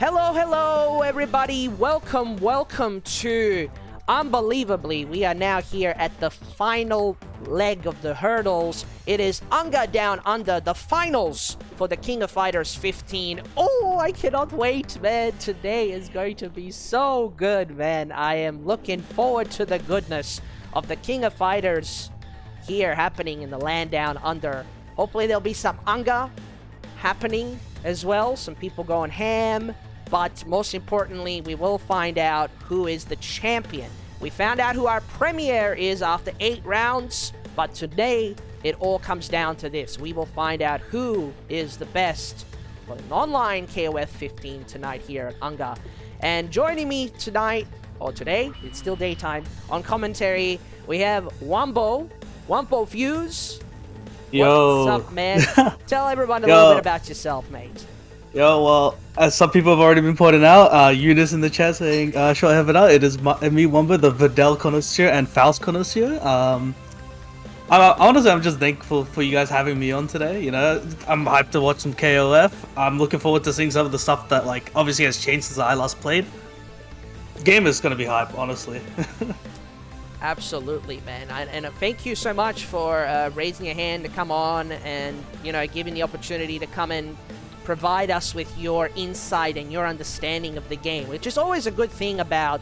Hello, everybody. Welcome to... Unbelievably, we are now here at the final leg of the hurdles. It is UNGA Down Under, the finals for the King of Fighters 15. Oh, I cannot wait, man. Today is going to be so good, man. I am looking forward to the goodness of the King of Fighters here happening in the land down under. Hopefully there'll be some UNGA happening as well. Some people going ham. But most importantly, we will find out who is the champion. We found out who our premier is after 8 rounds. But today, it all comes down to this. We will find out who is the best for an online KOF 15 tonight here at UNGA. And joining me tonight, or today, it's still daytime, on commentary, we have Wombo Fuse. Yo. What's up, man? Tell everyone a little bit about yourself, mate. Yo, well, as some people have already been pointing out, Yunus in the chat saying, shall I have it out? It is me, Wombo, the Videl connoisseur and Faust connoisseur. Honestly, I'm just thankful for you guys having me on today. You know, I'm hyped to watch some KOF. I'm looking forward to seeing some of the stuff that, like, obviously has changed since I last played. Game is going to be hype, honestly. Absolutely, man. And thank you so much for raising your hand to come on and, you know, giving the opportunity to come and provide us with your insight and your understanding of the game, which is always a good thing about,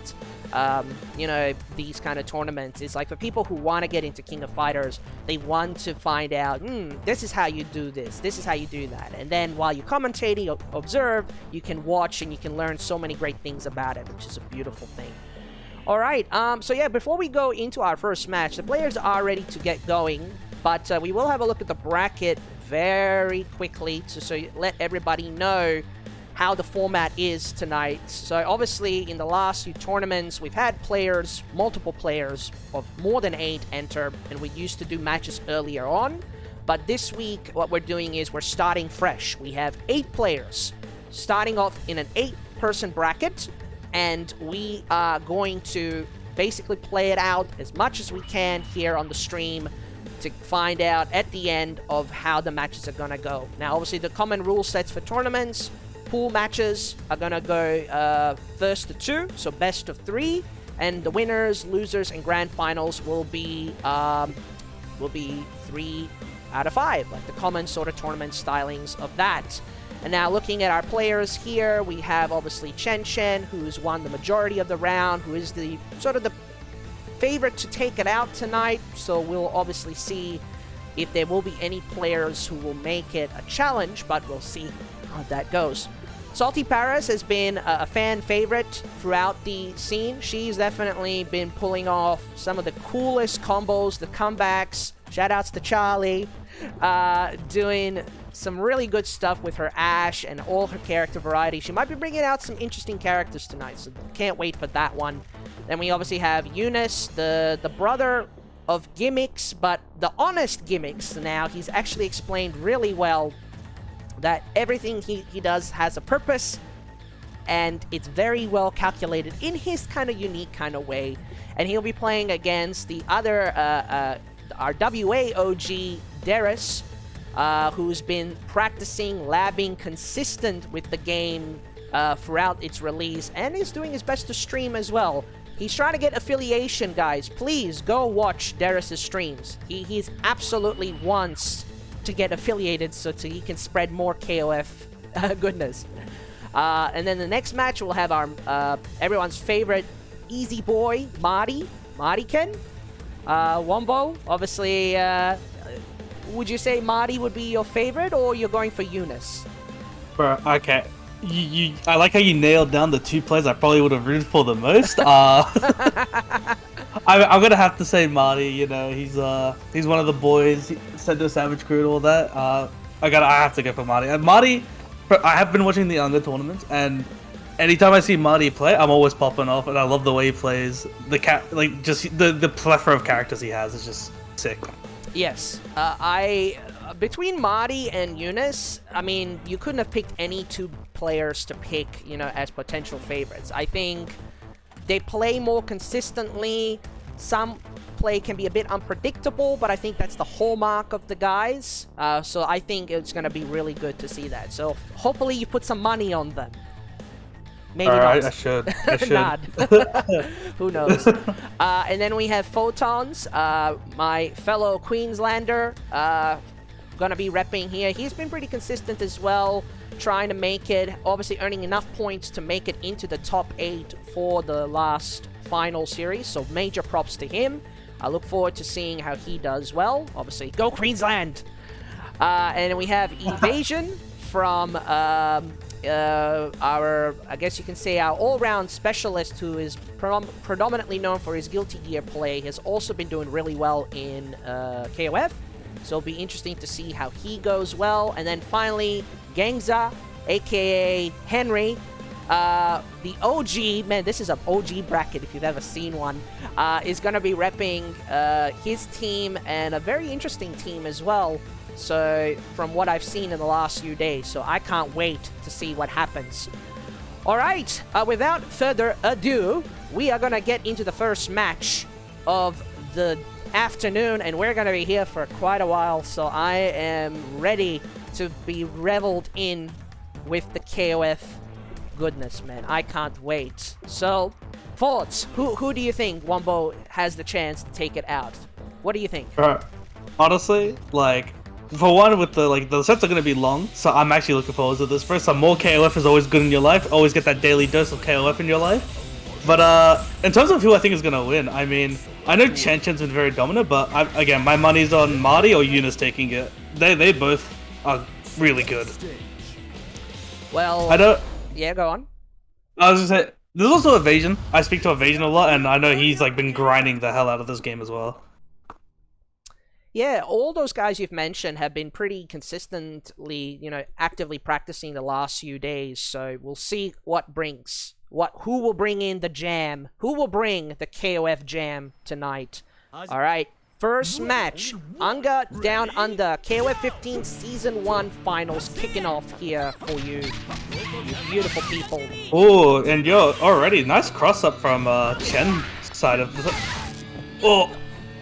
you know, these kind of tournaments. It's like for people who want to get into King of Fighters, they want to find out, this is how you do this is how you do that. And then while you're commentating, observe, you can watch and you can learn so many great things about it, which is a beautiful thing. All right, so yeah, before we go into our first match, the players are ready to get going, but we will have a look at the bracket very quickly so let everybody know how the format is tonight. So obviously in the last few tournaments we've had players, multiple players of more than 8 enter, and we used to do matches earlier on, but this week what we're doing is we're starting fresh. We have 8 players starting off in an 8-person bracket, and we are going to basically play it out as much as we can here on the stream to find out at the end of how the matches are gonna go. Now, obviously, the common rule sets for tournaments, pool matches are gonna go first to 2, so best of 3, and the winners, losers, and grand finals will be 3 out of 5, like the common sort of tournament stylings of that. And now, looking at our players here, we have obviously ChenChen, who's won the majority of the round, who is the sort of the favorite to take it out tonight, so we'll obviously see if there will be any players who will make it a challenge, but we'll see how that goes. SaltyParis has been a fan favorite throughout the scene. She's definitely been pulling off some of the coolest combos, the comebacks. Shoutouts to Charlie, doing some really good stuff with her Ash and all her character variety. She might be bringing out some interesting characters tonight, so can't wait for that one. Then we obviously have Yunus, the brother of gimmicks, but the honest gimmicks. Now, he's actually explained really well that everything he does has a purpose, and it's very well calculated in his kind of unique kind of way. And he'll be playing against the other, our WA OG, Derrace, who's been practicing, labbing, consistent with the game throughout its release, and is doing his best to stream as well. He's trying to get affiliation, guys. Please go watch Derrace's streams. He's absolutely wants to get affiliated so he can spread more KOF goodness. And then the next match we'll have our everyone's favorite easy boy, Martyken. Wombo, obviously, would you say Marty would be your favorite, or you're going for Yunus? Bro, okay. I like how you nailed down the 2 players I probably would have rooted for the most. I'm gonna have to say Marty. You know, he's one of the boys, sent to Savage Crew and all that. I have to go for Marty. And Marty, I have been watching the UNGA tournaments, and anytime I see Marty play, I'm always popping off, and I love the way he plays. Just the plethora of characters he has is just sick. Yes, between Marty and Yunus, I mean, you couldn't have picked any 2 players to pick, you know, as potential favorites. I think they play more consistently. Some play can be a bit unpredictable, but I think that's the hallmark of the guys. So I think it's going to be really good to see that. So hopefully you put some money on them. Maybe not. I should. I should. Not. Who knows? And then we have Photons, my fellow Queenslander, gonna be repping here. He's been pretty consistent as well, trying to make it, obviously earning enough points to make it into the top 8 for the last final series, so major props to him. I look forward to seeing how he does well. Obviously, go Queensland! And then we have evasion from our, I guess you can say, our all-round specialist, who is predominantly known for his Guilty Gear play, has also been doing really well in KOF. So it'll be interesting to see how he goes well. And then finally, Genxa, aka Henry, the OG, man, this is an OG bracket if you've ever seen one, is going to be repping his team, and a very interesting team as well. So, from what I've seen in the last few days, so I can't wait to see what happens. Alright, without further ado, we are going to get into the first match of the afternoon, and we're going to be here for quite a while, so I am ready to be reveled in with the KOF goodness, man. I can't wait. So, thoughts? Who do you think Wombo has the chance to take it out? What do you think? Honestly, like, for one, with the sets are gonna be long, so I'm actually looking forward to this. First, some more KOF is always good in your life. Always get that daily dose of KOF in your life. But in terms of who I think is gonna win, I mean, I know ChenChen's been very dominant, but again, my money's on Marty or Yunus taking it. They both are really good. Well, I don't. Yeah, go on. I was gonna say, there's also evasion. I speak to evasion a lot, and I know he's like been grinding the hell out of this game as well. Yeah, all those guys you've mentioned have been pretty consistently, actively practicing the last few days. So we'll see what brings, who will bring in the jam, who will bring the KOF jam tonight. All right, first match, UNGA Down Under, KOF 15 Season 1 Finals kicking off here for you beautiful people. Oh, and already nice cross up from Chen side of the. Oh.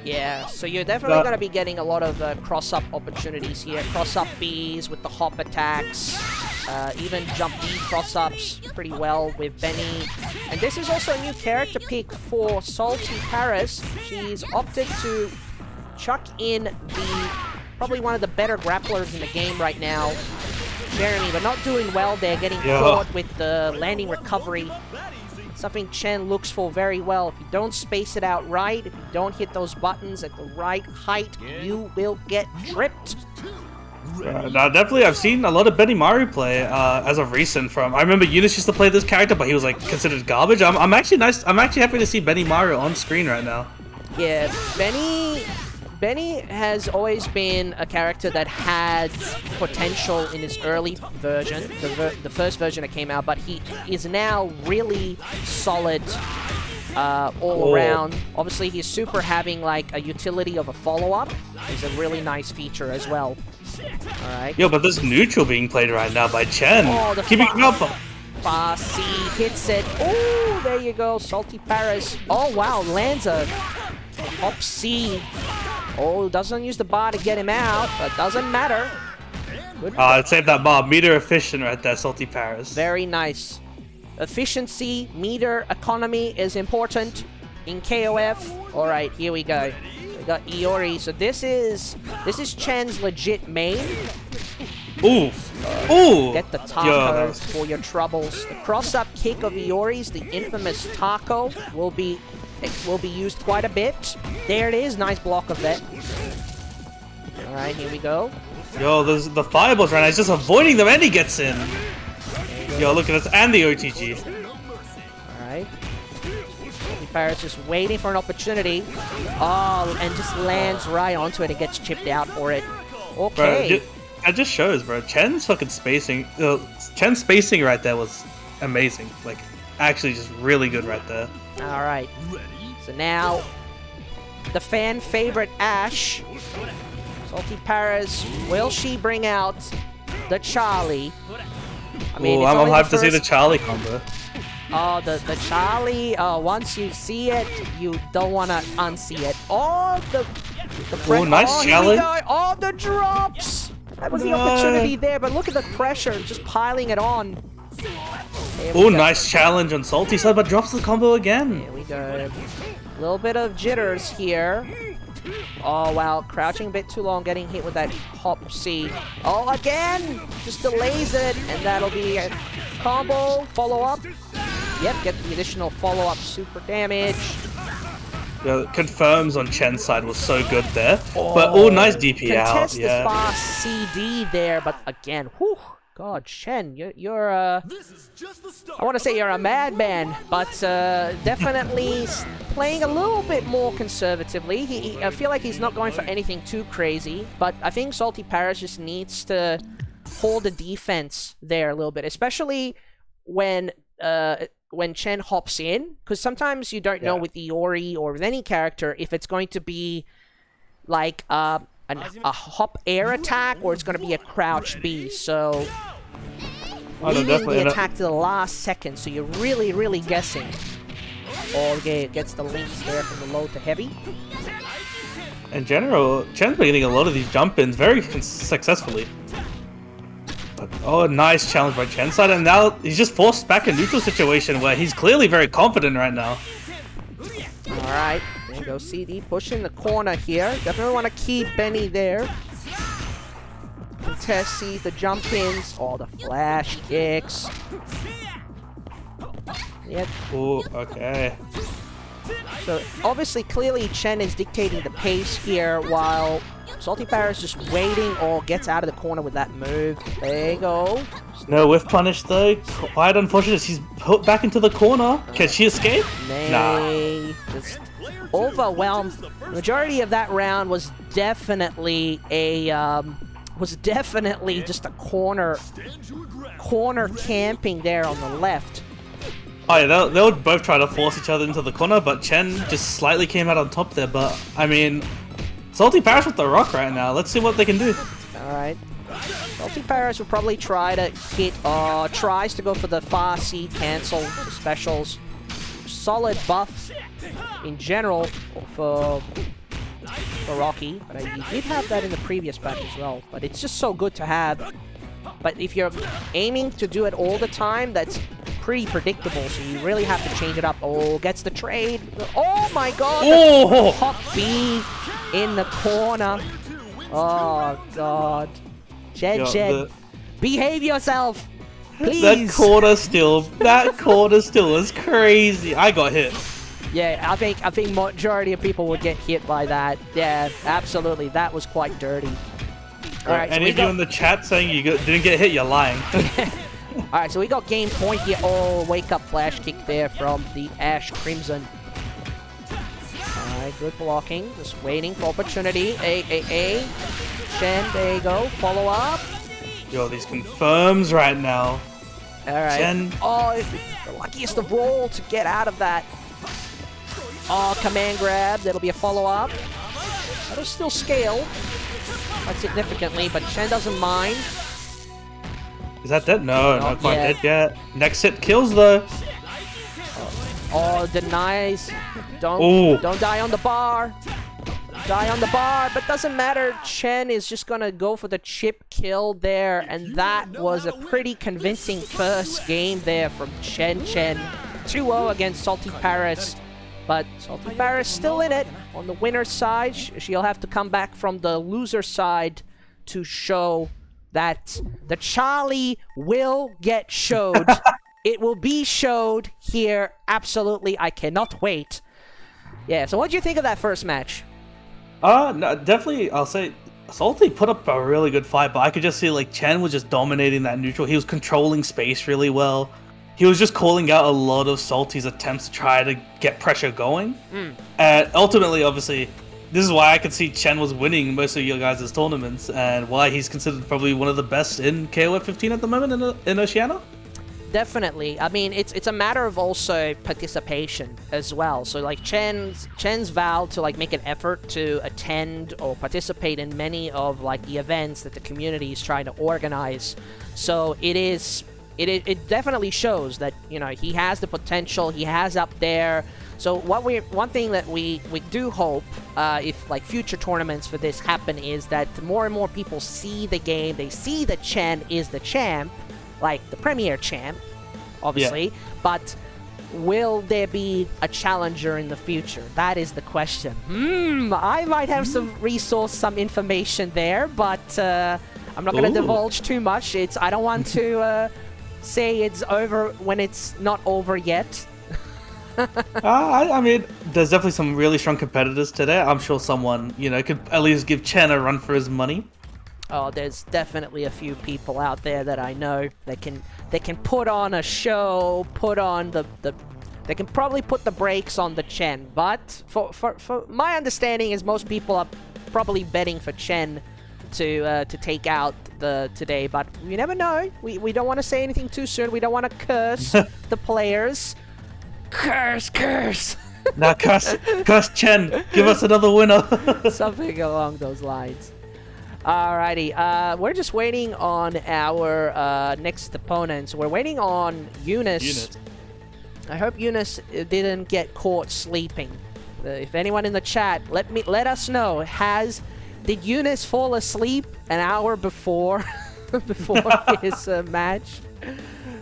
Yeah, so you're definitely going to be getting a lot of cross-up opportunities here. Cross-up Bs with the hop attacks, even jump B cross-ups pretty well with Benny. And this is also a new character pick for SaltyParis. She's opted to chuck in probably one of the better grapplers in the game right now, Shermie, but not doing well there, getting caught with the landing recovery. Something Chen looks for very well. If you don't space it out right, if you don't hit those buttons at the right height, you will get tripped. Now, definitely, I've seen a lot of Benimaru play as of recent. I remember Yunus used to play this character, but he was like considered garbage. I'm actually happy to see Benimaru on screen right now. Yeah, Benny has always been a character that had potential in his early version, the first version that came out, but he is now really solid all around. Obviously, he's super having like a utility of a follow-up is a really nice feature as well. Alright. Yo, but this neutral being played right now by Chen. Oh, the keeping it up. C hits it. Oh, there you go, SaltyParis. Oh, wow, lands a up C. Oh, doesn't use the bar to get him out, but doesn't matter. Good. Save that bar. Meter efficient right there, SaltyParis. Very nice. Efficiency, meter, economy is important in KOF. All right, here we go. We got Iori. So this is Chen's legit main. Ooh. Ooh. Get the taco for your troubles. The cross-up kick of Iori's, the infamous taco, will be used quite a bit. There it is. Nice block of that. Alright, here we go. Yo, there's the fireballs right now. He's just avoiding them and he gets in. Yo, look at this. And the OTG. Alright. Paris just waiting for an opportunity. Oh, and just lands right onto it and gets chipped out for it. Okay. Bro, that just shows, bro. Chen's fucking spacing. Chen's spacing right there was amazing. Like, actually just really good right there. Alright. So now, the fan favorite Ash, SaltyParis, will she bring out the Charlie? I mean, I'm hyped to see the Charlie combo. Oh, the Charlie, once you see it, you don't want to unsee it. Oh, the nice challenge. Oh, the drops! That was the opportunity there, but look at the pressure, just piling it on. Oh, nice challenge on Salty side, but drops the combo again. Here we go. A little bit of jitters here. Oh, wow. Crouching a bit too long, getting hit with that hop C. Oh, again! Just delays it, and that'll be a combo. Follow-up. Yep, get the additional follow-up super damage. Yeah, confirms on Chen's side was so good there. But, oh, nice DP out. Contest Yeah. the fast CD there, but again, whew. God, Chen, you're I want to say you're a madman, but definitely playing a little bit more conservatively. I feel like he's not going for anything too crazy, but I think SaltyParis just needs to hold the defense there a little bit, especially when Chen hops in, because sometimes you don't know with Iori or with any character if it's going to be like a hop air attack or it's going to be a crouch B. So leaving the attack to the last second, so you're really, really guessing. Oh, okay, it gets the links there from the low to heavy. In general, Chen's been getting a lot of these jump-ins very successfully. But, oh, nice challenge by Chen's side, and now he's just forced back in neutral situation where he's clearly very confident right now. Alright, there you go, CD pushing the corner here. Definitely want to keep Benny there. Contest sees the jump-ins. Oh, the flash kicks. Yep. Oh, okay. So, obviously, clearly, Chen is dictating the pace here, while SaltyParis just waiting or gets out of the corner with that move. There you go. No whiff punish, though. Quite unfortunate. She's put back into the corner. Can she escape? Nay. Just overwhelmed. The majority of that round was definitely a... just a corner camping there on the left. Oh yeah, they would both try to force each other into the corner, but Chen just slightly came out on top there. But I mean, SaltyParis with the rock right now. Let's see what they can do. All right, SaltyParis will probably try to hit. Tries to go for the far C cancel specials. Solid buff in general for Rocky, but you did have that in the previous patch as well, but it's just so good to have. But if you're aiming to do it all the time, that's pretty predictable, so you really have to change it up. Oh, gets the trade. Oh my god! Oh! Hop B in the corner. Oh god. ChenChen, behave yourself! Please! That corner still is crazy. I got hit. Yeah, I think majority of people would get hit by that. Yeah, absolutely. That was quite dirty. All right, any of you in the chat saying you didn't get hit, you're lying. All right, so we got game point here. Oh, wake up flash kick there from the Ash Crimson. All right, good blocking. Just waiting for opportunity. Chen, there you go. Follow up. Yo, these confirms right now. All right. Chen. Oh, the luckiest of roll to get out of that. Oh, command grab. That'll be a follow-up. That'll still scale quite significantly, but Chen doesn't mind. Is that dead? No, not quite dead yet. Next hit kills though. Oh, denies. Don't die on the bar. Die on the bar, but doesn't matter. Chen is just gonna go for the chip kill there, and that was a pretty convincing first game there from ChenChen. 2-0 against SaltyParis. But SaltyParis still in it. On the winner's side, she'll have to come back from the loser side to show that the Charlie will get showed. It will be showed here. Absolutely. I cannot wait. Yeah, so what do you think of that first match? No, definitely, I'll say Salty put up a really good fight, but I could just see like Chen was just dominating that neutral. He was controlling space really well. He was just calling out a lot of Salty's attempts to try to get pressure going. And ultimately, obviously, this is why I could see Chen was winning most of your guys' tournaments, and why he's considered probably one of the best in KOFXV at the moment in Oceania. Definitely. I mean, it's a matter of also participation as well. So like Chen's vowed to like make an effort to attend or participate in many of like the events that the community is trying to organize. So it definitely shows that, you know, he has the potential, he has up there. So one thing that we do hope, if like future tournaments for this happen, is that more and more people see the game, they see that Chen is the champ, like the premier champ, obviously, but will there be a challenger in the future? That is the question. I might have some resource, some information there, but I'm not going to divulge too much. I don't want to say it's over when it's not over yet. I mean, there's definitely some really strong competitors today. I'm sure someone, could at least give Chen a run for his money. Oh, there's definitely a few people out there that I know that can put on a show, put on they can probably put the brakes on the Chen. But for my understanding is most people are probably betting for Chen to take out today. But you never know. We don't want to say anything too soon. We don't want to curse the players. Curse! Now curse Chen. Give us another winner. Something along those lines. Alrighty, we're just waiting on our next opponents. We're waiting on Yunus. I hope Yunus didn't get caught sleeping. If anyone in the chat, let us know. Did Yunus fall asleep an hour before his match?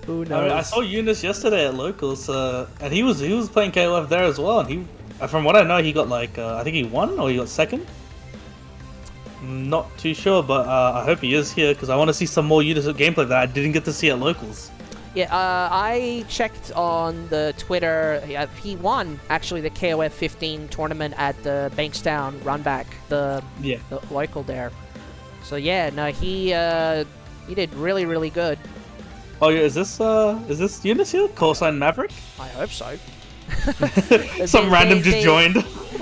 Who knows? I saw Yunus yesterday at locals, and he was playing KOF there as well. And from what I know, he got I think he won or he got second. Not too sure, but I hope he is here because I want to see some more Yunus gameplay that I didn't get to see at locals. Yeah, I checked on the Twitter. He won actually the KOF 15 tournament at the Bankstown Runback, the local there. So yeah, no, he did really, really good. Oh yeah, is this Yunus here? Callsign Maverick? I hope so. Some random just joined.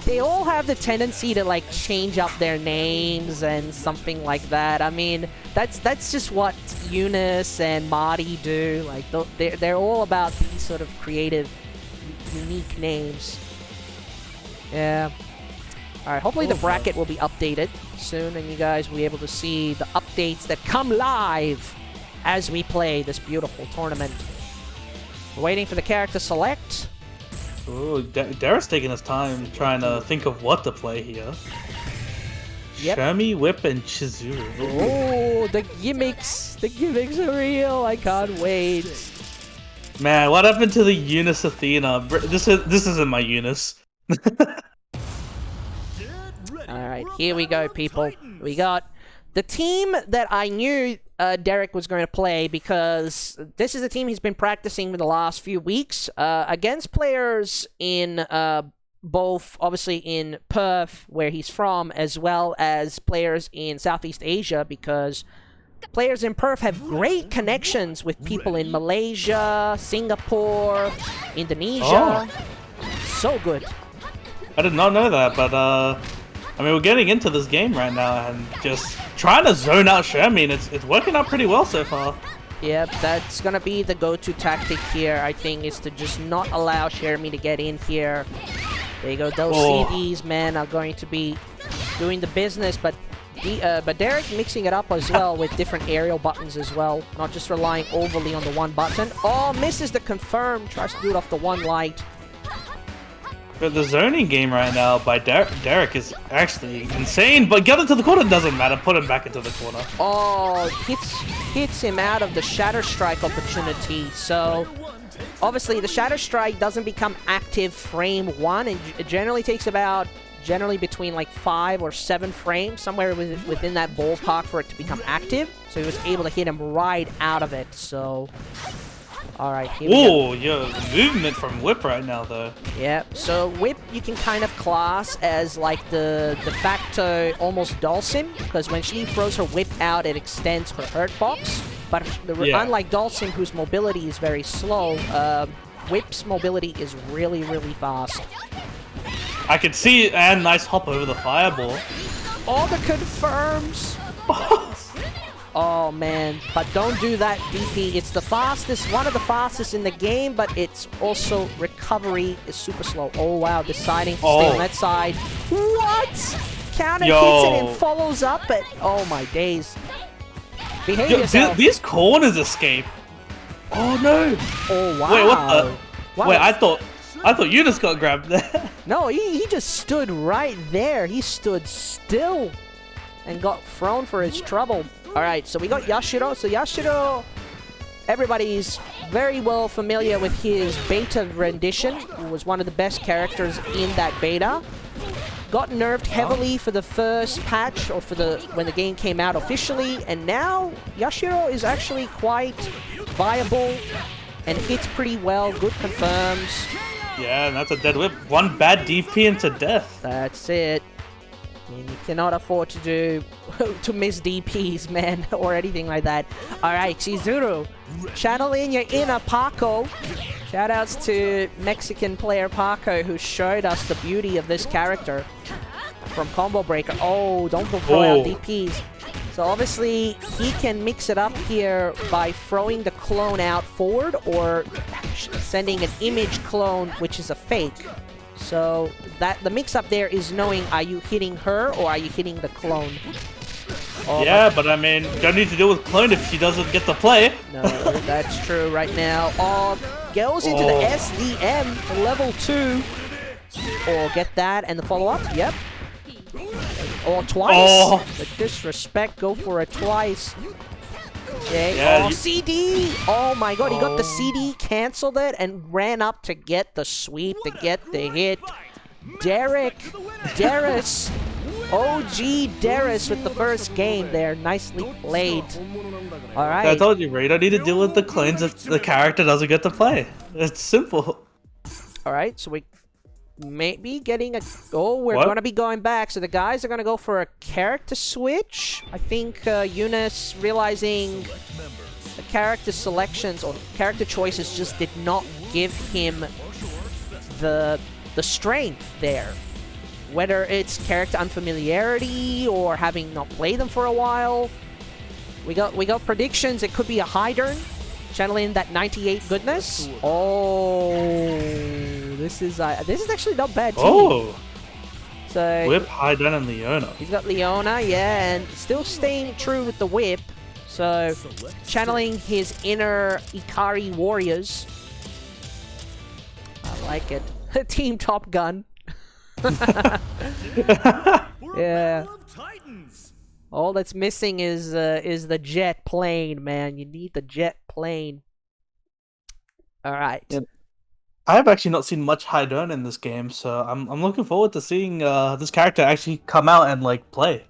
They all have the tendency to change up their names and something like that. I mean, that's just what Yunus and Marty do. They're all about these sort of creative, unique names. Yeah. All right. Hopefully the bracket will be updated soon, and you guys will be able to see the updates that come live as we play this beautiful tournament. We're waiting for the character select. Ooh, Derrace taking his time trying to think of what to play here. Yep. Shermie, Whip, and Chizuru. Oh, the gimmicks are real. I can't wait. Man, what happened to the Yunus Athena? This isn't my Yunus. Alright, here we go, people. We got the team that I knew Derek was going to play because this is a team he's been practicing for the last few weeks against players in both, obviously, in Perth, where he's from, as well as players in Southeast Asia, because players in Perth have great connections with people in Malaysia, Singapore, Indonesia. So good. I did not know that, but I mean, we're getting into this game right now and just trying to zone out Shermie, and it's working out pretty well so far. Yep, that's gonna be the go-to tactic here, I think, is to just not allow Shermie to get in here. There you go, those CDs, man, are going to be doing the business, but Derek mixing it up as well with different aerial buttons as well, not just relying overly on the one button. Oh, misses the confirm, tries to do it off the one light. But the zoning game right now by Derek is actually insane, but get into the corner doesn't matter, put him back into the corner. Oh, hits him out of the Shatter Strike opportunity, so obviously the Shatter Strike doesn't become active frame 1, and it generally takes generally between 5 or 7 frames, somewhere within that ballpark for it to become active, so he was able to hit him right out of it, so... Alright, here we go. Ooh, yeah, movement from Whip right now, though. Yeah, so Whip you can kind of class as the de facto almost Dulcim, because when she throws her Whip out, it extends her hurt box. But unlike Dulcim, whose mobility is very slow, Whip's mobility is really, really fast. I can see, and nice hop over the fireball. All the confirms! Oh man, but don't do that, DP. It's the fastest, one of the fastest in the game, but it's also recovery is super slow. Oh wow, deciding to stay on that side. What? Counter hits it and follows up, but oh my days. Behave yourself. These corners escape. Oh no. Oh wow. Wait, what the? Wow. Wait, I thought Yunus got grabbed there. No, he just stood right there. He stood still and got thrown for his trouble. Alright, so we got Yashiro. So Yashiro everybody's very well familiar with his beta rendition. He was one of the best characters in that beta. Got nerfed heavily for the first patch, or for when the game came out officially, and now Yashiro is actually quite viable and hits pretty well. Good confirms. Yeah, and that's a dead whip. One bad DP into death. That's it. I mean, you cannot afford to do to miss DPs, man, or anything like that. All right, Chizuru, channel in your inner Paco. Shoutouts to Mexican player Paco, who showed us the beauty of this character from Combo Breaker. Oh, don't throw out DPs. So obviously, he can mix it up here by throwing the clone out forward or sending an image clone, which is a fake. So that the mix-up there is knowing, are you hitting her or are you hitting the clone? Oh, yeah, but I mean, don't need to deal with clone if she doesn't get to play. No, that's true right now. Oh, goes into the SDM level 2. Or get that and the follow-up. Yep. Or twice. Oh. The disrespect, go for it twice. Okay. Yeah, oh, CD! Oh my god, he got the CD, cancelled it, and ran up to get the sweep, to get the hit. Derrace. OG Derrace with the first game there. Nicely played. Alright. I told you, Ray, don't need to deal with the clones if the character doesn't get to play. It's simple. Alright, so we may be getting a... Oh, we're going to be going back. So the guys are going to go for a character switch. I think Yunus, realizing the character selections or character choices just did not give him the strength there. Whether it's character unfamiliarity or having not played them for a while. We got predictions. It could be a Heidern. Channeling that 98 goodness. Oh, this is actually not bad team. Oh, so whip, Heidern, and Leona. He's got Leona, yeah, and still staying true with the whip. So channeling his inner Ikari warriors. I like it. Team Top Gun. Yeah. All that's missing is the jet plane, man. You need the jet plane. All right. Yep. I have actually not seen much Heidern in this game, so I'm looking forward to seeing this character actually come out and like play.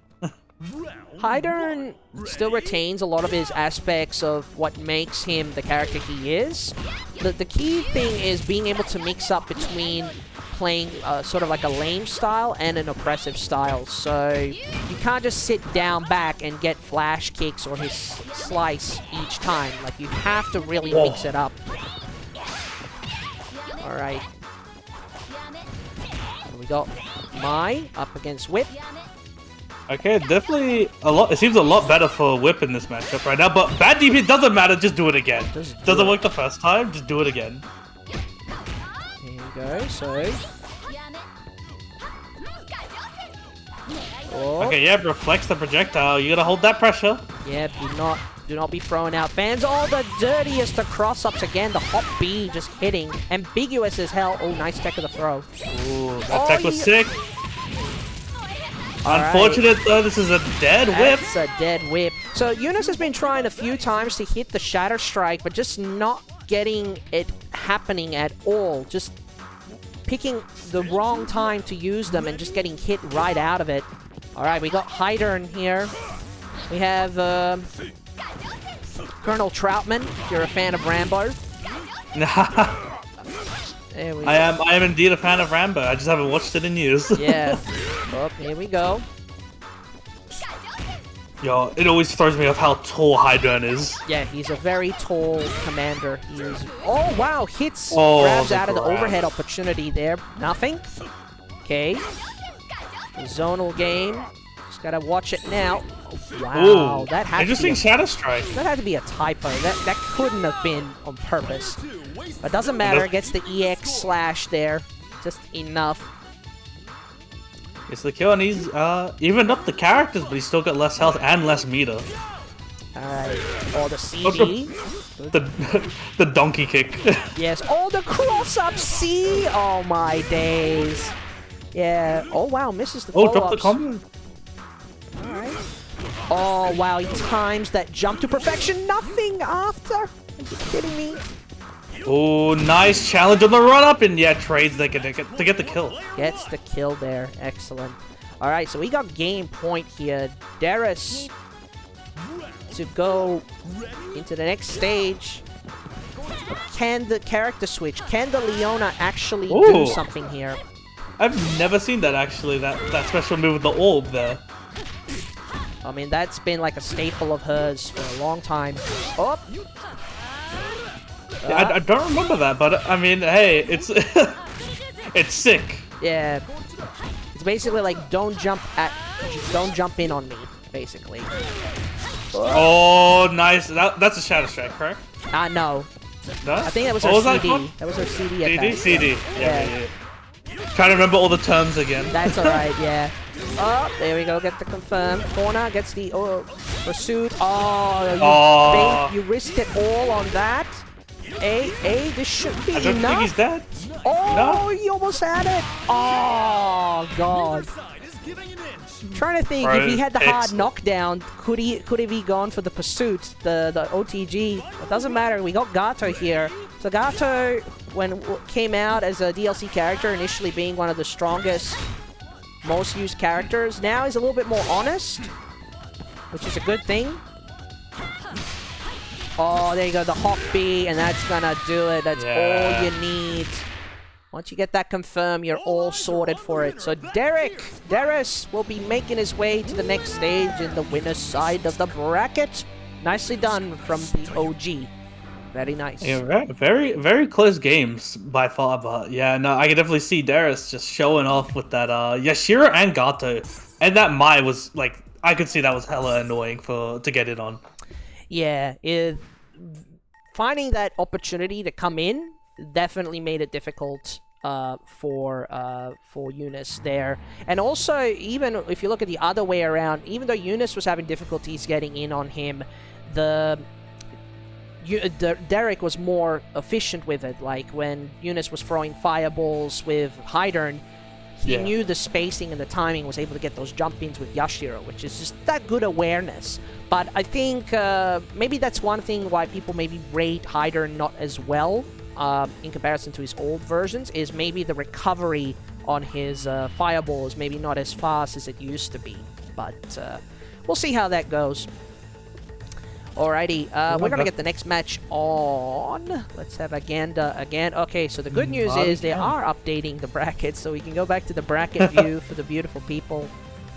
Heidern still retains a lot of his aspects of what makes him the character he is. The key thing is being able to mix up between playing sort of like a lame style and an oppressive style. So you can't just sit down back and get flash kicks or his slice each time. Like, you have to really mix it up. Alright. We got Mai up against Whip. Okay, definitely a lot. It seems a lot better for Whip in this matchup right now, but bad DP doesn't matter, just do it again. Doesn't work the first time, just do it again. Here we go, so... Oh. Okay, yeah, reflects the projectile. You gotta hold that pressure. Yeah, do not be throwing out fans. Oh, the dirtiest of cross-ups again. The hop B just hitting. Ambiguous as hell. Oh, nice tech of the throw. Ooh, that tech was sick. Unfortunate though, this is a dead whip. It's a dead whip. So Yunus has been trying a few times to hit the Shatter Strike, but just not getting it happening at all. Just picking the wrong time to use them and just getting hit right out of it. Alright, we got Heidern here. We have Colonel Troutman, if you're a fan of Rambo. There we go. I am indeed a fan of Rambo. I just haven't watched it in years. Yeah. Oh, here we go. Yo, it always throws me off how tall Heidern is. Yeah, he's a very tall commander. He is... Oh, wow. Hits. Oh, grabs out of the overhead opportunity there. Nothing. Okay. Zonal game. Just gotta watch it now. Wow. Ooh, that had interesting to be Shadow Strike. That had to be a typo. That couldn't have been on purpose. But doesn't matter. It gets the EX slash there. Just enough. It's the kill, and he's evened up the characters, but he's still got less health and less meter. Alright. Oh, the CD. The donkey kick. Yes. Oh, the cross-up C! Oh, my days. Yeah. Oh, wow. Misses the follow-ups. Oh, drop the combo. Alright. Oh, wow. He times that jump to perfection. Nothing after. Are you kidding me? Oh, nice challenge on the run up, and yeah, trades to get the kill. Gets the kill there. Excellent. All right, so we got game point here. Derrace to go into the next stage. Can the character switch? Can the Leona actually do something here? I've never seen that actually. That special move with the orb there. I mean, that's been like a staple of hers for a long time. Oh. Yeah, I don't remember that, but I mean, hey, it's it's sick. Yeah, it's basically like don't jump in on me, basically. Oh, nice. That's a Shadow Strike, correct? No. No? I think that was her CD. That was her CD attack. CD. Yeah. Trying to remember all the terms again. That's alright, yeah. Oh, there we go. Get the confirm. Corner gets the pursuit. Oh, you risked it all on that. This should be enough. I don't think he's dead. Oh, no. He almost had it. Oh, God. I'm trying to think if he had the hard knockdown, could have he gone for the pursuit, the OTG? It doesn't matter. We got Gato here. So Gato, when came out as a DLC character, initially being one of the strongest, most used characters, now he's a little bit more honest, which is a good thing. Oh, there you go, the hop B, and that's gonna do it. That's all you need. Once you get that confirmed, you're all sorted for it. So Derrace will be making his way to the next stage in the winner's side of the bracket. Nicely done from the OG. Very nice. Yeah, very, very close games by far, but yeah, no, I can definitely see Derrace just showing off with that Yashiro and Gato. And that Mai was, like, I could see that was hella annoying to get it on. Yeah, finding that opportunity to come in definitely made it difficult for Yunus there. And also, even if you look at the other way around, even though Yunus was having difficulties getting in on him, Derek was more efficient with it. Like when Yunus was throwing fireballs with Heidern, he knew the spacing and the timing, was able to get those jump-ins with Yashiro, which is just that good awareness. But I think maybe that's one thing why people maybe rate Heidern not as well in comparison to his old versions, is maybe the recovery on his fireball is maybe not as fast as it used to be. But we'll see how that goes. Alrighty, we're gonna get the next match on. Let's have Agenda again. Okay, so the good news is they are updating the brackets, so we can go back to the bracket view for the beautiful people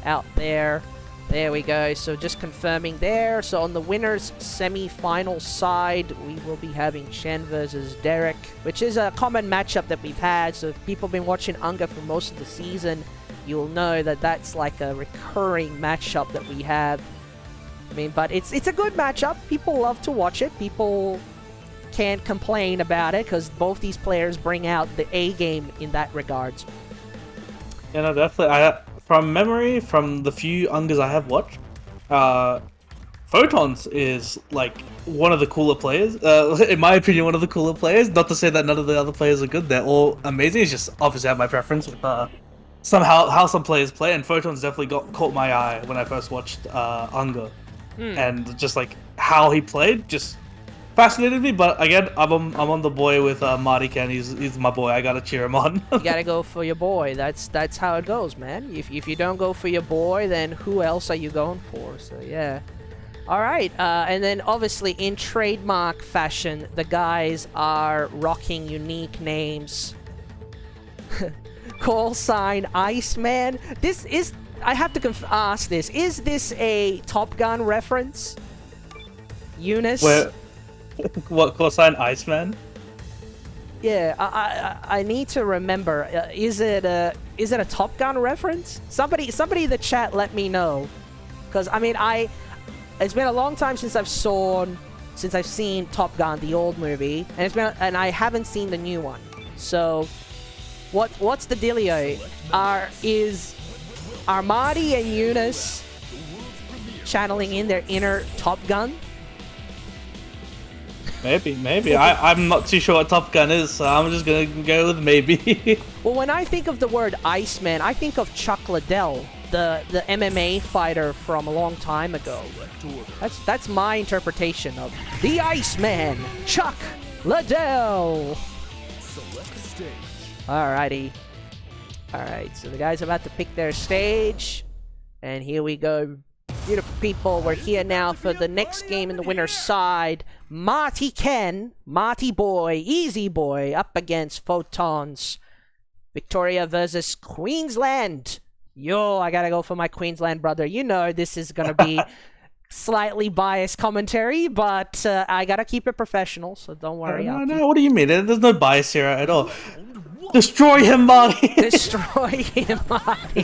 out there. There we go. So just confirming there. So on the winners semi-final side, we will be having Chen versus Derek, which is a common matchup that we've had. So if people have been watching UNGA for most of the season, you'll know that that's like a recurring matchup that we have. I mean, but it's a good matchup. People love to watch it. People can't complain about it because both these players bring out the A game in that regards. Yeah, no, definitely. From memory, from the few UNGAs I have watched, Photons is like one of the cooler players. In my opinion, one of the cooler players. Not to say that none of the other players are good. They're all amazing. It's just obviously I have my preference with somehow how some players play, and Photons definitely caught my eye when I first watched UNGA. And just like how he played just fascinated me. But again, I'm on the boy with Martyken. He's my boy. I gotta cheer him on. You gotta go for your boy. That's how it goes, man. If you don't go for your boy, then who else are you going for? So yeah. All right, and then obviously in trademark fashion, the guys are rocking unique names. Call sign Iceman. This is. I have to ask this. Is this a Top Gun reference? Yunus? What call sign Iceman? Yeah, I need to remember. Is it a Top Gun reference? Somebody in the chat let me know. Because I mean it's been a long time since I've seen Top Gun, the old movie, and I haven't seen the new one. So what's the dealio? Are Marty and Yunus channeling in their inner Top Gun? Maybe. I'm not too sure what Top Gun is, so I'm just gonna go with maybe. Well, when I think of the word Iceman, I think of Chuck Liddell the MMA fighter from a long time ago. That's my interpretation of the Iceman, Chuck Liddell. Alrighty. Alright, so the guys are about to pick their stage. And here we go. Beautiful people, we're here now for the next game in the winner's side. Martyken, Marty Boy, Easy Boy, up against Photons. Victoria versus Queensland. Yo, I gotta go for my Queensland brother. You know this is gonna be slightly biased commentary, but I gotta keep it professional, so don't worry. No, what do you mean? There's no bias here at all. Destroy him, Marty! Destroy him, Marty!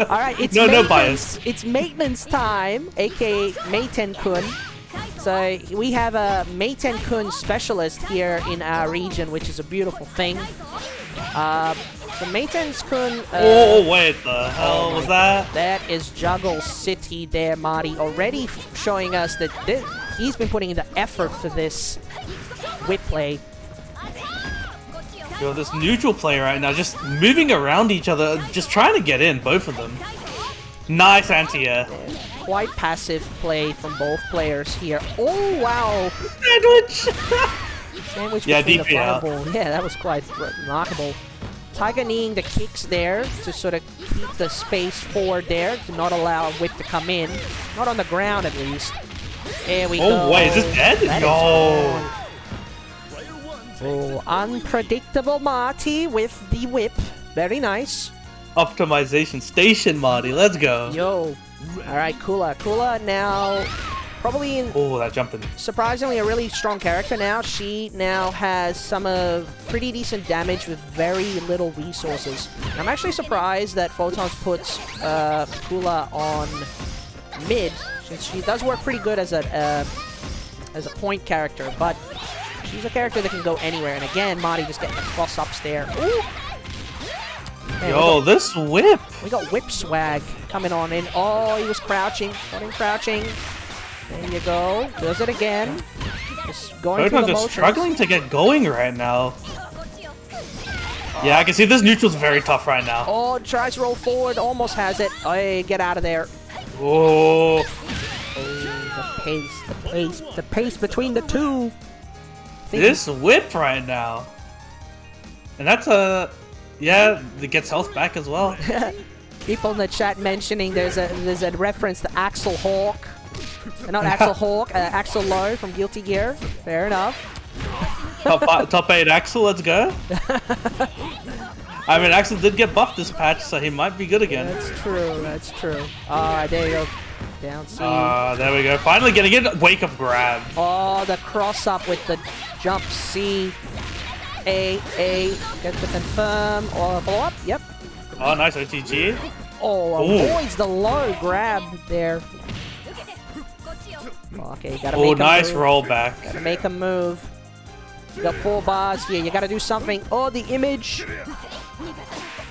Alright, it's no bias. It's maintenance time, aka Meitenkun. So we have a Meitenkun specialist here in our region, which is a beautiful thing. So Meitenkun... oh, wait, the hell was that? That is Juggle City there, Marty. Already showing us that he's been putting in the effort for this whip play. Yo, this neutral play right now, just moving around each other, just trying to get in, both of them. Nice anti-air. Quite passive play from both players here. Oh, wow. Sandwich! Sandwich yeah, between the DP out. fireball. Yeah, that was quite remarkable. Tiger kneeing the kicks there to sort of keep the space forward there, to not allow a whip to come in. Not on the ground, at least. There we go. Oh, wait, is this dead? That Yo! Oh, unpredictable Marty with the whip. Very nice. Optimization station, Marty. Let's go. Yo. Alright, Kula. Kula now probably in... Oh, that jumping. Surprisingly, a really strong character now. She now has some of pretty decent damage with very little resources. I'm actually surprised that Photons puts Kula on mid, since she does work pretty good as a point character, but she's a character that can go anywhere. And again, Marty just getting the cross-ups there. Ooh! Man, yo, this whip! We got whip swag coming on in. Oh, he was crouching. Got him crouching. There you go. Does it again. Just going through the motions. Are struggling to get going right now. Yeah, I can see this neutral's very tough right now. Oh, tries to roll forward. Almost has it. Hey, get out of there. Oh. Oh, the pace between the two. This whip right now. And that's a... Yeah, it gets health back as well. People in the chat mentioning there's a reference to Axel Hawk. Not Axel Hawk, Axel Lowe from Guilty Gear. Fair enough. top 8 Axel, let's go. I mean, Axel did get buffed this patch, so he might be good again. That's true, that's true. Alright, there you go. Down C. There we go. Finally getting it. Wake up grab. Oh, the cross up with the jump C. A, get to confirm, or blow up, yep. Oh, nice OTG. Oh, avoids the low grab there. Okay, you gotta make a nice move. rollback. Gotta make a move. You got 4 bars here, you gotta do something. Oh, the image.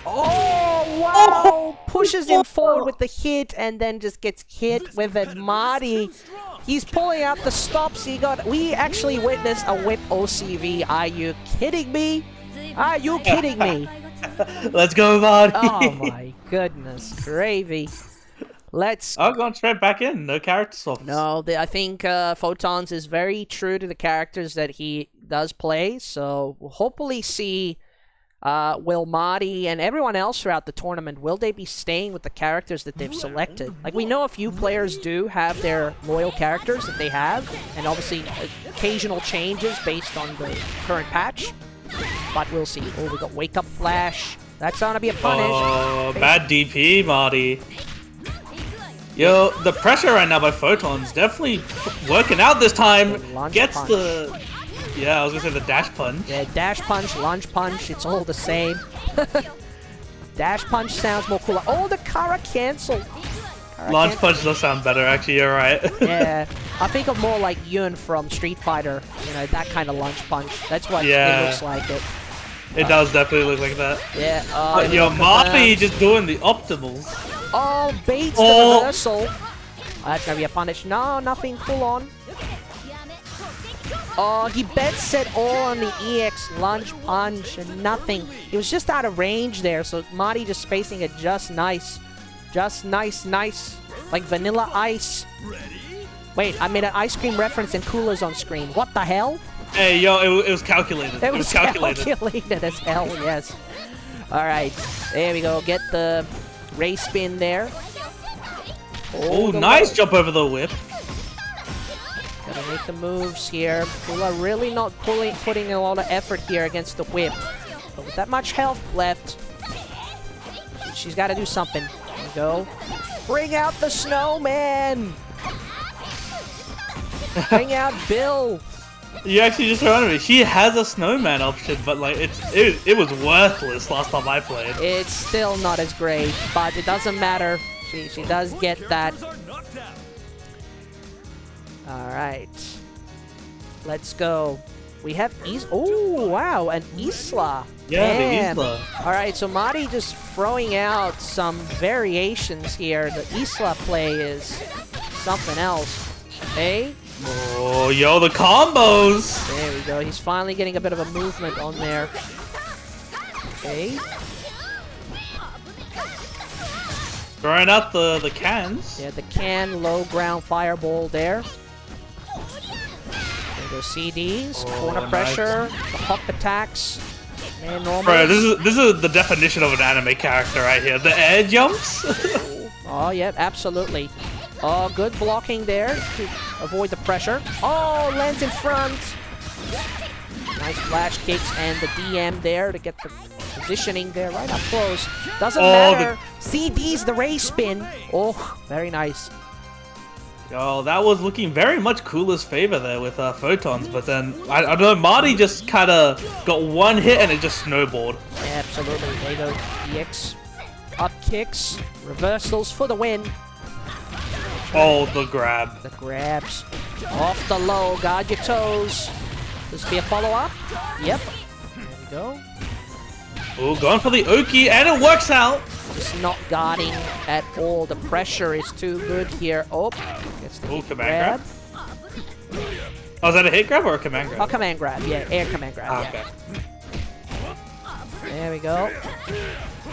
Oh, wow! Pushes him forward with the hit and then just gets hit with it. Marty, he's pulling out the stops. We actually witnessed a whip OCV. Are you kidding me? Are you kidding me? Let's go, Marty. Oh my goodness, gravy. Let's... Oh, going straight back in. No character swaps. No, I think Photons is very true to the characters that he does play. So we'll hopefully see... will Marty and everyone else throughout the tournament, will they be staying with the characters that they've selected? Like, we know a few players do have their loyal characters that they have, and obviously occasional changes based on the current patch, but we'll see. Oh, we got Wake Up Flash. That's gonna be a punish. Oh, bad DP, Marty. Yo, the pressure right now by Photons definitely working out this time. Gets punch. The... Yeah, I was gonna say the dash punch. Yeah, dash punch, lunge punch, it's all the same. Dash punch sounds more cooler. Oh, the Kara cancel. Lunge punch does sound better, actually, you're right. Yeah, I think of more like Yun from Street Fighter, you know, that kind of lunge punch. That's what it looks like. It does definitely look like that. Yeah. Yo, Marty just doing the optimals. Oh, baits the reversal. That's gonna be a punish. No, nothing full on. Oh, he bets it all on the EX lunge punch and nothing. He was just out of range there, so Marty just spacing it just nice. Just nice, like vanilla ice. Wait, I made an ice cream reference and Kula's on screen. What the hell? Hey, yo, it was calculated. It was calculated as hell, yes. Alright, there we go. Get the race spin there. Oh, nice jump over the whip. Gotta make the moves here. Kula really not putting a lot of effort here against the whip. But with that much health left, she's got to do something. There we go. Bring out the snowman! Bring out Bill! You actually just reminded me. She has a snowman option, but like it was worthless last time I played. It's still not as great, but it doesn't matter. She does get that. Alright. Let's go. We have Oh, wow, an Isla. Yeah, the Isla. Alright, so Mari just throwing out some variations here. The Isla play is something else. Hey? Oh, yo, the combos! There we go. He's finally getting a bit of a movement on there. Okay. Throwing out the cans. Yeah, the can, low ground fireball there. There go CDs, corner pressure, the hop attacks. Man, normal. Bro, this is the definition of an anime character right here. The air jumps. Oh, yeah, absolutely. Oh, good blocking there to avoid the pressure. Oh, lands in front. Nice flash kicks and the DM there to get the positioning there right up close. Doesn't matter. CD's the race spin. Oh, very nice. Yo, that was looking very much Kula's favor there with Photons, but then, I don't know, Marty just kind of got one hit and it just snowballed. Yeah, absolutely. There you go. EX. Up kicks. Reversals for the win. Oh, the grab. The grabs. Off the low. Guard your toes. This be a follow-up. Yep. There we go. Oh, going for the Oki, and it works out. Just not guarding at all. The pressure is too good here. Oh, gets the command grab. Oh, is that a hit grab or a command grab? Oh, command grab. Yeah, air command grab. Okay. There we go.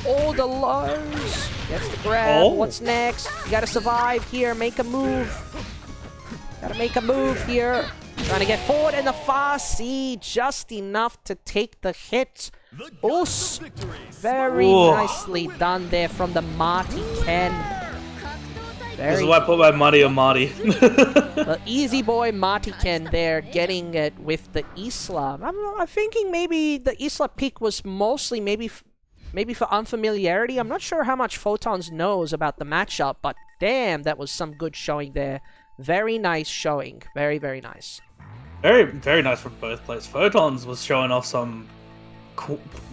Oh, the lows. Gets the grab. Oh. What's next? You gotta survive here. Make a move. Gotta make a move here. Trying to get forward in the far C. Just enough to take the hit. Oos. Very nicely done there from the Martyken. This is why I put my money on Marty. The easy boy Martyken there getting it with the Isla. I'm thinking maybe the Isla pick was mostly maybe for unfamiliarity. I'm not sure how much Photons knows about the matchup, but damn, that was some good showing there. Very nice showing. Very, very nice. Very, very nice from both players. Photons was showing off some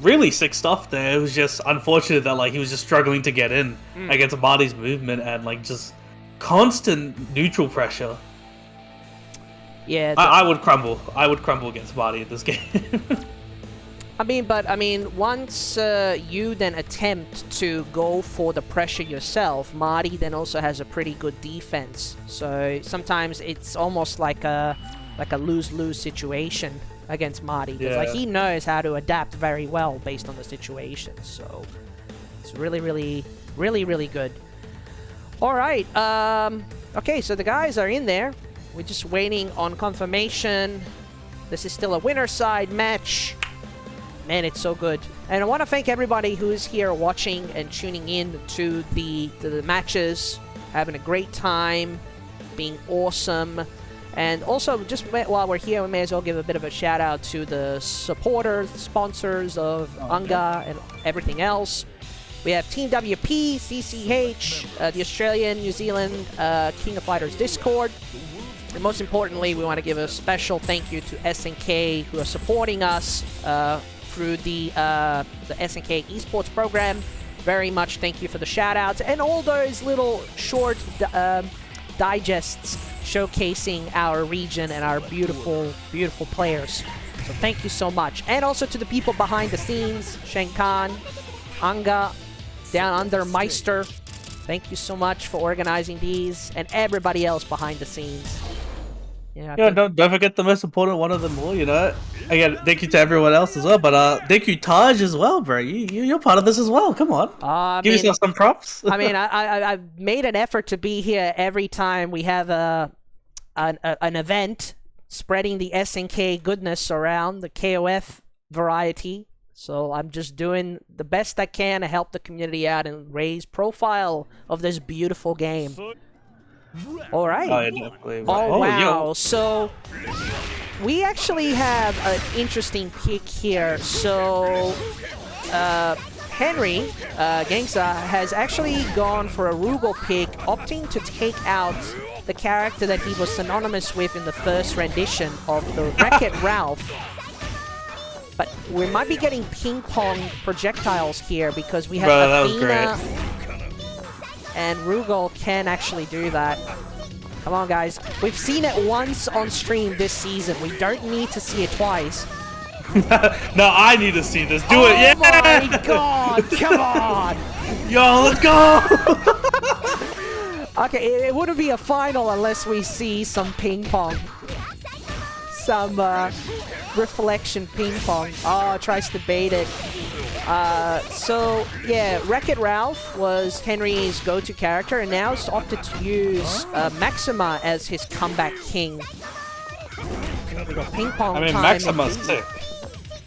really sick stuff there. It was just unfortunate that like he was just struggling to get in against Marty's movement and like just constant neutral pressure. Yeah, I would crumble. I would crumble against Marty in this game. I mean, once you then attempt to go for the pressure yourself, Marty then also has a pretty good defense. So sometimes it's almost like a lose-lose situation against Marty. Because like, he knows how to adapt very well based on the situation. So it's really, really, really, really good. All right. Okay, so the guys are in there. We're just waiting on confirmation. This is still a winner side match. Man, it's so good. And I want to thank everybody who is here watching and tuning in to the matches, having a great time, being awesome. And also, just while we're here, we may as well give a bit of a shout out to the supporters, sponsors of UNGA and everything else. We have Team WP, CCH, the Australian, New Zealand King of Fighters Discord. And most importantly, we want to give a special thank you to SNK who are supporting us through the SNK esports program. Very much thank you for the shout outs and all those little short digests showcasing our region and our beautiful, beautiful players. So thank you so much. And also to the people behind the scenes, Shenkan, Anga, Down Under Meister. Thank you so much for organizing these and everybody else behind the scenes. Yeah, don't forget the most important one of them all, you know. Again, thank you to everyone else as well, but thank you Taj as well, bro. You're part of this as well. Come on, give yourself some props. I mean, I've made an effort to be here every time we have an event, spreading the SNK goodness around the KOF variety. So I'm just doing the best I can to help the community out and raise profile of this beautiful game. All right. Oh, yeah, definitely. Oh, wow. Yo. So we actually have an interesting pick here. So Henry, Genxa, has actually gone for a Rugal pick, opting to take out the character that he was synonymous with in the first rendition of the Wreck-It Ralph. But we might be getting ping-pong projectiles here because we have Athena and Rugal can actually do that. Come on, guys. We've seen it once on stream this season. We don't need to see it twice. No, I need to see this. Do it, yeah! Oh my god, come on! Yo, let's go! Okay, it wouldn't be a final unless we see some ping-pong. Some reflection ping-pong. Oh, tries to bait it. So, yeah, Wreck-It Ralph was Henry's go-to character, and now he's opted to use Maxima as his comeback king. Ping-pong time. Maxima's sick.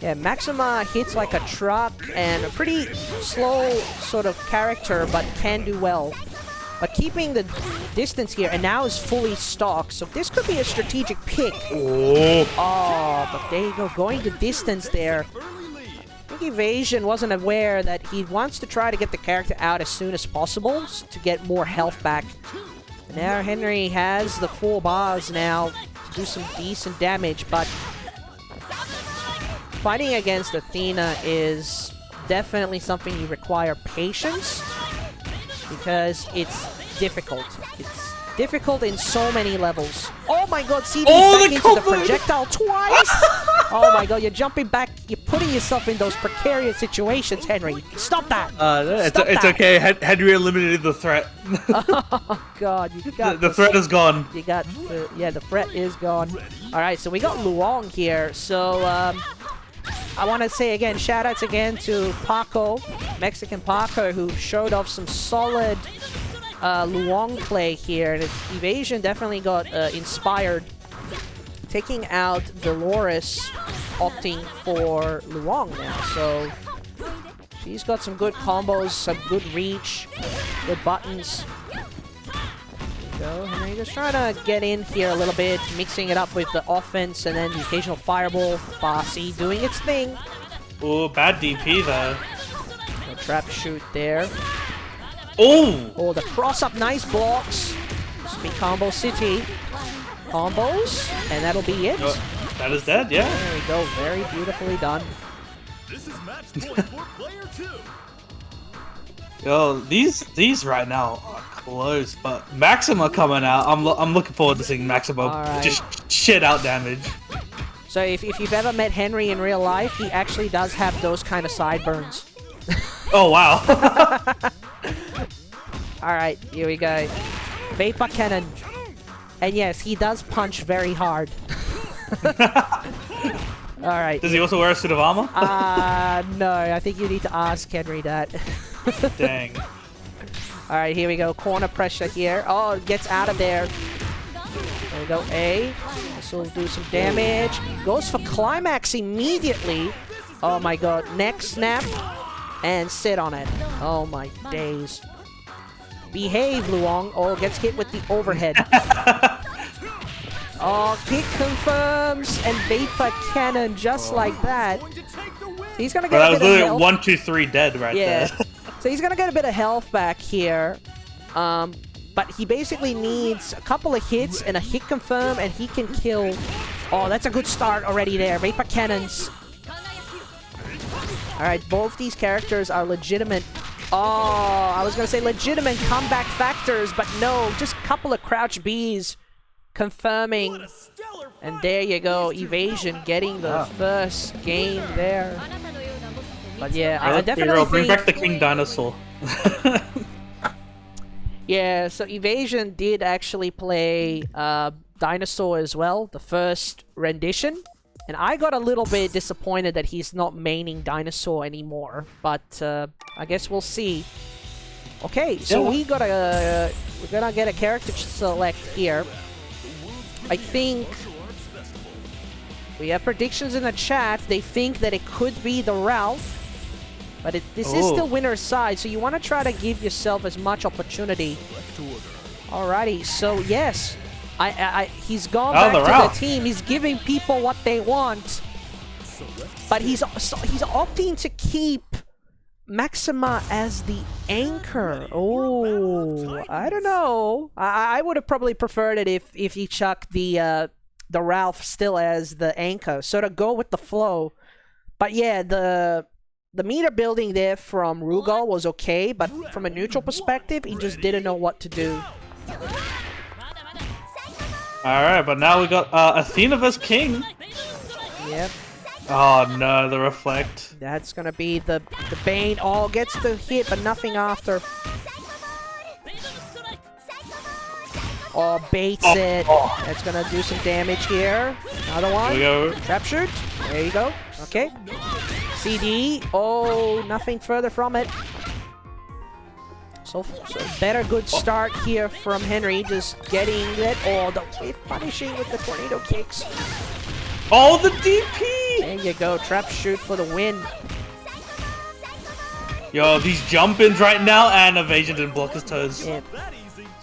Yeah, Maxima hits like a truck and a pretty slow sort of character, but can do well. But keeping the distance here, and now is fully stocked, so this could be a strategic pick. Oh, but there you go, going the distance there. I think evaZN wasn't aware that he wants to try to get the character out as soon as possible to get more health back. Now Henry has the 4 bars now to do some decent damage, but fighting against Athena is definitely something you require patience, because it's difficult. It's difficult in so many levels. Oh my god, see these back into the projectile twice! Oh my god, you're jumping back, you're putting yourself in those precarious situations, Henry. Stop that! It's okay, Henry eliminated the threat. Oh god, you got the threat is gone. You got the, yeah, the threat is gone. Alright, so we got Luong here, so I want to say again, shoutouts again to Paco, Mexican Paco, who showed off some solid Luong play here. And evaZN definitely got inspired, taking out Dolores, opting for Luong now. So she's got some good combos, some good reach, good buttons. Go, Henry just trying to get in here a little bit, mixing it up with the offense and then the occasional fireball. Bossy doing its thing. Oh, bad DP though. The trap shoot there. Oh! Oh, the cross up, nice blocks. Speed combo city. Combos, and that'll be it. Oh, that is dead, yeah. There we go, very beautifully done. This is match point for player 2. Yo, these right now are close, but Maxima coming out, I'm looking forward to seeing Maxima just shit out damage. So if you've ever met Henry in real life, he actually does have those kind of sideburns. Oh wow. Alright, here we go. Vapor Cannon. And yes, he does punch very hard. Alright. Does he also wear a suit of armor? No, I think you need to ask Henry that. Dang. Alright, here we go. Corner pressure here. Oh, it gets out of there. There we go. A. This will do some damage. Goes for climax immediately. Oh my god. Neck snap. And sit on it. Oh my days. Behave, Luong. Oh, gets hit with the overhead. Oh, kick confirms and Vapor Cannon just like that. He's gonna get a bit of health. 1, 2, 3 dead right there. So he's gonna get a bit of health back here. But he basically needs a couple of hits and a hit confirm and he can kill. Oh, that's a good start already there. Vapor Cannons. Alright, both these characters are legitimate. Oh, I was gonna say legitimate comeback factors, but no, just a couple of crouch Bs confirming. And there you go, evaZN getting the first game there. But yeah, I definitely bring back the King Dinosaur. Yeah, so evaZN did actually play Dinosaur as well, the first rendition. And I got a little bit disappointed that he's not maining Dinosaur anymore. But I guess we'll see. Okay, so we're gonna get a character to select here. I think we have predictions in the chat. They think that it could be the Ralf. But this is the winner's side, so you want to try to give yourself as much opportunity. Alrighty, so yes, he's gone back to the team. He's giving people what they want, but he's opting to keep Maxima as the anchor. Oh, I don't know. I would have probably preferred it if he chucked the Ralf still as the anchor, so to go with the flow. But yeah, the meter building there from Rugal was okay, but from a neutral perspective, he just didn't know what to do. Alright, but now we got Athena vs King. Yep. Oh no, the reflect. That's gonna be the Bane. Oh, gets the hit, but nothing after. Oh, baits it. That's gonna do some damage here. Another one. Here we go. Trap shoot. There you go. Okay. CD. Oh, nothing further from it. So better good start here from Henry. Just getting it. Oh, punishing with the tornado kicks. Oh, the DP! There you go. Trap shoot for the win. Yo, these jump-ins right now, and evasion didn't block his toes. Yeah.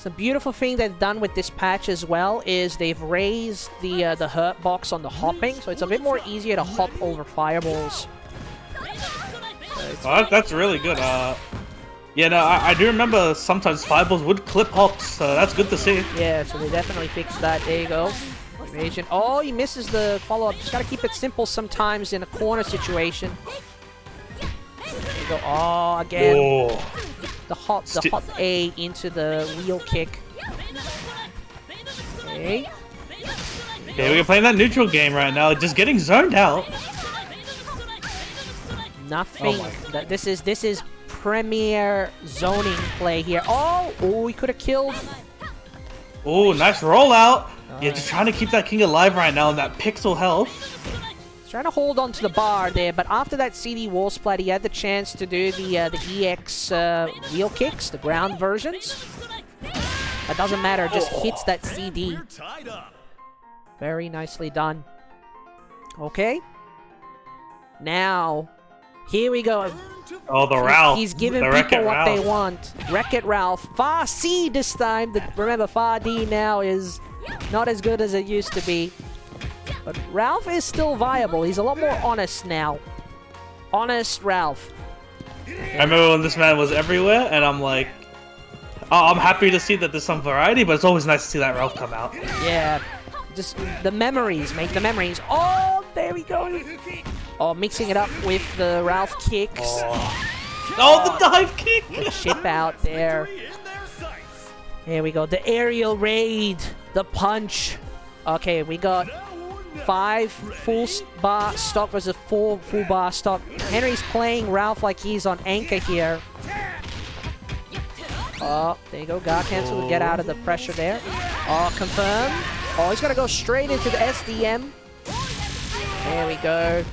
The beautiful thing they've done with this patch as well is they've raised the hurt box on the hopping, so it's a bit more easier to hop over fireballs. Oh, that's really good. Yeah, no, I do remember sometimes fireballs would clip hops, so that's good to see. Yeah, so they definitely fixed that. There you go. Evasion. Oh, he misses the follow-up. Just gotta keep it simple sometimes in a corner situation. There you go. Oh, again. Whoa. The hop A into the wheel kick. Okay. Okay, we're playing that neutral game right now, just getting zoned out. Nothing. This is premier zoning play here. Oh, he could have killed. Oh, nice rollout. Yeah, just trying to keep that king alive right now in that pixel health. Trying to hold on to the bar there, but after that CD wall splat, he had the chance to do the EX wheel kicks, the ground versions. That doesn't matter, just hits that CD. Very nicely done. Okay. Now, here we go. Oh, the Ralf. He's giving people what they want. Wreck-It Ralph. Far C this time. Remember, Far D now is not as good as it used to be. But Ralf is still viable. He's a lot more honest now. Honest Ralf. I remember when this man was everywhere, and I'm like, oh, I'm happy to see that there's some variety, but it's always nice to see that Ralf come out. Yeah. Just the memories. Make the memories. Oh, there we go. Oh, mixing it up with the Ralf kicks. Oh, the dive kick! Chip out there. There we go. The aerial raid. The punch. Okay, we got 5 full bar stock versus 4 full bar stock. Henry's playing Ralf like he's on anchor here. Oh, there you go. Guard cancel to get out of the pressure there. Oh, confirm. Oh, he's going to go straight into the SDM. There we go.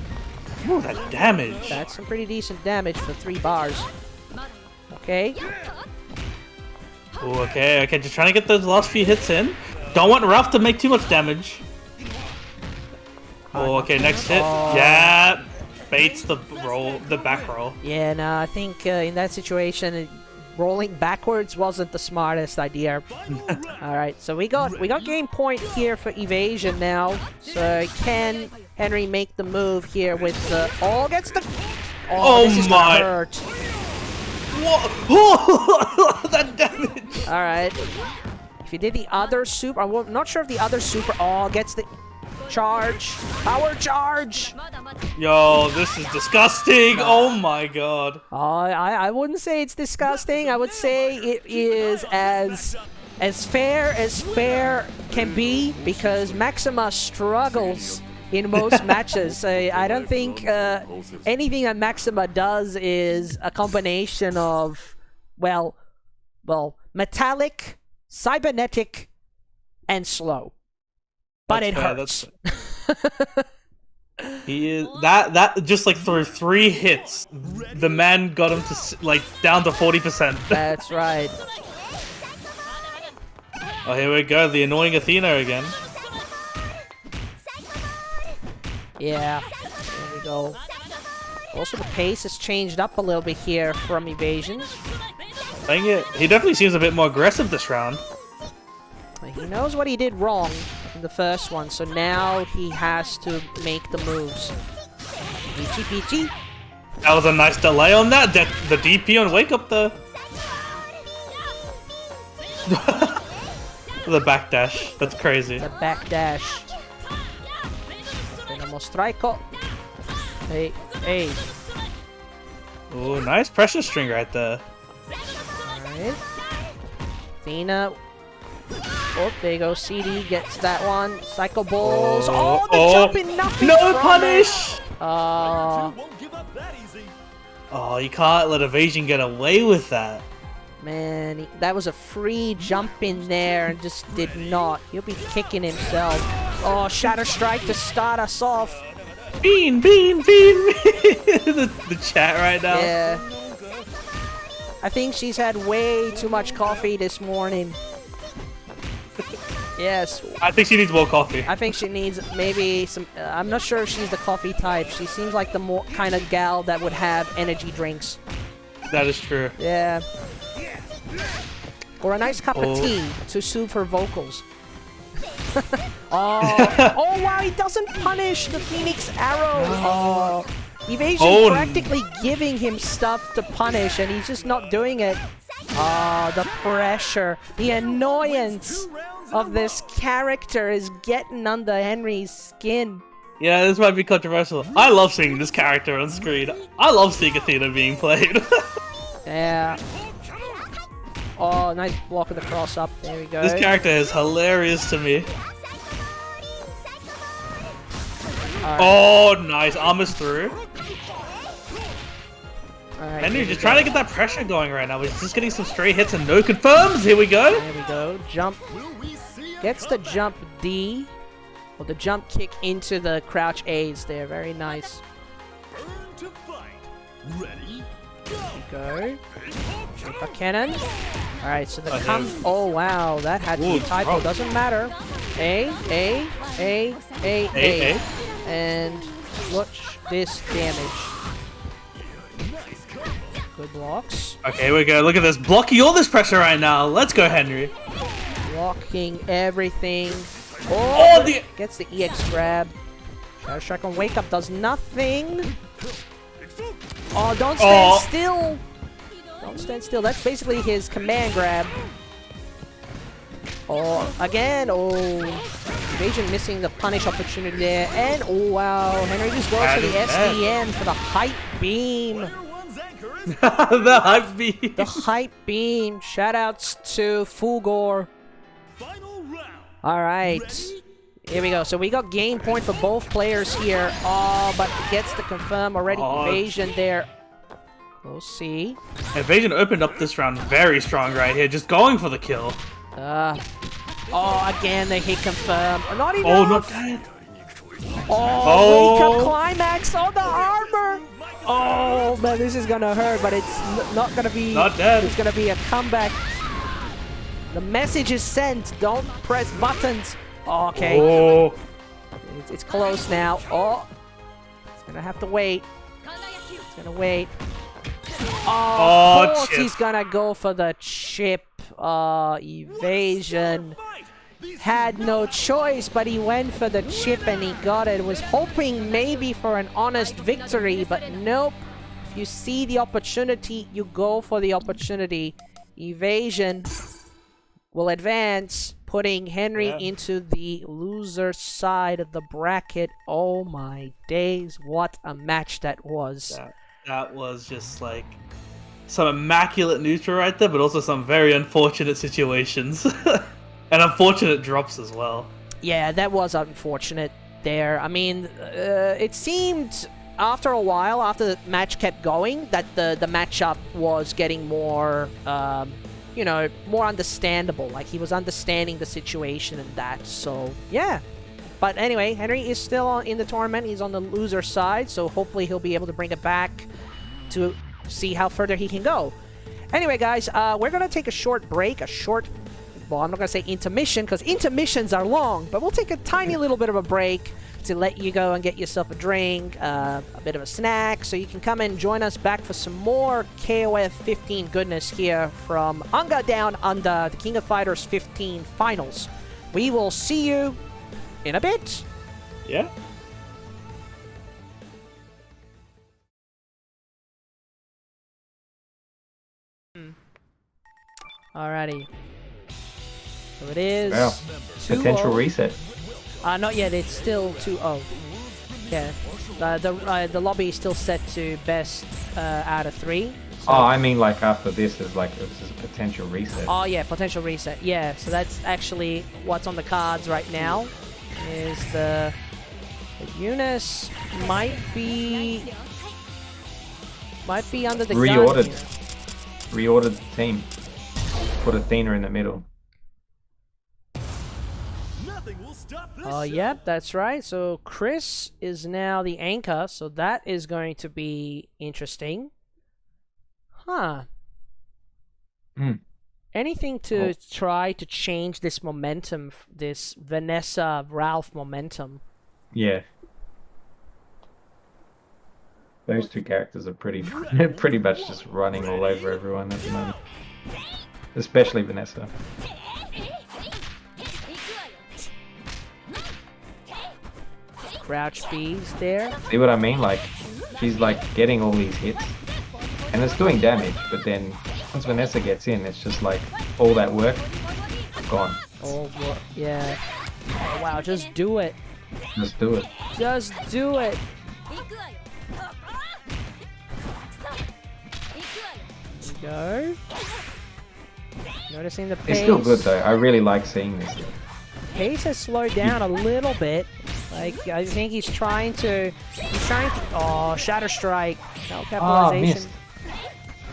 Ooh, that damage. That's some pretty decent damage for 3 bars. Okay. Ooh, okay, just trying to get those last few hits in. Don't want Ralf to make too much damage. Oh, okay, next hit. Yeah, baits the back roll. Yeah, no, I think in that situation, rolling backwards wasn't the smartest idea. All right, so we got game point here for evasion now. So can Henry make the move here with the gets the this is my hurt. Whoa! That damage. All right. If you did the other super, I'm not sure if the other super gets the charge, power charge. Yo, this is disgusting. Oh my god. I wouldn't say it's disgusting. I would say it is as fair can be, because Maxima struggles in most matches. I don't think anything that Maxima does is a combination of well, metallic, cybernetic, and slow. But it hurts. He is that just like through 3 hits, the man got him to like down to 40%. That's right. Oh, here we go, the annoying Athena again. Yeah, there we go. Also, the pace has changed up a little bit here from evasion. Dang it, he definitely seems a bit more aggressive this round. He knows what he did wrong in the first one, so now he has to make the moves. Peachy, peachy. That was a nice delay on that. The DP on Wake Up though. The backdash. That's crazy. The backdash. Tenemos strike. Hey, hey. Oh, nice pressure string right there. Alright. Athena. Oh, there you go. CD gets that one. Psycho Balls. Oh, the jump in nothing. No punish! Won't give up that easy. Oh, you can't let evasion get away with that. Man, that was a free jump in there and just did not. He'll be kicking himself. Oh, Shatter Strike to start us off. Bean, bean, bean. the chat right now. Yeah. I think she's had way too much coffee this morning. Yes. I think she needs more coffee. I think she needs maybe some... I'm not sure if she's the coffee type. She seems like the more kind of gal that would have energy drinks. That is true. Yeah. Or a nice cup of tea to soothe her vocals. Oh wow, he doesn't punish the Phoenix Arrow. Oh, evasion practically giving him stuff to punish, and he's just not doing it. Oh, the pressure, the annoyance of this character is getting under Henry's skin. Yeah, this might be controversial. I love seeing this character on screen. I love seeing Athena being played. Yeah. Oh, nice block of the cross up. There we go. This character is hilarious to me. Right. Oh, nice. Armor's through. Right, Henry just trying to get that pressure going right now. He's just getting some straight hits and no confirms. Here we go. There we go. Jump. Gets the jump D. Or the jump kick into the crouch A's there. Very nice. Burn to fight. Ready? Go. A cannon. Alright, so the oh wow, that had to be typo, doesn't matter. A. And watch this damage. Good blocks. Okay, here we go. Look at this. Blocking all this pressure right now. Let's go, Henry. Blocking everything. Gets the EX grab. Shadow Strike on Wake Up does nothing. Oh, don't stand still! Don't stand still. That's basically his command grab. Oh, again. Oh, evasion missing the punish opportunity there. And oh wow, Henry just goes for the SDN for the hype beam. The hype beam. The hype beam. Shoutouts to Fulgore. All right. Here we go. So we got game point for both players here. Oh, but gets the confirm already. Evasion there. We'll see. evasion opened up this round very strong right here. Just going for the kill. Oh, again, they hit confirm. Not enough. Oh, not dead. Oh, wake up climax on the armor. Oh, man, this is going to hurt, but it's not going to be... Not dead. It's going to be a comeback. The message is sent. Don't press buttons. Oh, okay. Oh. It's close now. Oh. It's going to have to wait. It's going to wait. Oh, of course he's going to go for the chip. Evasion. Had no choice, but he went for the chip and he got it. Was hoping maybe for an honest victory, but nope. If you see the opportunity, you go for the opportunity. evasion will advance, putting Henry into the loser side of the bracket. Oh my days, what a match that was. That was just like some immaculate neutral right there, but also some very unfortunate situations. And unfortunate drops as well. Yeah, that was unfortunate there. I mean, it seemed after a while, after the match kept going, that the matchup was getting more, you know, more understandable. Like, he was understanding the situation and that. So, yeah. But anyway, Henry is still in the tournament. He's on the loser side, so hopefully he'll be able to bring it back to see how further he can go. Anyway, guys, we're going to take a short break, well, I'm not going to say intermission, because intermissions are long, but we'll take a tiny little bit of a break to let you go and get yourself a drink, a bit of a snack, so you can come and join us back for some more KOF15 goodness here from UNGA Down Under, the King of Fighters 15 finals. We will see you in a bit. Yeah. Alrighty. So it is Wow. 2-0. Potential reset. Not yet. It's still 2-0. Yeah. The lobby is still set to best out of 3. So. Oh, I mean like after this is like this is a potential reset. Oh yeah, potential reset. Yeah. So that's actually what's on the cards right now. Is the Yunus might be under the Reordered. gun here. Reordered the team. Put Athena in the middle. Nothing will stop this Oh, yep, that's right. So Chris is now the anchor, so that is going to be interesting. Huh. Anything to try to change this momentum, this Vanessa Ralf momentum? Yeah. Those two characters are pretty much just running all over everyone at the moment. Especially Vanessa. Crouch B's there. See what I mean? Like, she's like getting all these hits. And it's doing damage, but then once Vanessa gets in, it's just like all that work gone. Oh, yeah. Oh, wow, just do it. Just do it. Just do it. Go. Noticing the pace. It's still good though. I really like seeing this. Pace has slowed down a little bit. Like, I think he's trying to... Oh, Shatter Strike. No Ah, capitalization. missed.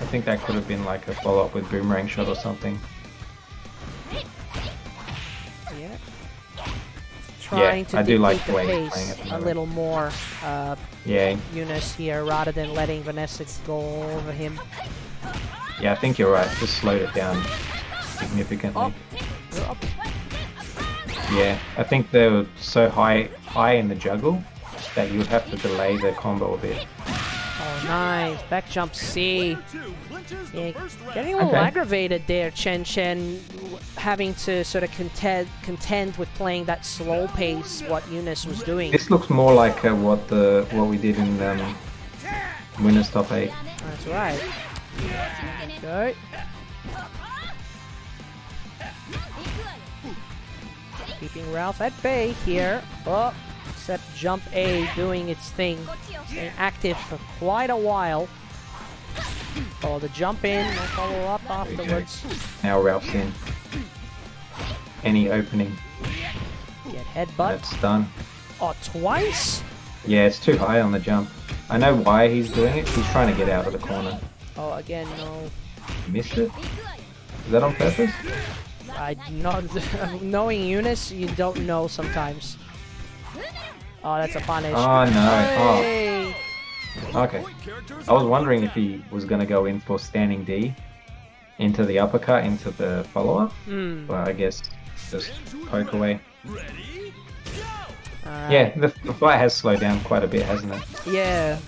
I think that could have been like a follow-up with Boomerang Shot or something. Yeah. Trying to I do like dictate the way the he's playing pace at the a moment. little more. Yeah. Yunus here, rather than letting Vanessa go over him. Yeah, I think you're right. Just slowed it down significantly. Up. Yeah, I think they were so high in the juggle that you would have to delay the combo a bit. Oh, nice. Back jump C. Yeah, getting a little Okay. aggravated there, ChenChen, having to sort of contend with playing that slow pace, what Yunus was doing. This looks more like what we did in Winners Top 8. That's right. Go. Keeping Ralf at bay here. Oh, except jump A doing its thing. Staying active for quite a while. Oh, the jump in, no follow up afterwards. Now Ralph's in. Any opening, Get headbutt. that's done. Oh, twice? Yeah, it's too high on the jump. I know why he's doing it. He's trying to get out of the corner. Oh, again, no. Missed it? Is that on purpose? I not knowing Yunus, you don't know sometimes. Oh, that's a punish. Oh no. Hey. Oh, okay. I was wondering if he was going to go in for standing D into the uppercut, into the follow-up. But I guess just poke away. Alright. Yeah, the fight has slowed down quite a bit, hasn't it? Yeah.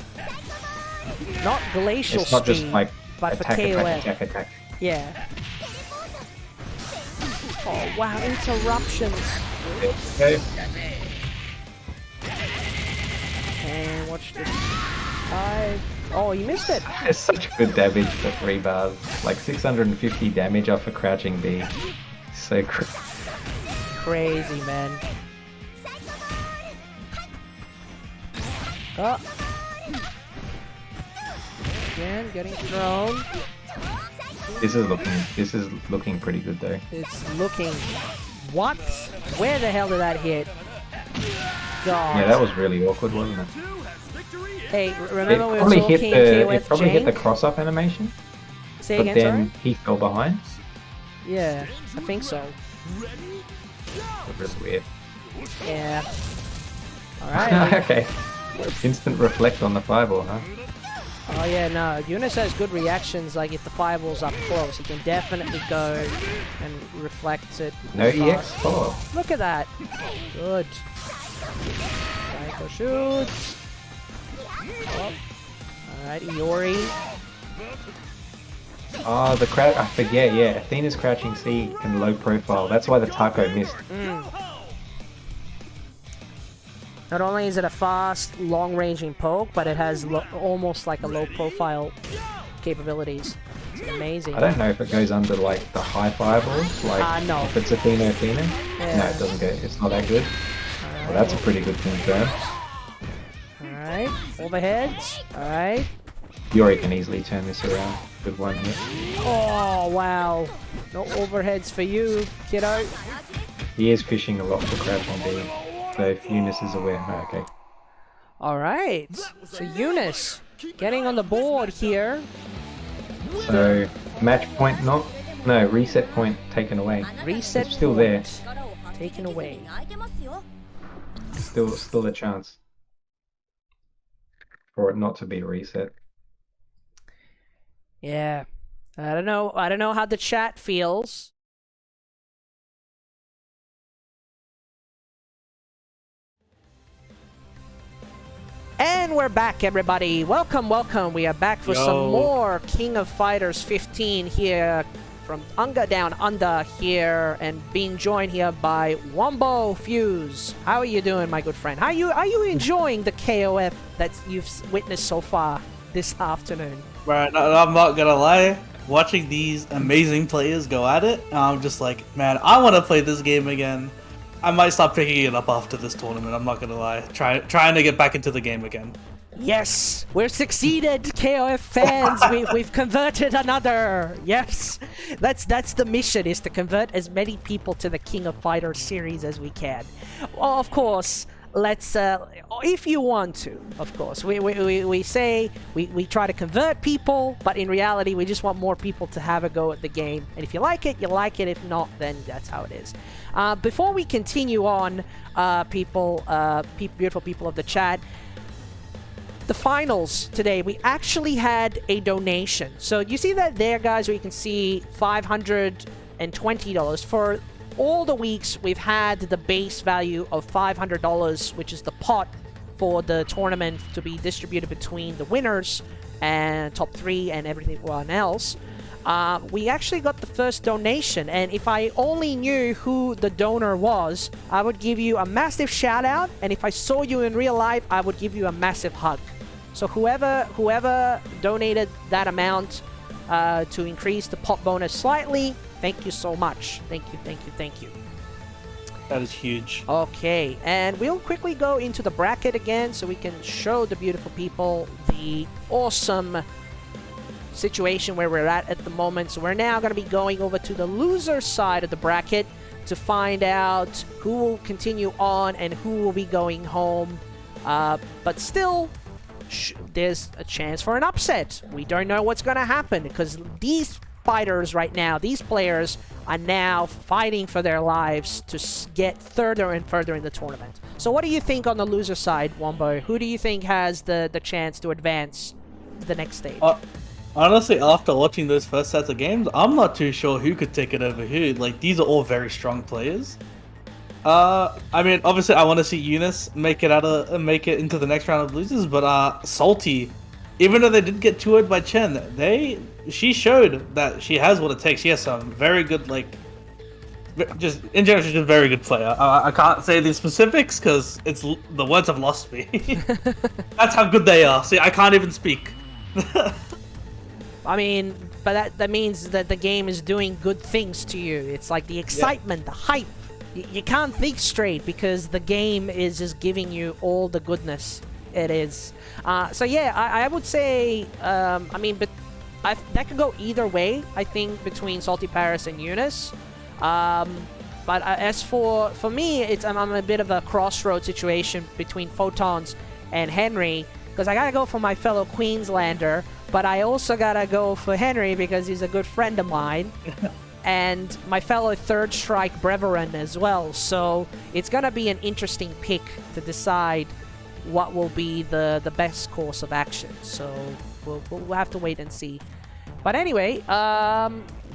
Not glacial It's not speed, just like but for attack, KOF. attack. Yeah. Oh wow, interruptions. Okay. And watch this. Oh, you missed it. It's such good damage for 3 bars. Like 650 damage off a crouching B. So Crazy, man. Oh. Again, getting thrown. this is looking pretty good though. It's looking... What? Where the hell did that hit? God. Yeah, that was really awkward, wasn't it? Hey, It remember we were probably hit talking the KOF it probably hit the Jank? cross-up animation, Say but again, then sorry? he fell behind. Yeah, I think so. It was weird. Yeah. Alright. Okay. Instant reflect on the fireball, huh? Oh yeah, no. Yunus has good reactions, like if the fireball's up close, he can definitely go and reflect it. No fast. EX follow. Look at that. Good. Gato shoots. Oh. Alright, Iori. Oh, the crouch. I forget, yeah. Athena's crouching C and low profile. That's why the taco missed. Not only is it a fast, long-ranging poke, but it has almost like a low-profile capabilities. It's amazing. I don't know if it goes under like the high fireballs, like no. if it's Athena. Yeah. No, it doesn't go. It's not that good. Alright. Well, that's a pretty good confirm. Alright, overheads. Alright. Yuri can easily turn this around. Good one here. Oh, wow. No overheads for you, kiddo. He is fishing a lot for crouch on B. So if Yunus is aware, oh, okay. Alright. So Yunus getting on the board here. So match point not, no, reset point taken away. Reset it's still point there. taken away. Still a chance for it not to be reset. Yeah. I don't know how the chat feels. And we're back, everybody. Welcome, welcome. We are back for some more King of Fighters 15 here from UNGA Down Under here, and being joined here by Wombo Fuse. How are you doing, my good friend? Are you enjoying the KOF that you've witnessed so far this afternoon? Right, I'm not gonna lie. Watching these amazing players go at it, I'm just like, man, I want to play this game again. I might stop picking it up after this tournament, I'm not gonna lie. Trying to get back into the game again. Yes! We're succeeded, KOF fans! we've converted another! Yes! That's the mission, is to convert as many people to the King of Fighters series as we can. Well, of course, let's, if you want to, of course. We say we try to convert people, but in reality, we just want more people to have a go at the game. And if you like it, you like it. If not, then that's how it is. Before we continue on, beautiful people of the chat, the finals today, we actually had a donation. So you see that there, guys, where you can see $520 for all the weeks. We've had the base value of $500, which is the pot for the tournament to be distributed between the winners and top 3 and everyone else. We actually got the first donation, and if I only knew who the donor was, I would give you a massive shout out, and if I saw you in real life, I would give you a massive hug. So whoever donated that amount to increase the pot bonus slightly, thank you so much. Thank you. That is huge. Okay, and we'll quickly go into the bracket again so we can show the beautiful people the awesome situation where we're at the moment. So we're now going to be going over to the loser side of the bracket to find out who will continue on and who will be going home. But still, there's a chance for an upset. We don't know what's going to happen because these fighters right now, these players, are now fighting for their lives to get further and further in the tournament. So what do you think on the loser side, Wombo? Who do you think has the chance to advance to the next stage? Honestly, after watching those first sets of games, I'm not too sure who could take it over who. Like, these are all very strong players. I mean, obviously, I want to see Yunus make it into the next round of losers, but Salty, even though they did get 2-0'd by Chen, she showed that she has what it takes. She has some very good, like, just in general, she's a very good player. I can't say the specifics because the words have lost me. That's how good they are. See, I can't even speak. I mean, but that means that the game is doing good things to you. It's like the excitement, the hype. You can't think straight because the game is just giving you all the goodness it is. So yeah, I would say, I mean, but that could go either way, I think, between SaltyParis and Yunus. But as for me, I'm a bit of a crossroad situation between Photons and Henry, because I gotta go for my fellow Queenslander, but I also gotta go for Henry because he's a good friend of mine. and my fellow Third Strike brethren as well. So it's gonna be an interesting pick to decide what will be the best course of action. So we'll have to wait and see. But anyway,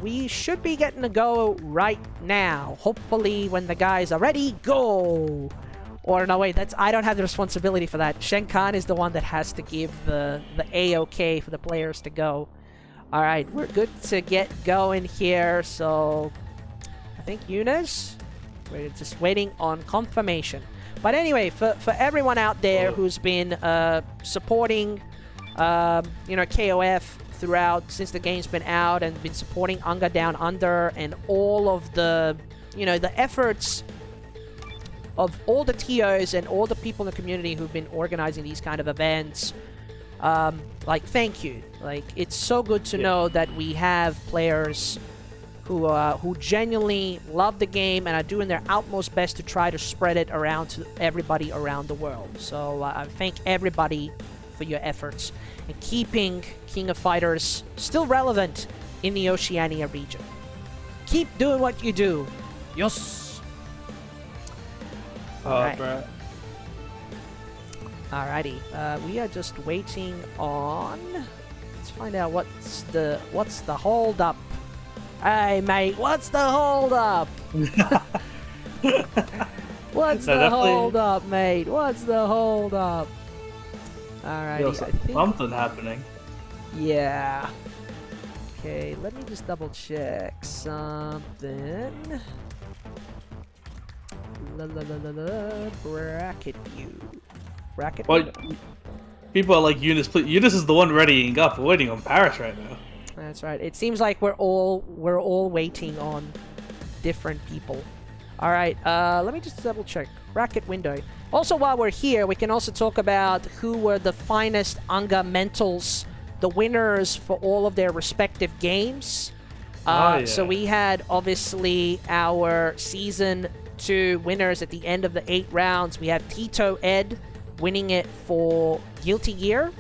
we should be getting a go right now. Hopefully, when the guys are ready, go. Or no, wait, I don't have the responsibility for that. ChenChen is the one that has to give the A-OK for the players to go. All right, we're good to get going here. So I think Yunus, we're just waiting on confirmation. But anyway, for everyone out there who's been supporting, KOF throughout since the game's been out and been supporting UNGA Down Under and all of the, the efforts of all the TOs and all the people in the community who've been organizing these kind of events, thank you. It's so good to know that we have players who genuinely love the game and are doing their utmost best to try to spread it around to everybody around the world. So I thank everybody for your efforts and keeping King of Fighters still relevant in the Oceania region. Keep doing what you do. Yes. Alright. Alrighty. We are just waiting on. Let's find out what's the hold up. Hey mate, what's the hold up? What's the hold up, mate? What's the hold up? Alrighty. Something happening. Yeah. Okay, let me just double check something. Bracket view. Bracket. Well, people are like Yunus. Yunus is the one readying up. We're waiting on Paris right now. That's right. It seems like we're all waiting on different people. All right. Let me just double check. Bracket window. Also, while we're here, we can also talk about who were the finest UNGA mentals, the winners for all of their respective games. So we had obviously our season 2 winners at the end of the 8 rounds. We have Tito Ed winning it for Guilty Gear.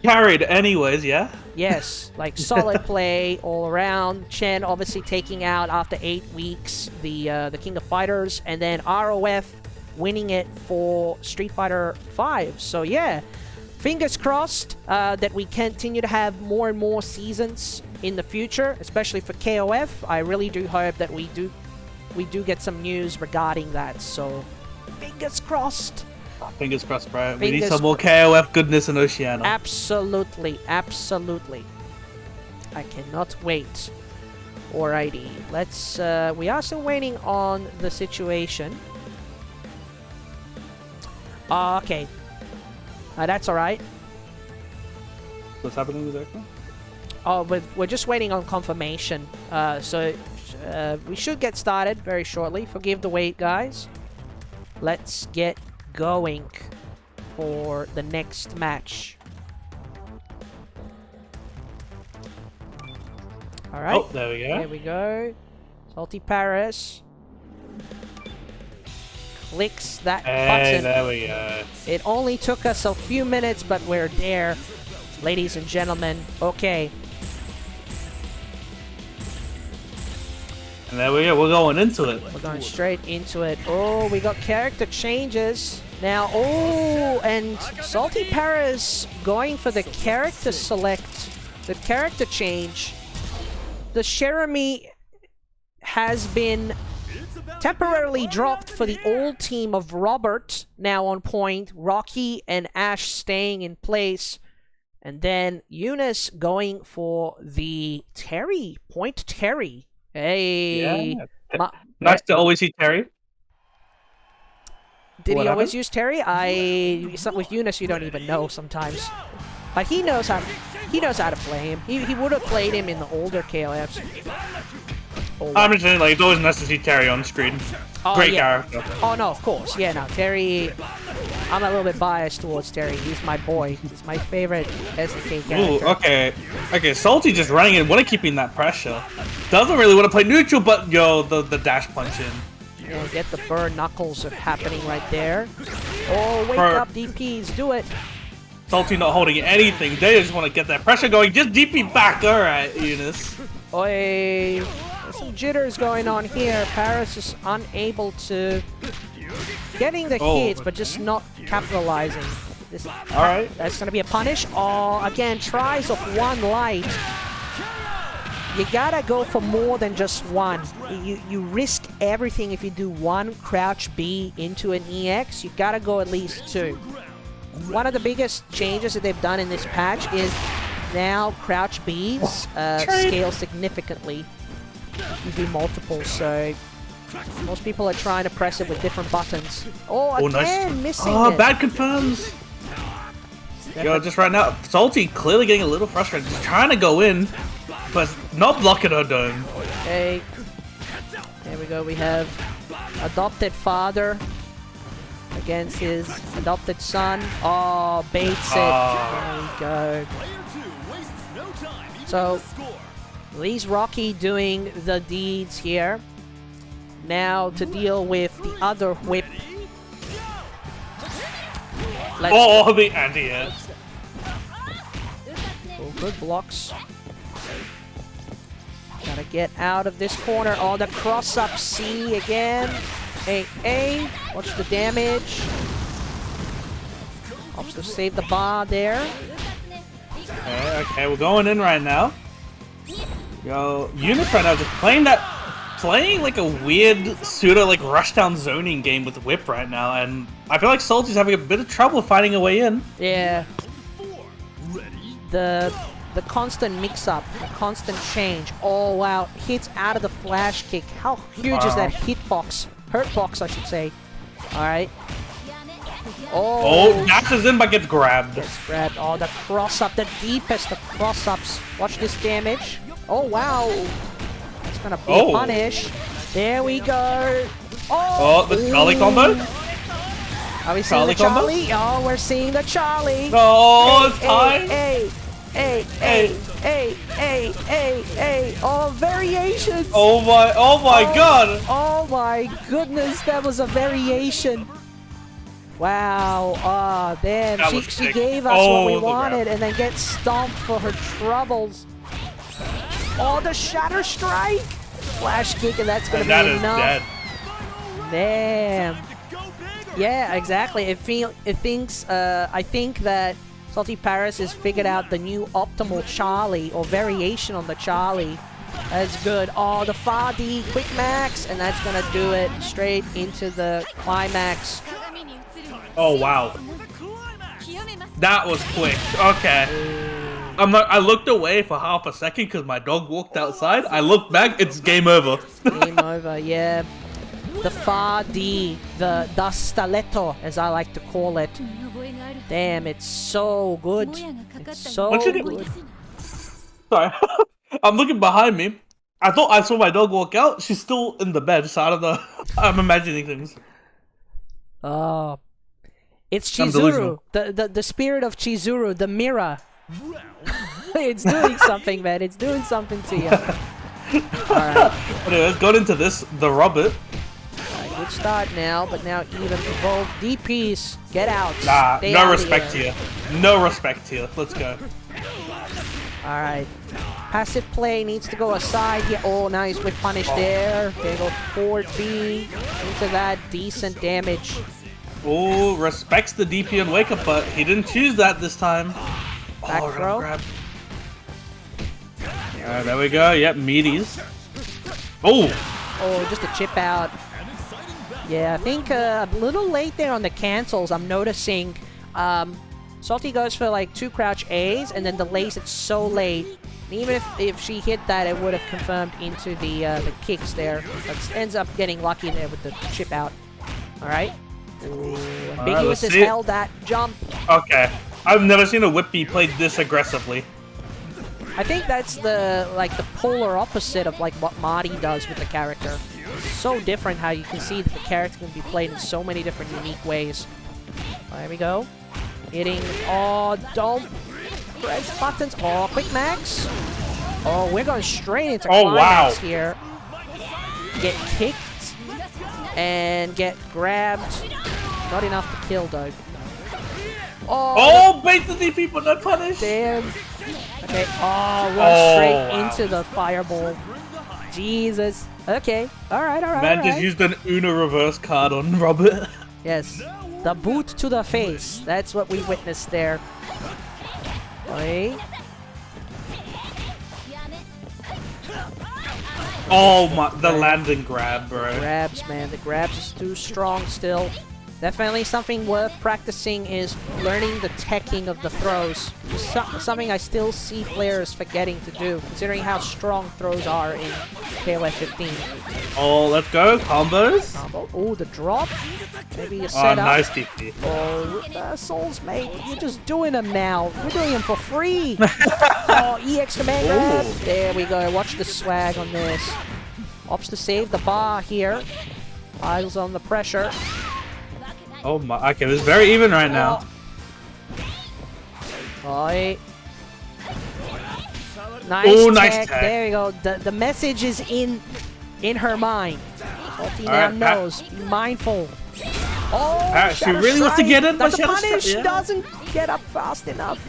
Carried anyways, yeah? Yes, solid play all around. Chen obviously taking out after 8 weeks the King of Fighters, and then ROF winning it for Street Fighter V. So yeah, fingers crossed that we continue to have more and more seasons in the future, especially for KOF. I really do hope that we do get some news regarding that, so fingers crossed. Fingers crossed, bro. We need some more KOF goodness in Oceania. Absolutely, absolutely. I cannot wait. Alrighty, let's, we are still waiting on the situation. Okay. That's alright. What's happening exactly? Oh, we're just waiting on confirmation. So we should get started very shortly. Forgive the wait, guys. Let's get going for the next match. Alright. Oh, there we go. There we go. SaltyParis clicks that button. There we go. It only took us a few minutes, but we're there, ladies and gentlemen. Okay. And there we go. We're going into it. We're going straight into it. Oh, we got character changes. Now, oh, and SaltyParis going for the character select, the character change. The Shermie has been temporarily dropped for the old team of Robert, now on point. Rocky and Ash staying in place. And then Yunus going for the Terry, point Terry. Hey. Yeah. Nice to always see Terry. Did he always use Terry? With Yunus, you don't even know sometimes. But he knows how to play him. He would have played him in the older KOFs. I'm just saying, it's always nice to see Terry on screen. Great character. Oh, no, of course. Yeah, no, Terry... I'm a little bit biased towards Terry. He's my boy. He's my favorite SDK character. Ooh, okay. Okay, Salty just running in, want to keeping that pressure. Doesn't really want to play neutral, but, the dash punch in. Yeah, get the burn knuckles happening right there. Oh, wake up, DPs. Do it. Salty not holding anything. They just want to get that pressure going. Just DP back. Alright, Yunus. Oi. some jitters going on here. Paris is unable to getting the hits, but just not capitalizing. Alright. That's gonna be a punish. Oh, again, tries of one light. You gotta go for more than just one. You risk everything if you do one crouch B into an EX. You gotta go at least two. One of the biggest changes that they've done in this patch is now crouch Bs scale significantly. You do multiple, so most people are trying to press it with different buttons. Oh, again, nice. missing it. Bad confirms. Yo, just right now, Salty clearly getting a little frustrated. Just trying to go in, but not blocking her dome. Okay. There we go. We have adopted father against his adopted son. Oh, baits it. There we go. So, Lee's Rocky doing the deeds here. Now to deal with the other whip. Oh, the anti-air. Oh, good blocks. Gotta get out of this corner. Oh, the cross-up C again. A. Watch the damage. Helps to save the bar there. Okay, we're going in right now. Yo, Yunus right now just playing like a weird pseudo like rushdown zoning game with Whip right now, and I feel like Salty's having a bit of trouble finding a way in. Yeah. The constant mix-up, the constant change. Oh wow, hits out of the flash kick. How huge is that hitbox? Hurtbox, I should say. Alright. Oh, dashes in but gets grabbed. Gets grabbed. Oh, the cross-up, the deepest of cross-ups. Watch this damage. Oh wow. That's gonna be a punish. There we go. Oh, the Charlie combo? Are we seeing the Charlie? Oh, we're seeing the Charlie. Oh, it's time. Oh, variations. Oh my god. Oh my goodness, that was a variation. Wow. Oh, damn. She gave us what we wanted and then gets stomped for her troubles. Oh, the Shatter Strike. Flash kick, and that's going to be enough. Dead. Damn. Yeah, exactly. I think that SaltyParis has figured out the new optimal Charlie or variation on the Charlie. That's good. Oh, the far D quick max, and that's gonna do it straight into the climax. Oh wow, that was quick. Okay. I looked away for half a second because my dog walked outside. I looked back, it's game over. Game over, yeah. The far D, the stiletto, as I like to call it. Damn, it's so good. It's so good. Sorry, I'm looking behind me. I thought I saw my dog walk out. She's still in the bed, so I don't know. I'm imagining things. Oh, it's Chizuru, the spirit of Chizuru, the mirror. It's doing something, man. It's doing something to you. Alright. Anyways, got into this, the Robert. Good start now, but now even evolved DPs. Get out. Nah, Stay no out respect here. No respect here. Let's go. Alright. Passive play needs to go aside here. Oh, nice whip punish there. Okay, go forward B. Into that. Decent damage. Oh, respects the DP and wake up, but he didn't choose that this time. Back throw. There we go. Yep, meaties. Oh! Oh, just a chip out. Yeah, I think a little late there on the cancels. I'm noticing Salty goes for like 2 crouch A's and then delays it so late. And even if she hit that, it would have confirmed into the kicks there. But ends up getting lucky there with the chip out. All right. Ambiguous has held that jump. Okay. I've never seen a whip be played this aggressively. I think that's the polar opposite of like what Marty does with the character. It's so different how you can see that the character can be played in so many different unique ways. There we go. Hitting. Oh, don't press buttons. Oh, quick max. Oh, we're going straight into climax here. Get kicked and get grabbed. Not enough to kill though. Oh, bait the DP but not punish. Damn. Okay. Oh, run straight into the fireball. Jesus. Okay. All right. Man just used an Una reverse card on Robert. Yes. The boot to the face. That's what we witnessed there. Oi. Oh my, the landing grab, bro. Grabs, man. The grabs is too strong still. Definitely something worth practicing is learning the teching of the throws. Something I still see players forgetting to do, considering how strong throws are in KOFXV. Oh, let's go. Combos. Combo. Oh, the drop. Maybe a Oh, setup. nice DP. Oh, reversals, mate. You're just doing them now. We're doing them for free. Oh, EX command grab. There we go. Watch the swag on this. Opts to save the bar here. Piles on the pressure. Oh my, okay, this is very even right now. Oi. Nice, Ooh, nice tech. tech. There you go. The message is in her mind. Salty now Alright, knows. Be mindful. Oh, she really wants to get in, but the Shadow punish Strike, yeah. doesn't get up fast enough.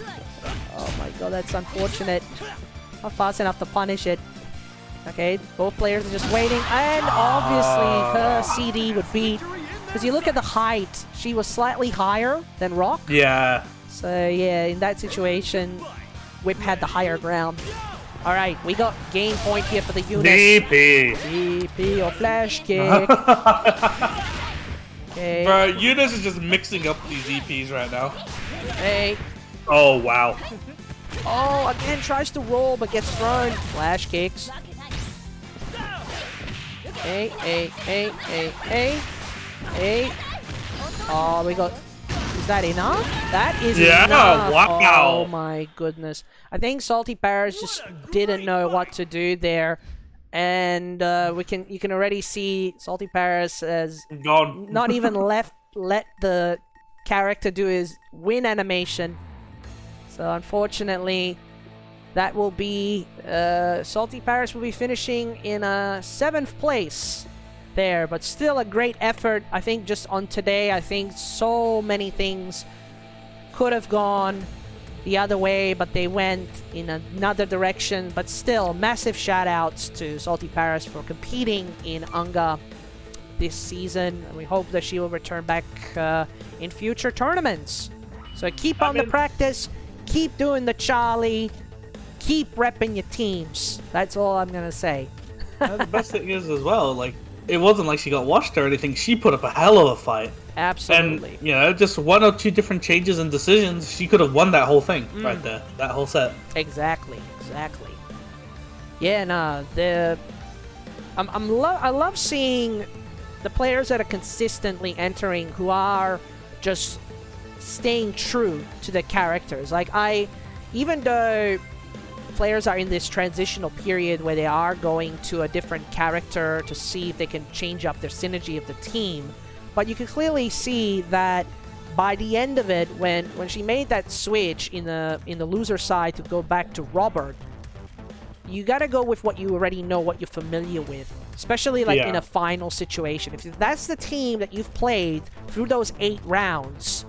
Oh my god, that's unfortunate. Not fast enough to punish it. Okay, both players are just waiting, and obviously her CD would beat. Because you look at the height, she was slightly higher than Rock. Yeah. So yeah, in that situation, Whip had the higher ground. Alright, we got game point here for the Yunus. DP. DP or flash kick. Okay. Bro, Yunus is just mixing up these EPs right now. Hey. Oh, wow. Oh, again tries to roll but gets thrown. Flash kicks. Hey. Oh, we got... Is that enough? That is enough. Wow. Oh my goodness. I think SaltyParis just didn't know what to do there. And you can already see SaltyParis has Gone. not even let the character do his win animation. So unfortunately, that will be SaltyParis will be finishing in 7th place there, but still a great effort. I think just on today, I think so many things could have gone the other way, but they went in another direction. But still, massive shout outs to SaltyParis for competing in UNGA this season, and we hope that she will return back in future tournaments. So keep on the practice, keep doing the Charlie, keep repping your teams. That's all I'm gonna say. And the best thing is as well, like, it wasn't like she got washed or anything. She put up a hell of a fight. Absolutely. And, you know, just one or two different changes and decisions, she could have won that whole thing right there. That whole set. Exactly. Yeah, no, I love seeing the players that are consistently entering who are just staying true to their characters. Like, even though players are in this transitional period where they are going to a different character to see if they can change up their synergy of the team, but you can clearly see that by the end of it, when she made that switch in the loser side to go back to Robert, you gotta go with what you already know, what you're familiar with, especially like in a final situation. If that's the team that you've played through those 8 rounds,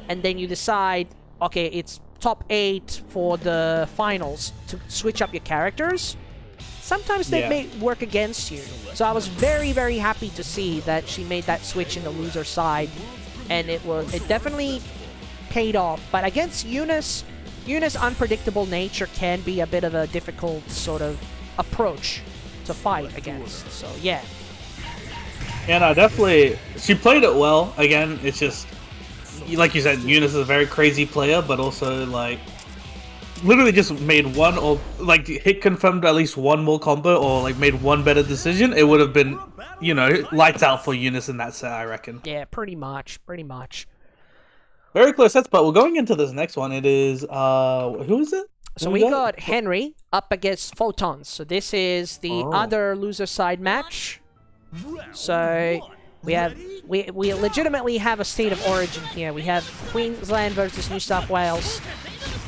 and then you decide, okay, it's top 8 for the finals to switch up your characters, sometimes they may work against you. So I was very, very happy to see that she made that switch in the loser side, and it definitely paid off. But against Yunus' unpredictable nature can be a bit of a difficult sort of approach to fight against. So yeah. Yeah, no, definitely. She played it well. Again, it's just, like you said, Yunus is a very crazy player, but also, like, literally just made one, or, like, hit confirmed at least one more combo, or, like, made one better decision. It would have been, you know, lights out for Yunus in that set, I reckon. Yeah, pretty much. Very close sets, but we're going into this next one. It is, who is it? So we got Henry up against Photons. So this is the other loser side match. So we legitimately have a state of origin here. We have Queensland versus New South Wales.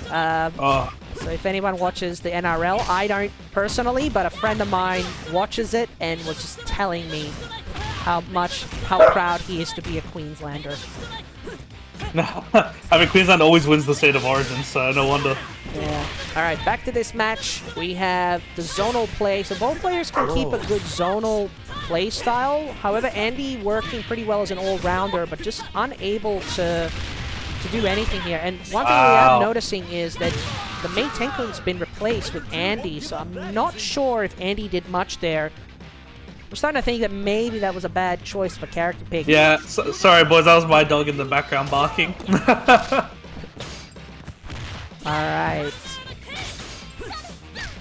So if anyone watches the NRL, I don't personally, but a friend of mine watches it and was just telling me how proud he is to be a Queenslander. I mean, Queensland always wins the state of origin, so no wonder. Yeah. Alright, back to this match. We have the zonal play. So both players can keep a good zonal play style. However, Andy working pretty well as an all-rounder, but just unable to do anything here. And one thing we are noticing is that the Meitenkun's been replaced with Andy, so I'm not sure if Andy did much there. I'm starting to think that maybe that was a bad choice for character pick. Yeah, sorry boys, that was my dog in the background barking. Alright.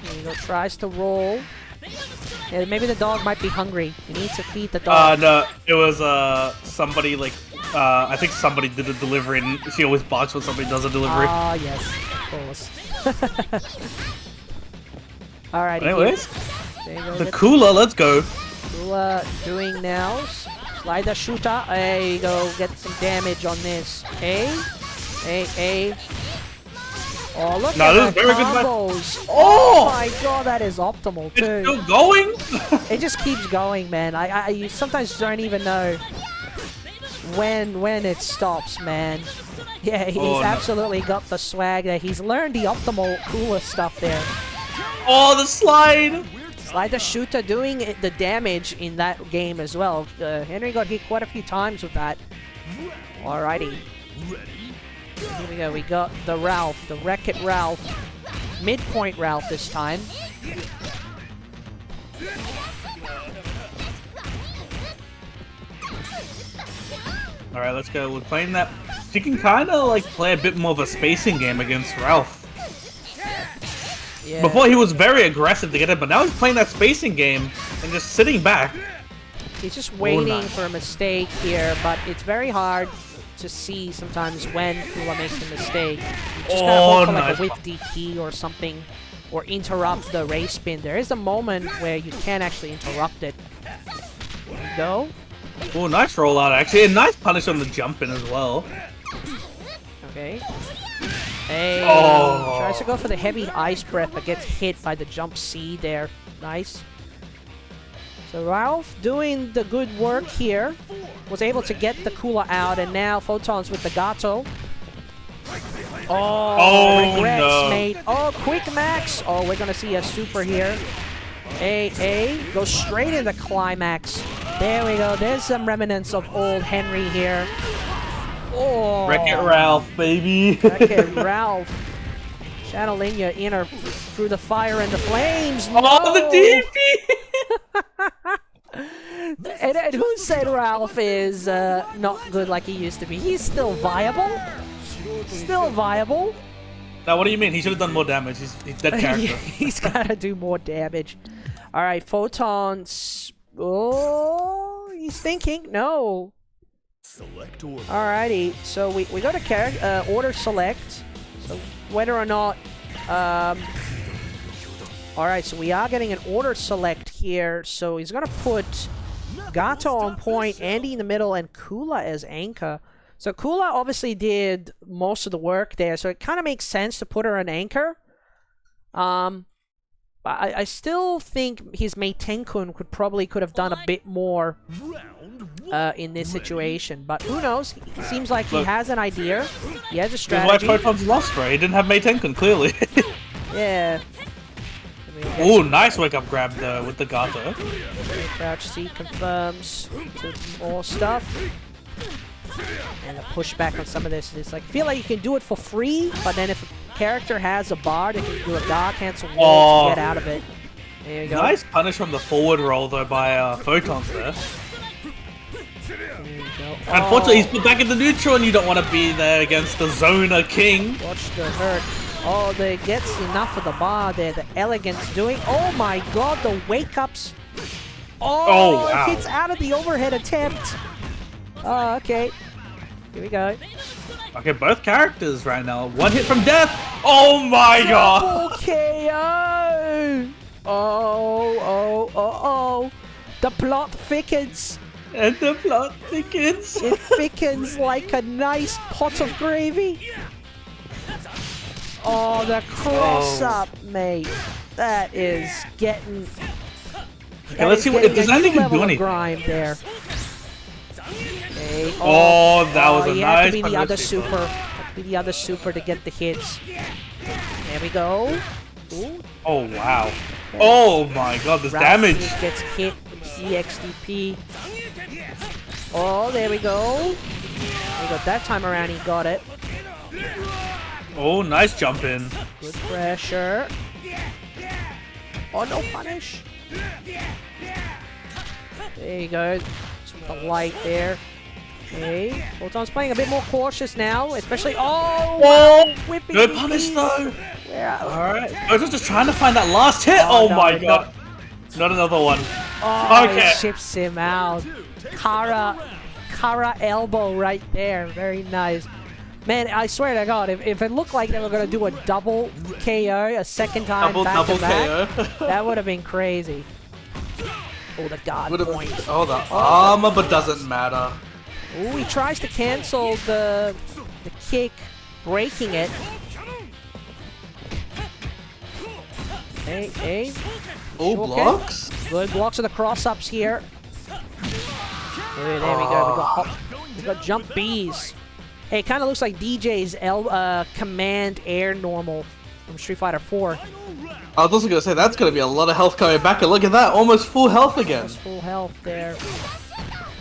Here you go, tries to roll. Yeah, maybe the dog might be hungry. You need to feed the dog. No, it was somebody like I think somebody did a delivery and she always barks when somebody does a delivery. Ah, yes, of course. Alright, anyways, there you go, the Kula, let's go. Kula doing now. Slide the shooter. There you go, get some damage on this. A. Oh, look at the combos. Oh my god, that is optimal too. It's still going? It just keeps going, man. You sometimes don't even know when it stops, man. Yeah, he's absolutely got the swag there. He's learned the optimal Kula stuff there. Oh, the slide! Slide the shooter doing the damage in that game as well. Henry got hit quite a few times with that. Alrighty. Here we go, we got the Ralf, the Wreck-It Ralf. Midpoint Ralf this time. Alright, let's go. We're playing that. She can kind of like play a bit more of a spacing game against Ralf. Yeah. Before he was very aggressive to get it, but now he's playing that spacing game and just sitting back. He's just waiting for a mistake here, but it's very hard to see sometimes when Kula makes a mistake. You just gotta hope for like a whip DP or something, or interrupt the race spin. There is a moment where you can actually interrupt it. There you go. Oh, nice rollout actually, and nice punish on the jump in as well. Okay. Hey, tries to go for the heavy ice breath, but gets hit by the jump C there. Nice. So Ralf doing the good work here. Was able to get the Kula out, and now Photons with the Gato. Oh, regrets, mate. Oh, quick max. Oh, we're gonna see a super here. A goes straight into climax. There we go. There's some remnants of old Henry here. Oh, Wreck-It Ralf, baby. Wreck-It Ralf. Channeling your inner through the fire and the flames. No! Oh, the DP! And who said Ralf is not good like he used to be? He's still viable. Still viable. Now, what do you mean? He should have done more damage. He's dead character. He's got to do more damage. All right, Photons. Oh, he's thinking. No. Select order. Alrighty, so we go to order select. So whether or not, alright, so we are getting an order select here. So he's gonna put Gato on point, Andy in the middle, and Kula as anchor. So Kula obviously did most of the work there, so it kind of makes sense to put her on anchor. I still think his Meitenkun could have done a bit more in this situation, but who knows? It seems like he has an idea. He has a strategy. That's why Photons lost, right? He didn't have Meitenkun, clearly. Yeah. Oh, nice wake up grab with the Gato. Crouch C confirms to more stuff. And a pushback on some of this. It's like, I feel like you can do it for free, but then if a character has a bar, they can do a guard cancel roll to get out of it. There you go. Nice punish from the forward roll, though, by Photons there. Unfortunately, he's put back in the neutral, and you don't want to be there against the Zoner King. Watch the hurt. Oh, they gets enough of the bar there. The elegance doing. Oh my god, the wake ups. Oh, wow. It hits out of the overhead attempt. Oh, okay. Here we go. Okay, both characters right now. One hit from death. Oh my god. KO. Oh. The plot thickens. And the plot thickens. It thickens like a nice pot of gravy. Oh, the cross-up, mate. That is getting... Okay, let's see if there's anything you can do anything. Grime there. Okay. Oh, that was a nice... to be the other super. Be the other super to get the hits. There we go. Ooh. Oh, wow. Oh my god, this Ralf damage. Gets hit with EXDP. Oh, there we go. We got that time around, he got it. Oh, nice jump in. Good pressure. Oh, no punish. There you go. Just with the light there. Okay. Photons playing a bit more cautious now, especially. Oh! Whoa! Whipping No these. punish though! Yeah. Alright. Photons just trying to find that last hit! Oh, no, my god! Not another one. Oh, Okay. It ships him out. Kara elbow right there. Very nice. Man, I swear to God, if it looked like they were going to do a double KO a second time back to back, KO. that would have been crazy. Oh, the guard point. Oh, the armor, but doesn't matter. Oh, he tries to cancel the kick, breaking it. Hey. Oh, blocks? Good blocks of the cross-ups here. There we go. We got jump Bs. Hey, it kind of looks like DJ's command air normal from Street Fighter 4. I was also going to say, that's going to be a lot of health coming back, and look at that, almost full health again. Almost full health there.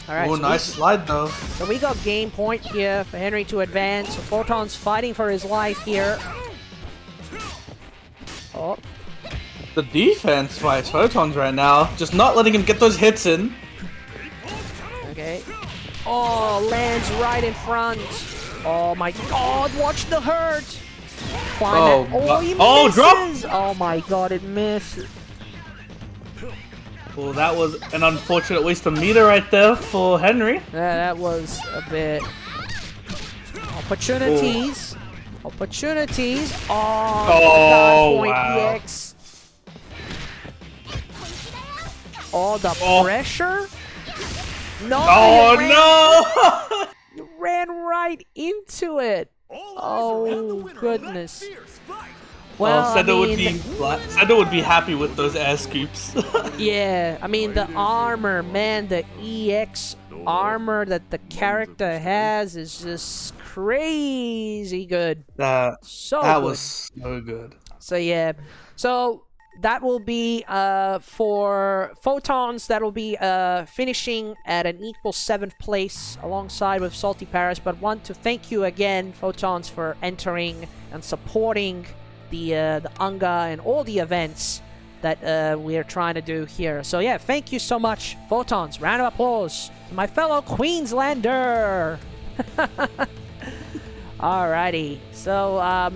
Alright, oh, so nice slide though. So we got game point here for Henry to advance. So Photon's fighting for his life here. Oh. The defense by Photons right now, just not letting him get those hits in. Okay. Oh, lands right in front. Oh my god, watch the hurt. Climb he misses. Drop! Oh my god, it missed. Well, that was an unfortunate waste of meter right there for Henry. Yeah, that was a bit... Opportunities. Ooh. Opportunities. Oh, point wow. EX. Oh, the pressure? No! Oh, no! You ran right into it. Oh, goodness. Well, Sendo would be happy with those air scoops. Yeah, I mean the armor, man, the EX armor that the character has is just crazy good. That good. was so good. So yeah, so that will be for Photons. That will be finishing at an equal 7th place alongside with SaltyParis. But want to thank you again, Photons, for entering and supporting the UNGA and all the events that we are trying to do here. So yeah, thank you so much, Photons. Round of applause to my fellow Queenslander. Alrighty, so I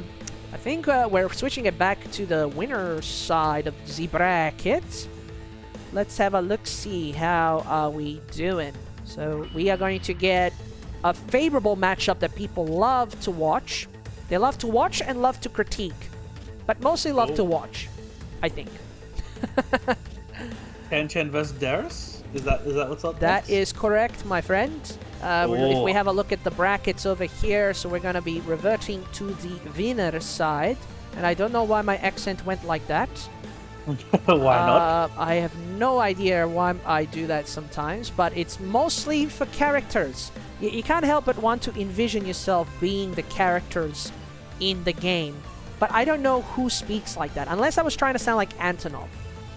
think we're switching it back to the winner's side of the bracket. Let's have a look-see. How are we doing? So we are going to get a favorable matchup that people love to watch. They love to watch and love to critique, but mostly love to watch, I think. ChenChen versus Derrace? Is that what's up? That is correct, my friend. If we have a look at the brackets over here, so we're going to be reverting to the winner's side. And I don't know why my accent went like that. Why not? I have no idea why I do that sometimes, but it's mostly for characters. You can't help but want to envision yourself being the characters in the game. But I don't know who speaks like that, unless I was trying to sound like Antonov.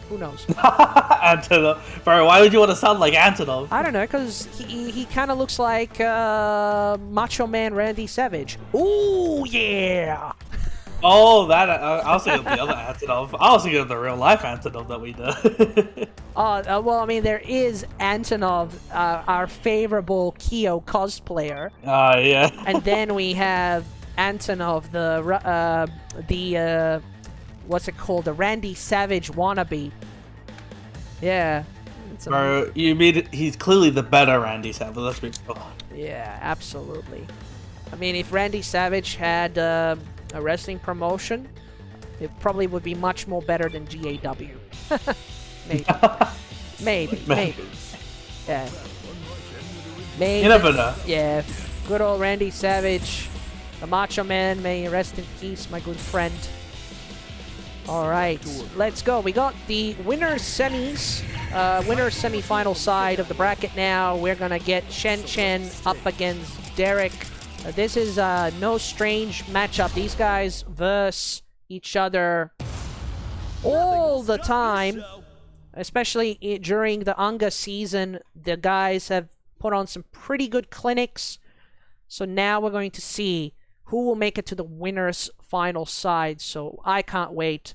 Who knows? Antonov. Bro, why would you want to sound like Antonov? I don't know, because he kind of looks like Macho Man Randy Savage. Ooh, yeah! Oh, that I was thinking of the other Antonov. I was thinking of the real life Antonov that we did. Well, I mean, there is Antonov, our favorable Kyo cosplayer. Yeah. And then we have Antonov, the what's it called? The Randy Savage wannabe. Yeah. Bro, you mean he's clearly the better Randy Savage. Let's be. Oh. Yeah, absolutely. I mean, if Randy Savage had a wrestling promotion, it probably would be much more better than GAW. Maybe. Yeah. Maybe. You never know. Yeah. Good old Randy Savage, the Macho Man. May he rest in peace, my good friend. Alright, let's go. We got the winner's semi-final side of the bracket now. We're gonna get ChenChen up against Derek. This is no strange matchup. These guys verse each other all the time. Especially during the UNGA season, the guys have put on some pretty good clinics. So now we're going to see who will make it to the winner's final side. So I can't wait.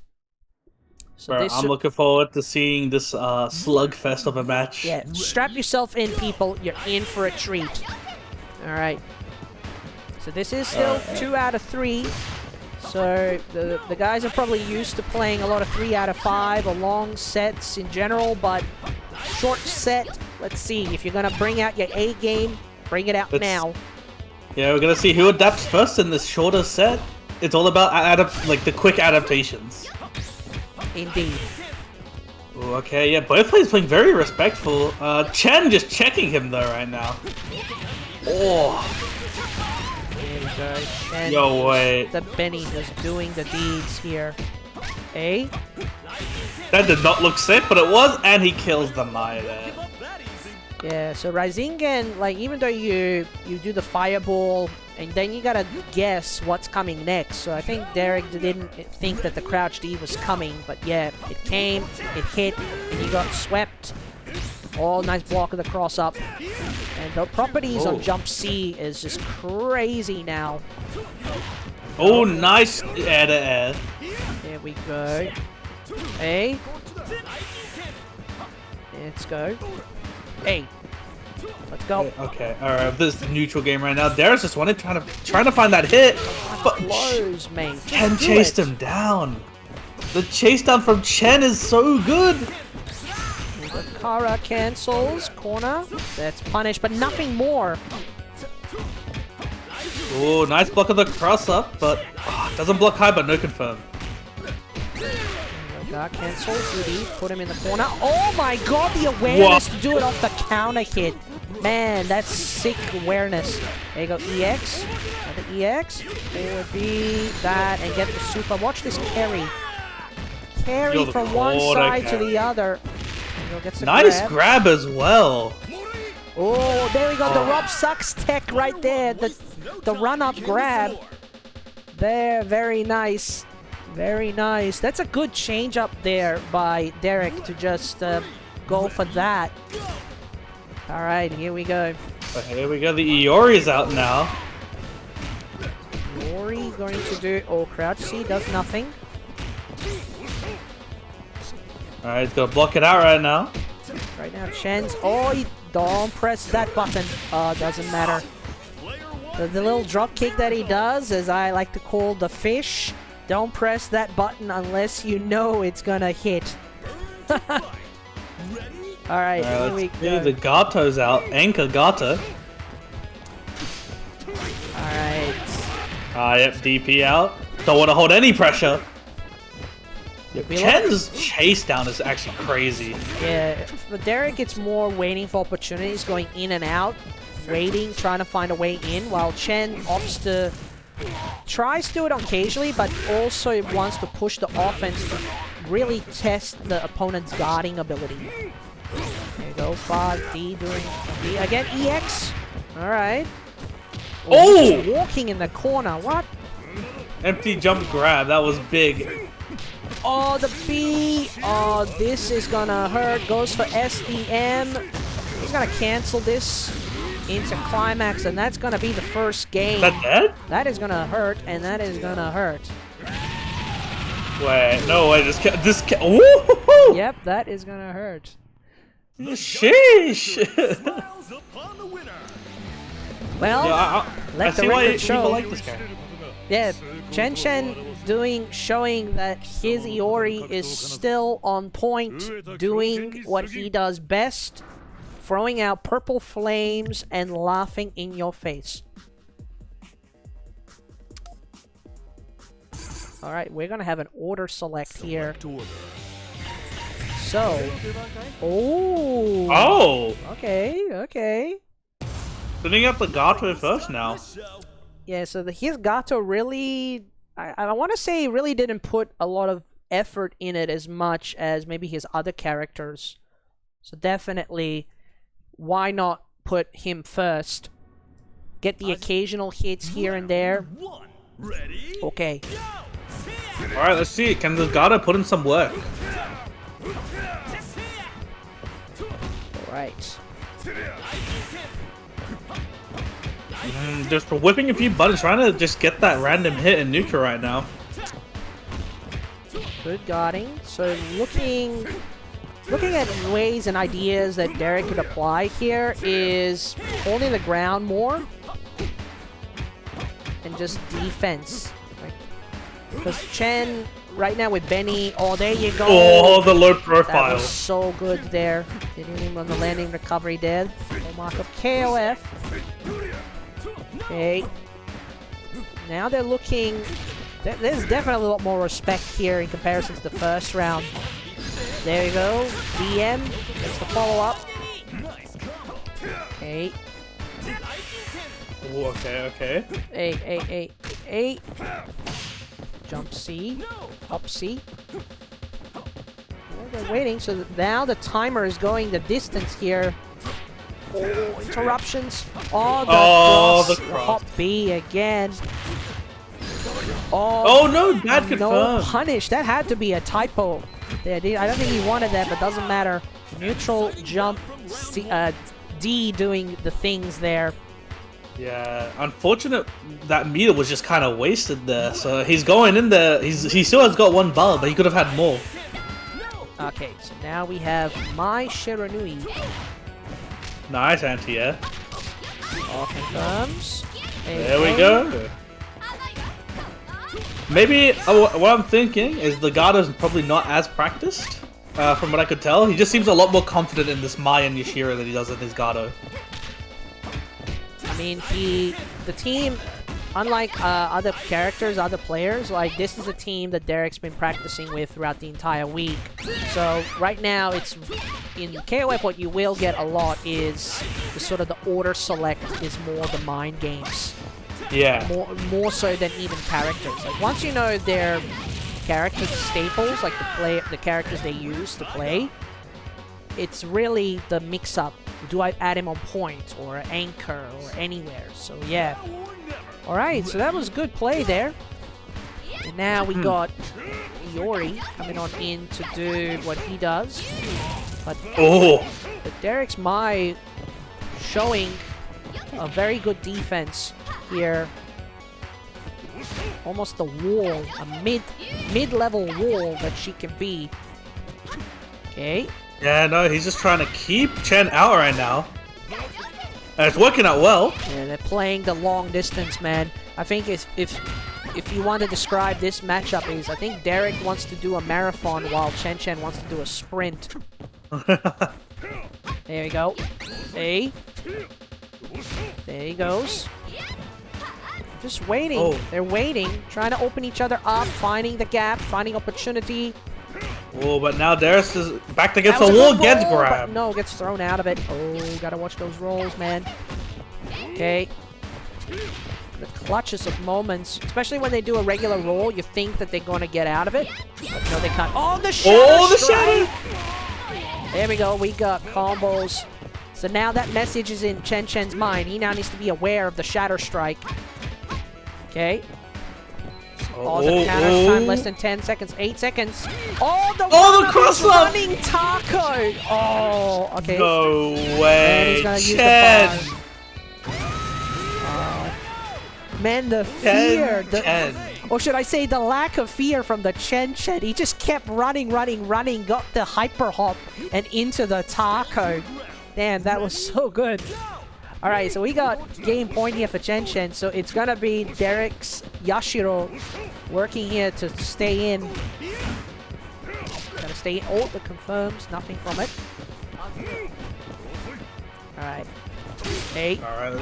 So I'm looking forward to seeing this slugfest of a match. Yeah, strap yourself in, people. You're in for a treat. All right. So this is still 2 out of 3. So the guys are probably used to playing a lot of 3 out of 5 or long sets in general, but short set, let's see. If you're going to bring out your A game, bring it out now. Yeah, we're going to see who adapts first in this shorter set. It's all about like the quick adaptations. Indeed. Ooh, okay, yeah, both players playing very respectful. Chen just checking him though right now. Oh. There we go. And yo, wait. The Benny is doing the deeds here. Eh? That did not look safe, but it was, and he kills the Mai there. Yeah, so Rasengan, like, even though you do the fireball, and then you gotta guess what's coming next. So I think Derek didn't think that the crouch D was coming, but yeah, it came, it hit, and you got swept. Oh, nice block of the cross up. And the properties on jump C is just crazy now. Oh, nice air to air. There we go. Hey. Let's go. Hey. Let's go. Okay, alright, this is the neutral game right now. Derrace just wanted trying to find that hit. But close, mate. Chen chased him down. The chase down from Chen is so good. The Kara cancels. Corner. That's punished, but nothing more. Oh, nice block of the cross up, but doesn't block high, but no confirm. Dark cancels. Yuri, put him in the corner. Oh my god, the awareness to do it off the counter hit. Man, that's sick awareness. There you go, EX. Another EX. There would be that, and get the super. Watch this carry. Carry from one side to the other. Nice grab as well. Oh, there we go. The Rob Sucks tech right there. The run-up grab. There, very nice. Very nice. That's a good change up there by Derek to just go for that. Alright, here we go. But here we go. The Iori is out now. Iori going to do... Oh, crouch C does nothing. Alright, he's going to block it out right now. Right now, Chen's... Oh, don't press that button. Doesn't matter. The little drop kick that he does, as I like to call the fish... Don't press that button unless you know it's gonna hit. Alright, here we go. The Gato's out. Anchor Gato. Alright. Yep, DP out. Don't want to hold any pressure. Chen's chase down is actually crazy. Yeah, for Derek it's more waiting for opportunities, going in and out, waiting, trying to find a way in, while Chen opts to... tries to do it occasionally, but also wants to push the offense to really test the opponent's guarding ability. There you go, 5D doing D. Again, EX. Alright. Oh! Walking in the corner, what? Empty jump grab, that was big. Oh, the B! Oh, this is gonna hurt. Goes for SDM. He's gonna cancel this into climax, and that's gonna be the first game. Is that dead? That is gonna hurt, and that is gonna hurt. Wait, no way, this woo-hoo-hoo! Yep, that is gonna hurt. Sheesh! Well, yeah, let the record show. Like this guy. Yeah, ChenChen showing that his Iori is still on point, doing what he does best. Throwing out purple flames and laughing in your face. Alright, we're gonna have an order select here. So... Oh! Oh! Okay. Putting up the Gato first now. Yeah, so his Gato really... I want to say he really didn't put a lot of effort in it as much as maybe his other characters. So definitely... Why not put him first? Get the occasional hits here and there. Okay. Alright, let's see. Can the Gato put in some work? Alright. Just whipping a few buttons, trying to just get that random hit in neutral right now. Good guarding. So looking at ways and ideas that Derek could apply here is holding the ground more and just defense. Because Chen right now with Benny, oh there you go. Oh, the low That profile. was so good there. Didn't even on the landing recovery dead. Full mark of KOF. Okay. Now they're looking. There's definitely a lot more respect here in comparison to the first round. There you go. DM. That's the follow up. Okay. Ooh, okay. A. Jump C. Up C. Well, they're waiting, so now the timer is going the distance here. Oh, interruptions. Oh, the cross. Hop B again. Oh no, that confirmed. No punish. That had to be a typo. I don't think he wanted that, but doesn't matter. Neutral jump. D doing the things there. Yeah, unfortunate that meter was just kind of wasted there. So he's going in there. He still has got one bar, but he could have had more. Okay, so now we have my Shiranui. Nice anti-air. All confirms. There we go. Maybe what I'm thinking is the Gato's probably not as practiced. From what I could tell, he just seems a lot more confident in this Mai and Yashiro than he does in his Gato. I mean, the team, unlike other characters, other players, like this is a team that Derek's been practicing with throughout the entire week. So right now, it's in KOF. What you will get a lot is the sort of the order select is more the mind games. Yeah. More so than even characters. Like once you know their character staples, like the characters they use to play, it's really the mix-up. Do I add him on point or anchor or anywhere? So yeah. All right, so that was good play there. And now we got Iori coming on in to do what he does. But Derek's Mai showing a very good defense here. Almost a wall, a mid-level wall that she can be. Okay. Yeah, no, he's just trying to keep Chen out right now. And it's working out well. Yeah, they're playing the long distance, man. I think if you want to describe this matchup is, I think Derek wants to do a marathon while ChenChen wants to do a sprint. There we go. Hey. There he goes. Just waiting. Oh. They're waiting, trying to open each other up, finding the gap, finding opportunity. Oh, but now Derrace is back against the wall, gets grabbed. No, gets thrown out of it. Oh, gotta watch those rolls, man. Okay. The clutches of moments, especially when they do a regular roll, you think that they're going to get out of it. But no, they can't. Oh, the shadow! Oh, the shadow! There we go. We got combos. So now that message is in ChenChen's mind. He now needs to be aware of the Shatter Strike. Okay. Oh, the counter time less than 10 seconds. 8 seconds. Oh, the cross up! running taco! Oh, okay. No way. And he's gonna use the man, the fear. Or should I say the lack of fear from the ChenChen. He just kept running, got the hyper hop and into the taco. Damn, that was so good. Alright, so we got game point here for ChenChen. So it's gonna be Derek's Yashiro working here to stay in. Gotta stay in. Oh, the confirms. Nothing from it. Alright. Hey. Alright.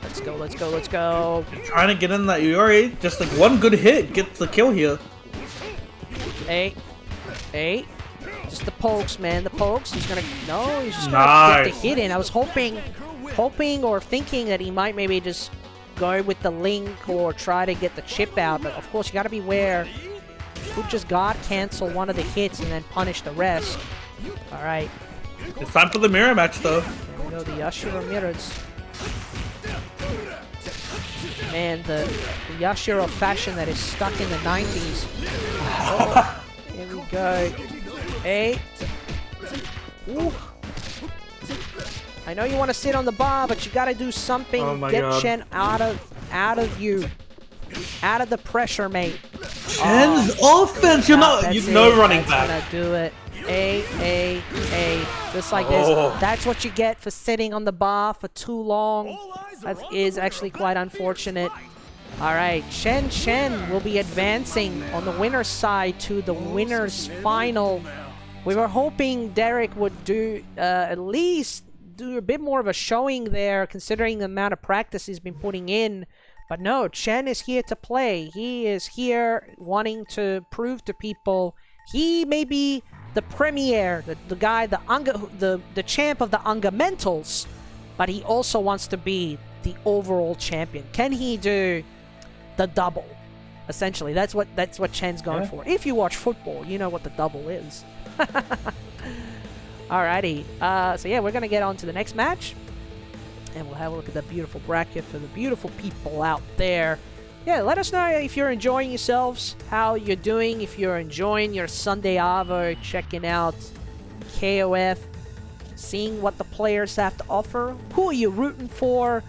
Let's go. Trying to get in that Iori. Just like one good hit gets the kill here. Hey. Just the pokes, man. The pokes. He's gonna... No, he's just gonna get the hit in. I was hoping or thinking that he might maybe just go with the link or try to get the chip out. But of course, you gotta beware. Could just guard cancel one of the hits and then punish the rest. Alright. It's time for the mirror match, though. There we go. The Yashiro mirrors. Man, the Yashiro fashion that is stuck in the 90s. Oh, here we go. Hey. Ooh. I know you want to sit on the bar, but you gotta do something. Oh my Get God. Chen out of you. Out of the pressure, mate. Chen's offense! You're not... That's No it. running That's back. gonna do it. A. Just like this. That's what you get for sitting on the bar for too long. That is actually quite unfortunate. Alright, ChenChen will be advancing on the winner's side to the winner's final. We were hoping Derek would do at least do a bit more of a showing there, considering the amount of practice he's been putting in. But no, Chen is here to play. He is here wanting to prove to people he may be the premier, the guy, the champ of the Ungamentals, but he also wants to be the overall champion. Can he do the double? Essentially, that's what Chen's going for. If you watch football, you know what the double is. Alrighty, so yeah, we're gonna get on to the next match. And we'll have a look at that beautiful bracket for the beautiful people out there. Yeah, let us know if you're enjoying yourselves, how you're doing, if you're enjoying your Sunday Avo, checking out KOF, seeing what the players have to offer. Who are you rooting for?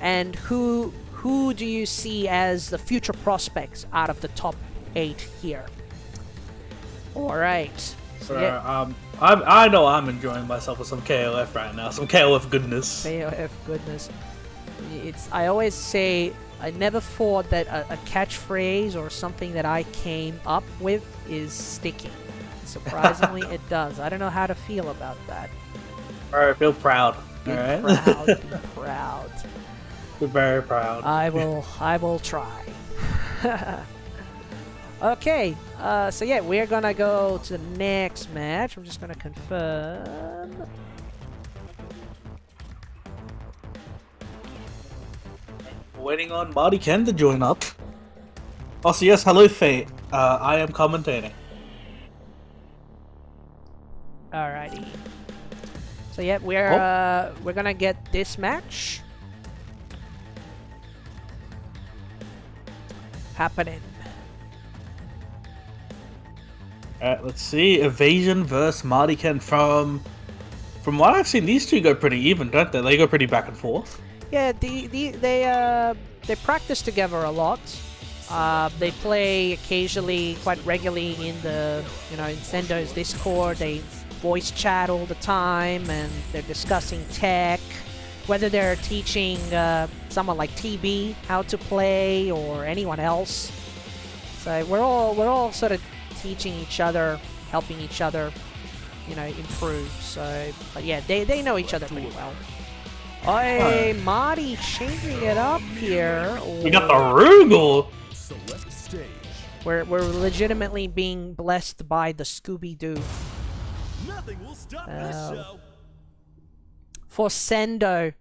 And who do you see as the future prospects out of the top 8 here? Alright. So, yeah. I know I'm enjoying myself with some KOF right now, some KOF goodness. KOF goodness. I always say, I never thought that a catchphrase or something that I came up with is sticking. Surprisingly, it does. I don't know how to feel about that. Alright, feel proud. Be Alright. proud, be proud. We're very proud. I will try. Okay, so yeah, we're gonna go to the next match. I'm just gonna confirm. Waiting on Martyken to join up. Also, yes, hello Fate. I am commentating. Alrighty. So yeah, we're gonna get this match happening. Alright, let's see. eveAZN versus Martyken. From what I've seen, these two go pretty even, don't they? They go pretty back and forth. Yeah, they practice together a lot. They play occasionally, quite regularly in the in Sendo's Discord. They voice chat all the time, and they're discussing tech, whether they're teaching someone like TB how to play or anyone else. So we're all sort of teaching each other, helping each other, improve. So, but yeah, they know each other pretty well. Hey, Marty changing it up here. We got the Rugal. Select stage. We're legitimately being blessed by the Scooby-Doo. Nothing will stop this show. For Sendo.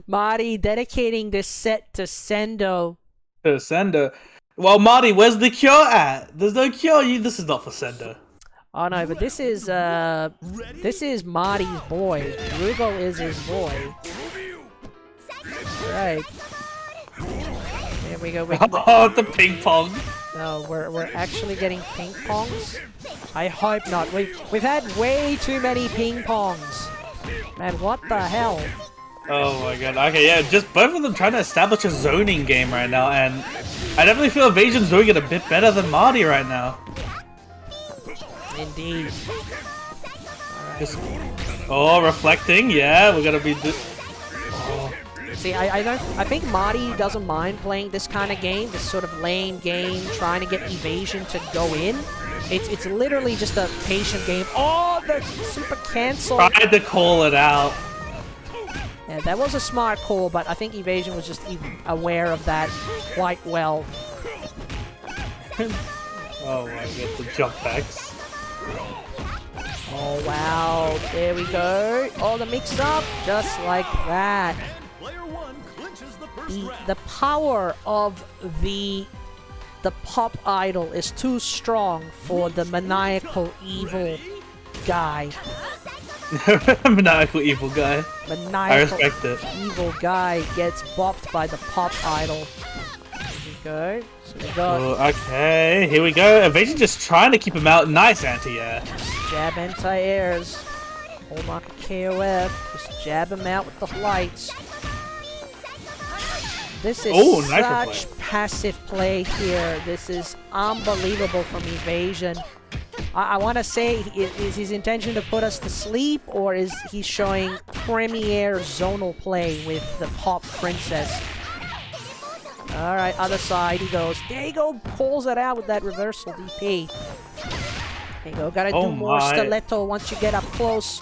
Marty dedicating this set to Sendo. To Sendo. Well, Marty, where's the cure at? There's no cure. This is not for Sendo. Oh no, but this is Marty's boy. Rugal is his boy. Right. There we go. Oh, the ping pong. No, we're actually getting ping pongs. I hope not. We've had way too many ping pongs. Man, what the hell? Oh my god. Okay, yeah, just both of them trying to establish a zoning game right now, and I definitely feel evasion's doing it a bit better than Marty right now. Indeed. Just, oh, reflecting. Yeah, we're gonna be. See, I think Marty doesn't mind playing this kind of game, this sort of lame game, trying to get evasion to go in. It's literally just a patient game. Oh, the super cancel. Tried to call it out. Yeah, that was a smart call, but I think evasion was just aware of that quite well. Oh my god, the jump backs. Oh wow, there we go. Oh, the mix-up, just like that. Player one clinches the first round. The power of the pop idol is too strong for the maniacal evil guy. Maniacal evil guy. Maniacal I respect it. evil guy gets bopped by the pop idol. There we go. So we got Oh, okay, here we go. Evasion just trying to keep him out. Nice anti-air. jab anti-airs. Hallmark of KOF. Just jab him out with the lights. This is nice such passive play here. This is unbelievable from evasion. I want to say, is his intention to put us to sleep, or is he showing premier zonal play with the pop princess? Alright, other side he goes. There you go, pulls it out with that reversal DP. There you go, gotta do more stiletto once you get up close.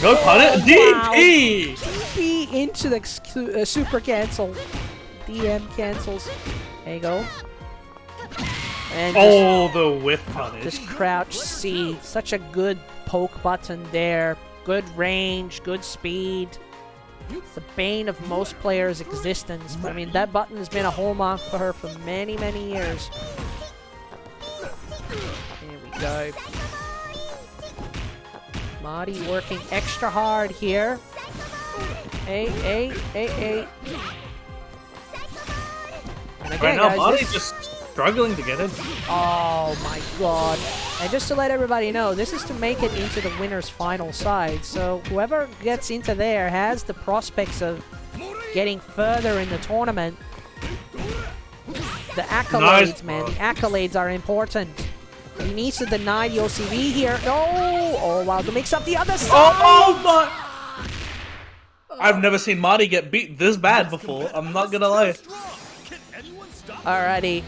No pun it. DP! DP into the super cancel. DM cancels. There you go. And the whiff punish. just crouch C. Such a good poke button there. Good range, good speed. It's the bane of most players' existence. I mean, that button has been a hallmark for her for many, many years. There we go. Marty working extra hard here. Hey. And again, Right now, guys, Marty's just struggling to get it. Oh my god. And just to let everybody know, this is to make it into the winner's final side. So whoever gets into there has the prospects of getting further in the tournament. The accolades, man. The accolades are important. He needs to deny the OCV here. No! Oh, wow. To mix up the other side! Oh my! I've never seen Marty get beat this bad before. I'm not gonna lie. Alrighty,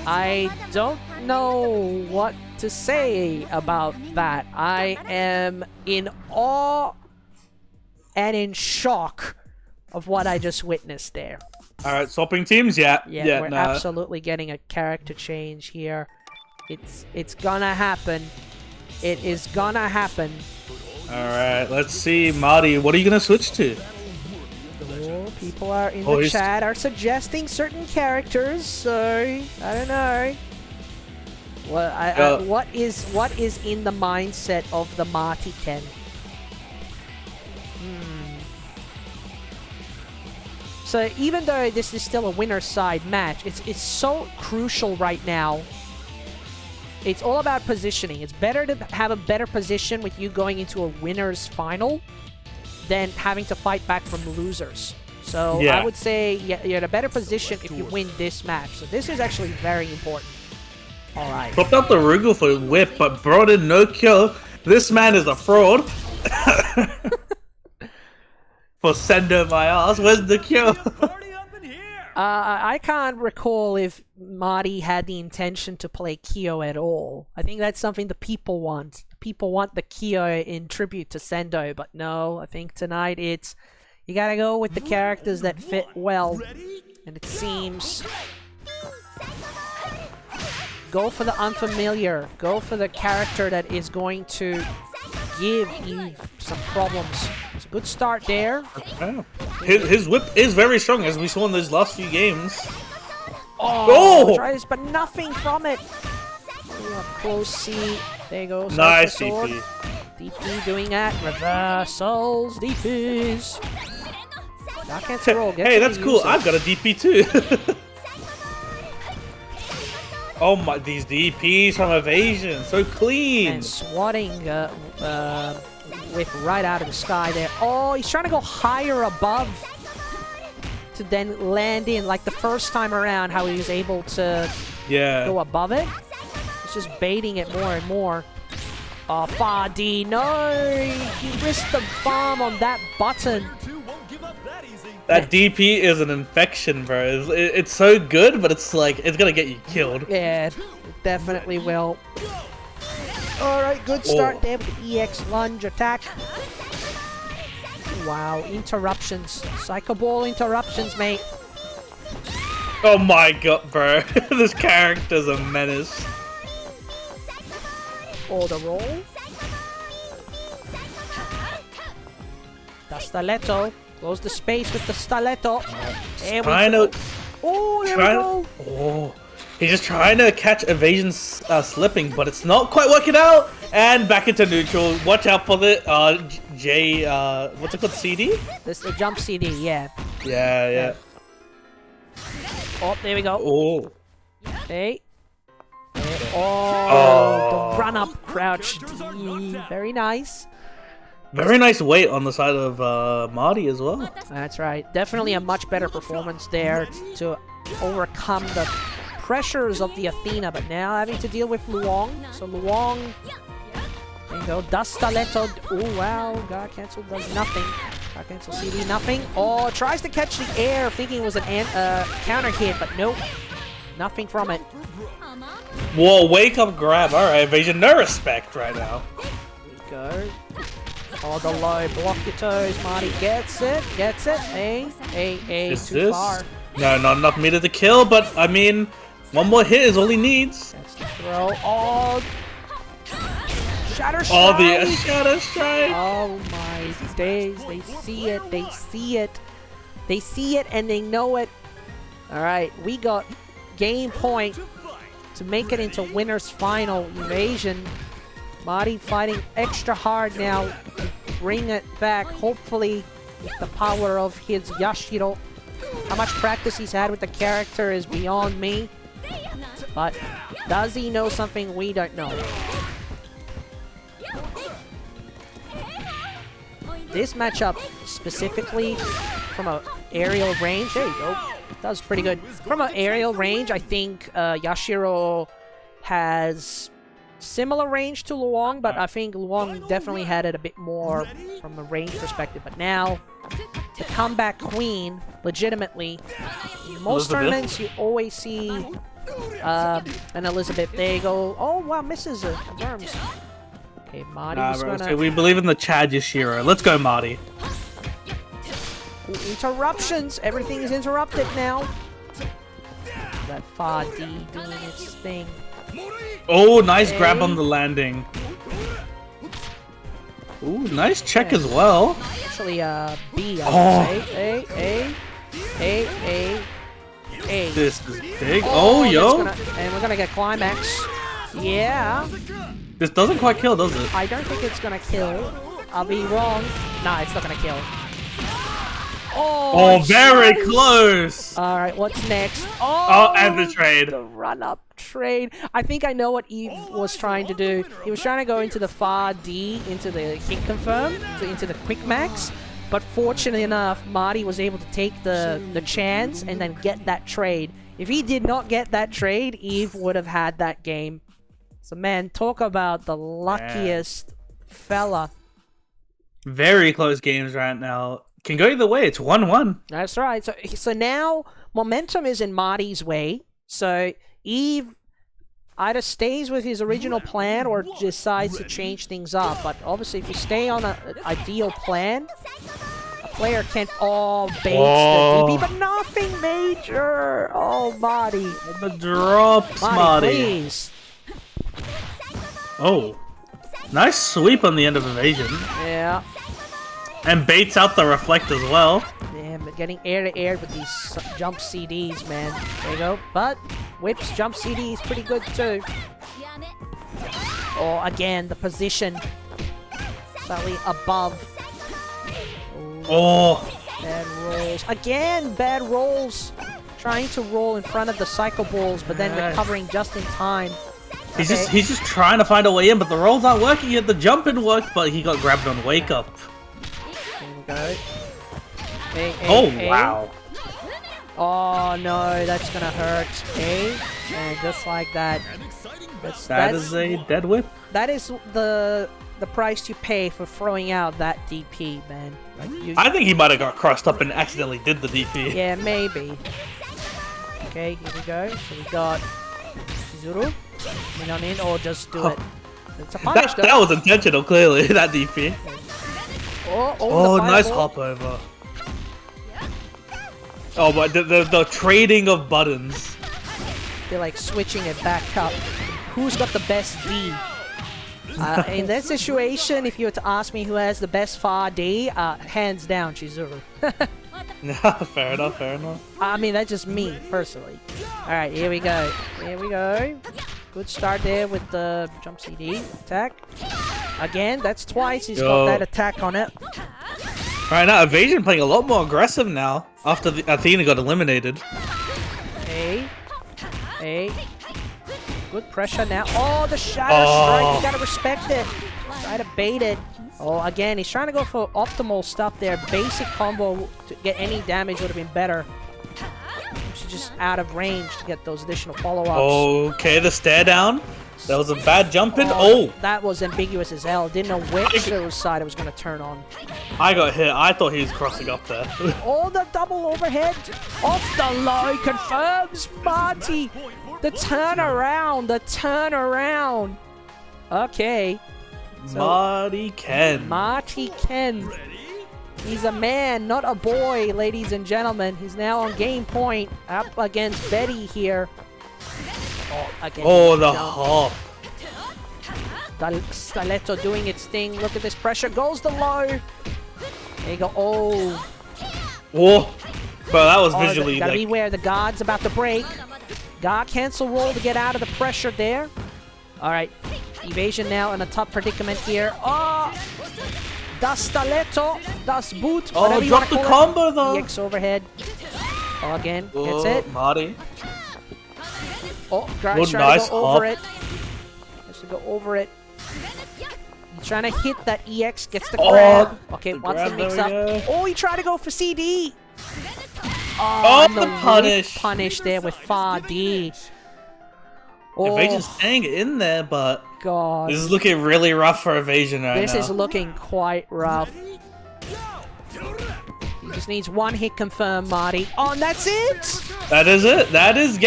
I don't know what to say about that. I am in awe and in shock of what I just witnessed there. Alright, swapping teams? Yeah, we're absolutely getting a character change here. It's gonna happen. It is gonna happen. Alright, let's see. Marty, what are you gonna switch to? People are in the chat are suggesting certain characters, so I don't know. Well, what is in the mindset of the Martyken? So even though this is still a winner's side match, it's so crucial right now. It's all about positioning. It's better to have a better position with you going into a winner's final than having to fight back from losers. So yeah. I would say you're in a better position if you win this match. So this is actually very important. Alright. Popped out the Rugal for whip, but brought in no kill. This man is a fraud. For Sendo my ass, where's the kill? I can't recall if Marty had the intention to play Kyo at all. I think that's something the people want. People want the Kyo in tribute to Sendo, but no, I think tonight it's... You gotta go with the characters that fit well. And it seems... Go for the unfamiliar. Go for the character that is going to give Eve some problems. It's a good start there. Yeah. His whip is very strong, as we saw in those last few games. Oh! Tries, but nothing from it. Close C. There you go. Nice DP. DP doing that. Reversals. DPs. Dark answer roll. Hey, that's cool. I've got a DP too. Oh my, these DPs from evasion, so clean. And swatting with right out of the sky there. Oh, he's trying to go higher above to then land in, like the first time around, how he was able to go above it. He's just baiting it more and more. Oh, Fadi, no! He risked the bomb on that button. That DP is an infection, bro. It's so good, but it's like, it's gonna get you killed. Yeah, it definitely will. Alright, good start there with the EX lunge attack. Wow, interruptions. Psycho Ball interruptions, mate. Oh my god, bro. This character's a menace. Order roll. The stiletto. Close the space with the stiletto. There we go. Oh, there we go. Oh, He's just trying to catch evasion slipping, but it's not quite working out. And back into neutral. Watch out for the what's it called? CD? This the jump CD, yeah. Yeah. Oh, there we go. Oh. Hey. Oh, the run up crouch D. Very nice. Very nice weight on the side of Marty as well. That's right. Definitely a much better performance there to overcome the pressures of the Athena, but now having to deal with Luong. So Luong, there you go. Dustaleto. Oh wow, God cancel does nothing. God cancel CD, nothing. Oh, tries to catch the air, thinking it was an counter hit, but nope, nothing from it. Whoa, wake up grab. All right, evasion, no respect right now. There we go. Oh, the low, block your toes, Marty gets it, too far. No, not enough meter to kill, but I mean, one more hit is all he needs. That's the throw. Oh, Shatter Strike! Oh, the Shatter Strike! Oh my days, they see it, They see it and they know it. Alright, we got game point to make it into winner's final. evaZN. Marty fighting extra hard now to bring it back, hopefully with the power of his Yashiro. How much practice he's had with the character is beyond me. But does he know something we don't know? This matchup specifically from an aerial range, there you go, does pretty good. From an aerial range, I think Yashiro has similar range to Luong, but I think Luong definitely had it a bit more from the range perspective. But now, the comeback queen, legitimately, in most tournaments you always see an Elisabeth. There you go. Oh wow, misses it. Worms. Okay, Marty's gonna... We believe in the Chad Yashiro. Let's go, Marty. Interruptions! Everything is interrupted now. That far D doing its thing. Oh, nice grab on the landing. Ooh, nice check as well. Actually, B, I would say. A. This is big. Oh, yo. And we're gonna get climax. Yeah. This doesn't quite kill, does it? I don't think it's gonna kill. I'll be wrong. Nah, it's not gonna kill. Oh, very close. Alright, what's next? Oh, and the trade. The run-up trade. I think I know what Eve was trying to do. He was trying to go into the far D, into the hit confirm, into the quick max. But fortunately enough, Marty was able to take the chance and then get that trade. If he did not get that trade, Eve would have had that game. So man, talk about the luckiest fella. Very close games right now. Can go either way. It's 1-1. That's right. So now momentum is in Marty's way. So Eve either stays with his original plan or decides to change things up. But obviously, if you stay on an ideal plan, a player can't all bait the DP, but nothing major. Oh, Marty. The drops, Marty. Please. Oh, nice sweep on the end of evasion. Yeah. And baits out the reflect as well. Damn, getting air to air with these jump CDs, man. There you go. But Whip's jump CD is pretty good too. Oh, again, the position slightly above. Ooh, oh. Bad rolls. Again, bad rolls. Trying to roll in front of the cycle balls, but then recovering just in time. He's just trying to find a way in, but the rolls aren't working yet. The jumping worked, but he got grabbed on wake up. Go. Wow. Oh no, that's gonna hurt. And just like that. That is a dead whip. That is the price you pay for throwing out that DP, man. Like I think he might have got crossed up and accidentally did the DP. Yeah, maybe. Okay, here we go. So we got Chizuru. Win on in or just do it. It's a punish that was intentional, clearly, that DP. Oh, nice hop over. Oh, but the trading of buttons. They're like switching it back up. Who's got the best D? In that situation, if you were to ask me who has the best far D, hands down Chizuru. Fair enough. I mean, that's just me, personally. Alright, here we go. Here we go. Good start there with the jump CD attack. Again, that's twice he's got that attack on it. Right now, evasion playing a lot more aggressive now after the Athena got eliminated. Hey. Good pressure now. Oh, the shadow strike. You gotta respect it. Try to bait it. Oh, again, he's trying to go for optimal stuff there. Basic combo to get any damage would have been better. She's just out of range to get those additional follow-ups. Okay, the stare down. That was a bad jump in. Oh! That was ambiguous as hell. Didn't know which side it was going to turn on. I got hit. I thought he was crossing up there. Oh, the double overhead. Off the low. Confirms Marty. The turnaround. The turnaround. Okay. So, Martyken. He's a man, not a boy, ladies and gentlemen. He's now on game point. Up against Betty here. Oh, the hop. Stiletto doing its thing. Look at this pressure. Goes the low. There you go. Oh. Whoa. Bro, that was visually... Gotta beware. The guard's about to break. Guard cancel roll to get out of the pressure there. Alright. Evasion now in a tough predicament here. Oh! Das Stiletto. Das Boot. Oh, drop the combo though. EX overhead. Oh, again. Gets it. Marty. Oh, trying to go over it. Has to go over it. He's trying to hit that EX, gets the grab. Okay, wants to mix up. Oh, he tried to go for CD. Oh, the punish. Punish there with Far D. Oh, Evasion's staying in there, but God, this is looking really rough for Evasion right now. This is looking quite rough. He just needs one hit confirm, Marty. Oh, and that's it. That is it. That is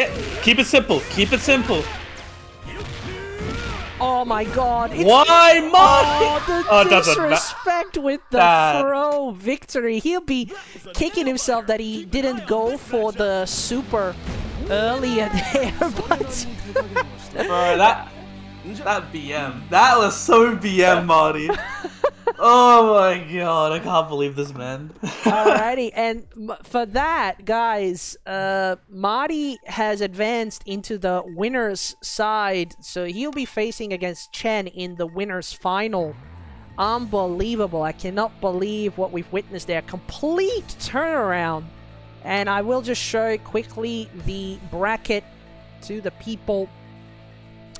keep it simple. Keep it simple. Oh my God! Why, Marty? Oh, the disrespect with the throw victory. He'll be kicking himself that he didn't go for the super earlier there, but bro, that BM, that was so BM, Marty. Oh my God, I can't believe this, man. Alrighty, and for that, guys, Marty has advanced into the winner's side, so he'll be facing against Chen in the winner's final. Unbelievable. I cannot believe what we've witnessed there. Complete turnaround. And I will just show quickly the bracket to the people.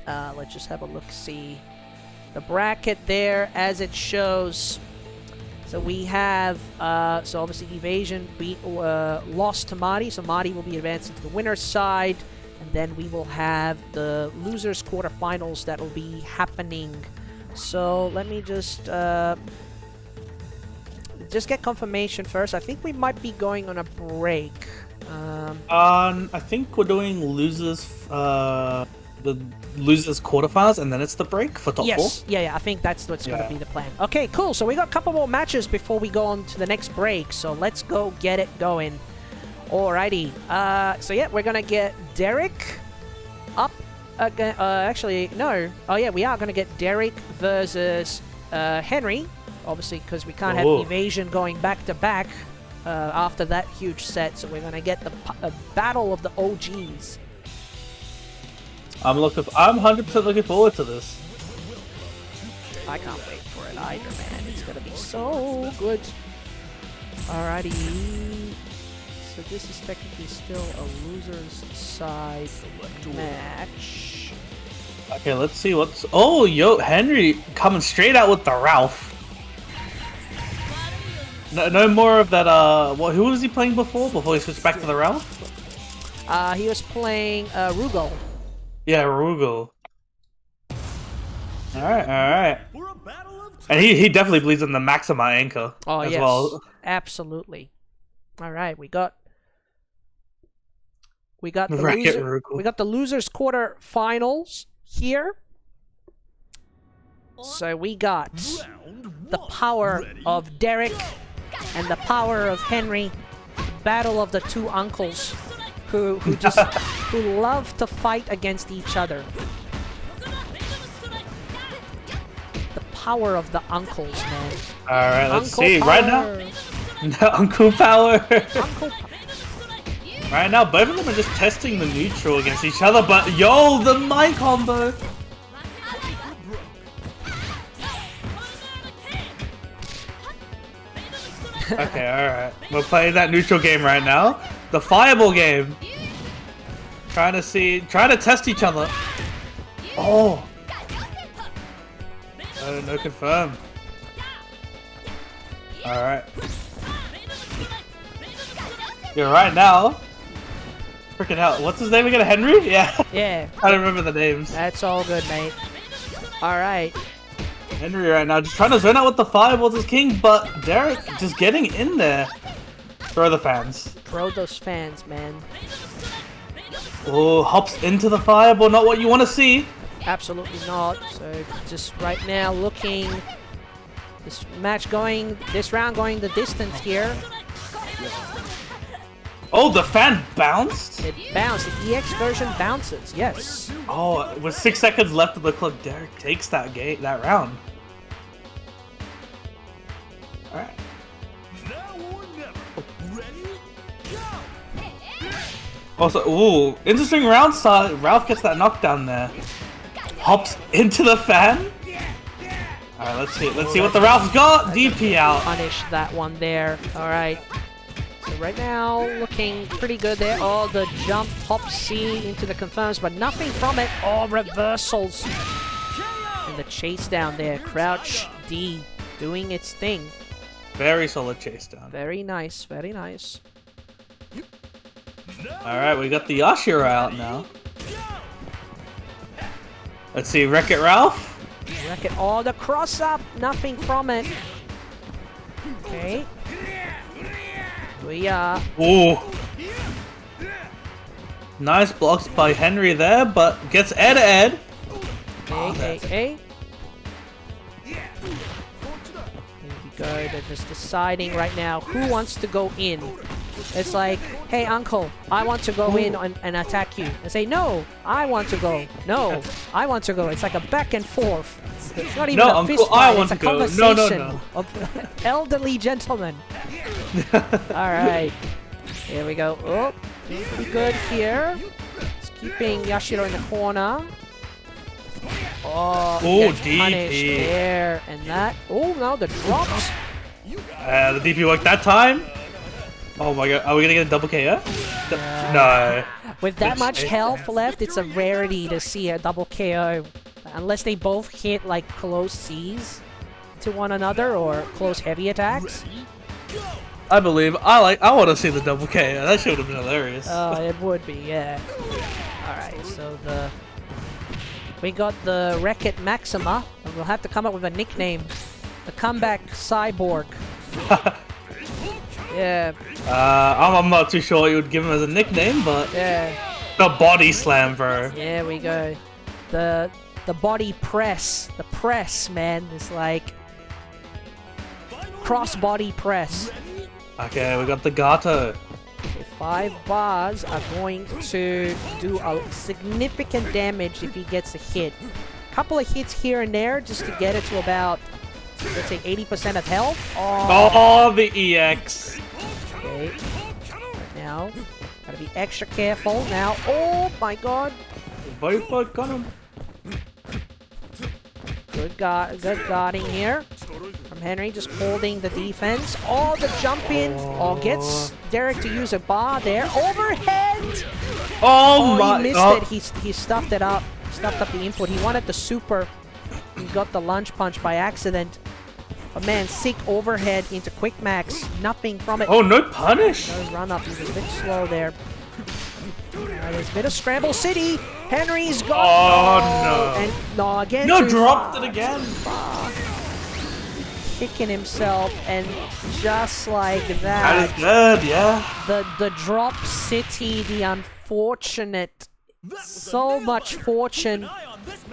Let's just have a look-see. The bracket there as it shows. So we have, so obviously Evasion lost to Marty, so Marty will be advancing to the winner's side. And then we will have the losers quarterfinals that will be happening. So let me just get confirmation first. I think we might be going on a break. I think we're doing losers, the losers quarterfinals, and then it's the break for top 4. Yeah, I think that's what's going to be the plan. Okay, cool. So we got a couple more matches before we go on to the next break. So let's go get it going. Alrighty. So yeah, we're going to get Derek up again. Actually, no. Oh yeah, we are going to get Derek versus Henry. Obviously, because we can't have Evasion going back to back after that huge set. So we're going to get the battle of the OGs. I'm 100% looking forward to this. I can't wait for it either, man. It's gonna be so good. Alrighty. So this is technically still a loser's side match. Okay, let's see what's... Oh, Henry coming straight out with the Ralf. No more of that, who was he playing before he switched back to the Ralf? He was playing Rugal. Yeah, Rugal. Alright. And he definitely believes in the Maxima anchor as well. Absolutely. Alright, we got the losers quarterfinals here. So we got the power of Derek and the power of Henry. Battle of the two uncles. Who love to fight against each other. The power of the uncles, man. Alright, let's see. Power. Right now, Uncle Power. Uncle Right now, both of them are just testing the neutral against each other, but yo, the Mai combo! Okay, alright. We're playing that neutral game right now. The fireball game. Trying to test each other. Oh! Oh, no confirm. Alright. Yeah, right now. Freaking hell. What's his name again? Henry? Yeah. Yeah. I don't remember the names. That's all good, mate. Alright. Henry right now just trying to zone out with the fireballs as king, but Derek just getting in there. Throw the fans. Throw those fans, man. Oh, hops into the fireball. Not what you want to see. Absolutely not. So just right now looking. This round going the distance here. Oh, the fan bounced? It bounced. The EX version bounces. Yes. Oh, with 6 seconds left of the clock, Derek takes that round. All right. Now or never. Ready? Go! Also, ooh, interesting round start. Ralf gets that knockdown there. Hops into the fan. All right, let's see. Let's see what the Ralph's got. DP out. Punish that one there. All right. So right now, looking pretty good there. Oh, the jump hop C into the confirms, but nothing from it. Oh, reversals. And the chase down there. Crouch D doing its thing. Very solid chase down. Very nice. Very nice. All right, we got the Yashiro out now. Let's see, Wreck-It Ralph. Wreck-It. Oh, the cross up. Nothing from it. Okay. We are. Ooh. Nice blocks by Henry there, but gets Ed. Hey. Here we go. They're just deciding right now who wants to go in. It's like, hey, uncle, I want to go in and attack you. And say, no, I want to go. No, I want to go. It's like a back and forth. It's not even a fist fight. It's a conversation of elderly gentlemen. Alright. Here we go. Oh, pretty good here. It's keeping Yashiro in the corner. Oh, gets punished there. And that. Oh, no, the drops. The DP worked that time. Oh my god, are we gonna get a double KO? No. With that much health left, it's a rarity to see a double KO. Unless they both hit like close C's to one another or close heavy attacks. I believe. I want to see the double KO. That should have been hilarious. Oh, it would be, yeah. Alright, so we got the Wreck-It Maxima. And we'll have to come up with a nickname. The Comeback Cyborg. Yeah. I'm not too sure what you would give him as a nickname, but yeah. The body slam, bro. Yeah, we go. The body press. The press, man. It's like cross body press. Okay, we got the Gato. So 5 bars are going to do a significant damage if he gets a hit. Couple of hits here and there just to get it to about, let's say, 80% of health. Oh, the EX. Okay. Right now, gotta be extra careful now. Oh my god. Viper got him. Good guarding here from Henry, just holding the defense. Oh, the jump in. Oh, gets Derek to use a bar there. Overhead. Oh my! He missed it. He stuffed it up. Stuffed up the input. He wanted the super. He got the lunge punch by accident. But man, sick overhead into quick max. Nothing from it. Oh, no punish. No run up. He was a bit slow there. There's a bit of Scramble City. Henry's got. Oh no! And no again. No, dropped it again. Kicking himself, and just like that. That is good, yeah. The drop city, the unfortunate. So much fortune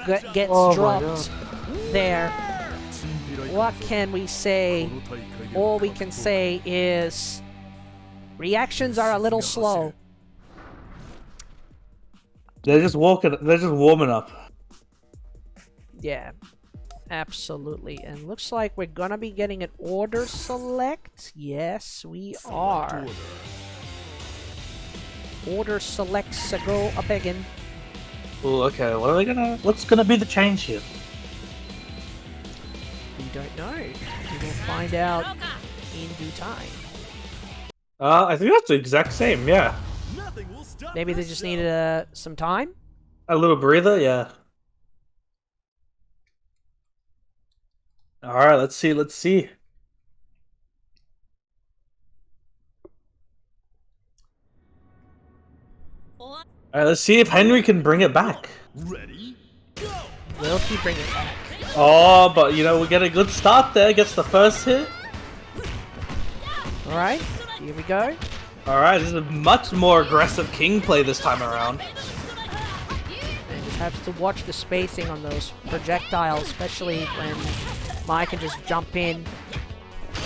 gets dropped there. What can we say? All we can say is reactions are a little slow. They're just warming up. Yeah, absolutely. And looks like we're gonna be getting an order select. Yes, we are. Order selects a go a begging. Ooh, okay, what's gonna be the change here? We don't know. We will find out in due time. I think that's the exact same, yeah. Nothing will stop Maybe they this just show. needed some time? A little breather, yeah. Alright, let's see. Alright, let's see if Henry can bring it back. Ready? Go! Will he bring it back? Oh, but you know, we get a good start there, gets the first hit. Alright, here we go. Alright, this is a much more aggressive king play this time around. And just have to watch the spacing on those projectiles, especially when Mai can just jump in.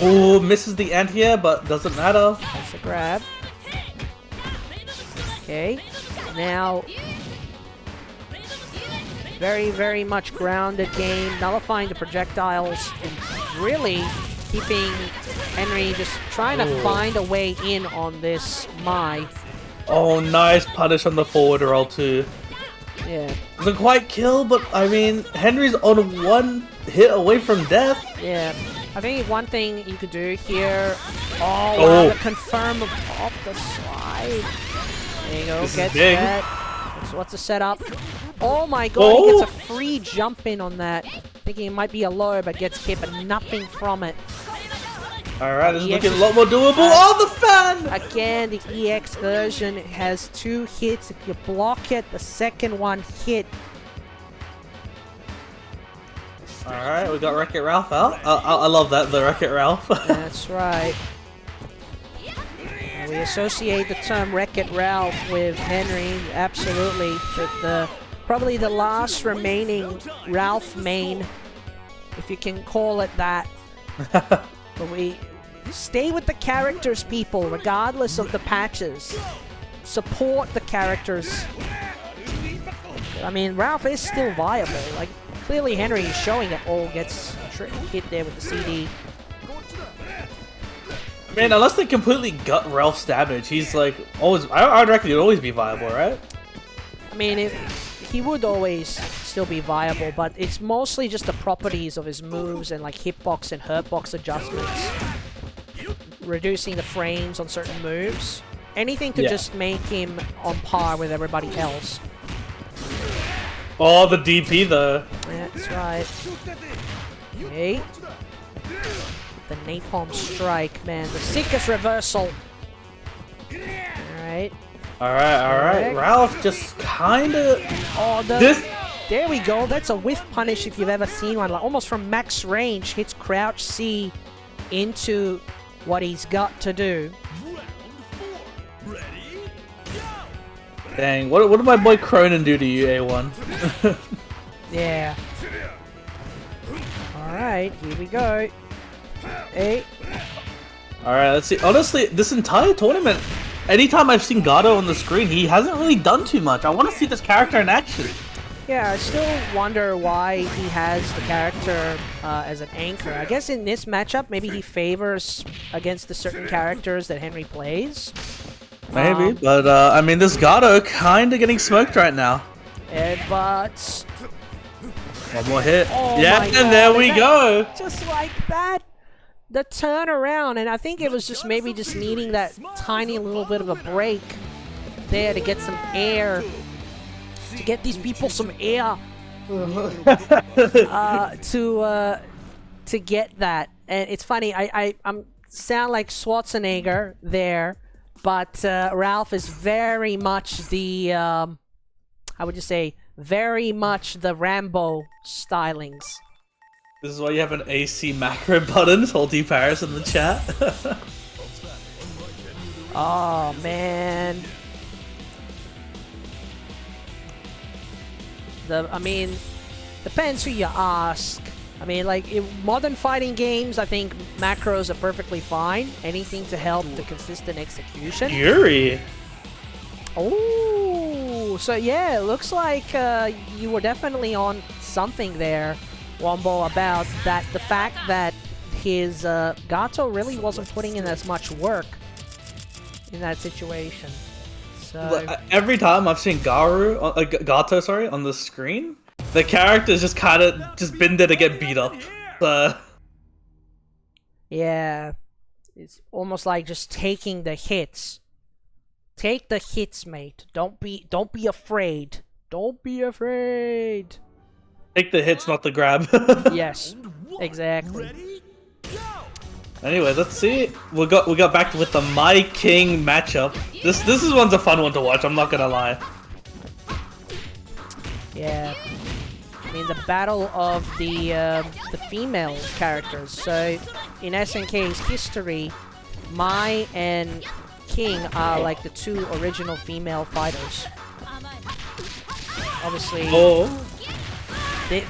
Ooh, misses the anti-air, but doesn't matter. That's a grab. Okay, now very, very much grounded game, nullifying the projectiles and really keeping Henry just trying to find a way in on this Mai. Oh, nice punish on the forward roll too. Yeah, Doesn't quite kill, but I mean, Henry's on one hit away from death. yeah. I think one thing you could do here. Oh, Oh. wow, to confirm off the slide. There you go, This is gets big. that. What's the setup? Oh my god, he Oh. gets a free jump in on that. Thinking it might be a low, but gets hit, but nothing from it. Alright, this is EX looking a lot more doable. Oh, the fan! Again, the EX version has 2 hits. If you block it, the second one hit. Alright, we got Wreck-It Ralph out. I love that, the Wreck-It Ralph. That's right. We associate the term Wreck-It Ralph with Henry, absolutely. Probably the last remaining Ralph main, if you can call it that. But we stay with the characters, people, regardless of the patches. Support the characters. I mean, Ralph is still viable. Like, clearly Henry is showing it all, gets hit there with the CD. Man, unless they completely gut Ralph's damage, he's like always. I'd reckon he'd always be viable, right? I mean, he would always still be viable, but it's mostly just the properties of his moves and like hitbox and hurtbox adjustments. Reducing the frames on certain moves. Anything to just make him on par with everybody else. Oh, the DP though. That's right. Okay. The napalm strike, man. The sickest reversal. Alright. Alright. Ralph just kinda. Oh, This. there we go. That's a whiff punish if you've ever seen one. Like, almost from max range. Hits crouch C into what he's got to do. Round 4. Ready? Go! Dang, what did my boy Cronin do to you, A1? Yeah. Alright, here we go. Hey. Alright, let's see. Honestly, this entire tournament, anytime I've seen Gato on the screen, he hasn't really done too much. I want to see this character in action. Yeah, I still wonder why he has the character as an anchor. I guess in this matchup, maybe he favors against the certain characters that Henry plays. Maybe, but I mean, this Gato kind of getting smoked right now. But One more hit. Oh yeah, my and God, there we that- go. just like that, the turnaround, and I think it was just maybe just needing that tiny little bit of a break there to get some air, to get these people some air, to get that. And it's funny, I'm sound like Schwarzenegger there, but Ralph is very much the how would you say, very much the Rambo stylings. This is why you have an AC macro button, SaltyParis in the chat. Oh man. I mean, depends who you ask. I mean, like, in modern fighting games, I think macros are perfectly fine. Anything to help the consistent execution. Yuri. Oh, so yeah, it looks like you were definitely on something there, Wombo, about that. The fact that his Gato really wasn't putting in as much work in that situation. So Every time I've seen Gato, sorry, on the screen, the character is just kind of just been there to get beat up. yeah, it's almost like just taking the hits. Take the hits, mate. Don't be afraid. Don't be afraid. Take the hits, not the grab. Yes, exactly. Ready? Go! Anyways, let's see. We got back with the My King matchup. This one's a fun one to watch. I'm not gonna lie. Yeah, I mean the battle of the female characters. So in SNK's history, Mai and King are like the two original female fighters. Obviously,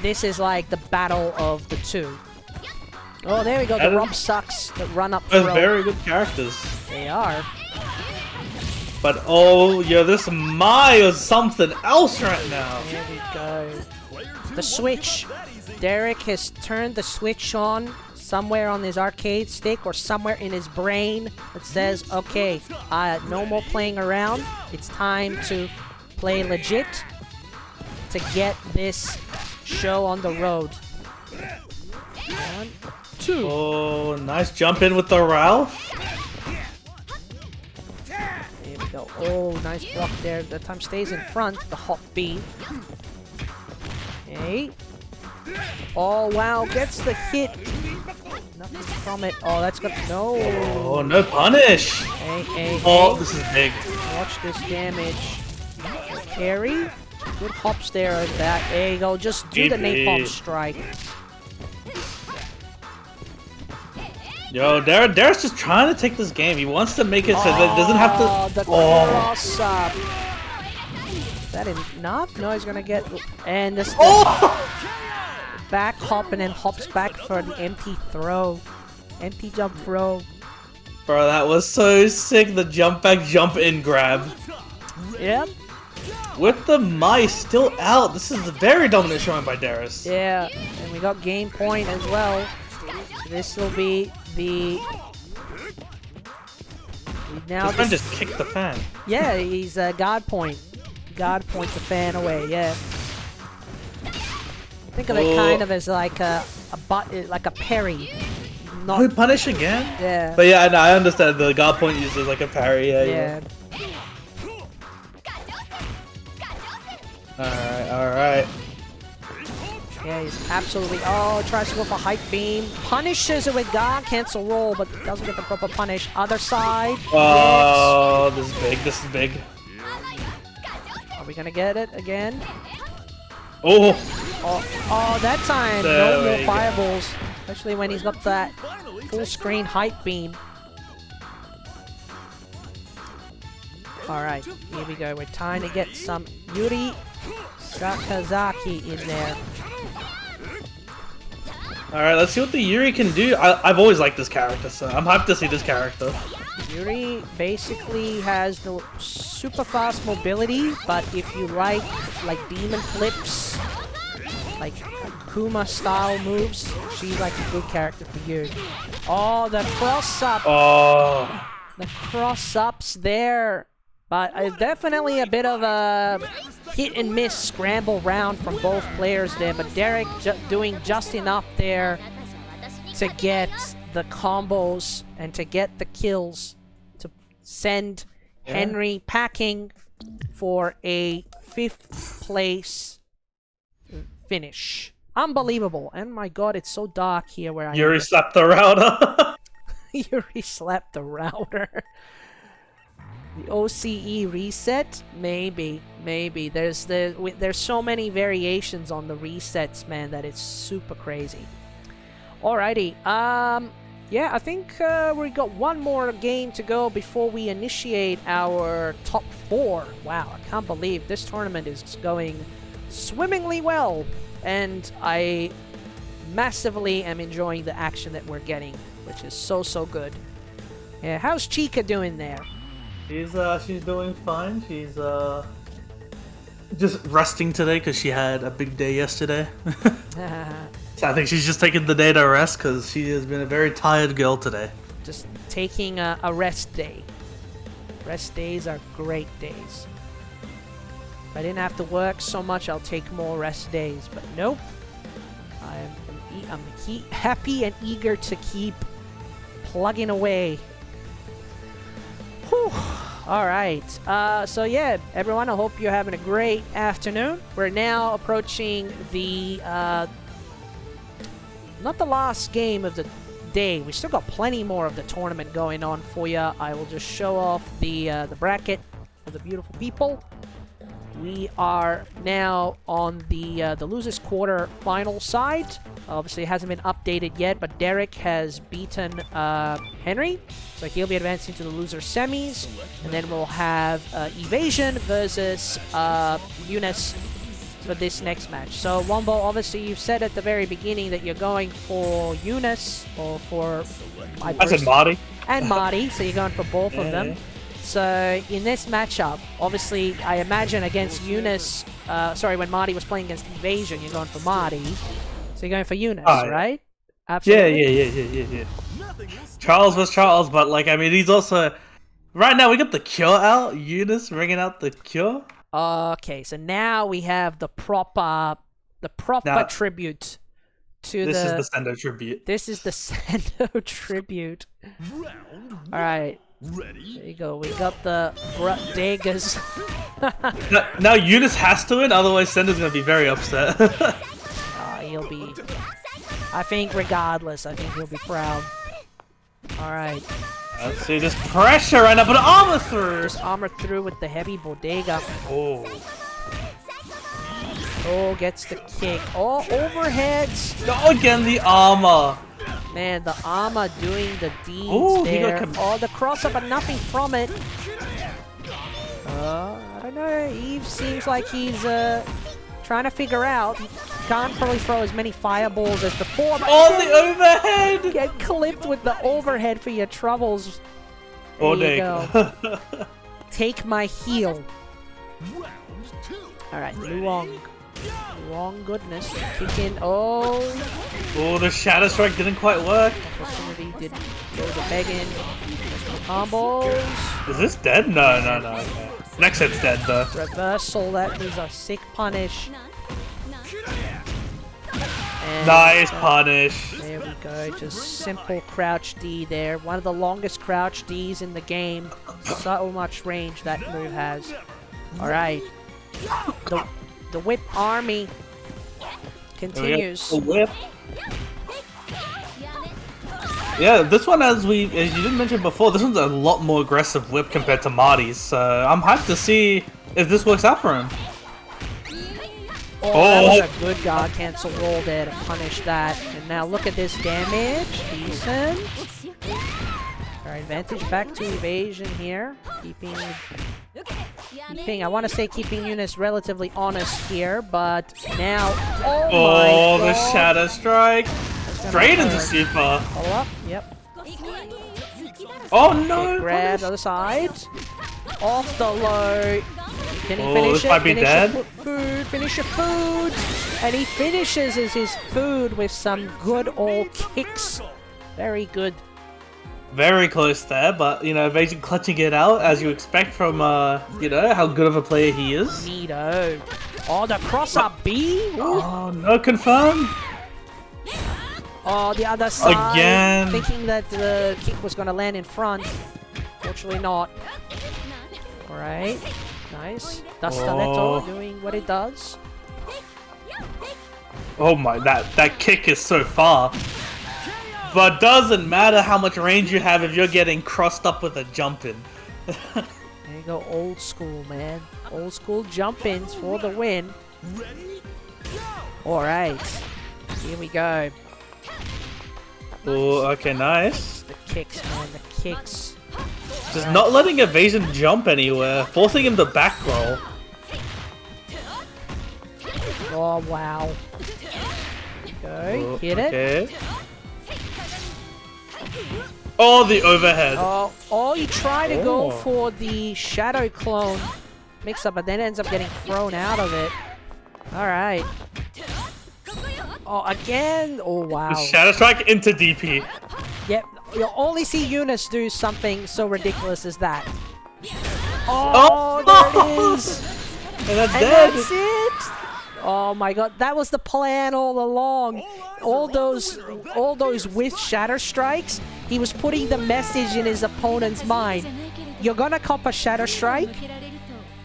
this is like the battle of the two. Oh, there we go. The Rob sucks. The run up throw. They're very good characters. They are. But oh, yeah, this Mai is something else right now. There we go. The switch. Derek has turned the switch on somewhere on his arcade stick or somewhere in his brain that says, okay, no more playing around. It's time to play legit to get this show on the road. 1, 2. Oh, nice jump in with the Ralf. There we go. Oh, nice block there. That time stays in front. The hop B. Okay. Oh, wow. Gets the hit. Nothing from it. Oh, that's good. No. Oh, no punish. Hey. Oh, this is big. Watch this damage. Carry. Good hops there as that. There you go. Just do the napalm strike. Yo, Derrace just trying to take this game. He wants to make it so that it doesn't have to. The cross up. Is that enough? No, he's gonna get. And this. Back hop and then hops back for the empty throw. Empty jump throw. Bro, that was so sick. The jump back, jump in grab. Yep. With the mice still out, this is a very dominant showing by Derrace. Yeah, and we got game point as well. This will be the. Now this man just kicked the fan. Yeah, he's God point. God point the fan away. Yeah. Think of it kind of as like a parry. Not we punish again? Yeah. But yeah, I understand the God point uses like a parry. Yeah. Alright. Yeah, he's absolutely. Oh, tries to go for hype beam. Punishes it with God cancel roll, but doesn't get the proper punish. Other side. Oh, this is big. This is big. Are we gonna get it again? Oh, that time no more fireballs, especially when he's got that full screen hype beam. All right, here we go. We're trying to get some Yuri Sakazaki in there. Alright, let's see what the Yuri can do. I've always liked this character, so I'm hyped to see this character. Yuri basically has the super fast mobility, but if you like demon flips, like Kuma style moves, she's like a good character for you. Oh, the cross up! Oh, the cross ups there. But definitely a bit of a hit and miss scramble round from both players there. But Derek doing just enough there to get the combos and to get the kills to send Henry packing for a 5th place finish. Unbelievable. And my god, it's so dark here where I am. Yuri slapped the router. Yuri slapped the router. The OCE reset? Maybe. There's so many variations on the resets, man, that it's super crazy. Alrighty. Yeah, I think we got one more game to go before we initiate our top 4. Wow, I can't believe this tournament is going swimmingly well, and I massively am enjoying the action that we're getting, which is so good. Yeah, how's Chica doing there? She's doing fine. She's just resting today because she had a big day yesterday. So I think she's just taking the day to rest because she has been a very tired girl today. Just taking a rest day. Rest days are great days. If I didn't have to work so much, I'll take more rest days. But nope. I'm happy and eager to keep plugging away. Whew. Alright, so yeah, everyone, I hope you're having a great afternoon. We're now approaching the, not the last game of the day. We still got plenty more of the tournament going on for you. I will just show off the bracket for the beautiful people. We are now on the losers quarter final side. Obviously, it hasn't been updated yet, but Derek has beaten Henry, so he'll be advancing to the loser semis. And then we'll have eveAZN versus Yunus for this next match. So, Wombo, obviously, you said at the very beginning that you're going for Yunus, or for... I said Marty. And Marty, so you're going for both of them. So, in this matchup, obviously, I imagine against Yunus... when Marty was playing against eveAZN, you're going for Marty. So you're going for Yunus, right? Absolutely. Yeah. Charles was Charles, but like, I mean, he's also... Right now, we got the Cure out. Yunus bringing out the Cure. Okay, so now we have the proper tribute to This is the Sendo tribute. This is the Sendo tribute. Alright. Ready? There you go. We got the daggers. now Yunus has to win, otherwise Sendo's going to be very upset. He'll be... I think regardless, I think he'll be proud. Alright. Let's see this pressure right now, but armor through! Just armor through with the heavy bodega. Oh. Oh, gets the kick. Oh, overheads! Oh, again, the armor! Man, the armor doing the deeds there. Oh, the cross-up, but nothing from it. I don't know. Eve seems like he's trying to figure out. He can't probably throw as many fireballs as before. But the overhead! Get clipped with the overhead for your troubles. There you go. Take my heel. Alright, Luong. Luong goodness. Kick in. Oh, the Shadow Strike didn't quite work. Opportunity didn't go to Megan. Combos. Is this dead? No. Okay. Next hit's dead though. Reversal, that is a sick punish. And, nice punish. There we go, just simple crouch D there. One of the longest crouch Ds in the game. So much range that move has. Alright. The whip army continues. The whip. Yeah, this one, as you didn't mention before, this one's a lot more aggressive whip compared to Marty's, so I'm hyped to see if this works out for him. That was a good guard cancel roll there to punish that. And now look at this damage. Decent. Alright, advantage back to evasion here. Keeping, I want to say keeping Yunus relatively honest here, but now... Oh my the God. Shadow Strike! Straight into super! Follow up, yep. Oh no! Okay, grab the other side. Off the low. Can he finish it? Might be dead. Finish your food! And he finishes his food with some good old kicks. Very good. Very close there, but, you know, evasion clutching it out, as you expect from, you know, how good of a player he is. Neato. Oh, the cross-up B? Ooh. Oh, no, confirm. Oh, the other side. Again. Thinking that the kick was going to land in front. Fortunately not. Alright. Nice. Dastaletto doing what it does. Oh my, that kick is so far. But doesn't matter how much range you have if you're getting crossed up with a jump in. There you go, old school, man. Old school jump ins for the win. Alright. Here we go. Oh, okay, nice. The kicks, man, the kicks. Just not letting evasion jump anywhere, forcing him to back roll. Oh, wow. Go, hit it. Okay. Oh, the overhead. Oh, you try to go for the shadow clone mix-up, but then ends up getting thrown out of it. Alright. Oh, again? Oh, wow. Shadow Strike into DP. Yep, you'll only see Yunus do something so ridiculous as that. Oh, there it is. And that's And dead. that's it. Oh my god, that was the plan all along. All those with Shatter Strikes, he was putting the message in his opponent's mind. You're gonna cop a Shatter Strike,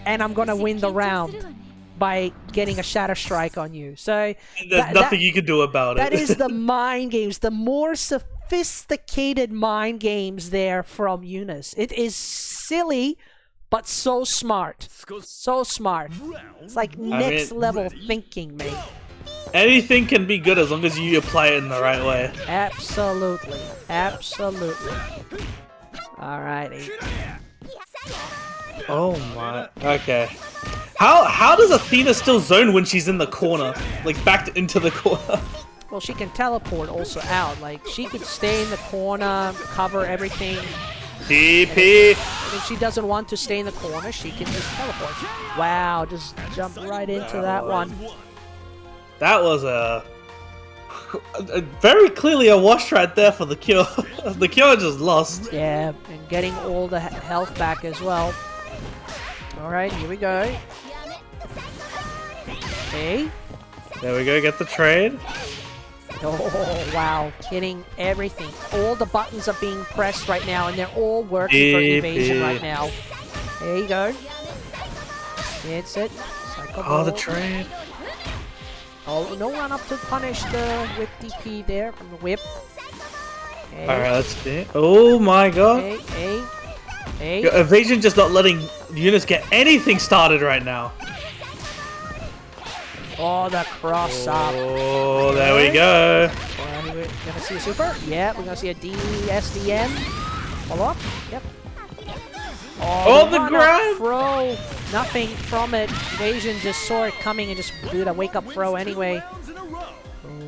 and I'm gonna win the round by getting a Shatter Strike on you. So There's nothing you can do about it. that is the mind games, the more sophisticated mind games there from Yunus. It is silly, but so smart. So smart. It's like next level thinking, mate. Anything can be good as long as you apply it in the right way. Absolutely. Absolutely. Alrighty. Oh my. Okay. How does Athena still zone when she's in the corner? Like backed into the corner? Well, she can teleport also out. Like, she could stay in the corner, cover everything. DP. And if she doesn't want to stay in the corner, she can just teleport. Wow, just jump right into that one. That was very clearly a wash right there for the Cure. The Cure just lost. Yeah, and getting all the health back as well. Alright, here we go. Okay. There we go, get the trade. Oh, wow. Getting everything. All the buttons are being pressed right now, and they're all working for evasion right now. There you go. Hits it. Cycle Oh, the ball. trade. Oh, no run up to punish the whip DP there from the whip. Okay. Alright, let's see. Oh my god. Hey. Your evasion just not letting Yunus get anything started right now. Oh, the cross up. Oh, there we go. We're gonna see a super. Yeah, we're gonna see a DSDN. Follow up. Yep. Oh, the run-up grab. throw. Nothing from it. Evasion just saw it coming and just did a wake up throw anyway.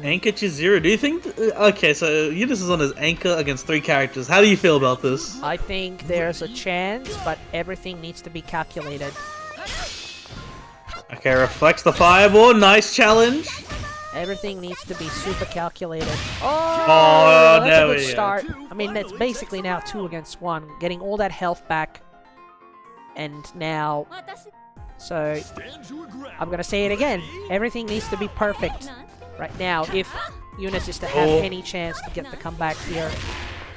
Anchor Chizuru. Do you think... Okay, so Yunus is on his anchor against 3 characters. How do you feel about this? I think there's a chance, but everything needs to be calculated. Okay, reflects the fireball. Nice challenge. Everything needs to be super calculated. Oh, that's there a good we go. start. I mean, it's basically now 2 against 1. Getting all that health back. And now... So, I'm gonna say it again. Everything needs to be perfect right now if Yunus is to have any chance to get the comeback here.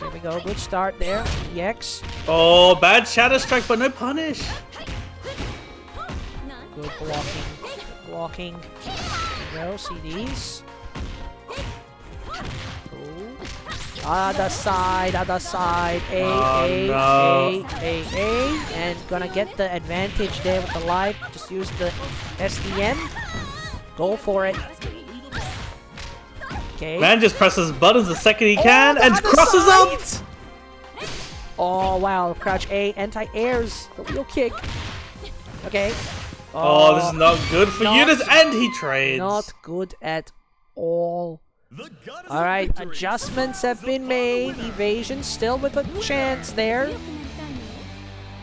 Here we go. Good start there. EX. Oh, bad Shadow Strike, but no punish. Good blocking. Good blocking. There we go. CDs. Ooh. Other side. A. And gonna get the advantage there with the life. Just use the SDN. Go for it. Okay. Man just presses buttons the second he can the and other crosses side. up. Oh, wow. Crouch A. Anti-airs. The wheel kick. Okay. Oh, this is not good for not- Yunus, and he trades. Not good at all. Alright, adjustments have been made. Evasion still with a chance there.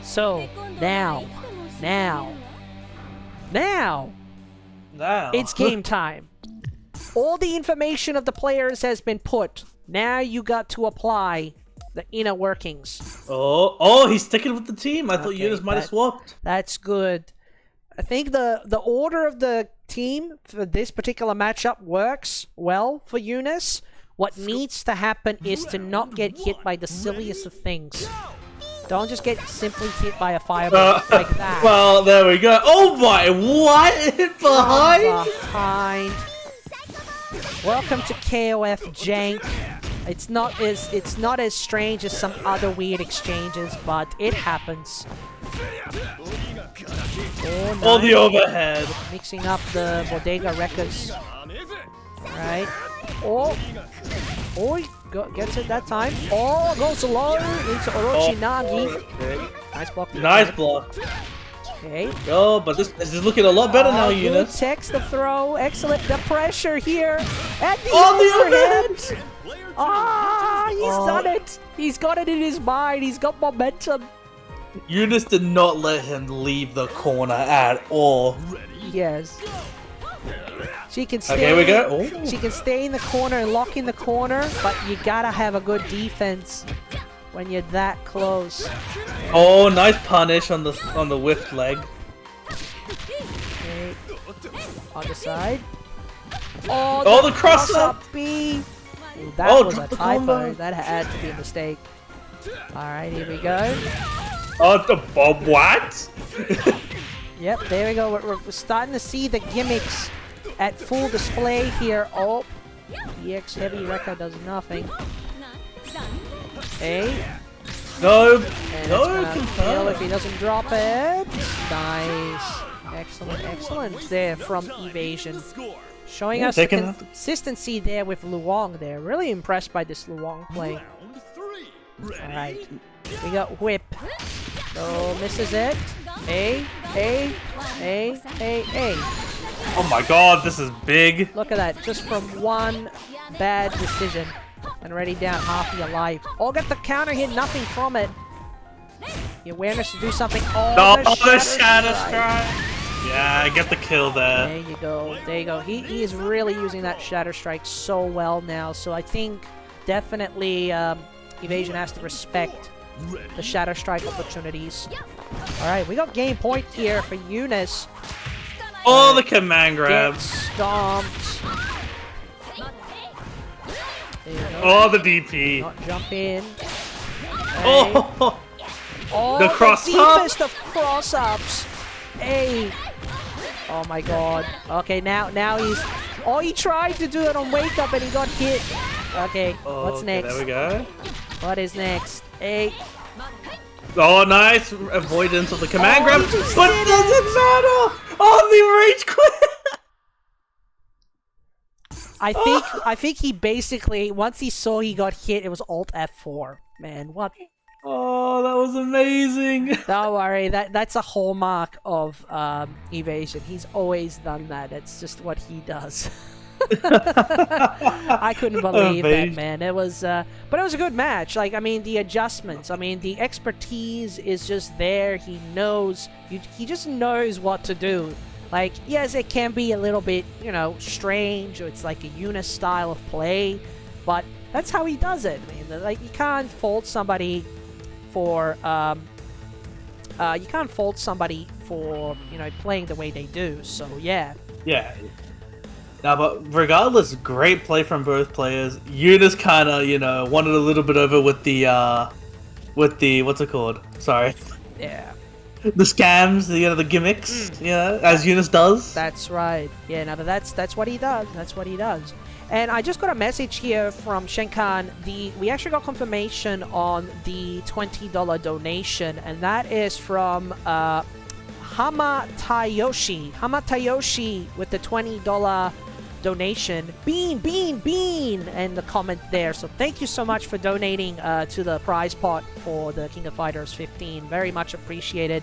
So, now, it's game time. All the information of the players has been put. Now you got to apply the inner workings. Oh, he's sticking with the team. I thought Okay, Yunus might have that- swapped. That's good. I think the order of the team for this particular matchup works well for Yunus. What needs to happen is to not get hit by the silliest of things. Don't just get simply hit by a fireball like that. Well, there we go. Oh my, what? Hit behind? Behind. Welcome to KOF Jank. It's not as strange as some other weird exchanges, but it happens. Oh, All nice. the overhead. Mixing up the Bodega records. Right. Oh, he gets it that time. Oh, goes low into Orochinagi. Nice block. Nice block. Okay. Oh, but this is looking a lot better now, Good Yunus. text the throw. Excellent. The pressure here. And the Oh, overhead. He's done it. He's got it in his mind. He's got momentum. Yunus did not let him leave the corner at all. Yes. She can stay. Okay, here we go. Oh. She can stay in the corner and lock in the corner, but you gotta have a good defense. when you're that close. Oh, nice punish on the whiffed leg. Okay. On the side. Oh, the cross up B. Ooh, that was a typo. Combo. That had to be a mistake. Alright, here we go. Oh, the what? Yep, there we go. We're starting to see the gimmicks at full display here. Oh, EX Heavy Wrecker does nothing. Hey. No. And No, it's gonna kill if he doesn't drop it. Nice. Excellent, excellent there from evasion. Showing us the consistency there with Luong there. Really impressed by this Luong play. Alright. We got whip. So misses it. A. Oh my god, this is big. Look at that. Just from one bad decision. And already down half of your life. Oh, get the counter here. Nothing from it. The awareness to do something. Oh, the Shatter Strike. Yeah, get the kill there. There you go. There you go. He is really using that Shatter Strike so well now. So I think definitely evasion has to respect the Shatter Strike opportunities. Alright, we got game point here for Yunus. Oh, the command grab. Get stomped. Oh, the DP. Not jump in. Oh, Oh, the cross up. Deepest of cross ups. Hey. Oh my god. Okay, now he's. Oh, he tried to do it on wake up and he got hit. Okay, what's next? There we go. What is next? Hey. Oh, nice avoidance of the command grab, he just but did doesn't matter. Oh, the rage quit. I think he basically, once he saw he got hit, it was Alt F4. Man, what? Oh, that was amazing. Don't worry, that's a hallmark of evasion. He's always done that. It's just what he does. I couldn't believe that, man. It was, but it was a good match. Like, I mean, the adjustments. I mean, the expertise is just there. He knows. He just knows what to do. Like, yes, it can be a little bit, you know, strange, or it's like a Yunus style of play, but that's how he does it. I mean, like, you can't fault somebody for, you know, playing the way they do. So yeah. Yeah. Now, but regardless, great play from both players. Yunus kind of, you know, wanted a little bit over with the what's it called? Sorry. Yeah. The scams, the gimmicks, as Yunus does. That's right. Yeah, no, but that's what he does. That's what he does. And I just got a message here from ChenChen. We actually got confirmation on the $20 donation, and that is from Hamatayoshi. Hamatayoshi with the $20 donation. Bean, and the comment there. So thank you so much for donating to the prize pot for the King of Fighters 15. Very much appreciated.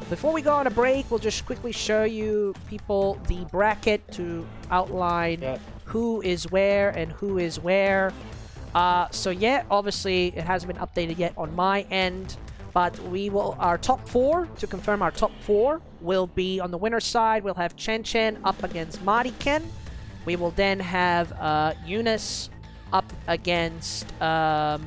Before we go on a break, we'll just quickly show you people the bracket to outline who is where and who is where. So yeah, obviously it hasn't been updated yet on my end, but our top 4, to confirm our top 4, will be on the winner's side. We'll have ChenChen up against Martyken. We will then have Yunus up against Derek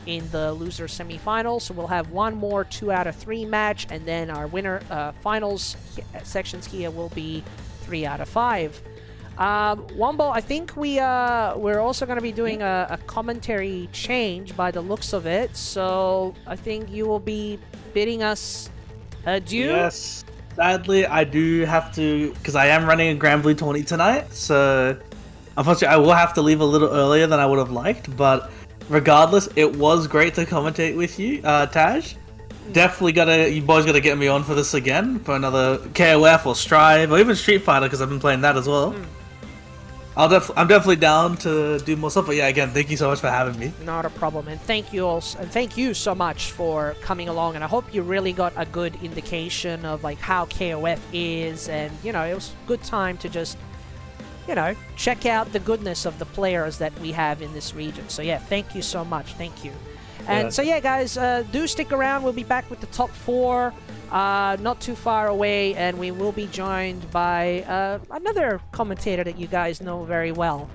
in the loser semifinals. So we'll have one more 2 out of 3 match, and then our winner finals sections here will be 3 out of 5. Wombo, I think we're also going to be doing a commentary change by the looks of it. So I think you will be bidding us adieu. Yes. Sadly, I do have to, because I am running a Grand Blue 20 tonight, so unfortunately I will have to leave a little earlier than I would have liked, but regardless, it was great to commentate with you, Taj. Definitely you boys gotta get me on for this again, for another KOF or Strive, or even Street Fighter, because I've been playing that as well. I'm definitely down to do more stuff, but yeah, again, thank you so much for having me. Not a problem, and thank you also, and thank you so much for coming along, and I hope you really got a good indication of like how KOF is, and you know, it was a good time to just, you know, check out the goodness of the players that we have in this region. So yeah, thank you so much, thank you. And so yeah, guys, do stick around. We'll be back with the top 4 not too far away, and we will be joined by another commentator that you guys know very well.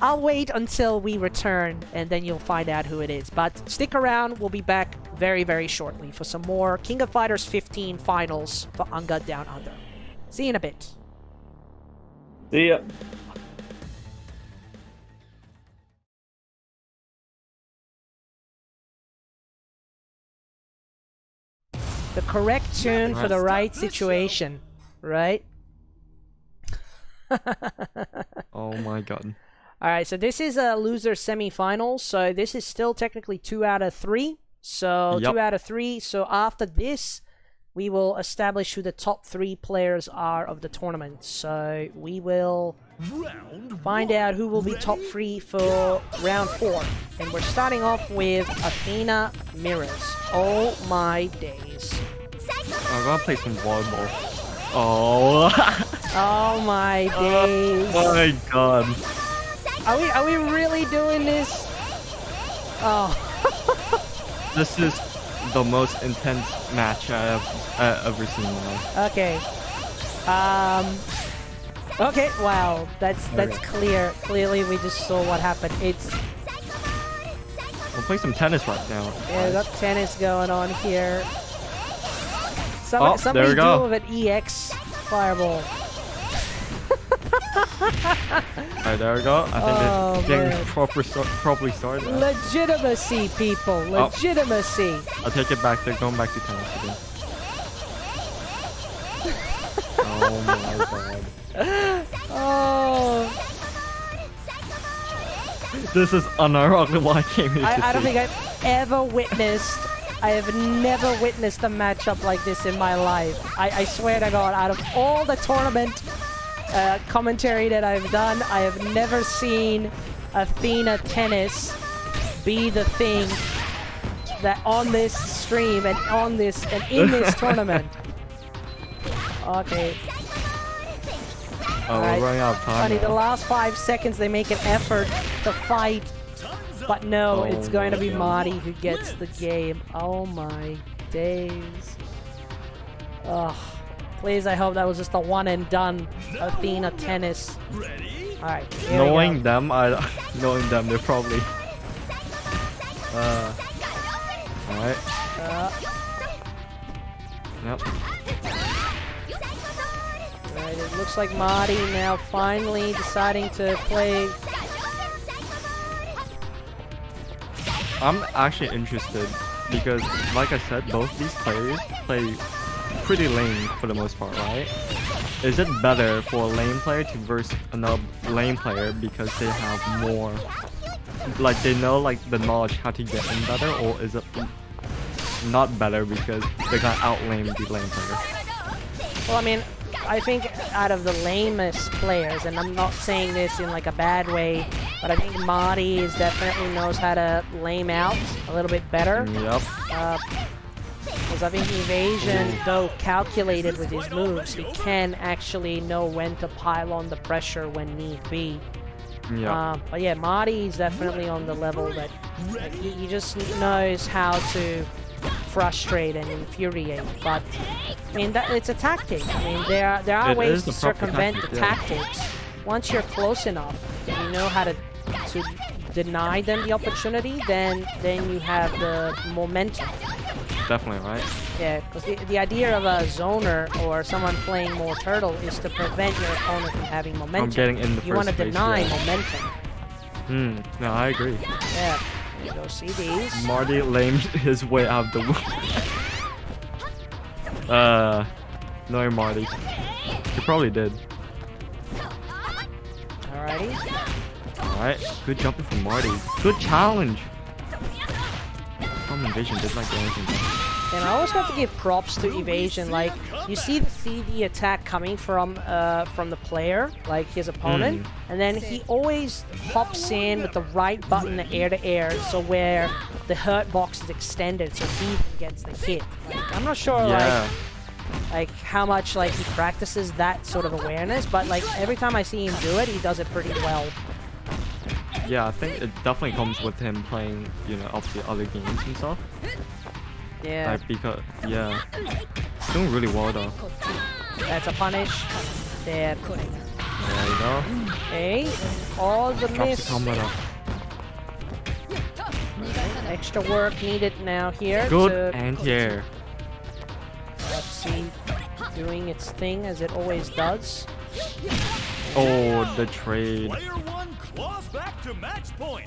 I'll wait until we return, and then you'll find out who it is. But stick around. We'll be back very, very shortly for some more King of Fighters 15 finals for UNGA Down Under. See you in a bit. See ya. The correct tune for the right situation, right? Oh my god. Alright, so this is a loser semi-final, so this is still technically 2 out of 3. So Yep. 2 out of 3. So after this, we will establish who the top 3 players are of the tournament. So we will find out who will be top 3 for round 4. And we're starting off with Athena Mirrors. Oh my days. I'm gonna play some volleyball. Oh. Oh my days. Oh my god. Are we really doing this? Oh. This is the most intense match I have ever seen in my life. Okay. Okay, wow. That's clear. Clearly we just saw what happened. It's We'll play some tennis right now. yeah, we got tennis going on here. Oh, Somebody there we go. do with an EX fireball. Alright, there we go. I think it's getting man. properly started. now. Legitimacy, people. Legitimacy. I'll take it back. They're going back to tennis again. Oh my god. Oh. This is unironically why I came here to I don't see. think I've ever witnessed. I have never witnessed a matchup like this in my life. I swear to God, out of all the tournament commentary that I've done, I have never seen Athena tennis be the thing that on this stream and on this and in this tournament. Okay. Oh, we're running out of time. Funny, the now. last 5 seconds they make an effort to fight, but no, Oh it's going to my be God. Marty who gets the game. Oh my days. Ugh. Please, I hope that was just a one and done Athena tennis. Ready? Alright, Knowing them, knowing them, they're probably. Alright. Yep. Alright, it looks like Marty now finally deciding to play. I'm actually interested because, like I said, both these players play pretty lane for the most part, right? Is it better for a lane player to verse another lane player because they have more, like they know like the knowledge how to get in better, or is it not better because they got outlane the lane player? Well, I mean, I think out of the lamest players, and I'm not saying this in like a bad way, but I think Marty is definitely knows how to lame out a little bit better. Yep. Because I think evasion, though calculated with his moves, he can actually know when to pile on the pressure when need be. Yeah. But yeah, Marty is definitely on the level that like, he just knows how to frustrate and infuriate. But I mean, it's a tactic. I mean, there are It ways is to the proper circumvent tactic, the yeah. tactics. Once you're close enough and you know how to deny them the opportunity, then you have the momentum. Definitely, right? Yeah, because the idea of a zoner or someone playing more turtle is to prevent your opponent from having momentum. getting in the you want to first place, deny yeah. momentum. No, I agree. Yeah, there you go, see these. Marty lamed his way out of the womb. Knowing Marty. He probably did. Alrighty. Alright, good jumping from Marty. Good challenge! From Invasion did not get anything done. And I always have to give props to evasion. Like, you see the attack coming from the player, like his opponent, and then he always hops in with the right button air to air, so where the hurt box is extended, so he gets the hit. Like, I'm not sure, Yeah. like how much like he practices that sort of awareness, but like every time I see him do it, he does it pretty well. Yeah, I think it definitely comes with him playing, you know, obviously other games and stuff. Yeah, Like, because, yeah. He's doing really well though. that's a punish. There. There you go. Hey, all the Drops the miss. combo though. Extra work needed now here. Good to anti-air. Let's see, doing its thing as it always does. Oh, the trade. Player one claws back to match point.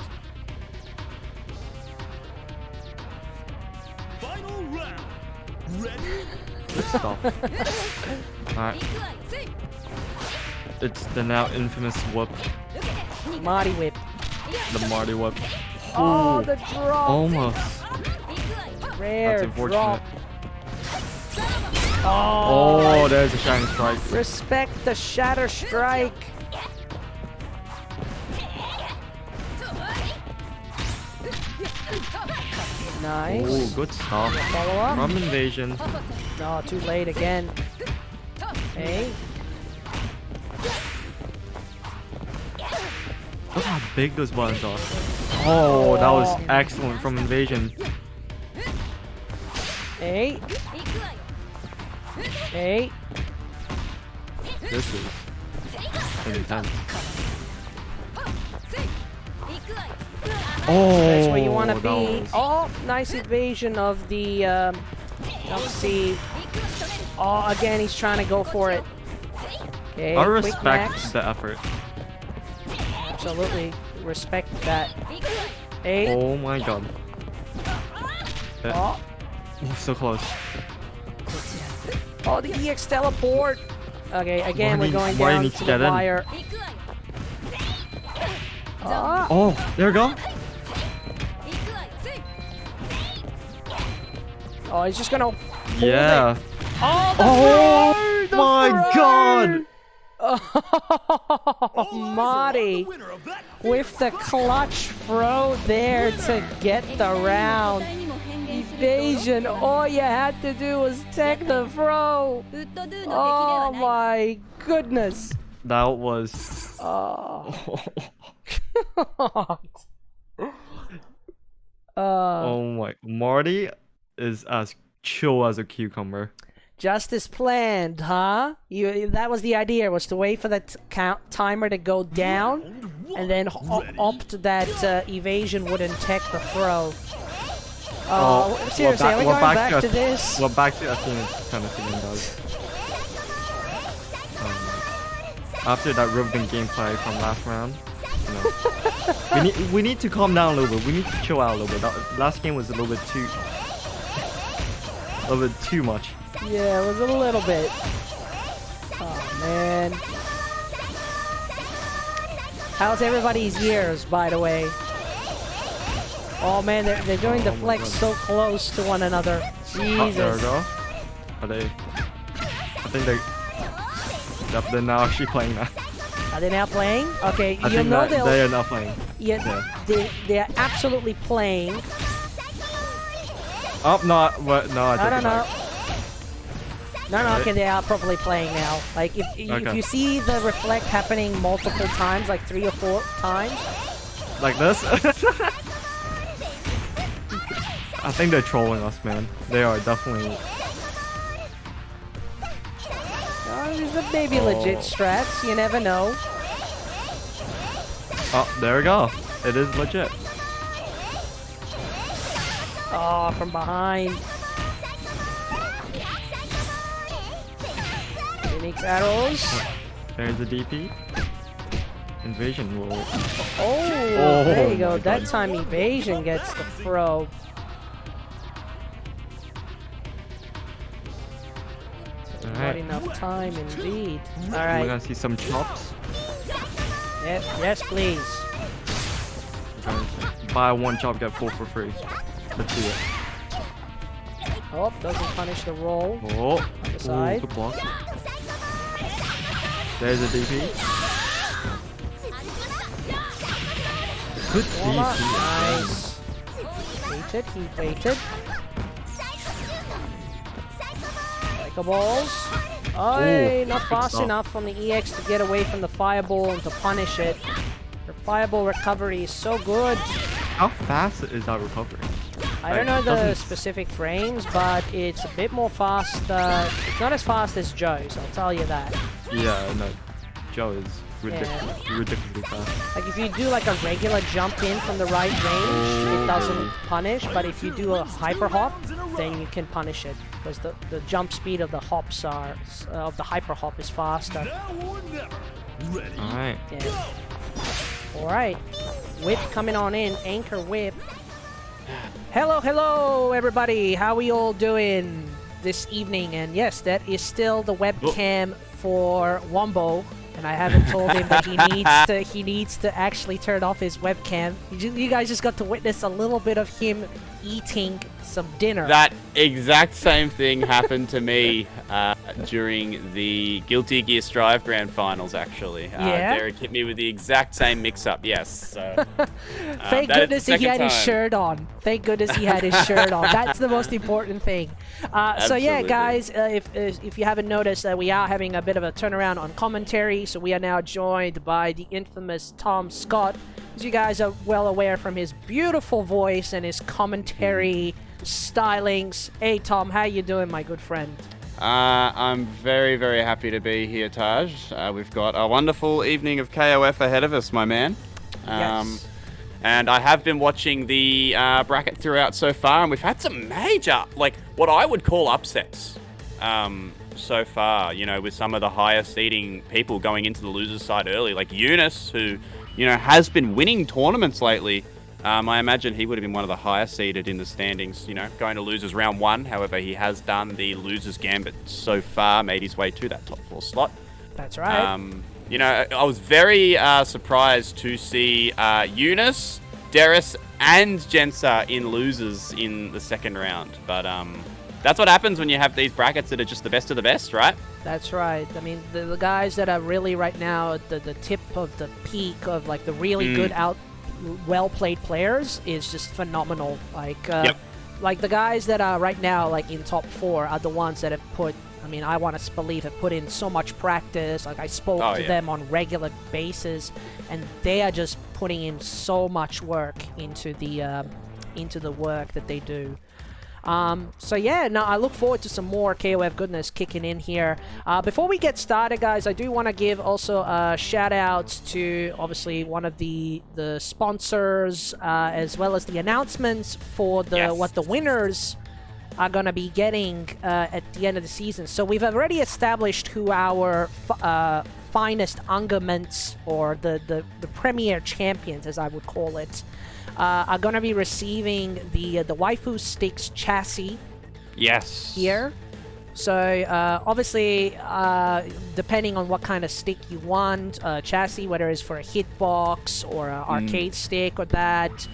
Final round. Ready? Good stuff. Alright. It's the now infamous whoop. Marty whip. The Marty whoop. Oh, Ooh, the drop. almost. Rare That's unfortunate. drop. Oh, there's a shining strike. Respect the shatter strike. Nice. Oh, good stuff. Follow up. From invasion. No, too late again. Hey. Look how big those buttons are. Oh, that was excellent from invasion. Hey. Hey. This is intense. Oh, That's where you want to that be. was- Oh, nice evasion of the. Let's see. Oh, again, he's trying to go for it. Okay, I quick respect max. the effort. Absolutely respect that. Hey. Oh my god. Oh, So close. oh, the EX teleport. Okay, again, we're going Why down need to to the get in? wire. Oh, Oh, there we go. oh, he's just gonna. Yeah. Oh, the Oh throw! my god. Oh, Marty Winner of that with the clutch throw there to get the round. Evasion. All you had to do was take the throw. Oh my goodness. That was. Oh. Oh my. Marty is as chill as a cucumber. Just as planned, huh? That was the idea, was to wait for the timer to go down and then opt that evasion wouldn't tech the throw. Seriously, are we going back to this? Well, back to Athena kind of thing does. After that riveting gameplay from last round, you know, we need to calm down a little bit. We need to chill out a little bit. That last game was a little bit too much. Yeah, it was a little bit. Oh man. How's everybody's years, by the way? Oh man, they're doing the flex so close to one another. Oh, there we Jesus. go. Are they? I think they. Yep, they're now actually playing that. Are they now playing? Okay, I you think know that they'll. they are now playing. Yeah, they're absolutely playing. Oh no! What? No, I No, take no, it no. back. No, Right. okay, they are properly playing now. Like, if Okay. you see the reflect happening multiple times, like 3 or 4 times. Like this? I think they're trolling us, man. They are definitely. These are maybe legit strats, you never know. Oh, there we go. It is legit. Oh, from behind. Phoenix arrows. There's the DP. Invasion will. Oh, there you go. my That God. time evasion gets the throw. Not Alright. enough time, indeed. We're Alright. gonna see some chops. Yes, please. Buy one chop, get 4 for free. Let's do it. Oh, doesn't punish the roll. Oh, the side. good block. There's a DP. Good DP. Nice. Waited, he waited. Like a balls. Oh, Ooh, not good fast stuff. enough on the EX to get away from the fireball and to punish it. Her fireball recovery is so good. How fast is that recovery? I don't know Like, the doesn't- specific frames, but it's a bit more fast. It's not as fast as Joe's, I'll tell you that. Yeah, no. Joe is ridiculously fast. Like if you do like a regular jump in from the right range, it doesn't punish. But if you do a hyper hop, then you can punish it because the jump speed of the hops are of the hyper hop is faster. Now or never. Ready? All right. Yeah. All right. Whip coming on in. Anchor whip. Hello, everybody. How we all doing this evening? And yes, that is still the webcam for Wombo. And I haven't told him that he needs to actually turn off his webcam. You guys just got to witness a little bit of him eating some dinner. That exact same thing happened to me during the Guilty Gear Strive Grand Finals, actually. Yeah? Derek hit me with the exact same mix-up, yes. So, Thank goodness he had his shirt on. Thank goodness he had his shirt on. That's the most important thing. So yeah, guys, if you haven't noticed, we are having a bit of a turnaround on commentary. So we are now joined by the infamous Tom Scott. As you guys are well aware from his beautiful voice and his commentary stylings. Hey Tom, how you doing, my good friend? I'm very, very happy to be here, Taj. We've got a wonderful evening of KOF ahead of us, my man. Yes. And I have been watching the bracket throughout so far, and we've had some major, like, what I would call upsets so far, you know, with some of the higher seeding people going into the losers side early, like Yunus, who, you know, has been winning tournaments lately. I imagine he would have been one of the higher seeded in the standings, you know, going to losers round 1. However, he has done the losers gambit so far, made his way to that top 4 slot. That's right. You know, I was very surprised to see Yunus, Derrace, and Genxa in losers in the second round. But that's what happens when you have these brackets that are just the best of the best, right? That's right. I mean, the guys that are really right now at the tip of the peak of like the really good well-played players is just phenomenal. Like, like the guys that are right now like in top 4 are the ones that have put. I mean, I want to believe have put in so much practice. Like I spoke to them on regular basis, and they are just putting in so much work into the work that they do. So yeah, no, I look forward to some more KOF goodness kicking in here. Before we get started, guys, I do want to give also shout outs to obviously one of the sponsors, as well as the announcements for what the winners are going to be getting at the end of the season. So we've already established who our finest ungaments, or the premier champions, as I would call it, are going to be receiving the waifu sticks chassis. Yes. Here. So obviously, depending on what kind of stick you want, chassis, whether it's for a hitbox or an arcade stick or that,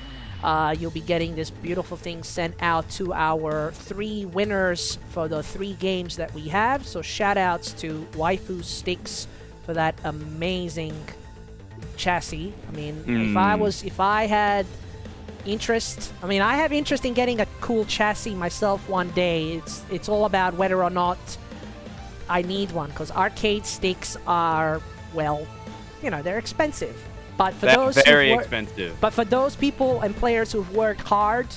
you'll be getting this beautiful thing sent out to our 3 winners for the 3 games that we have. So shout outs to waifu sticks for that amazing chassis. I mean, if I had interest, I mean, I have interest in getting a cool chassis myself one day. It's all about whether or not I need one, because arcade sticks are, well, you know, they're expensive. But for expensive. But for those people and players who've worked hard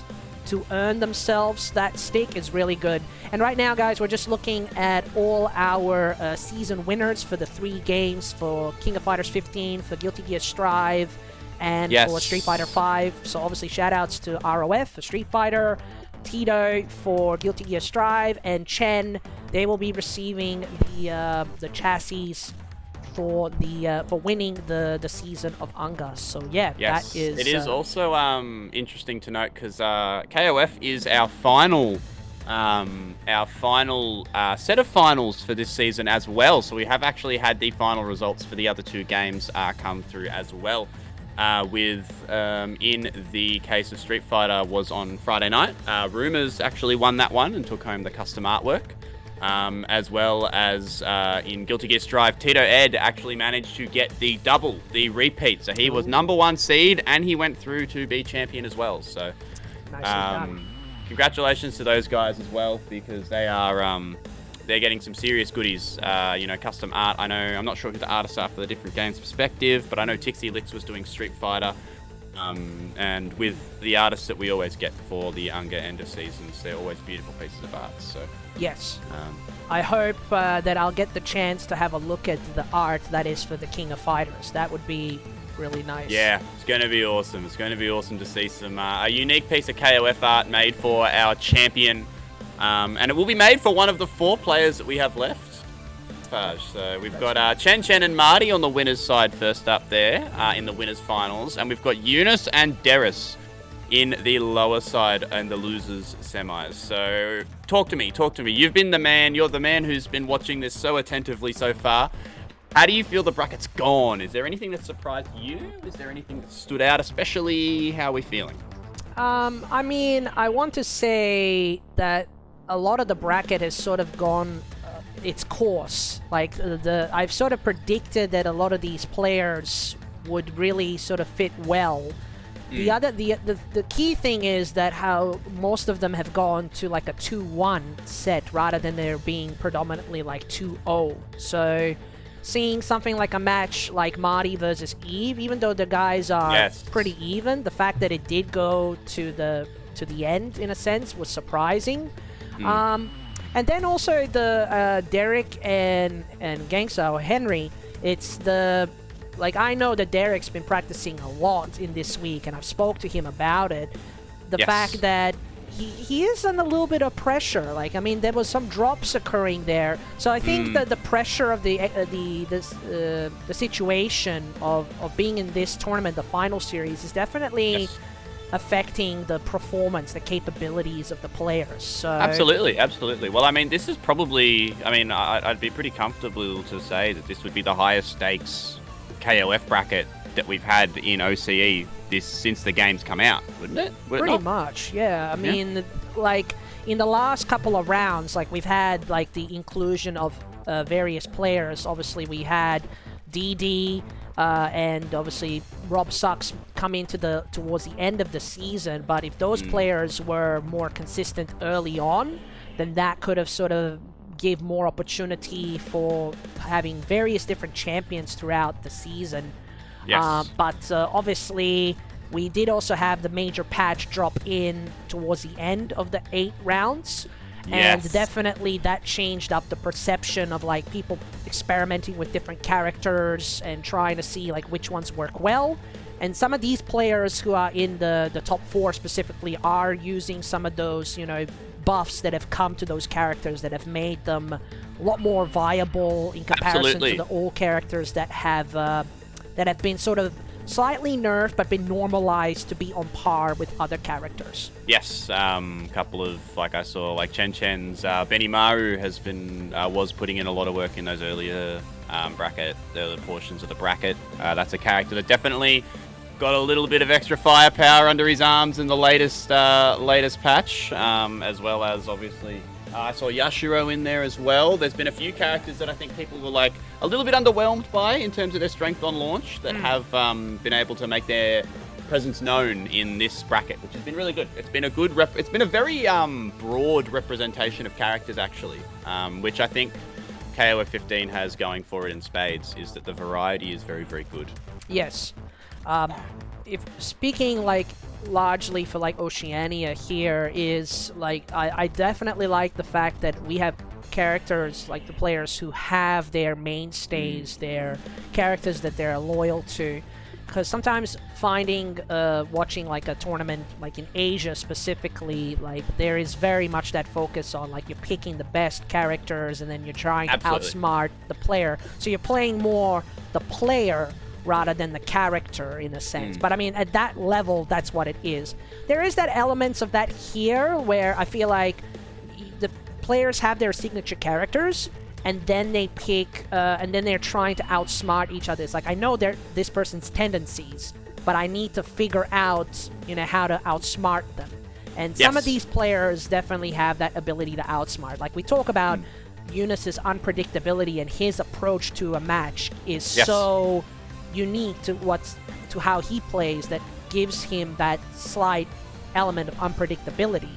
to earn themselves that stick, is really good. And right now, guys, we're just looking at all our season winners for the 3 games for King of Fighters 15, for Guilty Gear Strive, and for Street Fighter 5. So obviously shoutouts to ROF for Street Fighter, Tito for Guilty Gear Strive, and Chen. They will be receiving the chassis for winning the season of UNGA. So yeah, that is. It is also interesting to note because KOF is our final set of finals for this season as well. So we have actually had the final results for the other 2 games come through as well. With in the case of Street Fighter was on Friday night. Rumors actually won that one and took home the custom artwork. As well as in Guilty Gear Strive, Tito Ed actually managed to get the double, the repeat. So he was number 1 seed and he went through to be champion as well. So congratulations to those guys as well, because they are they're getting some serious goodies. You know, custom art. I know, I'm not sure who the artists are for the different games perspective, but I know Tixie Licks was doing Street Fighter. And with the artists that we always get for the UNGA end of seasons, they're always beautiful pieces of art. So yes, I hope that I'll get the chance to have a look at the art that is for the King of Fighters. That would be really nice. Yeah, it's going to be awesome. It's going to be awesome to see some a unique piece of KOF art made for our champion, and it will be made for one of the 4 players that we have left. So we've got ChenChen and Marty on the winners side first up there in the winners finals, and we've got Yunus and Derrace in the lower side and the losers semis. So talk to me. You've been the man. You're the man who's been watching this so attentively so far. How do you feel the bracket's gone? Is there anything that surprised you? Is there anything that stood out especially? How are we feeling? I mean, I want to say that a lot of the bracket has sort of gone its course. Like I've sort of predicted that a lot of these players would really sort of fit well. The key thing is that how most of them have gone to like a 2-1 set rather than there being predominantly like 2-0. So seeing something like a match like Marty versus Eve, even though the guys are pretty even, the fact that it did go to the end in a sense was surprising. And then also the Derek and Genxa or Henry, it's the like I know that Derek's been practicing a lot in this week, and I've spoke to him about it. The fact that he is under a little bit of pressure. Like I mean, there was some drops occurring there, so I think that the pressure of the situation of being in this tournament, the final series, is definitely affecting the performance, the capabilities of the players. So absolutely. Well, I mean, this is probably, I mean, I'd be pretty comfortable to say that this would be the highest stakes KOF bracket that we've had in OCE since the game's come out, wouldn't it? Pretty much, yeah. I mean, like in the last couple of rounds, like we've had like the inclusion of various players. Obviously, we had DD. And obviously Rob Sucks come into towards the end of the season, but if those players were more consistent early on, then that could have sort of gave more opportunity for having various different champions throughout the season. But obviously we did also have the major patch drop in towards the end of the 8 rounds. And definitely that changed up the perception of like people experimenting with different characters and trying to see like which ones work well. And some of these players who are in the top 4 specifically are using some of those, you know, buffs that have come to those characters that have made them a lot more viable in comparison to the old characters that have been sort of slightly nerfed but been normalized to be on par with other characters. Yes, couple of, like I saw, like ChenChen's Benimaru has been was putting in a lot of work in those earlier portions of the bracket. That's a character that definitely got a little bit of extra firepower under his arms in the latest patch, as well as obviously I saw Yashiro in there as well. There's been a few characters that I think people were like a little bit underwhelmed by in terms of their strength on launch that have been able to make their presence known in this bracket, which has been really good. It's been a good it's been a very broad representation of characters actually, which I think KOF 15 has going for it in spades, is that the variety is very, very good. Yes. If speaking like largely for like Oceania here is like I definitely like the fact that we have characters like the players who have their mainstays, their characters that they're loyal to, because sometimes finding watching like a tournament like in Asia specifically, like there is very much that focus on like you're picking the best characters and then you're trying to outsmart the player, so you're playing more the player rather than the character in a sense. But I mean, at that level, that's what it is. There is that elements of that here where I feel like the players have their signature characters and then they pick, and then they're trying to outsmart each other. It's like, I know this person's tendencies, but I need to figure out, you know, how to outsmart them. And some of these players definitely have that ability to outsmart. Like we talk about Yunus's unpredictability, and his approach to a match is so unique to how he plays that gives him that slight element of unpredictability.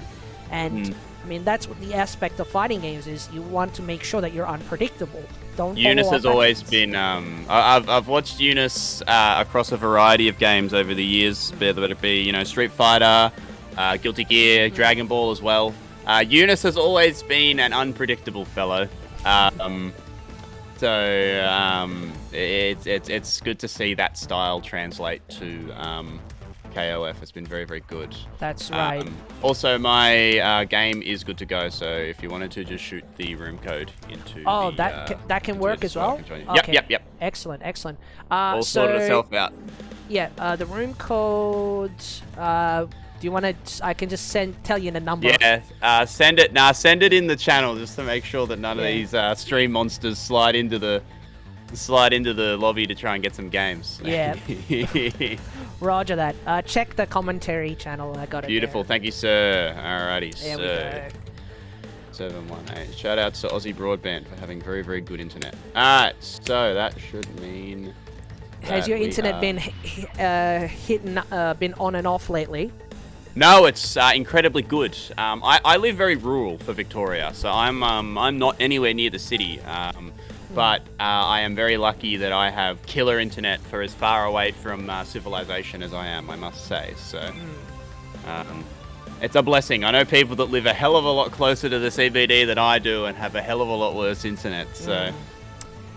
And I mean, that's what the aspect of fighting games is. You want to make sure that you're unpredictable. Don't Yunus has always been. I've watched Yunus across a variety of games over the years, whether it be Street Fighter, Guilty Gear, Dragon Ball as well. Yunus has always been an unpredictable fellow. It's good to see that style translate to KOF. It's been very, very good. That's right. Also, my game is good to go, so if you wanted to just shoot the room code into that can work as well? Okay. Yep. Excellent. All sorted itself out. Yeah, the room code, do you want to? I can just tell you the number. Yeah, send it. Send it in the channel just to make sure that none of these stream monsters slide into the lobby to try and get some games. Yeah. Roger that. Check the commentary channel. I got it. Beautiful. There. Thank you, sir. Alrighty, There sir. 718. Shout out to Aussie Broadband for having very, very good internet. Alright, so that should mean. Has your internet been been on and off lately? No, it's incredibly good. I live very rural for Victoria, so I'm not anywhere near the city. But I am very lucky that I have killer internet for as far away from civilization as I am, I must say. So it's a blessing. I know people that live a hell of a lot closer to the CBD than I do and have a hell of a lot worse internet. So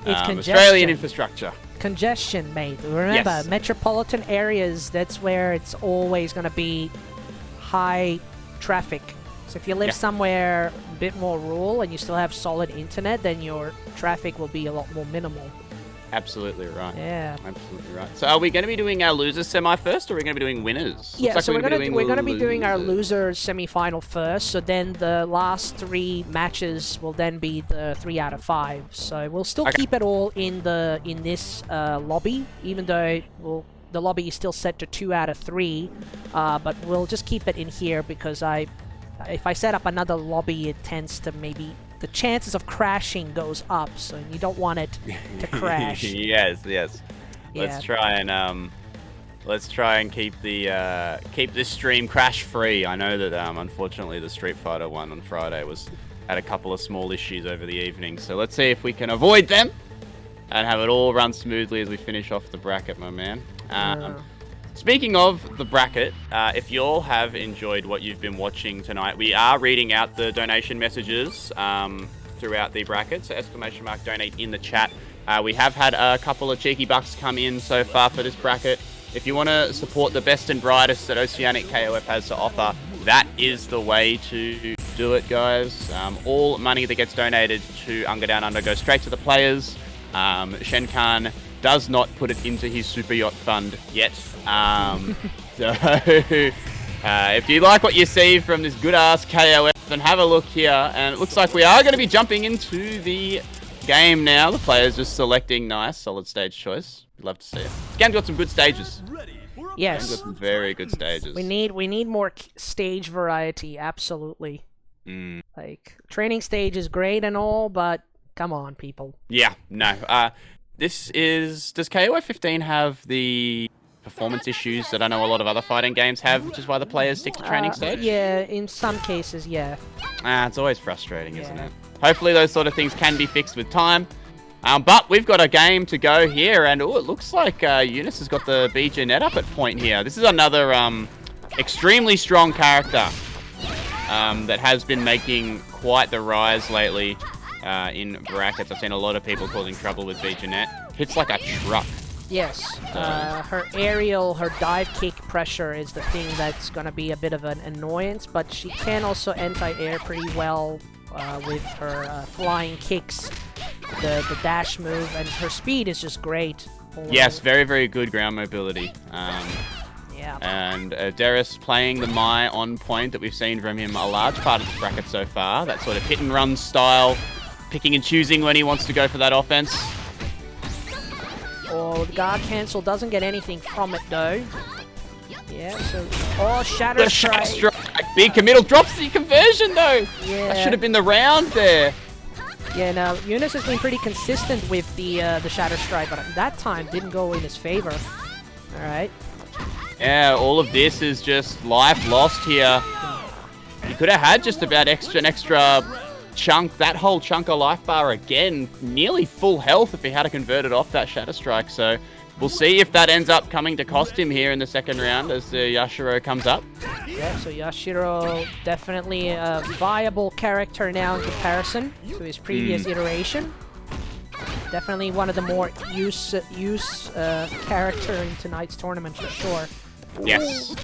it's Australian infrastructure. Congestion, mate. Remember, metropolitan areas, that's where it's always going to be high traffic. So if you live somewhere a bit more rural and you still have solid internet, then your traffic will be a lot more minimal. Absolutely right. Yeah. Absolutely right. So are we going to be doing our losers semi first, or are we going to be doing winners? Yeah, so we're going to be doing our losers. loser semi-final first. So then the last 3 matches will then be the 3 out of 5. So we'll still keep it all in this lobby, even though the lobby is still set to 2 out of 3. But we'll just keep it in here because if I set up another lobby, it tends to maybe the chances of crashing goes up, so you don't want it to crash. yes. Yeah. Let's try and keep this stream crash free. I know that unfortunately the Street Fighter one on Friday had a couple of small issues over the evening, so let's see if we can avoid them and have it all run smoothly as we finish off the bracket, my man. Speaking of the bracket, if you all have enjoyed what you've been watching tonight, we are reading out the donation messages throughout the bracket, so !donate in the chat. We have had a couple of cheeky bucks come in so far for this bracket. If you want to support the best and brightest that Oceanic KOF has to offer, that is the way to do it, guys. All money that gets donated to UNGA Down Under goes straight to the players. ChenChen does not put it into his super yacht fund yet. So if you like what you see from this good ass KOF, then have a look here. And it looks like we are going to be jumping into the game now. The players just selecting nice, solid stage choice. We'd love to see it. This game's got some good stages. Yes. Got some very good stages. We need more stage variety, absolutely. Like, training stage is great and all, but come on, people. Yeah, no. Does KOF15 have the performance issues that I know a lot of other fighting games have, which is why the players stick to training stage? Yeah, in some cases, yeah. It's always frustrating, isn't it? Hopefully those sort of things can be fixed with time. But we've got a game to go here, and it looks like Yunus has got the B.Jenet up at point here. This is another extremely strong character that has been making quite the rise lately in brackets. I've seen a lot of people causing trouble with B.Jenet. Hits like a truck. Yes, her aerial, her dive kick pressure is the thing that's going to be a bit of an annoyance, but she can also anti-air pretty well with her flying kicks, the dash move, and her speed is just great. Yes, very, very good ground mobility. Yeah. And Derrace playing the Mai on point that we've seen from him a large part of this bracket so far. That sort of hit and run style, picking and choosing when he wants to go for that offense. Oh, the guard cancel doesn't get anything from it though. Yeah, so shatter strike. Big committal drops the conversion though. Yeah. That should have been the round there. Yeah, now Yunus has been pretty consistent with the shatter strike, but that time didn't go in his favor. All right. Yeah, all of this is just life lost here. He could have had just about an extra chunk, that whole chunk of life bar again, nearly full health if he had converted off that Shatter Strike. So we'll see if that ends up coming to cost him here in the second round as the Yashiro comes up. Yeah, so Yashiro definitely a viable character now in comparison to his previous iteration. Definitely one of the more use character in tonight's tournament for sure. Yes.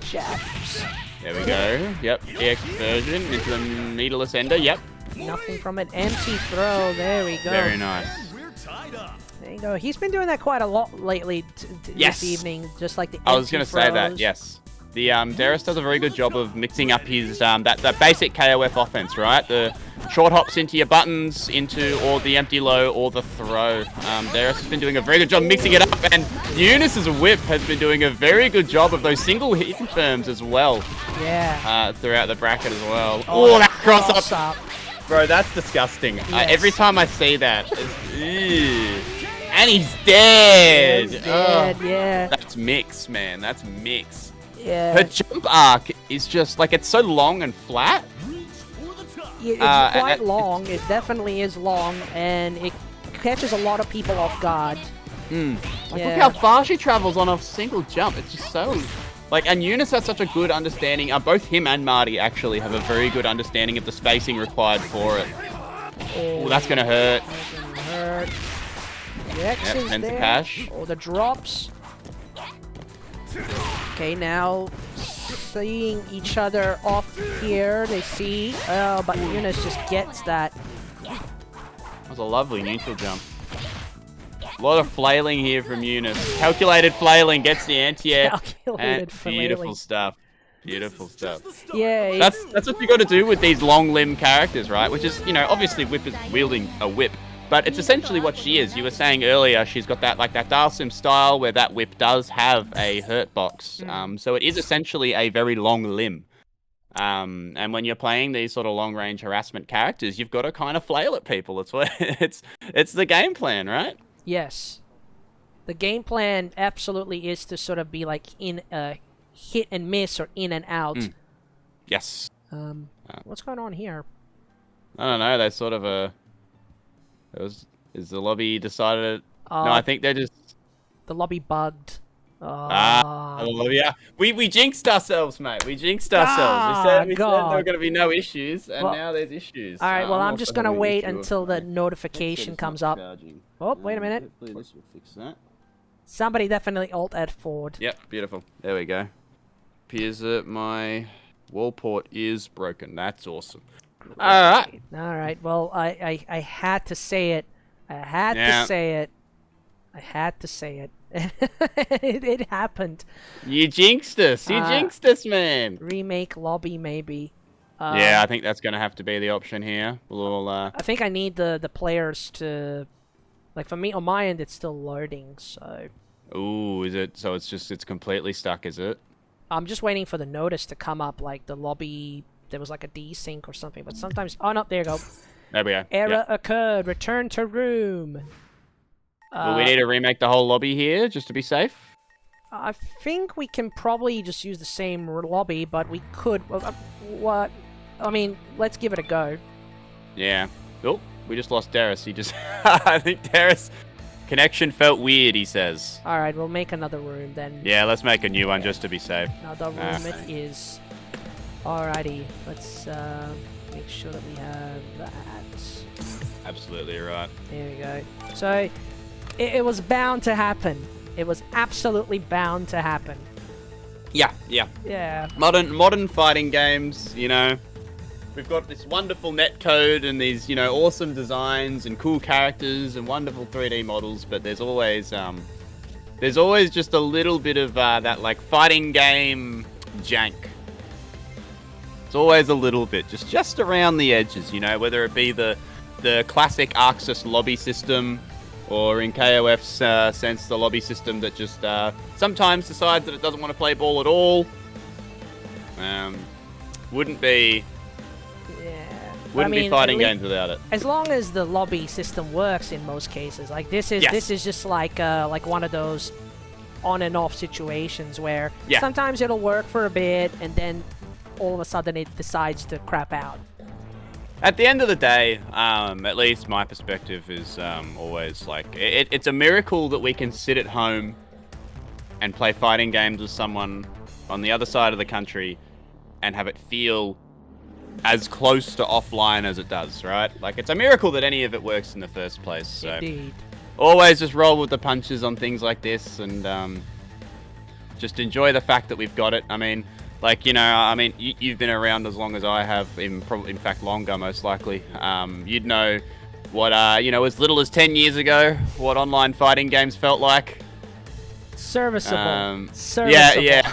Jabs. There we go. Yep. EX version into the needleless ender. Yep. Nothing from an empty throw. There we go. Very nice. There you go. He's been doing that quite a lot lately this evening, just like the I was going to say that, yes. The Derrace does a very good job of mixing up his that basic KOF offense, right? The short hops into your buttons, into or the empty low or the throw. Derrace has been doing a very good job mixing it up, and Yunus's whip has been doing a very good job of those single hit confirms as well. Yeah. Throughout the bracket as well. Oh, that cross up. up. Bro, that's disgusting. Yes. Every time I see that, ew. And he's dead. He's dead, yeah. That's mix, man. That's mix. Yeah. Her jump arc is just like, it's so long and flat. Yeah, it's quite long. It definitely is long, and it catches a lot of people off guard. Like, Yeah. look how far she travels on a single jump. It's just so... Like, and Yunus has such a good understanding. Both him and Marty actually have a very good understanding of the spacing required for it. Oh, that's going to hurt. That's gonna hurt. The X is Penta there. cash. Oh, the drops. Okay, now seeing each other off here. They see. Oh, but Yunus just gets that. That was a lovely neutral jump. A lot of flailing here from Yunus. Calculated flailing gets the anti-air. Calculated flailing. Beautiful stuff. Beautiful stuff. Yeah. That's what you got to do with these long limb characters, right? Which is, you know, obviously Whip is wielding a whip, but it's essentially what she is. You were saying earlier, she's got that like that Dalsim style where that whip does have a hurt box. So it is essentially a very long limb. And when you're playing these sort of long range harassment characters, you've got to kind of flail at people. It's what it's the game plan, right? Yes. The game plan absolutely is to sort of be like in a hit and miss or in and out. Yes. What's going on here? I don't know. They sort of is the lobby decided? No, I think they're just the lobby bugged. the lobby. Yeah, we jinxed ourselves, mate. We jinxed ourselves. We said there were going to be no issues, and now there's issues. All right. Well, I'm just gonna wait until the my notification comes up. Oh, wait a minute. Hopefully this will fix that. Somebody definitely alt at forward. Yep, beautiful. There we go. Appears that my wall port is broken. That's awesome. All right. All right. Well, I had to say it. I had to say it. I had to say it. it happened. You jinxed us. You jinxed us, man. Remake lobby, maybe. Yeah, I think that's going to have to be the option here. We'll, I think I need the players to... Like, for me, on my end, it's still loading, so... Ooh, is it? So it's completely stuck, is it? I'm just waiting for the notice to come up, like the lobby... There was like a desync or something, but sometimes... Oh, no, there you go. There we go. Error occurred. Return to room. Will we need to remake the whole lobby here, just to be safe? I think we can probably just use the same lobby, but we could... what? I mean, let's give it a go. Yeah. Oh, we just lost Derrace. He just... I think Derrace... Connection felt weird, he says. Alright, we'll make another room then. Yeah, let's make a new one just to be safe. Another room it is. Alrighty, let's make sure that we have that. Absolutely right. There we go. So, it was bound to happen. It was absolutely bound to happen. Yeah. Yeah. Modern fighting games, you know. We've got this wonderful netcode and these, you know, awesome designs and cool characters and wonderful 3D models, but there's always just a little bit of that like fighting game jank. It's always a little bit, just around the edges, you know, whether it be the classic Arxis lobby system, or in KOF's sense, the lobby system that just sometimes decides that it doesn't want to play ball at all. Wouldn't be fighting games without it. As long as the lobby system works in most cases, like this is just like one of those on and off situations where sometimes it'll work for a bit and then all of a sudden it decides to crap out. At the end of the day, at least my perspective is always like, it's a miracle that we can sit at home and play fighting games with someone on the other side of the country and have it feel as close to offline as it does, right? Like, it's a miracle that any of it works in the first place. So Indeed. always just roll with the punches on things like this and just enjoy the fact that we've got it. I mean, like, you know, you've been around as long as I have, in fact longer, most likely. You'd know what, you know, as little as 10 years ago, what online fighting games felt like. Serviceable. Serviceable. Yeah.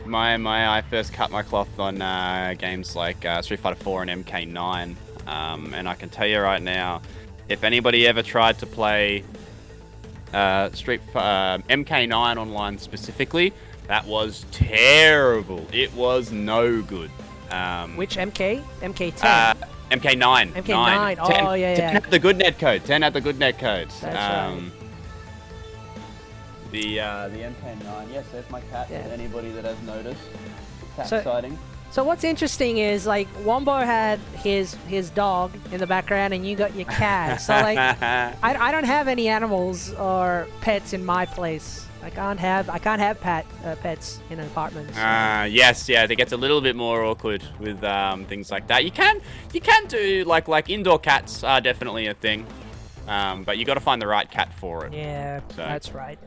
I first cut my cloth on games like Street Fighter 4 and MK9, and I can tell you right now, if anybody ever tried to play MK9 online specifically, that was terrible. It was no good. Which MK? MK10? MK9. MK9. Oh, 10, yeah. 10 had the good net code. 10 had the good net code. That's right. The MK9. Yes, there's my cat. Yeah. Anybody that has noticed. Cat So- sighting. So what's interesting is, like, Wombo had his dog in the background and you got your cat. So, like, I don't have any animals or pets in my place. I can't have pets in an apartment. So. Yes, yeah, it gets a little bit more awkward with things like that. You can do like indoor cats are definitely a thing, but you got to find the right cat for it. Yeah, So- that's right.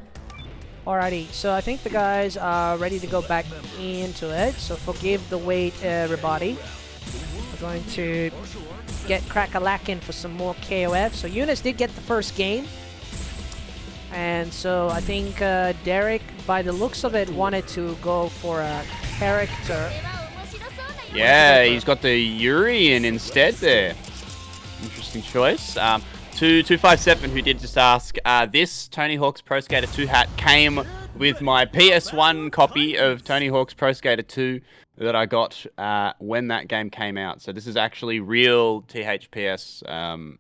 Alrighty, so I think the guys are ready to go back into it. So forgive the wait, everybody. We're going to get crack-a-lackin' for some more KOF. So Yunus did get the first game. And so I think Derek, by the looks of it, wanted to go for a character. Yeah, he's got the Yuri in instead there. Interesting choice. 257, who did just ask, this Tony Hawk's Pro Skater 2 hat came with my PS1 copy of Tony Hawk's Pro Skater 2 that I got when that game came out. So this is actually real THPS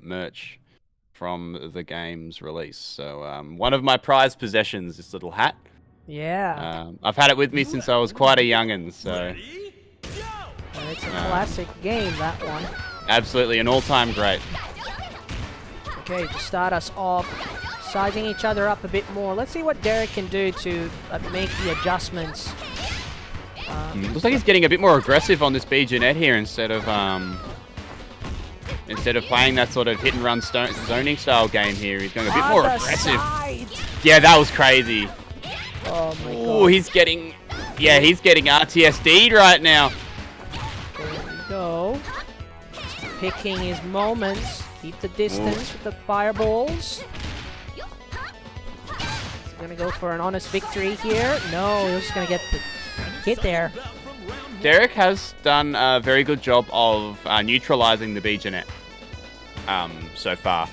merch from the game's release. So one of my prized possessions, this little hat. Yeah. I've had it with me since I was quite a youngin', so It's a classic game, that one. absolutely an all-time great. Okay, to start us off, sizing each other up a bit more. Let's see what Derek can do to make the adjustments. Looks like he's getting a bit more aggressive on this B.Jenet here instead of playing that sort of hit-and-run zoning style game here. He's going a bit more aggressive. Side. Yeah, that was crazy. Oh my Ooh, god. he's getting RTSD'd right now. There we go. Picking his moments. Keep the distance with the fireballs. He's gonna go for an honest victory here. No, he's just gonna get the hit there. Derek has done a very good job of neutralizing the B.Jenet so far.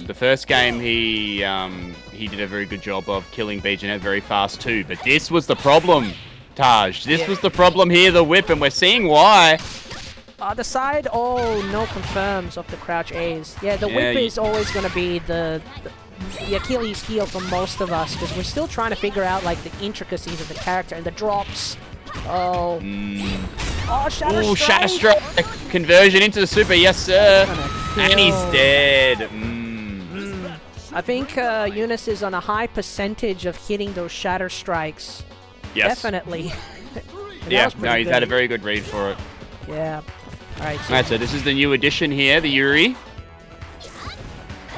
The first game he did a very good job of killing B.Jenet very fast too, but this was the problem, Taj. This was the problem here, the whip, and we're seeing why. The side, oh, no confirms of the crouch A's. Yeah, the whip is always going to be the Achilles heel for most of us, because we're still trying to figure out, like, the intricacies of the character and the drops. Oh. Oh, Shatter Ooh, Strike. Shatter Strike. Conversion into the super, yes sir. And he's dead. I think Yunus is on a high percentage of hitting those Shatter Strikes. Yes. Definitely. Yeah, no, he's had a very good read for it. Yeah. Alright, so Alright, so this is the new addition here, the Yuri.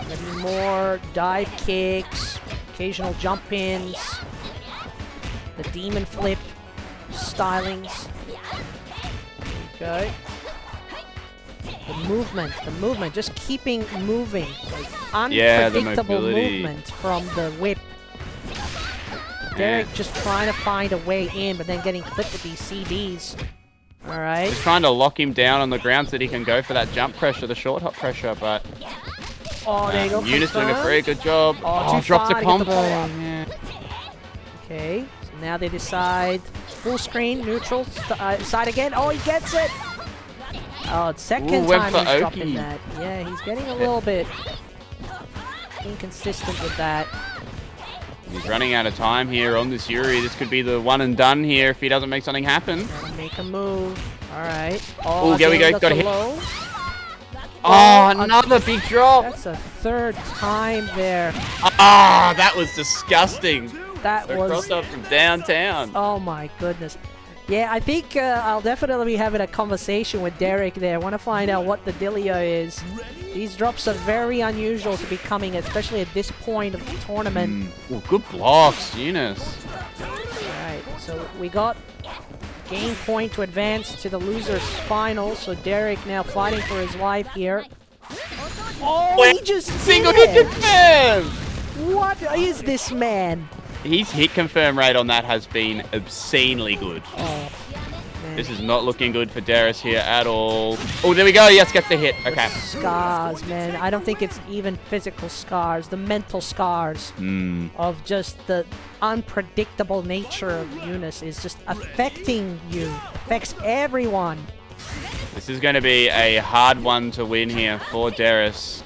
maybe more dive kicks, occasional jump ins, the demon flip stylings. Okay. The movement, just keeping moving. Like unpredictable movement from the whip. Derek just trying to find a way in, but then getting clipped with these CDs. Alright. Just trying to lock him down on the ground so that he can go for that jump pressure, the short hop pressure, but Oh, there you go. Yunus doing a confirmed. very good job. Oh, too drops a far to get the combo. ball. Yeah. Okay, so now they decide full screen, neutral, side again. Oh, he gets it! Oh, it's second went time for he's dropping Oki. that. Yeah, he's getting a little bit inconsistent with that. He's running out of time here on this Yuri. This could be the one and done here if he doesn't make something happen. Gotta make a move. Alright. Oh, there we go. Got a hit. Low. Oh, another big drop. That's a third time there. Ah, that was disgusting. That The was... cross-up from downtown. Oh my goodness. Yeah, I think I'll definitely be having a conversation with Derek there. I want to find out what the dealio is. These drops are very unusual to be coming, especially at this point of the tournament. Oh, good blocks, Yunus. Alright, so we got game point to advance to the losers final. So Derek now fighting for his life here. Oh, he just Single did hit it! confirmed! What is this man? His hit confirm rate on that has been obscenely good. Oh, man. This is not looking good for Derrace here at all. Oh, there we go. Yes, gets the hit. Okay. Scars, man. I don't think it's even physical scars. The mental scars of just the unpredictable nature of Yunus is just affecting you. Affects everyone. This is going to be a hard one to win here for Derrace.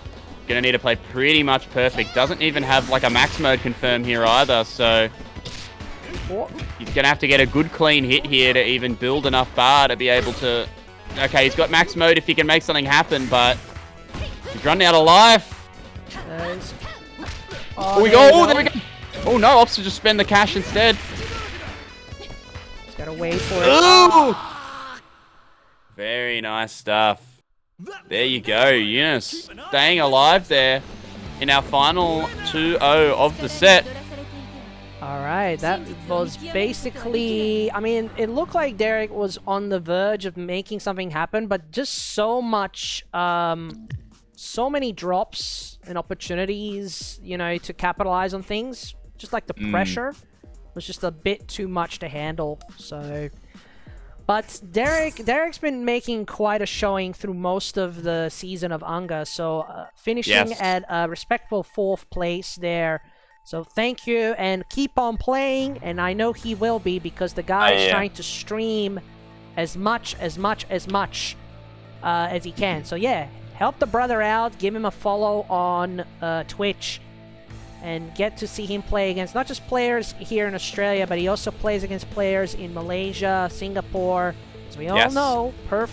Gonna need to play pretty much perfect. Doesn't even have like a max mode confirm here either, so What? he's gonna have to get a good clean hit here to even build enough bar to be able to... Okay, he's got max mode if he can make something happen, but he's running out of life. Oh, we go! Oh, there we go! Oh no, opts to just spend the cash instead. He's gotta wait for it. Ooh! Very nice stuff. There you go, Yunus staying alive there in our final 2-0 of the set. Alright, that was basically... I mean, it looked like Derek was on the verge of making something happen, but just so much... so many drops and opportunities, you know, to capitalize on things. Just like the pressure was just a bit too much to handle, so... But Derek's been making quite a showing through most of the season of UNGA, so finishing at a respectful 4th place there. So thank you, and keep on playing, and I know he will be because the guy is trying to stream as much as he can. So yeah, help the brother out, give him a follow on Twitch, and get to see him play against not just players here in Australia, but he also plays against players in Malaysia, Singapore. As we all know, Perf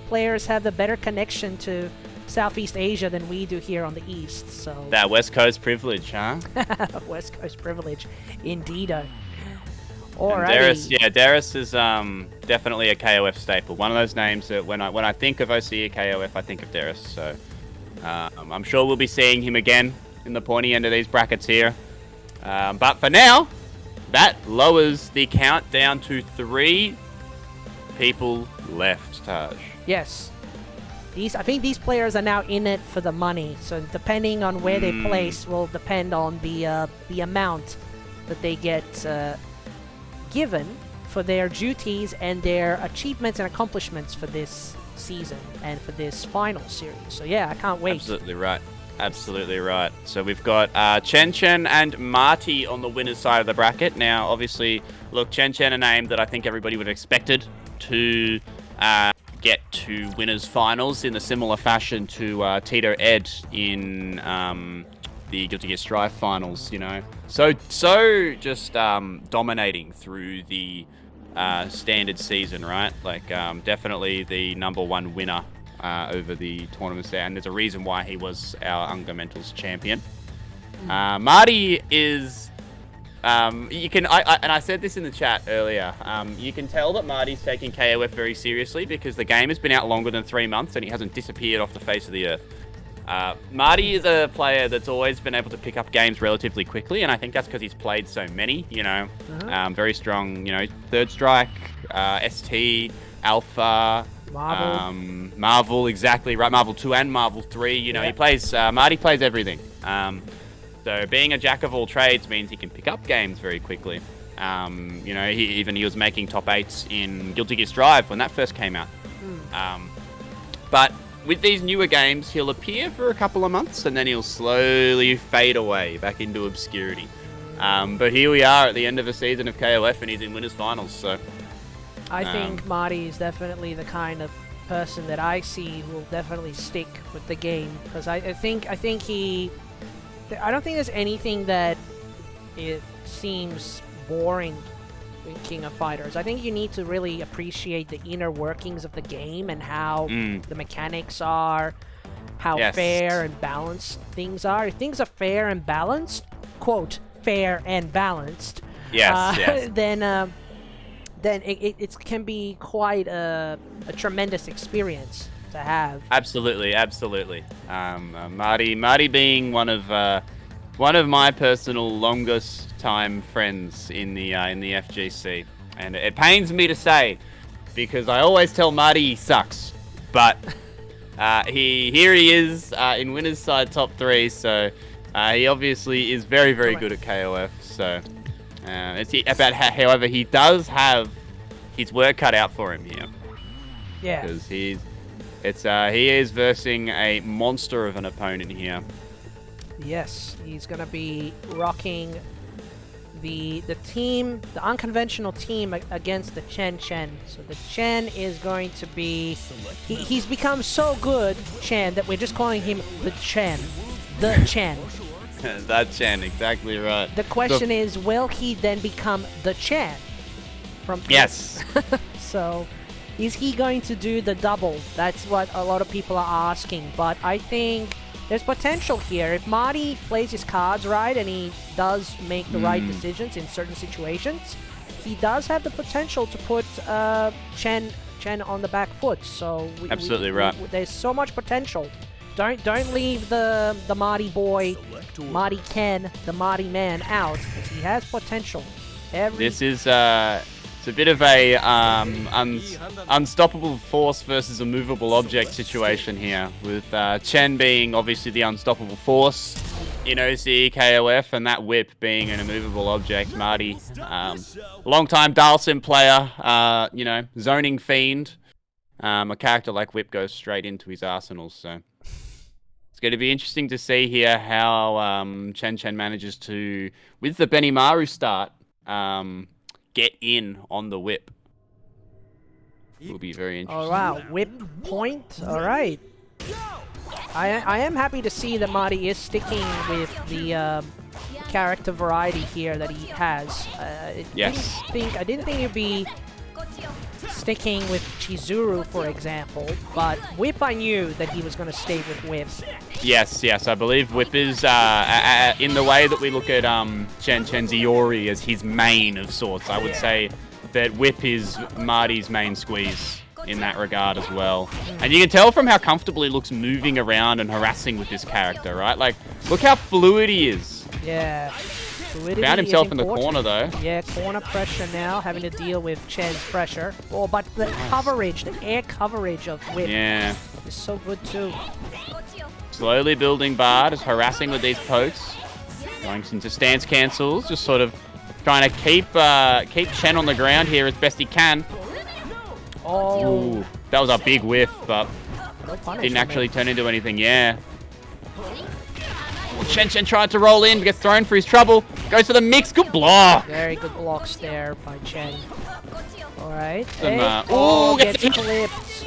players have the better connection to Southeast Asia than we do here on the East. So That West Coast privilege, huh? West Coast privilege, indeed. Derrace is definitely a KOF staple. One of those names that when I think of OCE KOF, I think of Derrace. So I'm sure we'll be seeing him again in the pointy end of these brackets here. But for now, that lowers the count down to 3 people left, Taj. Yes. I think these players are now in it for the money. So depending on where they place will depend on the amount that they get given for their duties and their achievements and accomplishments for this season and for this final series. So yeah, I can't wait. Absolutely right. Absolutely right. So we've got ChenChen and Marty on the winner's side of the bracket. Now, obviously, look, ChenChen, a name that I think everybody would have expected to get to winners finals in a similar fashion to Tito Ed in the Guilty Gear Strive finals, you know. So just dominating through the standard season, right? Like, definitely the #1 winner over the tournaments there, and there's a reason why he was our UNGA Mentals champion. Marty is, I said this in the chat earlier, you can tell that Marty's taking KOF very seriously because the game has been out longer than 3 months and he hasn't disappeared off the face of the earth. Marty is a player that's always been able to pick up games relatively quickly, and I think that's because he's played so many, you know. Very strong, you know, Third Strike, ST, Alpha, Marvel, exactly right. Marvel 2 and Marvel 3. You know, he plays. Marty plays everything. So being a jack of all trades means he can pick up games very quickly. You know, he was making top 8s in Guilty Gear Strive when that first came out. But with these newer games, he'll appear for a couple of months and then he'll slowly fade away back into obscurity. But here we are at the end of a season of KOF and he's in winners finals. So. I think Marty is definitely the kind of person that I see who will definitely stick with the game because I think he. I don't think there's anything that it seems boring in King of Fighters. I think you need to really appreciate the inner workings of the game and how the mechanics are, how fair and balanced things are. If things are fair and balanced, quote, fair and balanced, then it can be quite a tremendous experience to have. Absolutely. Marty being one of my personal longest time friends in the FGC, and it pains me to say because I always tell Marty he sucks, but here he is in winners side top 3, so he obviously is very good at KOF. So it's about however he does have his work cut out for him here. Yeah, because he is versing a monster of an opponent here. Yes, he's gonna be rocking the unconventional team against the ChenChen. So the Chen is going to be... He's become so good, Chen, that we're just calling him the Chen. The Chen. That Chen, exactly right. The question is, will he then become the Chen? Yes. So, is he going to do the double? That's what a lot of people are asking. But I think there's potential here. If Marty plays his cards right and he does make the right decisions in certain situations, he does have the potential to put Chen on the back foot. So absolutely right. There's so much potential. Don't leave the Marty boy, Marty Ken, the Marty man out, because he has potential. This is it's a bit of a unstoppable force versus a movable object situation here, with Chen being obviously the unstoppable force in OCE KOF, and that whip being an immovable object. Marty, long-time Dalsim player, zoning fiend. A character like whip goes straight into his arsenal, so it's going to be interesting to see here how ChenChen manages to, with the Benimaru start, get in on the whip. Will be very interesting. Oh wow, whip point. All right. I am happy to see that Marty is sticking with the character variety here that he has. I didn't think he'd be sticking with Chizuru, for example, but Whip, I knew that he was going to stay with Whip. Yes, I believe Whip is, in the way that we look at ChenChen's Iori as his main of sorts, I would say that Whip is Marty's main squeeze in that regard as well. And you can tell from how comfortable he looks moving around and harassing with this character, right? Like, look how fluid he is. Yeah. Fluidity found himself in the important. corner though. Yeah, corner pressure now, having to deal with Chen's pressure. Oh, but the coverage, the air coverage of Whip is so good too. Slowly building bar, just harassing with these pokes. Going into stance cancels, just sort of trying to keep Chen on the ground here as best he can. Oh. Ooh, that was a big whiff, but No didn't actually turn into anything, ChenChen tried to roll in, gets thrown for his trouble. Goes for the mix, good block. Very good blocks there by Chen. Alright. Gets Gets clipped.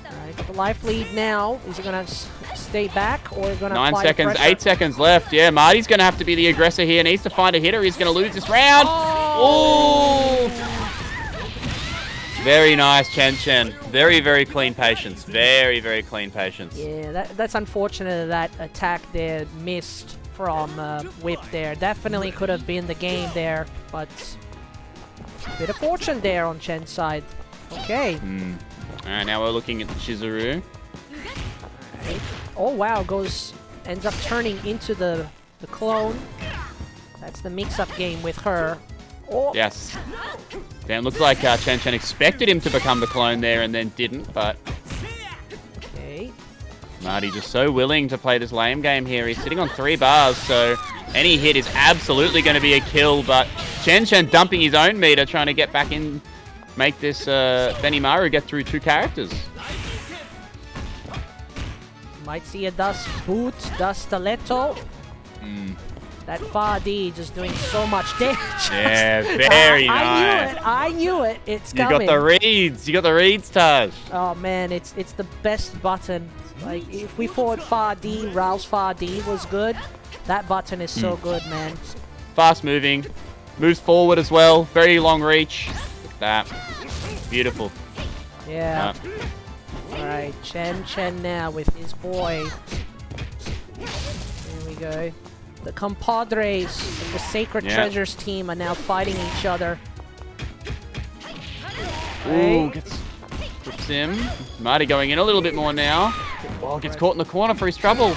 Alright, got the life lead now. Is he gonna stay back or gonna 9 apply seconds, pressure? 8 seconds left. Yeah, Marty's gonna have to be the aggressor here. Needs to find a hitter. He's gonna lose this round. Oh! Very nice, ChenChen. Very, very clean patience. Very, very clean patience. Yeah, that's unfortunate that attack there missed from Whip there. Definitely could have been the game there, but a bit of fortune there on Chen's side. Okay. Alright, now we're looking at the Chizuru. Right. Oh wow, ends up turning into the clone. That's the mix-up game with her. Oh. Yes. Damn, looks like ChenChen expected him to become the clone there and then didn't, but... Okay. Marty just so willing to play this lame game here. He's sitting on 3 bars, so any hit is absolutely going to be a kill, but ChenChen dumping his own meter, trying to get back in, make this Benimaru get through 2 characters. Might see a dust boot, dust stiletto. That far D just doing so much damage. Yeah, very nice. I knew it. It's coming. You got the reads. You got the reads, Taj. Oh man, it's the best button. Like if we thought far D, Ralph's far D was good, that button is so good, man. Fast moving. Moves forward as well. Very long reach. Look at that. Beautiful. Yeah. Alright, ChenChen now with his boy. There we go. The compadres of the Sacred Treasures team are now fighting each other. Ooh, grips him. Marty going in a little bit more now. Oh, gets caught in the corner for his trouble.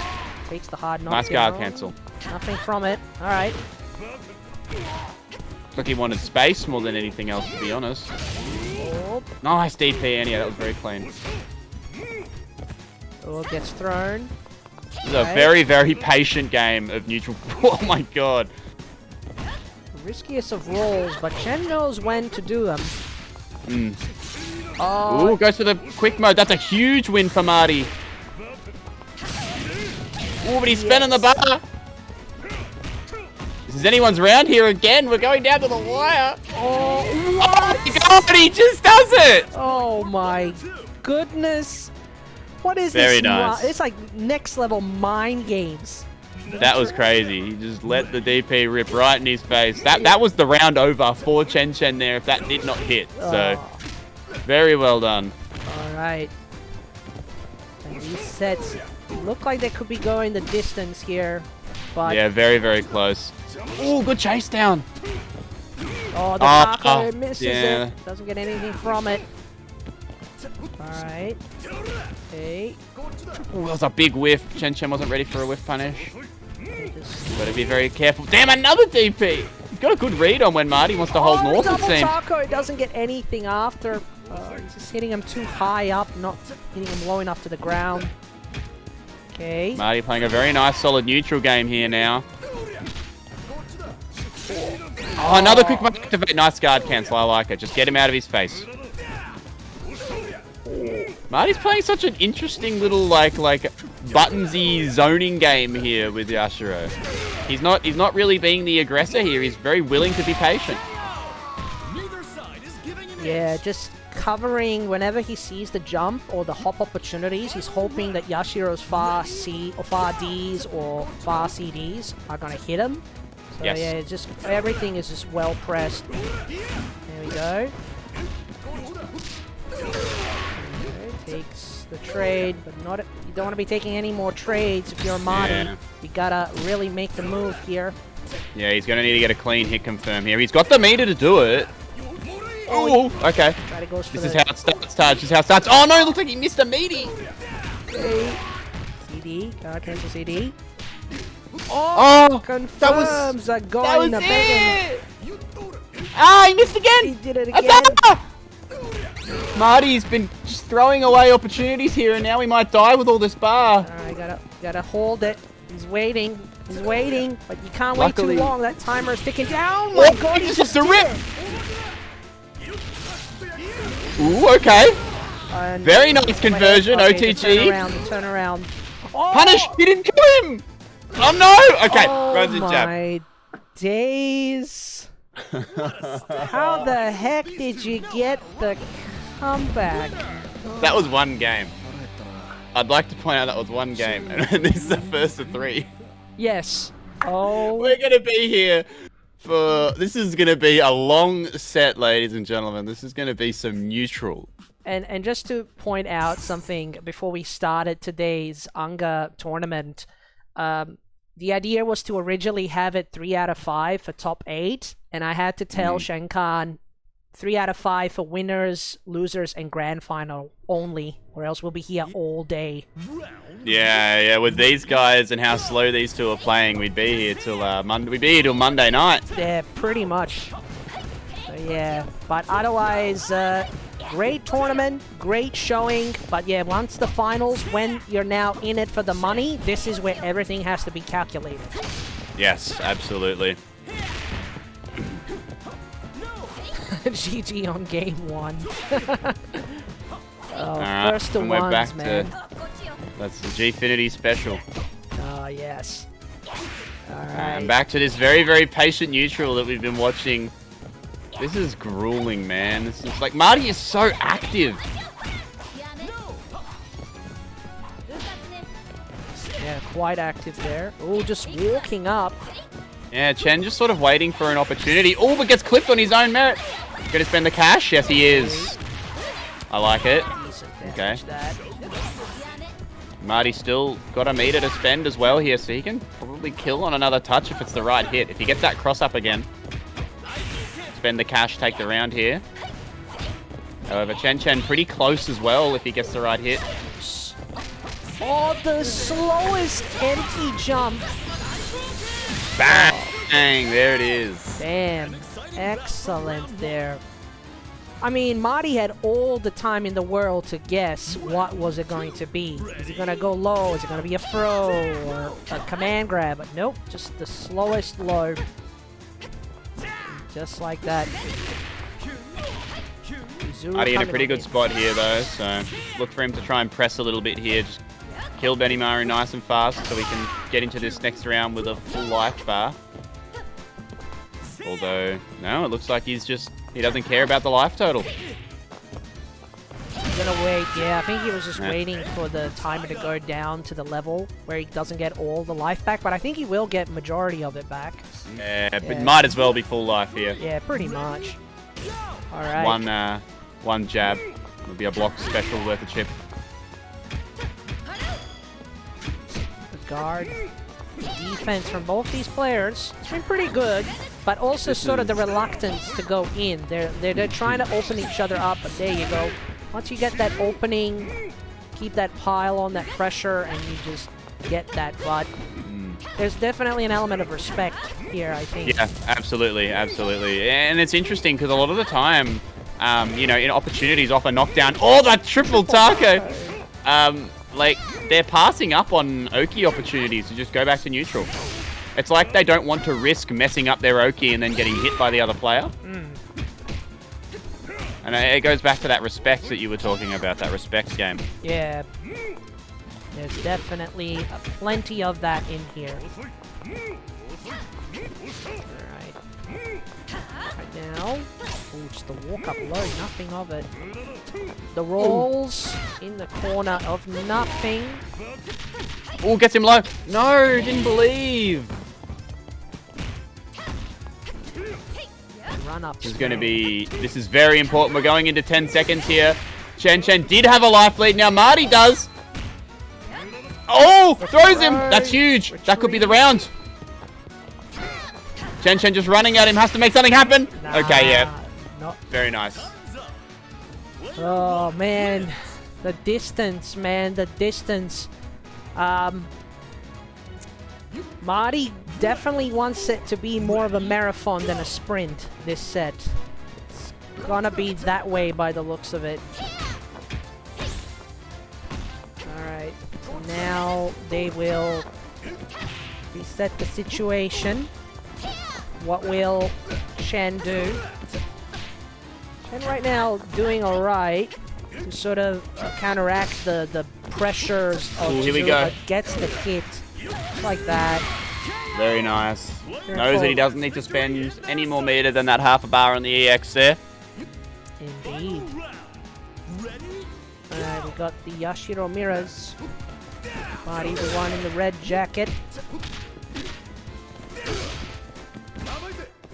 Takes the hard knockdown. Nice guard cancel. Nothing from it. Alright. Looks like he wanted space more than anything else, to be honest. Oh. Nice DP, and yeah, that was very clean. Oh, gets thrown. This is a very, very patient game of neutral. Oh my god. Riskiest of rolls, but Chen knows when to do them. Ooh, goes for the quick mode. That's a huge win for Marty. Ooh, but he's spinning the bar. This is anyone's round here again. We're going down to the wire. Oh, oh my god, he just does it. Oh my goodness. What is Very this? nice. It's like next level mind games. That was crazy. He just let the DP rip right in his face. That was the round over for ChenChen there if that did not hit. So, very well done. Alright. And these sets look like they could be going the distance here. But Yeah, very, very close. Ooh, good chase down. oh, the taco misses it. Doesn't get anything from it. Alright. Okay. Ooh, that was a big whiff. ChenChen wasn't ready for a whiff punish. Gotta be very careful. Damn, another DP! He's got a good read on when Marty wants to hold north, it double seems. taco doesn't get anything after. He's just hitting him too high up, not hitting him low enough to the ground. Okay. Marty playing a very nice, solid neutral game here now. Oh, another quick one to activate. Nice guard cancel. I like it. Just get him out of his face. Marty's playing such an interesting little like buttonsy zoning game here with Yashiro. He's not really being the aggressor here. He's very willing to be patient. Yeah, just covering whenever he sees the jump or the hop opportunities. He's hoping that Yashiro's far C or far Ds or far CDs are gonna hit him. So Yes. yeah, just everything is just well pressed. There we go. Takes the trade, but not. You don't want to be taking any more trades if you're Marty. Yeah. You gotta really make the move here. Yeah, he's gonna need to get a clean hit confirm here. He's got the meter to do it. Oh, okay. Try to go for This is how it starts, Taj. This is how it starts. Oh no, it looks like he missed a meaty. Okay. CD, cancel CD. Oh, Confirms are going to Megan. Ah, he missed again. He did it again. Athena! Marty's been just throwing away opportunities here, and now he might die with all this bar. Alright, gotta hold it. He's waiting, but you can't Luckily- wait too long. That timer is ticking down. My God, he he's just just a rip. Ooh, okay. And Very nice conversion, okay, OTG. The turnaround. Oh! Punish! He didn't kill him! Oh no! Okay, Oh runs in jab. my days. How the heck did you get the comeback? That was one game. I'd like to point out that was one game, and this is the first of 3. Yes. Oh. We're gonna be here for... This is gonna be a long set, ladies and gentlemen. This is gonna be some neutral. And just to point out something before we started today's UNGA tournament, the idea was to originally have it 3 out of 5 for top 8, and I had to tell Shenkan 3 out of 5 for winners, losers, and grand final only, or else we'll be here all day. Yeah, with these guys and how slow these two are playing, we'd be here till Monday. We'd be here till Monday night. Yeah, pretty much. So, yeah, but otherwise, great tournament, great showing. But yeah, once the finals, when you're now in it for the money, this is where everything has to be calculated. Yes, absolutely. GG on game 1. Alright, First to and we're ones, back man. to... That's the Gfinity special. Oh, yes. Alright. And back to this very, very patient neutral that we've been watching. This is grueling, man. This is like... Marty is so active. Yeah, quite active there. Oh, just walking up. Yeah, Chen just sort of waiting for an opportunity. Oh, but gets clipped on his own merit. Gonna spend the cash? Yes, he is. I like it. Okay. Marty still got a meter to spend as well here, so he can probably kill on another touch if it's the right hit. If he gets that cross up again. Spend the cash, take the round here. However, ChenChen pretty close as well if he gets the right hit. Oh, the slowest empty jump. Bang! There it is. Damn. Excellent there. I mean, Marty had all the time in the world to guess what was it going to be. Is it going to go low? Is it going to be a throw or a command grab? But nope, just the slowest low. Just like that. Marty in a pretty good spot here though, so look for him to try and press a little bit here. Just kill Benimaru nice and fast so we can get into this next round with a full life bar. Although, no, it looks like he doesn't care about the life total. He's gonna wait, yeah, I think he was just waiting for the timer to go down to the level where he doesn't get all the life back, but I think he will get majority of it back. Yeah, but might as well be full life here. Yeah, pretty much. Alright. One jab. It'll be a block special worth a chip. The guard. Defense from both these players. It's been pretty good, but also sort of the reluctance to go in. They're trying to open each other up, but there you go. Once you get that opening, keep that pile on, that pressure, and you just get that butt. There's definitely an element of respect here, I think. Yeah, absolutely, absolutely. And it's interesting because a lot of the time, in opportunities off a knockdown, oh, that triple taco! Like, they're passing up on Oki opportunities to just go back to neutral. It's like they don't want to risk messing up their Oki and then getting hit by the other player. And it goes back to that respect that you were talking about, that respect game. Yeah. There's definitely plenty of that in here. Alright. Right now. Oh, just the walk up low, nothing of it. The rolls in the corner of nothing. Oh, gets him low. No, didn't believe. Run up. This is very important. We're going into 10 seconds here. ChenChen did have a life lead. Now Marty does. Oh, throws him. That's huge. That could be the round. ChenChen just running at him. Has to make something happen. Okay, yeah. Very nice. Oh, man. The distance, man. The distance. Marty definitely wants it to be more of a marathon than a sprint, this set. It's gonna be that way by the looks of it. Alright. So now they will reset the situation. What will Chen do? Chen right now doing alright to sort of counteract the pressures of Chizuru, but gets the hit like that. Very nice. Knows that he doesn't need to spend any more meter than that half a bar on the EX there. Indeed. Alright, we got the Yashiro mirrors. Marty, the one in the red jacket.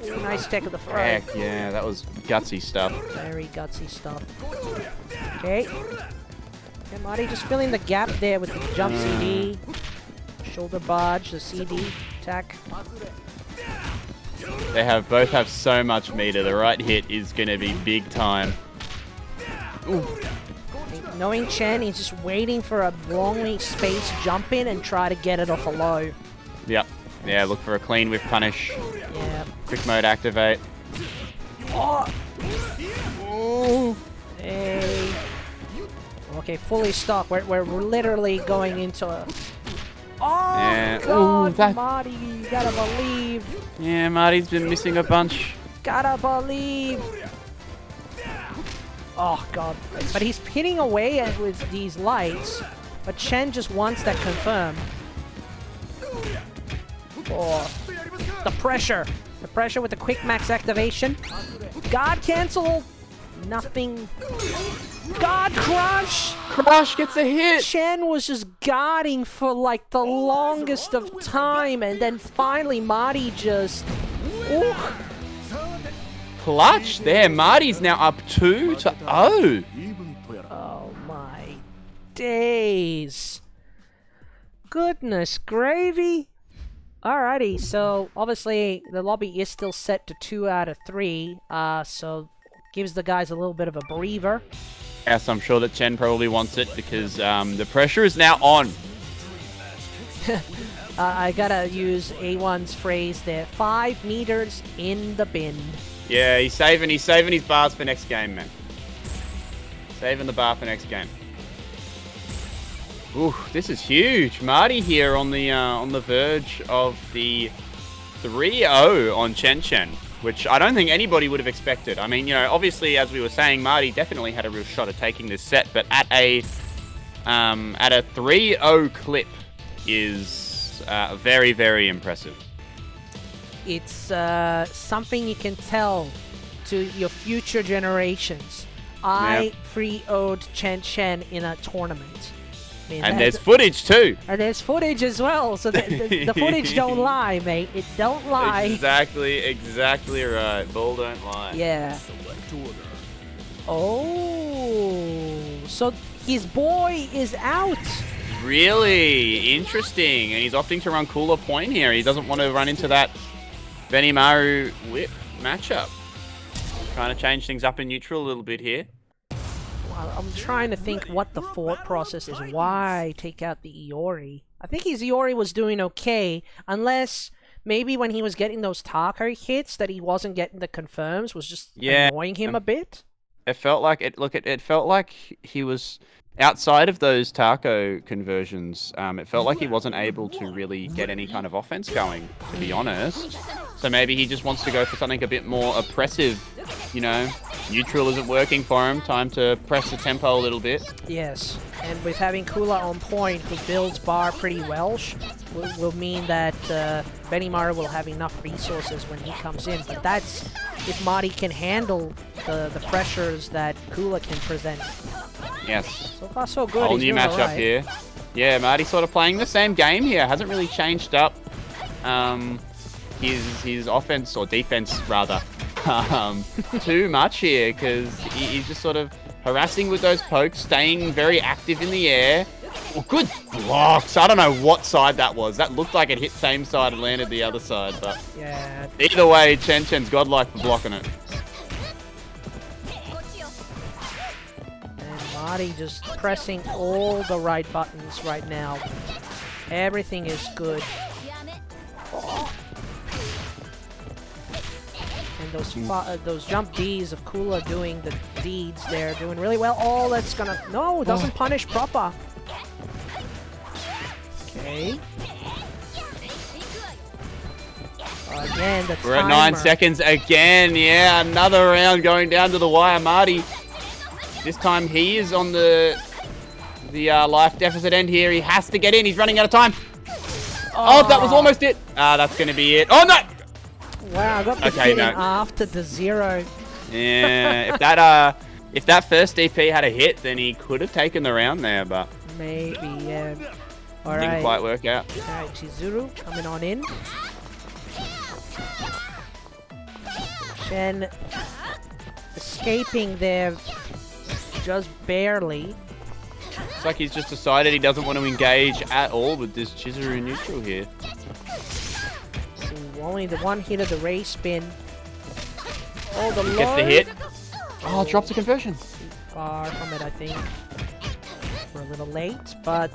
Ooh, nice tech of the throw. Heck yeah, that was gutsy stuff. Very gutsy stuff. Okay. Okay, Marty just filling the gap there with the jump CD. Shoulder barge, the CD attack. They both have so much meter. The right hit is going to be big time. Ooh. Knowing Chen, he's just waiting for a wrongly spaced jump in and try to get it off a low. Yep. Yeah, look for a clean whiff punish. Yeah. Quick mode activate. Oh! Ooh. Hey. Okay, fully stock. We're literally going into a... Oh, yeah. God, ooh, Marty, you gotta believe. Yeah, Marty's been missing a bunch. Gotta believe. Oh, God. But he's pinning away with these lights. But Chen just wants that confirmed. Oh, the pressure. The pressure with the quick max activation. God cancel. Nothing. God crush. Crush gets a hit. Chen was just guarding for like the longest of time, and then finally Marty just... Ooh. Clutch there. Marty's now up 2-0. Oh my days. Goodness gravy. Alrighty, so obviously the lobby is still set to 2 out of 3, so gives the guys a little bit of a breather. Yes, I'm sure that Chen probably wants it because the pressure is now on. I gotta use A1's phrase there. 5 meters in the bin. Yeah, he's saving his bars for next game, man. Saving the bar for next game. Ooh, this is huge. Marty here on the verge of the 3-0 on ChenChen, which I don't think anybody would have expected. I mean, you know, obviously, as we were saying, Marty definitely had a real shot at taking this set, but at a 3-0 clip is very, very impressive. It's something you can tell to your future generations. I 3-0'd ChenChen in a tournament. I mean, and there's footage too. And there's footage as well, so the footage don't lie, mate. It don't lie. Exactly right. Ball don't lie. Yeah. Oh, so his boy is out. Really interesting, and he's opting to run Kula point here. He doesn't want to run into that Benimaru whip matchup. Trying to change things up in neutral a little bit here. Well, I'm trying to think what the thought process is. Why take out the Iori? I think his Iori was doing okay, unless maybe when he was getting those taco hits that he wasn't getting the confirms was just annoying him a bit. It felt like it felt like he was outside of those taco conversions. It felt like he wasn't able to really get any kind of offense going, to be honest. So maybe he just wants to go for something a bit more oppressive, you know. Neutral isn't working for him. Time to press the tempo a little bit. Yes, and with having Kula on point, who builds bar pretty well, will mean that Benimaru will have enough resources when he comes in. But that's if Marty can handle the pressures that Kula can present. Yes. So far, so good. Whole new matchup here. Yeah, Marty's sort of playing the same game here. Hasn't really changed up his offense or defense rather too much here, because he's just sort of harassing with those pokes, staying very active in the air. Oh, good blocks. I don't know what side that was. That looked like it hit same side and landed the other side, but yeah. Either way, ChenChen's godlike for blocking it. And Marty just pressing all the right buttons right now. Everything is good. Oh. And those jump Ds of Kula doing the deeds there, doing really well. Oh, that's gonna... No, it doesn't punish proper. Okay. Again, the timer. We're at 9 seconds again. Yeah, another round going down to the wire. Marty, this time he is on the life deficit end here. He has to get in. He's running out of time. Oh, that was almost it. That's going to be it. Oh, no! Wow, I got the hit after the 0. Yeah, if that first DP had a hit, then he could have taken the round there, but... Maybe, yeah. All didn't quite work out. Alright, Chizuru coming on in. Chen escaping there just barely. It's like he's just decided he doesn't want to engage at all with this Chizuru neutral here. Ooh, only the one hit of the race spin. Oh, the low. Gets the hit. Oh, drops the conversion. Far from it, I think. We're a little late, but...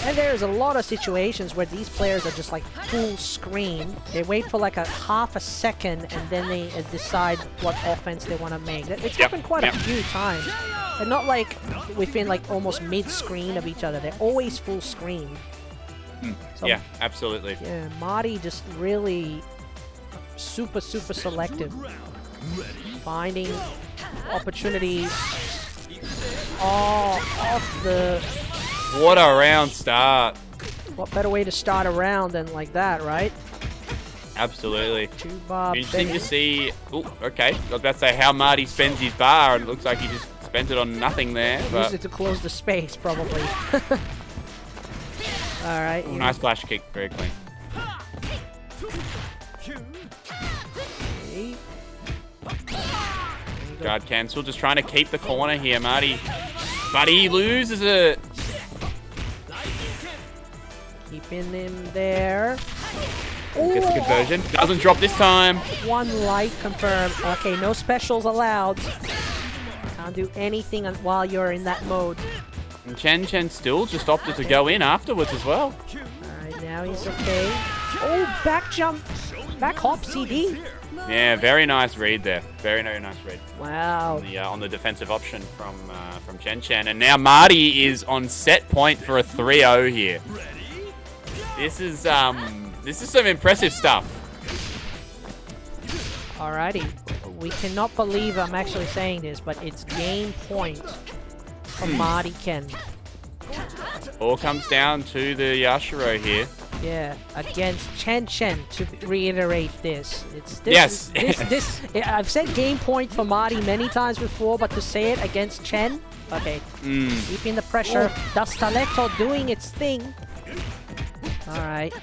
And there's a lot of situations where these players are just like full screen. They wait for like a half a second and then they decide what offense they want to make. It's happened quite a few times. And not like within like almost mid-screen of each other. They're always full screen. So, yeah, absolutely. Yeah, Marty just really super selective. Finding opportunities. Oh, off the... What a round start. What better way to start a round than like that, right? Absolutely. Two bar Interesting to see... Oh, okay. I was about to say how Marty spends his bar, and it looks like he just Spent it on nothing there, Use but it to close the space, probably. Alright. oh, nice flash kick, very clean. Okay. Guard cancel, just trying to keep the corner here, Marty. But he loses it. Keeping him there. Gets the conversion. Doesn't drop this time. One light confirmed. Okay, no specials allowed. Can't do anything while you're in that mode. And ChenChen still just opted to go in afterwards as well. Alright, now he's okay. Oh, back jump. Back hop CD. Yeah, very nice read there. Very nice read. Wow. On the defensive option from ChenChen. And now Marty is on set point for a 3-0 here. This is some impressive stuff. Alrighty. We cannot believe I'm actually saying this, but it's game point for Martyken. All comes down to the Yashiro here. Yeah, against ChenChen, to reiterate this. Yes. I've said game point for Marty many times before, but to say it against Chen, okay. Keeping the pressure. Dastaletto doing its thing. Alright.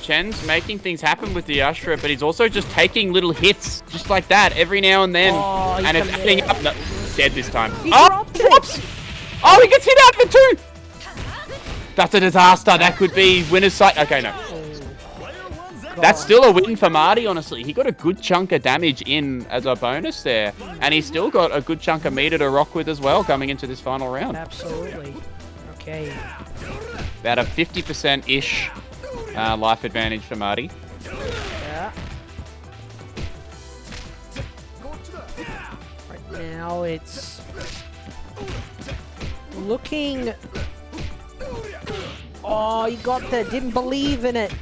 Chen's making things happen with the Yashiro, but he's also just taking little hits, just like that, every now and then. Oh, and it's adding up. No, dead this time. He dropped it. Whoops! Oh, he gets hit out for 2! That's a disaster. That could be winner's side. Okay, no. That's still a win for Marty, honestly. He got a good chunk of damage in as a bonus there. And he's still got a good chunk of meter to rock with as well coming into this final round. Absolutely. Okay. About a 50%-ish life advantage for Marty. Yeah. Right now it's looking... Oh, he got there. Didn't believe in it.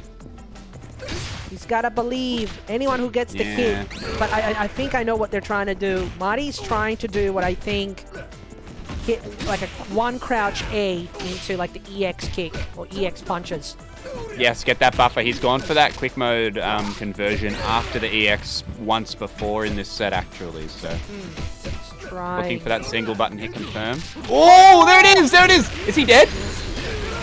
He's gotta believe. Anyone who gets the hit. But I think I know what they're trying to do. Marty's trying to do what I think hit like a one crouch A into like the EX kick or EX punches. Yes, get that buffer. He's gone for that quick mode conversion after the EX once before in this set actually. So looking for that single button hit confirm. Oh, there it is! There it is! Is he dead?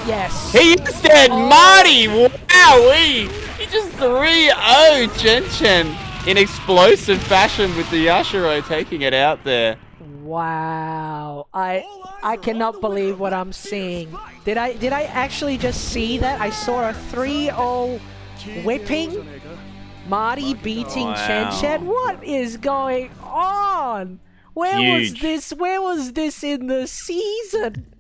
Yes. He is dead! Oh. Marty! Wowee! He just 3-0 ChenChen in explosive fashion with the Yashiro taking it out there. Wow. I cannot believe what I'm seeing. Did I actually just see that? I saw a 3-0 whipping. Marty beating ChenChen. What is going on? Where was this in the season?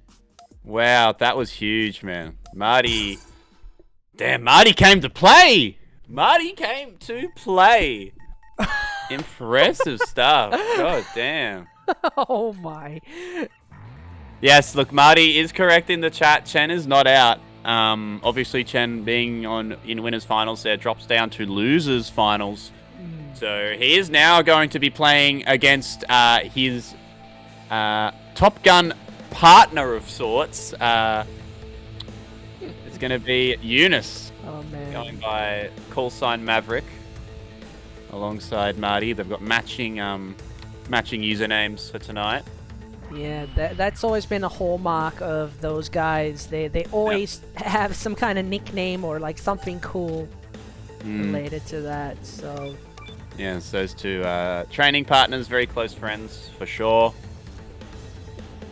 Wow, that was huge, man. Marty... Damn, Marty came to play! Marty came to play! Impressive stuff. God damn. Oh my. Yes, look, Marty is correct in the chat. Chen is not out. Obviously, Chen being in winners finals there drops down to losers finals. So he is now going to be playing against his Top Gun partner of sorts. It's going to be Yunus. Oh man. Going by call sign Maverick alongside Marty. They've got matching usernames for tonight. Yeah, that's always been a hallmark of those guys. They always have some kind of nickname or like something cool related to that. So yes, those two training partners, very close friends for sure.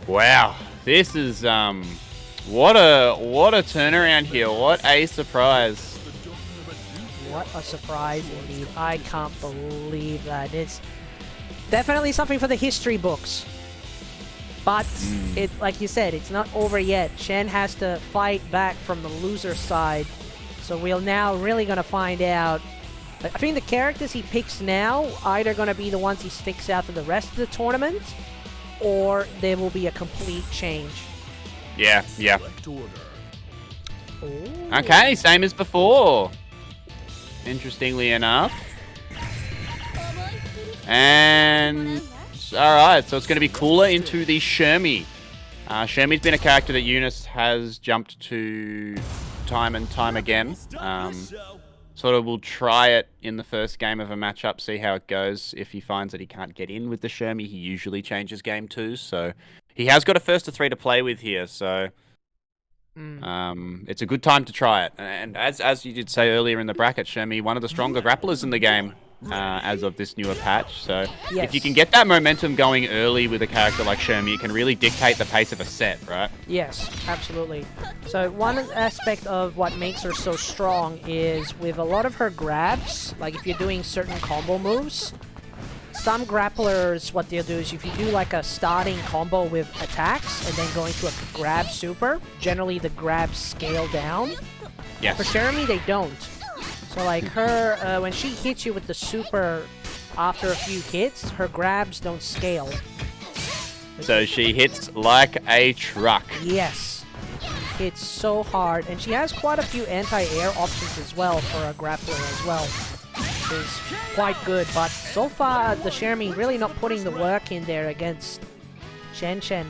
Wow, this is what a turnaround here. What a surprise. What a surprise indeed. I can't believe that. It's definitely something for the history books. But, like you said, it's not over yet. Chen has to fight back from the loser side. So we're now really going to find out. I think the characters he picks now either going to be the ones he sticks out for the rest of the tournament, or there will be a complete change. Yeah. Ooh. Okay, same as before. Interestingly enough. And... Alright, so it's going to be Kula into the Shermie. Shermie's been a character that Yunus has jumped to time and time again. sort of will try it in the first game of a matchup, see how it goes. If he finds that he can't get in with the Shermie, he usually changes game 2. So he has got a first to 3 to play with here. So it's a good time to try it. And as you did say earlier in the bracket, Shermie, one of the stronger grapplers in the game. As of this newer patch, so if you can get that momentum going early with a character like Shermie, it can really dictate the pace of a set, right? Yes, absolutely. So one aspect of what makes her so strong is with a lot of her grabs, like if you're doing certain combo moves, some grapplers, what they'll do is if you do like a starting combo with attacks and then go into a grab super, generally the grabs scale down. Yes. For Shermie, they don't. So like her, when she hits you with the super after a few hits, her grabs don't scale. So she hits like a truck. Yes. Hits so hard. And she has quite a few anti-air options as well for a grappler as well. Which is quite good. But so far, the Shermie really not putting the work in there against ChenChen,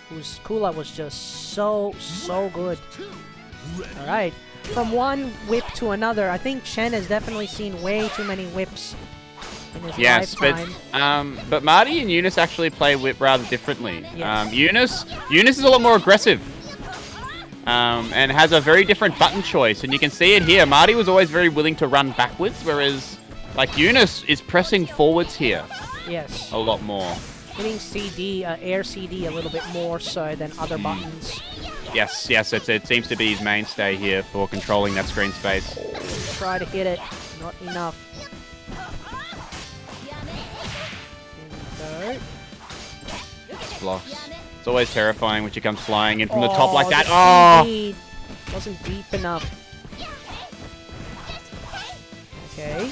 whose Kula was just so good. Alright. From one whip to another, I think Chen has definitely seen way too many whips in his lifetime. But Marty and Yunus actually play whip rather differently. Yes. Yunus is a lot more aggressive. And has a very different button choice, and you can see it here. Marty was always very willing to run backwards, whereas like Yunus is pressing forwards here. Yes. A lot more. Hitting CD, air CD a little bit more so than other buttons. Yes, it seems to be his mainstay here for controlling that screen space. Try to hit it, not enough. Here we go. Blocks. It's always terrifying when she comes flying in from the top like that. Oh! CD wasn't deep enough. Okay.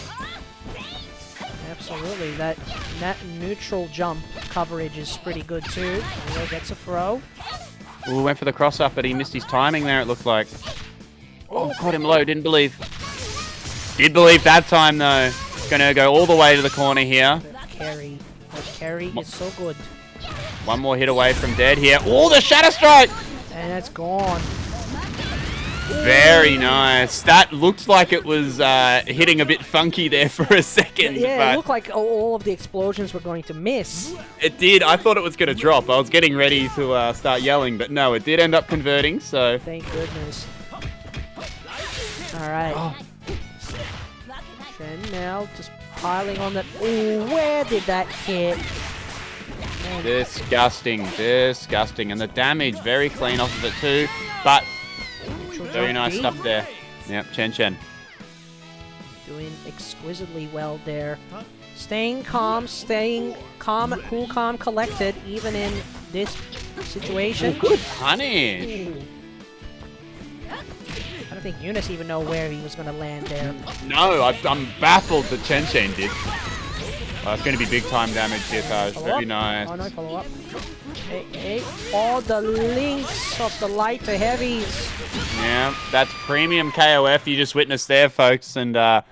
Absolutely, that neutral jump coverage is pretty good too. Here gets a throw. Ooh, went for the cross up, but he missed his timing there, it looked like. Oh, caught him low, didn't believe. Did believe that time, though. Gonna go all the way to the corner here. That carry is so good. One more hit away from dead here. Oh, the Shadow Strike! And that's gone. Very nice. That looked like it was hitting a bit funky there for a second. Yeah, but it looked like all of the explosions were going to miss. It did. I thought it was going to drop. I was getting ready to start yelling, but no, it did end up converting, so... Thank goodness. Alright. Oh. Chen now just piling on that... Ooh, where did that hit? Man. Disgusting. And the damage, very clean off of it too, but... Very nice stuff there. Yep, ChenChen. Doing exquisitely well there. Staying calm, cool, calm, collected, even in this situation. Ooh, good punish. I don't think Yunus even know where he was going to land there. No, I'm baffled that ChenChen did. Oh, it's going to be big time damage here, Taj. Very nice. Oh no, follow up. Hey, all the links of the light to heavies. Yeah, that's premium KOF you just witnessed there, folks. And that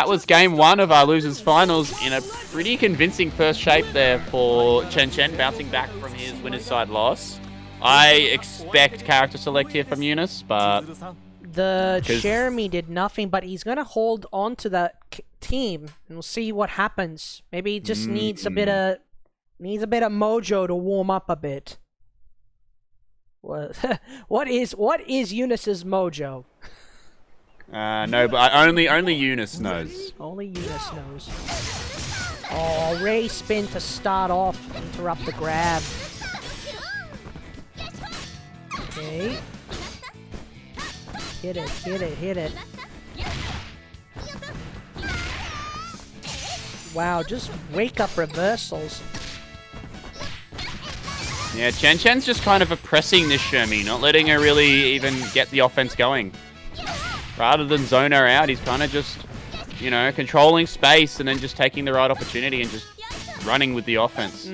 was game 1 of our losers finals in a pretty convincing first shape there for ChenChen, bouncing back from his winner's side loss. I expect character select here from Yunus, but... The Shermie did nothing, but he's going to hold on to that team, and we'll see what happens. Maybe he just needs a bit of mojo to warm up a bit. What is Yunus's mojo? No, but only Yunus knows. Only Yunus knows. Oh, Ray spin to start off, interrupt the grab. Okay. Hit it. Wow, just wake up reversals. Yeah, ChenChen's just kind of oppressing this Shermie, not letting her really even get the offense going. Rather than zone her out, he's kind of just, you know, controlling space and then just taking the right opportunity and just running with the offense.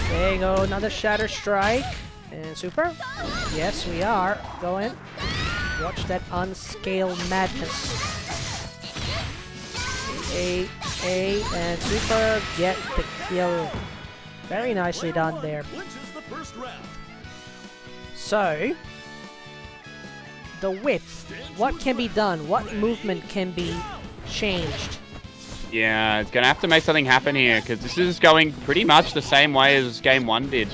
There you go, another Shatter Strike. And super. Yes, we are. Go in. Watch that unscaled madness. A, and super. Get the kill. Very nicely done there. So, the whip. What can be done? What movement can be changed? Yeah, it's going to have to make something happen here, because this is going pretty much the same way as Game 1 did.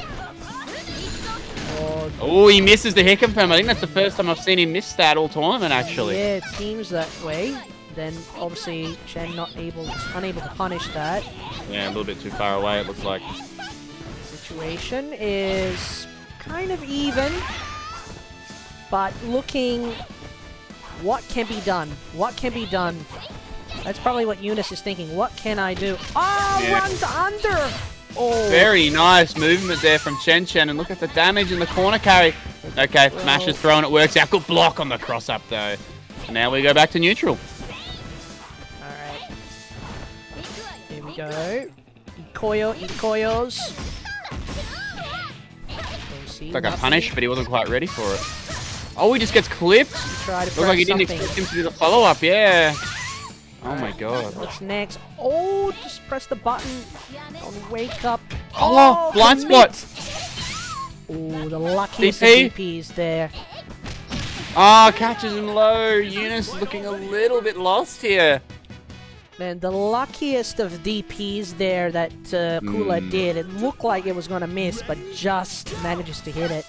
Oh, he misses the hit confirm. I think that's the first time I've seen him miss that all tournament, actually. Yeah, it seems that way. Then, obviously, Chen unable to punish that. Yeah, a little bit too far away, it looks like. Situation is kind of even, but looking... What can be done? What can be done? That's probably what Yunus is thinking. What can I do? Oh, Yeah. runs under! Oh. Very nice movement there from ChenChen, and look at the damage in the corner carry. Okay, Smash is thrown, it works out. Good block on the cross-up, though. And now we go back to neutral. Alright. Here we go. Ikoyos. It's like a punish, but he wasn't quite ready for it. Oh, he just gets clipped. Looks like he didn't expect him to do the follow-up, yeah. Oh my god. What's next? Oh, just press the button on wake up. Oh, blind spot. Oh, the luckiest DP. DPs there. Oh, catches him low. Yunus looking a little bit lost here. Man, the luckiest of DPs there that Kula did. It looked like it was going to miss, but just manages to hit it.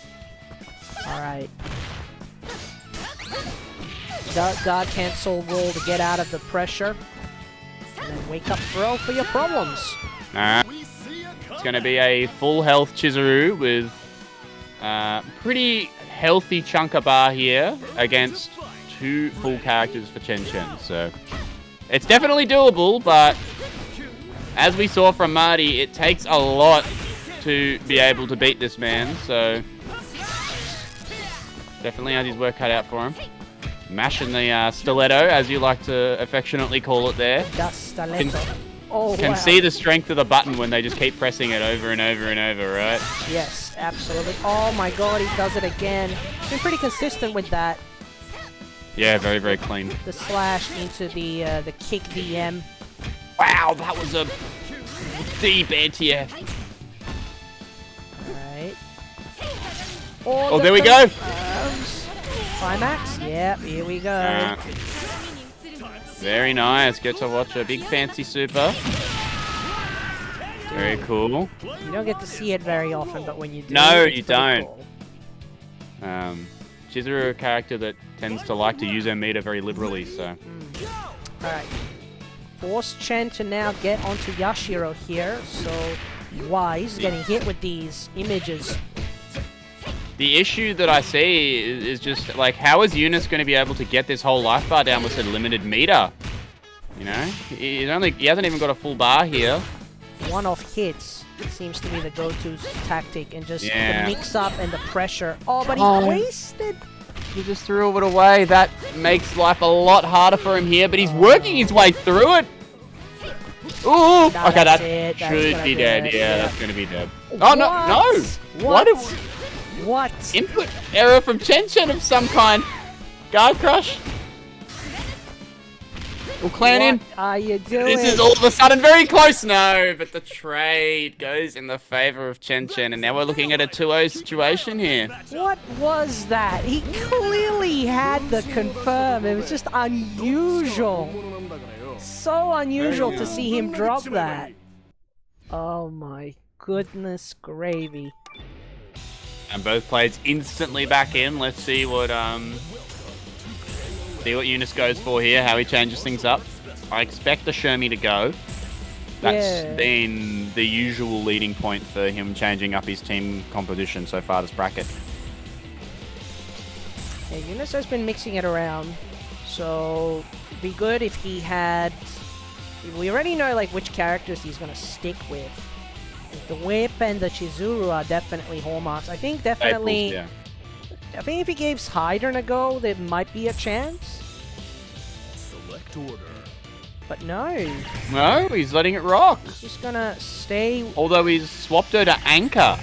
Alright. God cancel roll to get out of the pressure. And then wake up throw for your problems. Alright. It's going to be a full health Chizuru with pretty healthy chunk of bar here against 2 full characters for ChenChen. So it's definitely doable, but as we saw from Marty, it takes a lot to be able to beat this man. So definitely has his work cut out for him. Mashing the stiletto, as you like to affectionately call it there. Can see the strength of the button when they just keep pressing it over and over and over, right? Yes, absolutely. Oh my god, he does it again. Been pretty consistent with that. Yeah, very, very clean. The slash into the kick DM. Wow, that was a deep anti-air. Alright. Oh, there we go. Climax? Yep, here we go. Very nice. Get to watch a big fancy super. Very cool. You don't get to see it very often, but when you do, no, it's you pretty don't. Cool. Chizuru, a character that tends to like to use her meter very liberally, so. Alright. Force Chen to now get onto Yashiro here, so Wise getting hit with these images. The issue that I see is just, like, how is Yunus going to be able to get this whole life bar down with a limited meter? You know? He hasn't even got a full bar here. One-off hits seems to be the go-to tactic, and just the Yeah. mix-up and the pressure. Oh, but he wasted... He just threw it away. That makes life a lot harder for him here, but he's working his way through it. Ooh! Okay, that should be dead. Yeah, that's going to be dead. Oh, no! No! What? What? Input error from ChenChen of some kind. Guard crush. We'll clan in. What are you doing? This is all of a sudden very close. No, but the trade goes in the favor of ChenChen, and now we're looking at a 2-0 situation here. What was that? He clearly had the confirm. It was just unusual. So unusual to see him drop that. Oh my goodness gravy. And both players instantly back in. Let's see what Yunus goes for here, how he changes things up. I expect the Shermie to go. That's been the usual leading point for him changing up his team composition so far this bracket. Yeah, Yunus has been mixing it around, so it'd be good if he had... We already know like which characters he's gonna stick with. The whip and the Chizuru are definitely hallmarks. I think definitely... Staples, yeah. I think if he gives Heidern a go, there might be a chance. Select order. But no. No, he's letting it rock. He's just gonna stay... Although he's swapped her to Anchor.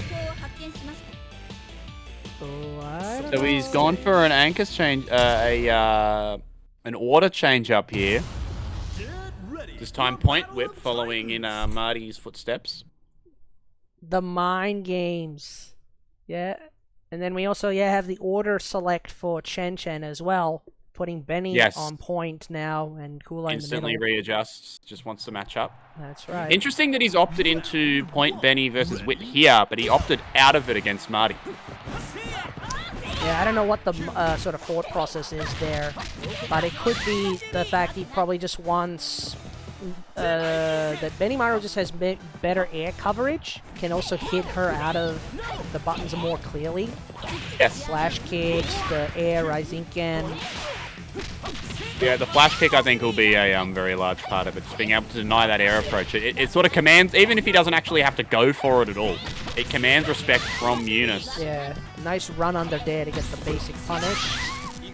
Oh, I don't So he's know. gone for an Anchor's change, an order change up here. This time point whip following in Marty's footsteps. The mind games. Yeah. And then we also have the order select for ChenChen as well, putting Benny on point now and Kula instantly in the middle. readjusts, just wants to match up. That's right. Interesting that he's opted into point Benny versus Whip here, but he opted out of it against Marty. Yeah, I don't know what the sort of thought process is there, but it could be the fact he probably just wants that Benimaru just has better air coverage, can also hit her out of the buttons more clearly. Yes. Flash kicks, the air Ryzinken. Yeah, the flash kick I think will be a very large part of it, just being able to deny that air approach. It sort of commands, even if he doesn't actually have to go for it at all, it commands respect from Yunus. Yeah, nice run under there to get the basic punish.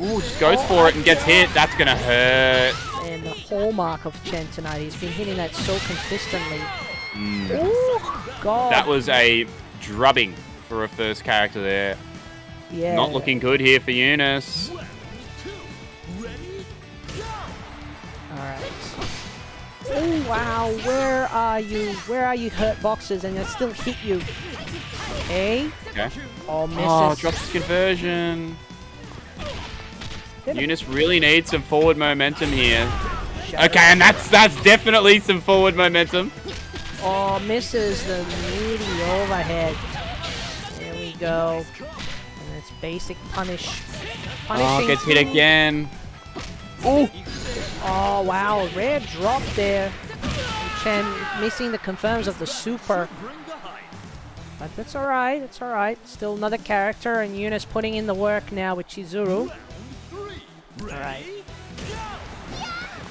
Ooh, just goes for it and gets hit. That's gonna hurt. And the hallmark of Chen tonight, he's been hitting that so consistently. Ooh, God. That was a drubbing for a first character there. Yeah. Not looking good here for Yunus. Alright. Oh, wow. Where are you? Where are you, hurt boxes? And I still hit you. Okay. Oh, misses. Oh, drops his conversion. Yunus really needs some forward momentum here. Okay, and that's definitely some forward momentum. Oh, misses the meaty overhead. There we go. And it's basic punish. Oh, gets hit again. Ooh. Oh, wow. Rare drop there. Chen missing the confirms of the super. But that's alright. That's alright. Still another character, and Yunus putting in the work now with Chizuru. Alright.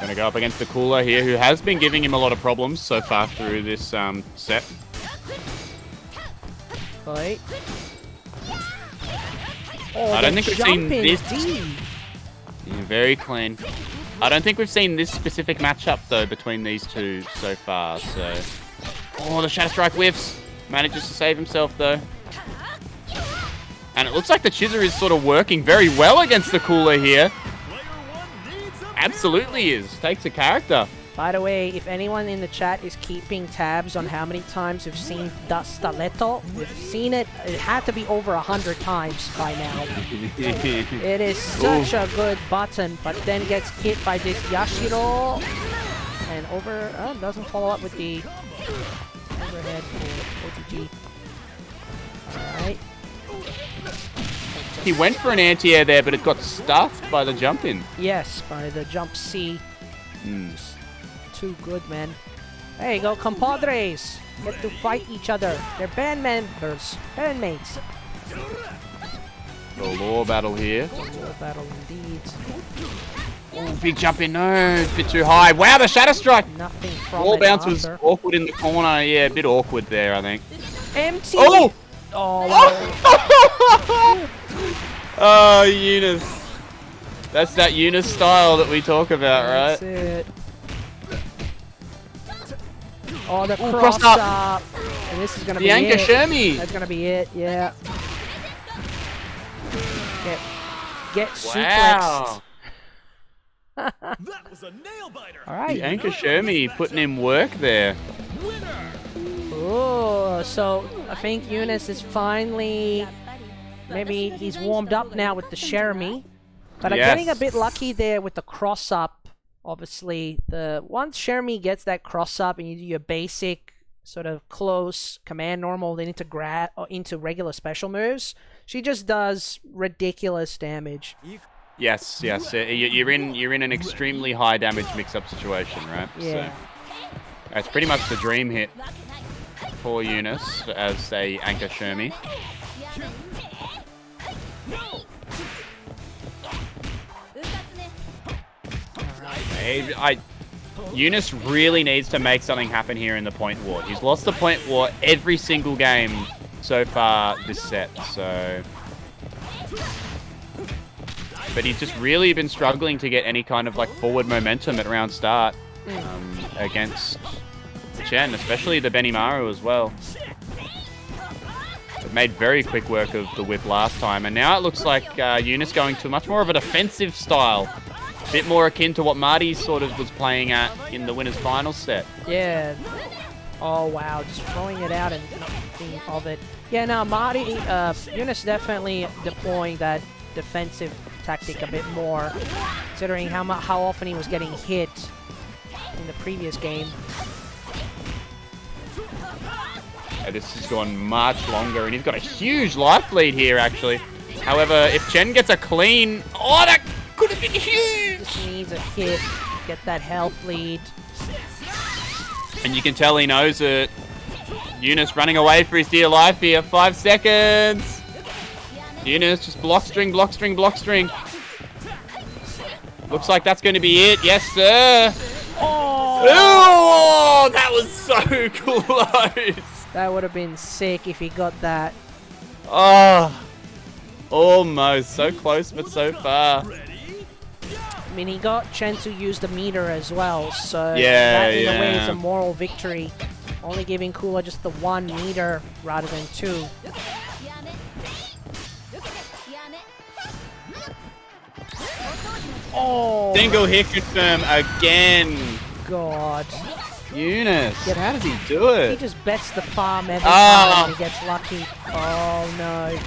Gonna go up against the Kula here, who has been giving him a lot of problems so far through this set. Right. Oh, I don't think we've seen this. D. Yeah, very clean. I don't think we've seen this specific matchup though between these two so far. So, oh, the Shadow Strike whiffs. Manages to save himself though. And it looks like the Chizuru is sort of working very well against the Kula here. Absolutely is. Takes a character. By the way, if anyone in the chat is keeping tabs on how many times we've seen Da Stiletto, we've seen it. It had to be over 100 times by now. It is such a good button, but then gets hit by this Yashiro. And doesn't follow up with the overhead for OTG. Alright. He went for an anti-air there, but it got stuffed by the jump in. Yes, by the jump C. Just too good, man. There you go, compadres. Get to fight each other. They're band members, bandmates. The lore battle here. Lore battle indeed. Oh, big jump in. No, a bit too high. Wow, the Shadow Strike. Nothing from Wall it bounce was after. awkward in the corner. Yeah, a bit awkward there, I think. Empty. Oh! Oh, wow. Oh, Yunus. That's that Yunus style that we talk about, right? That's it. Oh, the cross cross up. up. And this is going to be The anchor it. Shermie. That's going to be it, yeah. Get Wow. That was a nail biter. All right. The anchor Shermie putting in work there. Oh, so I think Yunus is finally, maybe he's warmed up now with the Shermie, but I'm getting a bit lucky there with the cross up. Obviously, once Shermie gets that cross up and you do your basic sort of close command normal, then into regular special moves, she just does ridiculous damage. Yes. You're in an extremely high damage mix-up situation, right? Yeah. So, that's pretty much the dream hit for Yunus as a anchor Shermie. Yunus really needs to make something happen here in the point war. He's lost the point war every single game so far this set, so... But he's just really been struggling to get any kind of like forward momentum at round start against Chen, especially the Benimaru as well. It made very quick work of the whip last time, and now it looks like Yunus going to much more of a defensive style. A bit more akin to what Marty sort of was playing at in the winners final set. Yeah. Oh, wow. Just throwing it out and nothing of it. Yeah, no, Yunus definitely deploying that defensive tactic a bit more, considering how often he was getting hit in the previous game. Yeah, this has gone much longer, and he's got a huge life lead here, actually. However, if Chen gets a clean... Oh, that could have been huge! Just needs a hit, get that health lead. And you can tell he knows it. Yunus running away for his dear life here. 5 seconds. Yunus just block string, block string, block string. Looks like that's going to be it. Yes, sir. Oh, that was so close. That would have been sick if he got that. Oh, almost. So close, but so far. I mean, he got Chen to use the meter as well, so yeah, that in a way is a moral victory. Only giving Kula just the 1 meter rather than 2. Oh! Single hit confirm again. God. Yunus, how does he do it? He just bets the farm every time and he gets lucky. Oh no.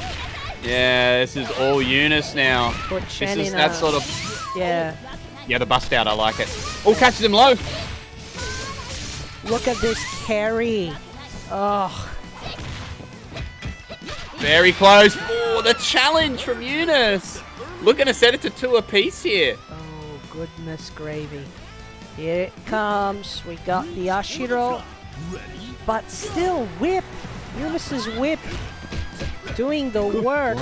Yeah, this is all Yunus now. Put Chen this is in that sort of... Yeah. Yeah, the bust out, I like it. Oh, catches him low. Look at this carry. Oh. Very close. Oh, the challenge from Yunus. Looking to set it to 2 apiece here. Oh, goodness gravy. Here it comes. We got the Yashiro. But still, whip. Yunus's whip. Doing the work.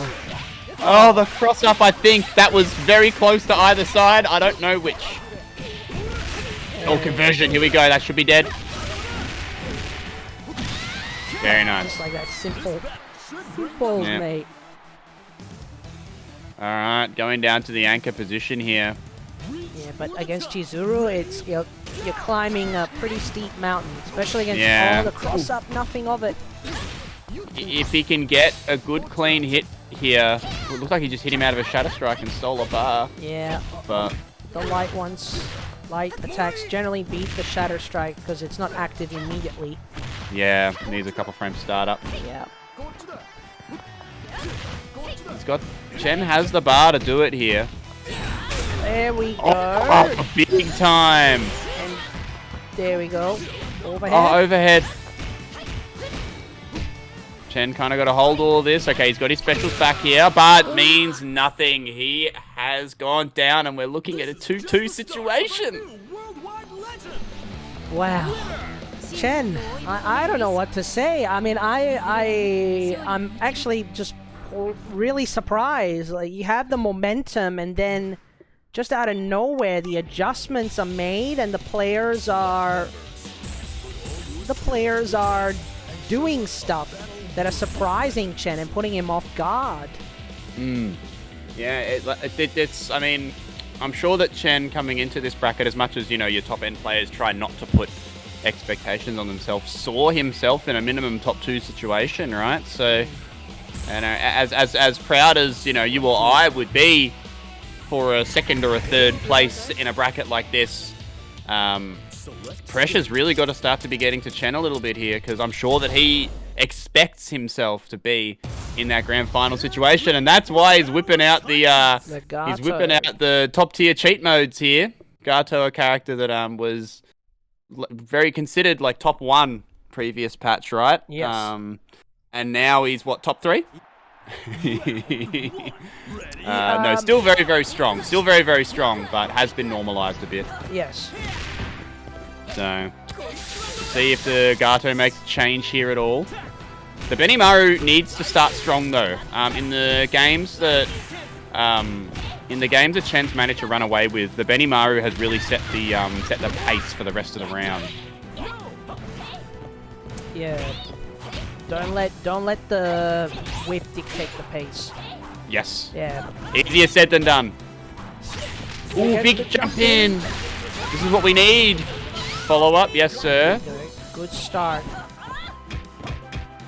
Oh, the cross up, I think. That was very close to either side. I don't know which. Oh, conversion. Here we go. That should be dead. Very nice. Just like that simple. Balls, Yeah. mate. Alright, going down to the anchor position here. Yeah, but against Chizuru, it's you're climbing a pretty steep mountain, especially against all the cross up, nothing of it. If he can get a good clean hit here, it looks like he just hit him out of a Shatter Strike and stole a bar. Yeah, But the light attacks generally beat the Shatter Strike because it's not active immediately. yeah, needs a couple frames startup. Yeah. He's got... Chen has the bar to do it here. There we go. Oh, big time. And there we go. Overhead. Oh, overhead. Chen kind of got to hold all of this. Okay, he's got his specials back here, but means nothing. He has gone down, and we're looking at a 2-2 situation. Wow. Chen, I don't know what to say. I mean, I'm actually just really surprised. Like, you have the momentum, and then just out of nowhere, the adjustments are made, and the players are doing stuff that are surprising Chen and putting him off guard. Yeah, it's. I mean, I'm sure that Chen coming into this bracket, as much as your top end players try not to put expectations on themselves, saw himself in a minimum top 2 situation, right? So, as proud as you or I would be for a 2nd or a 3rd place in a bracket like this, pressure's really got to start to be getting to Chen a little bit here, because I'm sure that he expects himself to be in that grand final situation, and that's why he's whipping out the top tier cheat modes here. Gato, a character that was very considered like top 1 previous patch, right? Yes. And now he's what, top 3? No, still very, very strong. Still very, very strong, but has been normalized a bit. Yes. So, see if the Gato makes a change here at all. The Benimaru needs to start strong though. In the games that Chen's managed to run away with, the Benimaru has really set the pace for the rest of the round. Yeah. Don't let the whip dictate the pace. Yes. Yeah. Easier said than done. Ooh, big jump in. This is what we need. Follow up, yes sir. Good start.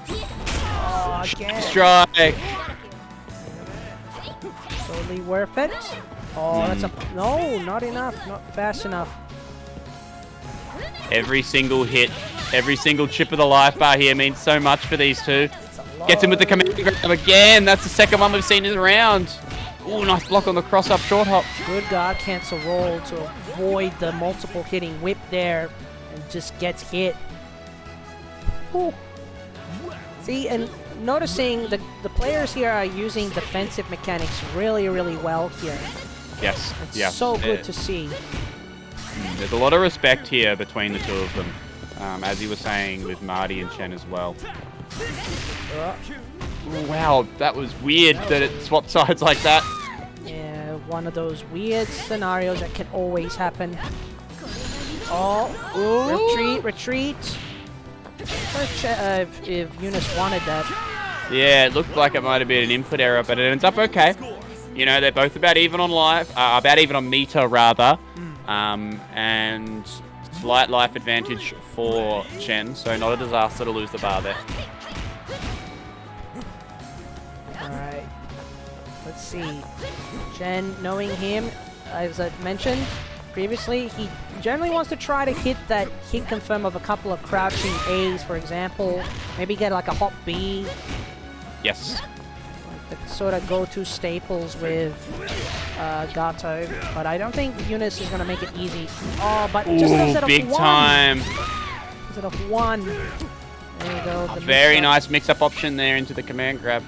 Oh, again. Strike. Totally worth it. Oh, that's no, not enough, not fast enough. Every single hit Every single chip of the life bar here means so much for these two. Gets him with the command grab again. That's the second one we've seen in the round. Ooh, nice block on the cross-up short hop. Good guard cancel roll to avoid the multiple hitting whip there and just gets hit. Ooh. See, and noticing the players here are using defensive mechanics really, really well here. Yes, It's yeah. so good to see. There's a lot of respect here between the two of them, as he was saying with Marty and Chen as well. Ooh, wow, that was weird that it swapped sides like that. Yeah, one of those weird scenarios that can always happen. Oh, retreat. If Yunus wanted that. Yeah, it looked like it might have been an input error, but it ends up okay. You know, they're both about even on life, about even on meter rather, and slight life advantage for Chen, so not a disaster to lose the bar there. Alright, let's see. Chen, knowing him, as I mentioned previously, he generally wants to try to hit that hit confirm of a couple of crouching A's, for example. Maybe get like a hop B. Yes. Like the sort of go-to staples with Gato. But I don't think Yunus is going to make it easy. Oh, but just instead of big one. time. Instead of one. There you go. A very nice mix-up option there into the command grab.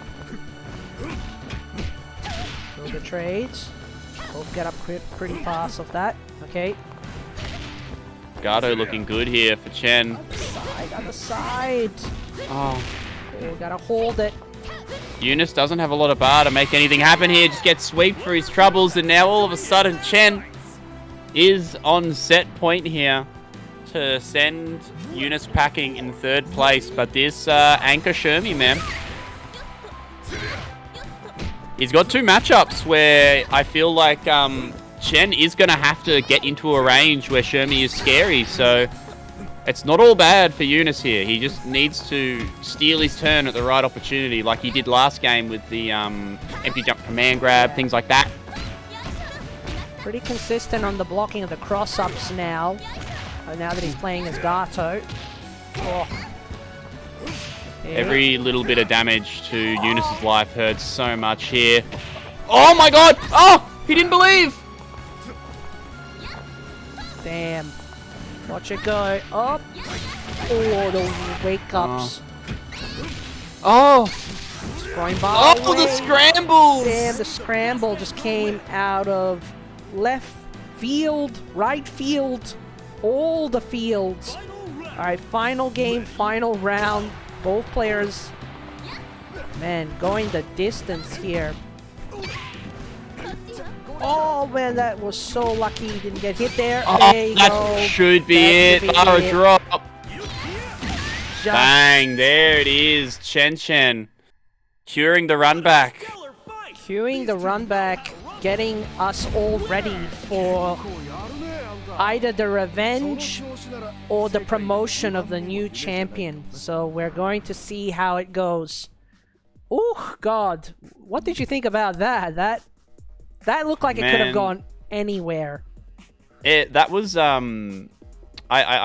Those are trades. Both get up pretty fast of that. Okay. Gato looking good here for Chen. Side on the side. Oh. Okay, gotta hold it. Yunus doesn't have a lot of bar to make anything happen here. Just gets swept for his troubles, and now all of a sudden Chen is on set point here to send Yunus packing in third place. But this anchor Shermie, man, he's got two matchups where I feel like Chen is going to have to get into a range where Shermie is scary. So it's not all bad for Yunus here. He just needs to steal his turn at the right opportunity like he did last game with the empty jump command grab, things like that. Pretty consistent on the blocking of the cross-ups now. Now that he's playing as Gato. Oh. Yeah. Every little bit of damage to Yunus's life hurts so much here. Oh my god! Oh! He didn't believe! Damn. Watch it go. Up. Oh, those wake-ups. Oh! Throwing bar Oh, away. the scrambles! Damn, the scramble just came out of left field, right field, all the fields. Alright, final game, final round. Both players, man, going the distance here. Oh man, that was so lucky he didn't get hit there. Oh, There you that go. should be That it. should be Bar it. drop. Just Bang, there it is. ChenChen curing the run back. queuing the run back, getting us all ready for either the revenge or the promotion of the new champion. So we're going to see how it goes. Oh God, what did you think about that? That looked like it could have Man. gone anywhere. That was I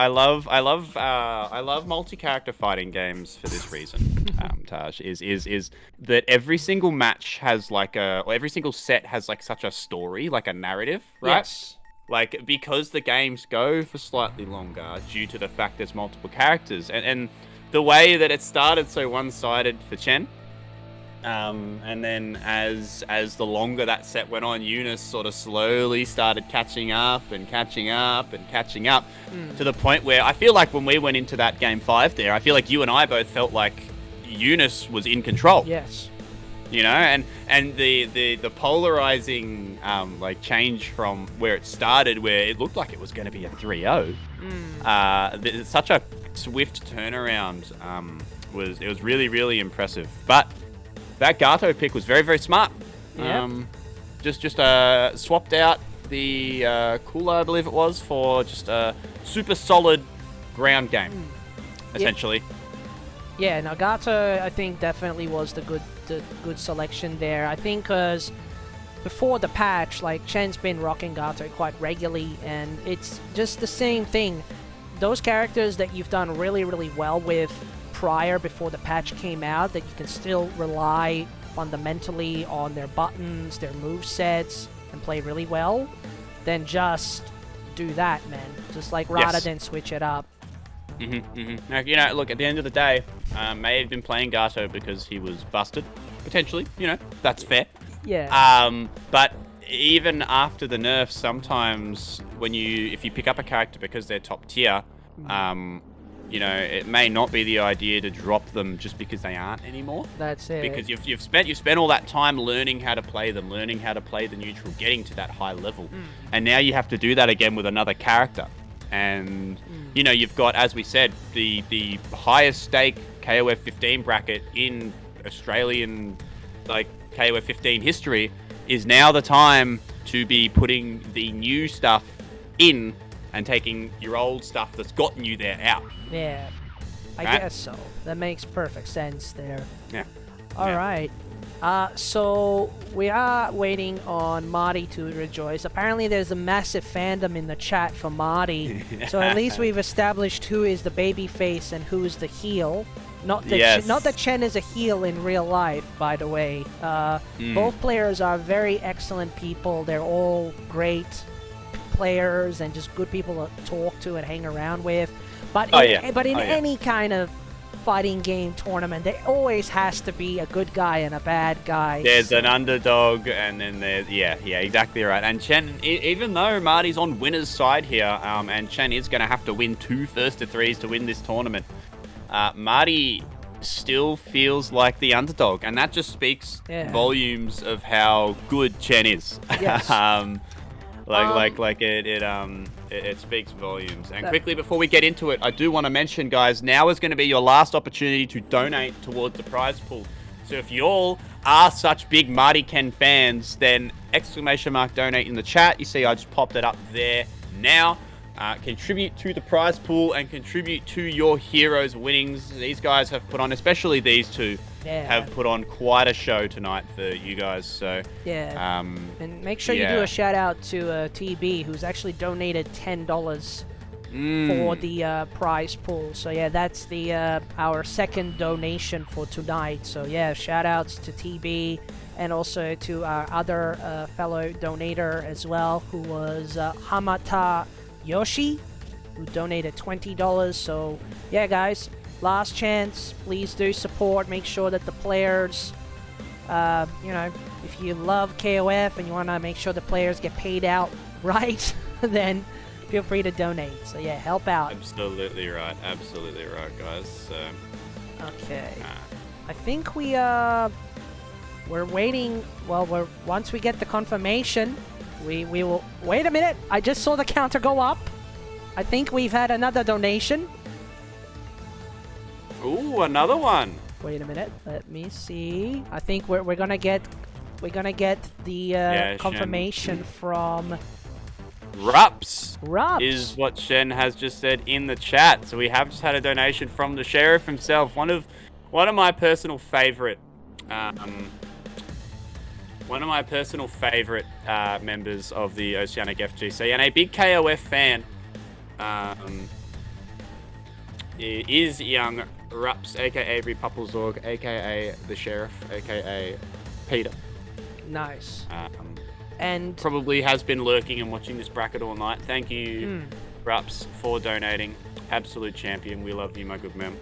love multi-character fighting games for this reason. Taj is that every single match has like or every single set has like such a story, like a narrative, right? Yes. Like, because the games go for slightly longer due to the fact there's multiple characters. And the way that it started so one-sided for Chen, and then as the longer that set went on, Yunus sort of slowly started catching up and catching up and catching up to the point where I feel like when we went into that game 5 there, I feel like you and I both felt like Yunus was in control. Yes. You know, and the polarizing like change from where it started, where it looked like it was going to be a 3-0. Such a swift turnaround. It was really, really impressive. But that Gato pick was very, very smart. Yeah. Just swapped out the Kula, I believe it was, for just a super solid ground game, essentially. Yeah, Nagato, I think, definitely was the good selection there. I think because before the patch, like, Chen's been rocking Gato quite regularly, and it's just the same thing. those characters that you've done really, really well with prior, before the patch came out, that you can still rely fundamentally on their buttons, their move sets, and play really well, then just do that, man. Just like rather than switch it up. Now, you know, look, at the end of the day, may have been playing Gato because he was busted, potentially. You know, that's fair. Yeah. But even after the nerf, sometimes if you pick up a character because they're top tier, you know, it may not be the idea to drop them just because they aren't anymore. That's it. Because you've spent all that time learning how to play them, learning how to play the neutral, getting to that high level, and now you have to do that again with another character. And you know, you've got, as we said, the highest stake KOF15 bracket in Australian like KOF15 history is now the time to be putting the new stuff in and taking your old stuff that's gotten you there out. Yeah, I guess so. That makes perfect sense there. Yeah. All right. So we are waiting on Marty to rejoice. Apparently there's a massive fandom in the chat for Marty. So at least we've established who is the baby face and who is the heel. Not that Chen is a heel in real life, by the way. Both players are very excellent people. They're all great players and just good people to talk to and hang around with. But in any kind of fighting game tournament, there always has to be a good guy and a bad guy. There's an underdog, and then there's exactly right. And Chen, even though Marty's on winner's side here, and Chen is going to have to win 2 first-to-3s to win this tournament, Marty still feels like the underdog, and that just speaks volumes of how good Chen is. Yes. It speaks volumes. And quickly, before we get into it, I do want to mention, guys, now is going to be your last opportunity to donate towards the prize pool. So if you all are such big Martyken fans, then !donate in the chat. You see, I just popped it up there now. Contribute to the prize pool and contribute to your heroes' winnings. These guys have put on, especially these two, have put on quite a show tonight for you guys. So and make sure you do a shout out to TB, who's actually donated $10 for the prize pool. So yeah, that's the our second donation for tonight. So yeah, shout outs to TB and also to our other fellow donator as well, who was Hamata Yoshi, who donated $20. So yeah, guys, last chance. Please do support. Make sure that the players, you know, if you love KOF and you want to make sure the players get paid out right, then feel free to donate. So yeah, help out. Absolutely right, guys. So okay, I think we're waiting. Well, once we get the confirmation, we will wait a minute. I just saw the counter go up. I think we've had another donation. Ooh, another one. Wait a minute. Let me see. I think we're gonna get the confirmation from Rups. Rups is what Shen has just said in the chat. So we have just had a donation from the sheriff himself. One of my personal favorite members of the Oceanic FGC, and a big KOF fan, is young Rups, aka Avery Puppelzorg, aka the Sheriff, aka Peter. Nice. And probably has been lurking and watching this bracket all night. Thank you, Rups, for donating. Absolute champion. We love you, my good man.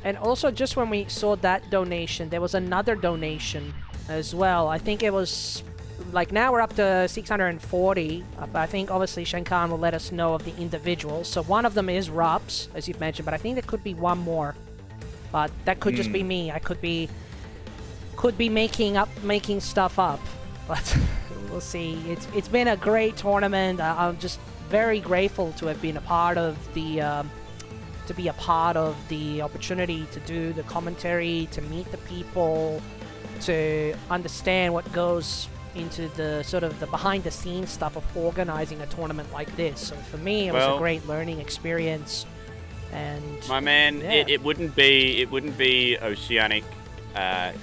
And also, just when we saw that donation, there was another donation as well. I think it was like, now we're up to 640. But I think obviously Shenkan will let us know of the individuals. So one of them is Rups, as you've mentioned, but I think there could be one more. But that could just be me. I could be making stuff up. But we'll see. It's been a great tournament. I'm just very grateful to have been a part of the opportunity to do the commentary, to meet the people, to understand what goes into the sort of the behind the scenes stuff of organizing a tournament like this. So for me, it was a great learning experience. And my man, it wouldn't be Oceanic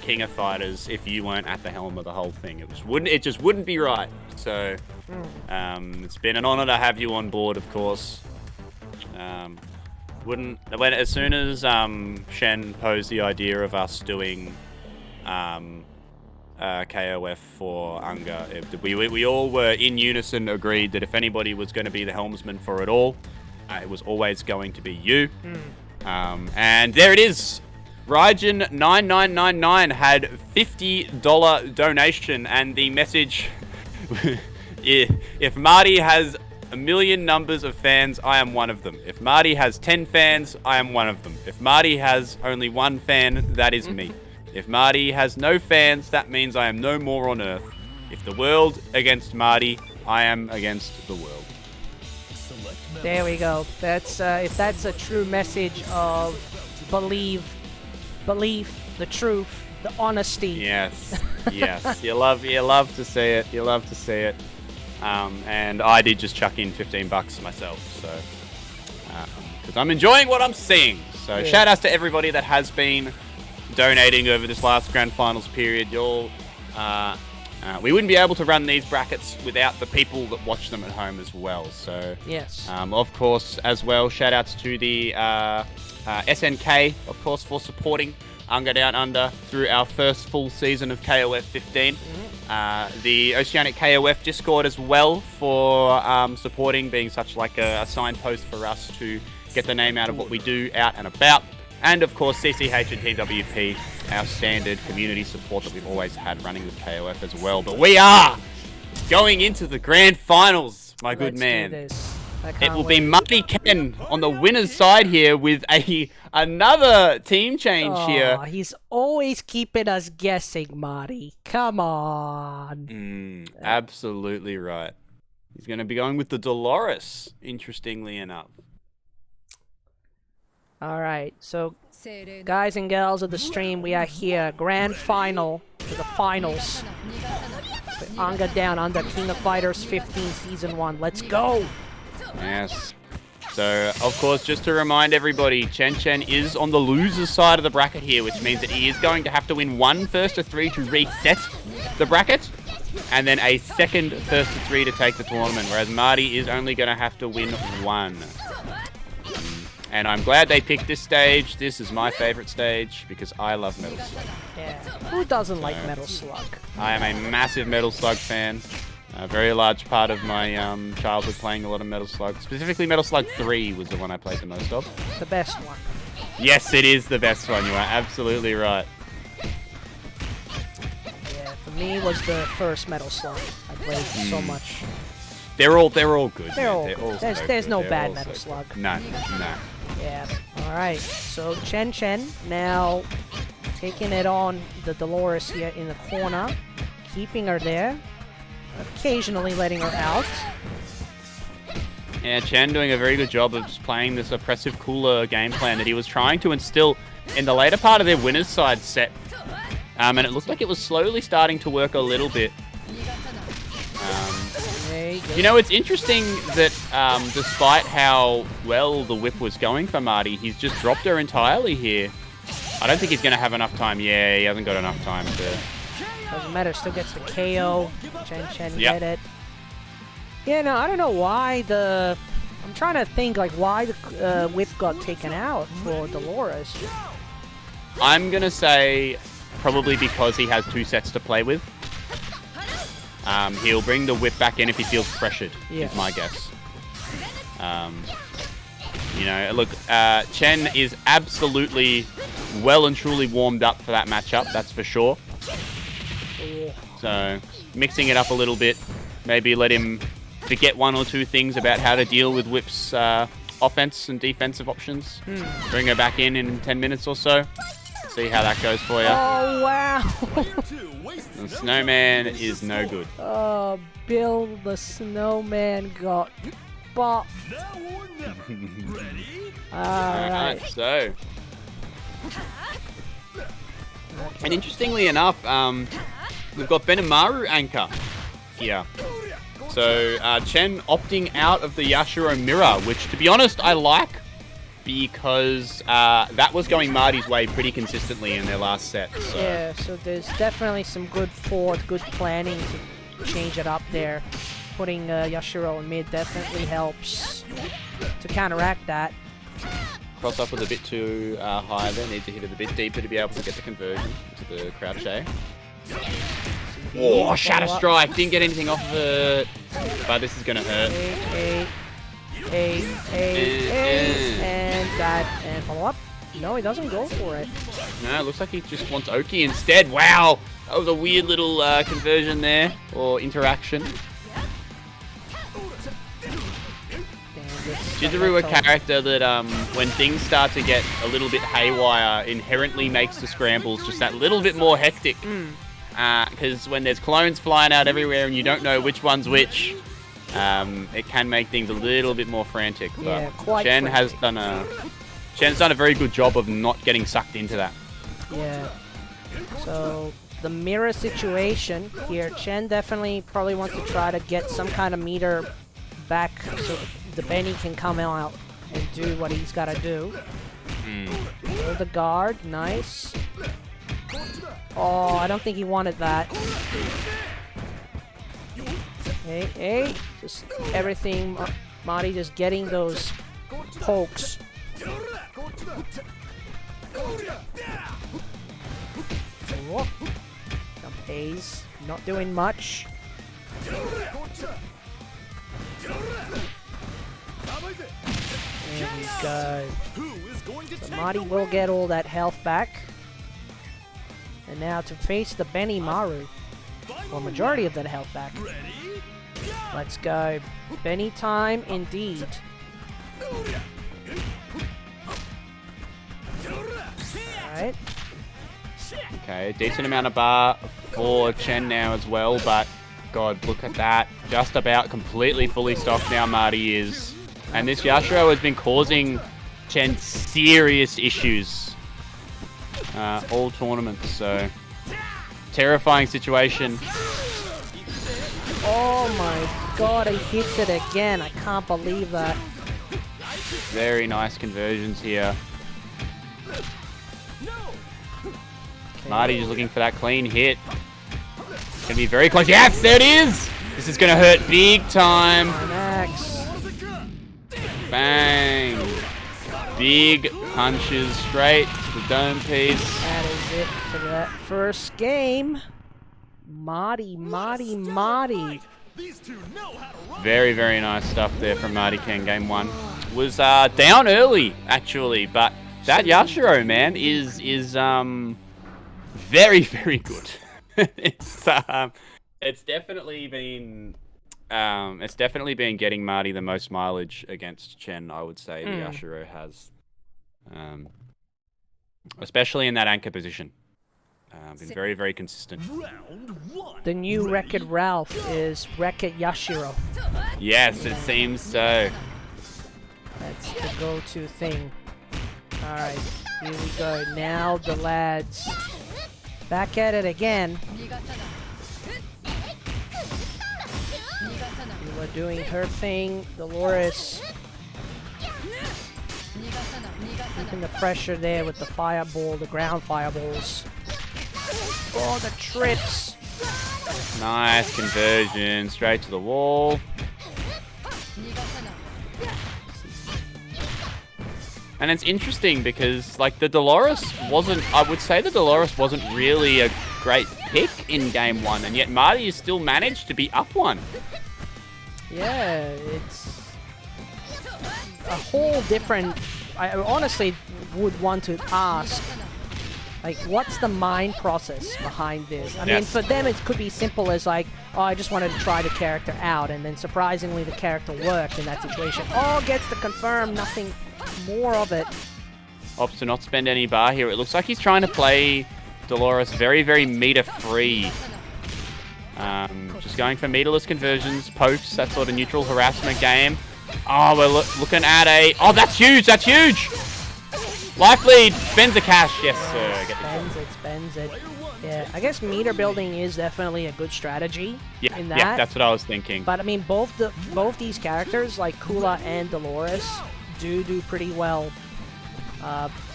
King of Fighters if you weren't at the helm of the whole thing. It just wouldn't be right. So it's been an honor to have you on board, of course. as soon as Shen posed the idea of us doing KOF for UNGA, we all were in unison agreed that if anybody was going to be the helmsman for it all, it was always going to be you. And there it is. Raijin9999 had $50 donation, and the message: if Marty has a million numbers of fans, I am one of them. If Marty has 10 fans, I am one of them. If Marty has only one fan, that is me. If Marty has no fans, that means I am no more on Earth. If the world against Marty, I am against the world. There we go. That's if that's a true message of belief, the truth, the honesty. Yes, yes. You love to see it. You love to see it. And I did just chuck in $15 myself, so because I'm enjoying what I'm seeing. So yeah. Shout outs to everybody that has been donating over this last grand finals period. We wouldn't be able to run these brackets without the people that watch them at home as well. So yes, of course, as well, shout outs to the SNK, of course, for supporting UNGA Down Under through our first full season of KOF 15. The Oceanic KOF Discord as well for supporting, being such like a signpost for us to get the name out of what we do out and about. And of course, CCH and TWP, our standard community support that we've always had running with KOF as well. But we are going into the grand finals, my good man. It will be Martyken on the winner's side here with another team change here. He's always keeping us guessing, Marty. Come on. Absolutely right. He's going to be going with the Dolores, interestingly enough. All right, so guys and girls of the stream, we are here. Grand final to the finals. UNGA Down Under King of Fighters 15 Season 1. Let's go! Yes. So, of course, just to remind everybody, ChenChen is on the loser's side of the bracket here, which means that he is going to have to win one first to three to reset the bracket, and then a second first to three to take the tournament, whereas Marty is only going to have to win one. And I'm glad they picked this stage. This is my favorite stage because I love Metal Slug. Yeah, who doesn't like Metal Slug? I am a massive Metal Slug fan. A very large part of my childhood playing a lot of Metal Slug. Specifically, Metal Slug 3 was the one I played the most of. The best one. Yes, it is the best one. You are absolutely right. Yeah, for me it was the first Metal Slug. I played so much. They're all good. They're all They're good. so There's no They're bad all Metal so Slug. good. No. Yeah. All right. So ChenChen now taking it on the Dolores here in the corner, keeping her there, occasionally letting her out. Yeah, Chen doing a very good job of just playing this oppressive Kula game plan that he was trying to instill in the later part of their winner's side set. And it looked like it was slowly starting to work a little bit. You know, it's interesting that despite how well the whip was going for Marty, he's just dropped her entirely here. I don't think he's going to have enough time. Yeah, he hasn't got enough time to... Doesn't matter, still gets the KO. ChenChen get it. Yeah, no, I don't know why the... I'm trying to think, like, why the whip got taken out for Dolores. I'm going to say probably because he has 2 sets to play with. He'll bring the whip back in if he feels pressured, is my guess. You know, look, Chen is absolutely well and truly warmed up for that matchup, that's for sure. So, mixing it up a little bit, maybe let him forget 1 or 2 things about how to deal with Whip's offense and defensive options. Bring her back in 10 minutes or so. See how that goes for you. Oh, wow. The snowman is no good. Oh, Bill the snowman got bopped. Alright. So. And interestingly enough, we've got Benimaru anchor here. So, Chen opting out of the Yashiro mirror, which, to be honest, I like. Because that was going Marty's way pretty consistently in their last set. So. Yeah, so there's definitely some good planning to change it up there. Putting Yashiro in mid definitely helps to counteract that. Cross up was a bit too high there. Need to hit it a bit deeper to be able to get the conversion into the crouch A. Oh, Shatter Strike. Didn't get anything off of it. But this is going to hurt. And follow up. No, he doesn't go for it. No, it looks like he just wants Oki instead. Wow. That was a weird little conversion there, or interaction. Chizuru, a character that when things start to get a little bit haywire, inherently makes the scrambles just that little bit more hectic. Because when there's clones flying out everywhere and you don't know which one's which, it can make things a little bit more frantic. Yeah, but quite Chen frantic. Chen's done a very good job of not getting sucked into that. Yeah. So the mirror situation here, Chen definitely probably wants to try to get some kind of meter back so the Benny can come out and do what he's got to do. Hold the guard, nice. Oh, I don't think he wanted that. Hey, just everything, Marty just getting those pokes. Oh, jump A's, not doing much. There we go. So Marty will get all that health back. And now to face the Benimaru. Or majority of that health back. Let's go. Benny time indeed. Alright. Okay, decent amount of bar for Chen now as well, but God, look at that. Just about completely fully stocked now Marty is. And this Yashiro has been causing Chen serious issues all tournaments, so terrifying situation. Oh my god, he hits it again. I can't believe that. Very nice conversions here. Okay. Marty just looking for that clean hit. It's gonna be very close. Yes, there it is! This is gonna hurt big time. Max. Bang. Big punches straight to the dome piece. That is it for that first game. Marty. Very, very nice stuff there from Martyken. Game 1 was down early, actually, but that Yashiro, man, is very, very good. It's definitely been getting Marty the most mileage against Chen, I would say. The Yashiro has, especially in that anchor position. Been very, very consistent. The new record Ralf is record Yashiro. Yes, it seems so. That's the go-to thing. Alright, here we go. Now the lads back at it again. Kula doing her thing. Dolores keeping the pressure there with the fireball, the ground fireballs. Oh, the trips. Nice conversion, straight to the wall. And it's interesting because, like, the Dolores wasn't, I would say the Dolores wasn't really a great pick in game 1, and yet Marty has still managed to be up 1. Yeah, it's a whole different... I honestly would want to ask, like, what's the mind process behind this? I mean, for them, it could be simple as, like, oh, I just wanted to try the character out, and then surprisingly, the character worked in that situation. Oh, gets to confirm, nothing more of it. Opts to not spend any bar here. It looks like he's trying to play Dolores very, very meter-free. Just going for meterless conversions, pokes, that sort of neutral harassment game. Oh, we're looking at a... Oh, that's huge! That's huge! Life lead, spends the cash. Yes, sir. Get the Spends it. Yeah, I guess meter building is definitely a good strategy in that. Yeah, that's what I was thinking. But I mean, both these characters, like Kula and Dolores, do pretty well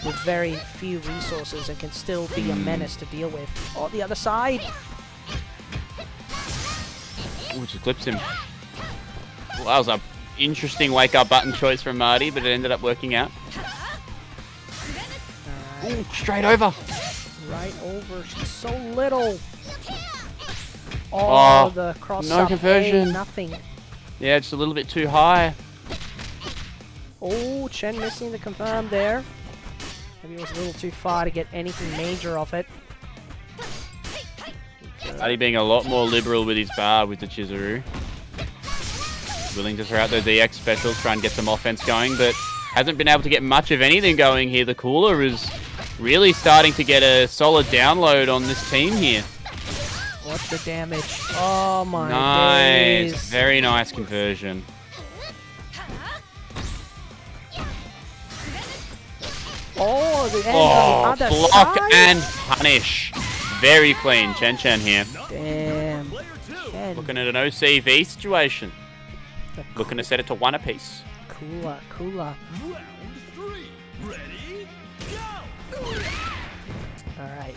with very few resources and can still be a menace to deal with. Oh, the other side. Ooh, just clips him. Well, that was an interesting wake-up button choice from Marty, but it ended up working out. Ooh, straight over. Right over. She's so little. Oh, the cross no up. conversion. Nothing. Yeah, just a little bit too high. Oh, Chen missing the confirm there. Maybe it was a little too far to get anything major off it. Marty being a lot more liberal with his bar with the Chizuru. Willing to throw out those EX specials, try and get some offense going, but hasn't been able to get much of anything going here. The Kula is really starting to get a solid download on this team here. What's the damage? Oh my Nice. days. Very nice conversion. Oh, the end Oh, on the other block side? and punish. Very clean. ChenChen here. Damn. Chen. Looking at an OCV situation. Looking to set it to 1 apiece. Kula. Round 3. Ready? Go! Alright.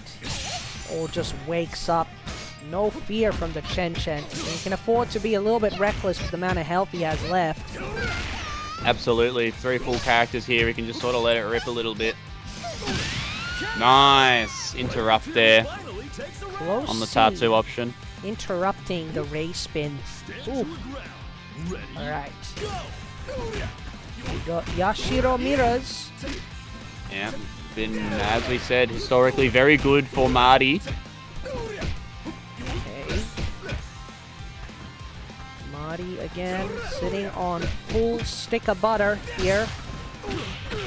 Oh, just wakes up. No fear from the ChenChen. He can afford to be a little bit reckless with the amount of health he has left. Absolutely. 3 full characters here. We can just sort of let it rip a little bit. Nice. Interrupt there Finally takes a round. Close on the C, Tatsu option. interrupting the race spin. Ooh. Ready? Alright. Go! We got Yashiro Miras. Yeah. Been, as we said, historically very good for Marty. Okay. Marty again, sitting on full stick of butter here.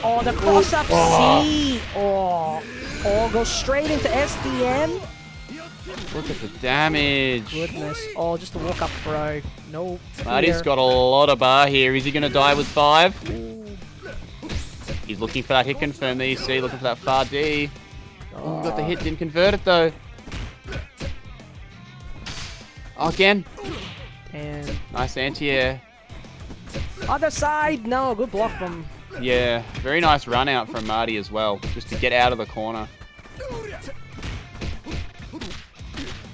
Oh, the cross-up C! Oh, goes straight into SDN. Look at the damage. Goodness. Oh, just a walk-up throw. No fear. Marty's got a lot of bar here. Is he going to die with 5? Ooh. He's looking for that hit confirm there, you see. Looking for that far D. Oh, got the hit. Didn't convert it, though. Oh, again. And Nice anti-air. other side. No, good block from... Yeah, very nice run out from Marty as well, just to get out of the corner.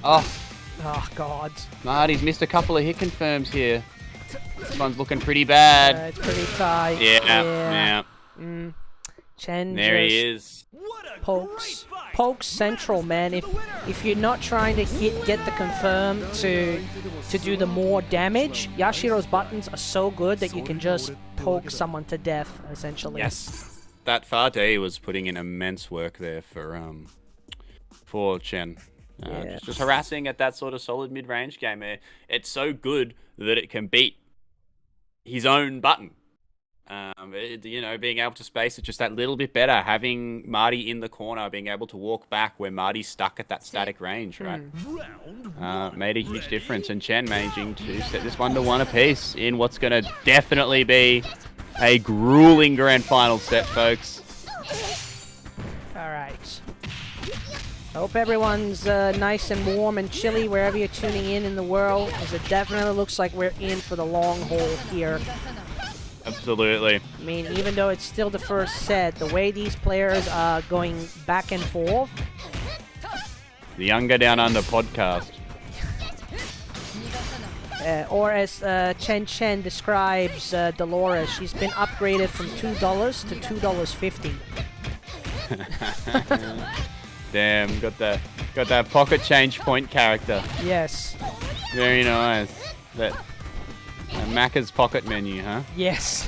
Oh, Oh, God. Marty's missed a couple of hit confirms here. This one's looking pretty bad. It's pretty tight. Yeah. Chen There just he is. What a pokes great fight! pokes central, man. If you're not trying to get the confirm to do the more damage, Yashiro's buttons are so good that you can just poke someone to death, essentially. Yes. That far D was putting in immense work there for Chen. Yeah. Just harassing at that sort of solid mid-range game. It's so good that it can beat his own button. Being able to space it just that little bit better. Having Marty in the corner, being able to walk back where Marty's stuck at that static range, right? Made a huge difference. And Chen managing to set this 1-1 apiece in what's going to definitely be a grueling grand final set, folks. Alright. I hope everyone's nice and warm and chilly wherever you're tuning in the world, as it definitely looks like we're in for the long haul here. Absolutely. I mean, even though it's still the first set, the way these players are going back and forth. The Younger Down Under podcast. Or as ChenChen describes Dolores, she's been upgraded from $2 to $2.50. Damn, got that pocket change point character. Yes. Very nice. That Macca's pocket menu, huh? Yes.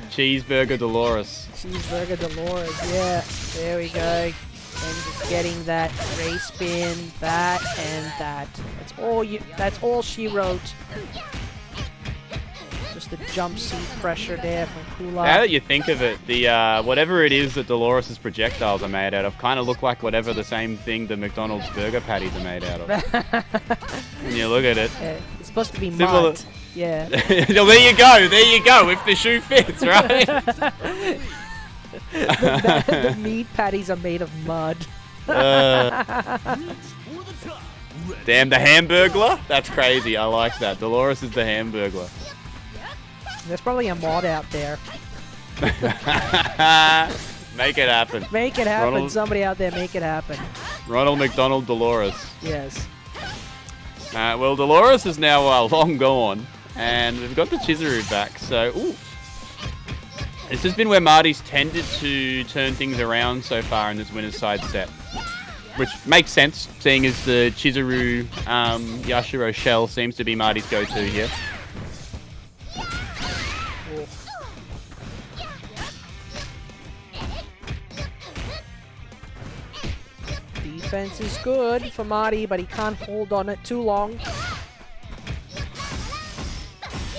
Cheeseburger Dolores. Cheeseburger Dolores, yeah. There we go. And just getting that race spin, that and that. That's all she wrote. Just the jump seat pressure there from Kula. Now that you think of it, the whatever it is that Dolores' projectiles are made out of kind of look like whatever the same thing the McDonald's burger patties are made out of. When you look at it. Yeah, it's supposed to be Similar. mud. Yeah. Well, there you go, if the shoe fits, right? the meat patties are made of mud. Damn, the Hamburglar? That's crazy, I like that. Dolores is the Hamburglar. There's probably a mod out there. Make it happen. Make it happen. Ronald- Somebody out there, make it happen. Ronald McDonald Dolores. Yes. Well, Dolores is now long gone, and we've got the Chizuru back, so... Ooh. This has been where Marty's tended to turn things around so far in this winner's side set. Which makes sense, seeing as the Chizuru Yashiro shell seems to be Marty's go-to here. Defense is good for Marty, but he can't hold on it too long.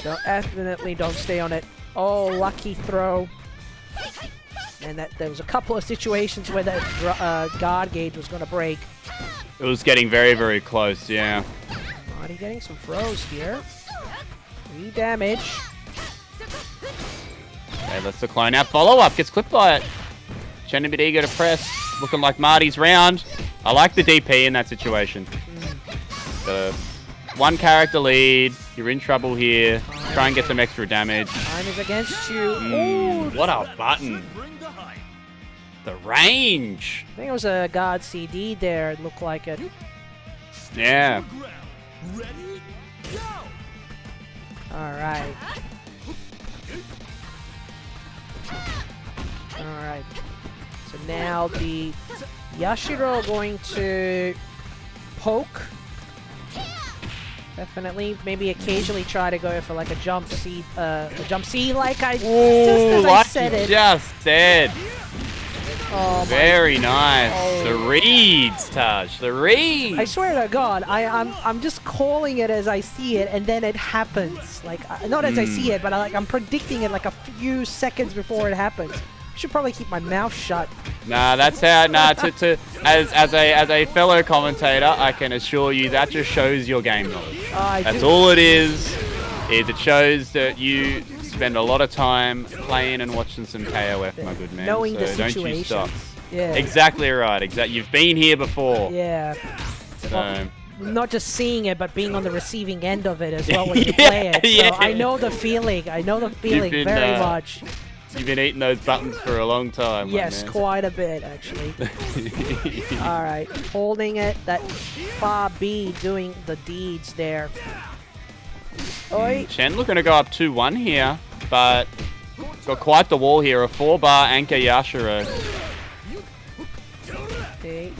Definitely don't stay on it. Oh, lucky throw. And there was a couple of situations where that guard gauge was going to break. It was getting very, very close, yeah. Marty getting some throws here. 3 damage. Okay, let's decline out. Follow-up gets clipped by it. Chen a bit eager to press. Looking like Marty's round. I like the DP in that situation. The 1 character lead. You're in trouble here. Try and get some extra damage. Time is against you. Ooh. What a button. The range. I think it was a guard CD there. It looked like it. Yeah. Ready, go! Alright. Alright. So now the Yashiro going to poke. Definitely, maybe occasionally try to go for like a jump C, like I said it. Just said. Oh, very nice. The reads, Taj. The reads. I swear to God, I'm just calling it as I see it, and then it happens. Like not as I see it, but I'm predicting it like a few seconds before it happens. I should probably keep my mouth shut. Nah, that's how. Nah, as a fellow commentator, I can assure you that just shows your game knowledge. That's all it is. It shows that you spend a lot of time playing and watching some KOF, my good man. Knowing so the situation. Don't you stop. Yeah. Exactly right. You've been here before. Yeah. So. Well, not just seeing it, but being on the receiving end of it as well when you play it. So yeah. I know the feeling. I know the feeling very much. You've been eating those buttons for a long time. Yes, quite a bit actually. Alright, holding it. That far B doing the deeds there. Oi. Chen looking to go up 2-1 here, but got quite the wall here. A 4-bar anchor Yashiro. Okay.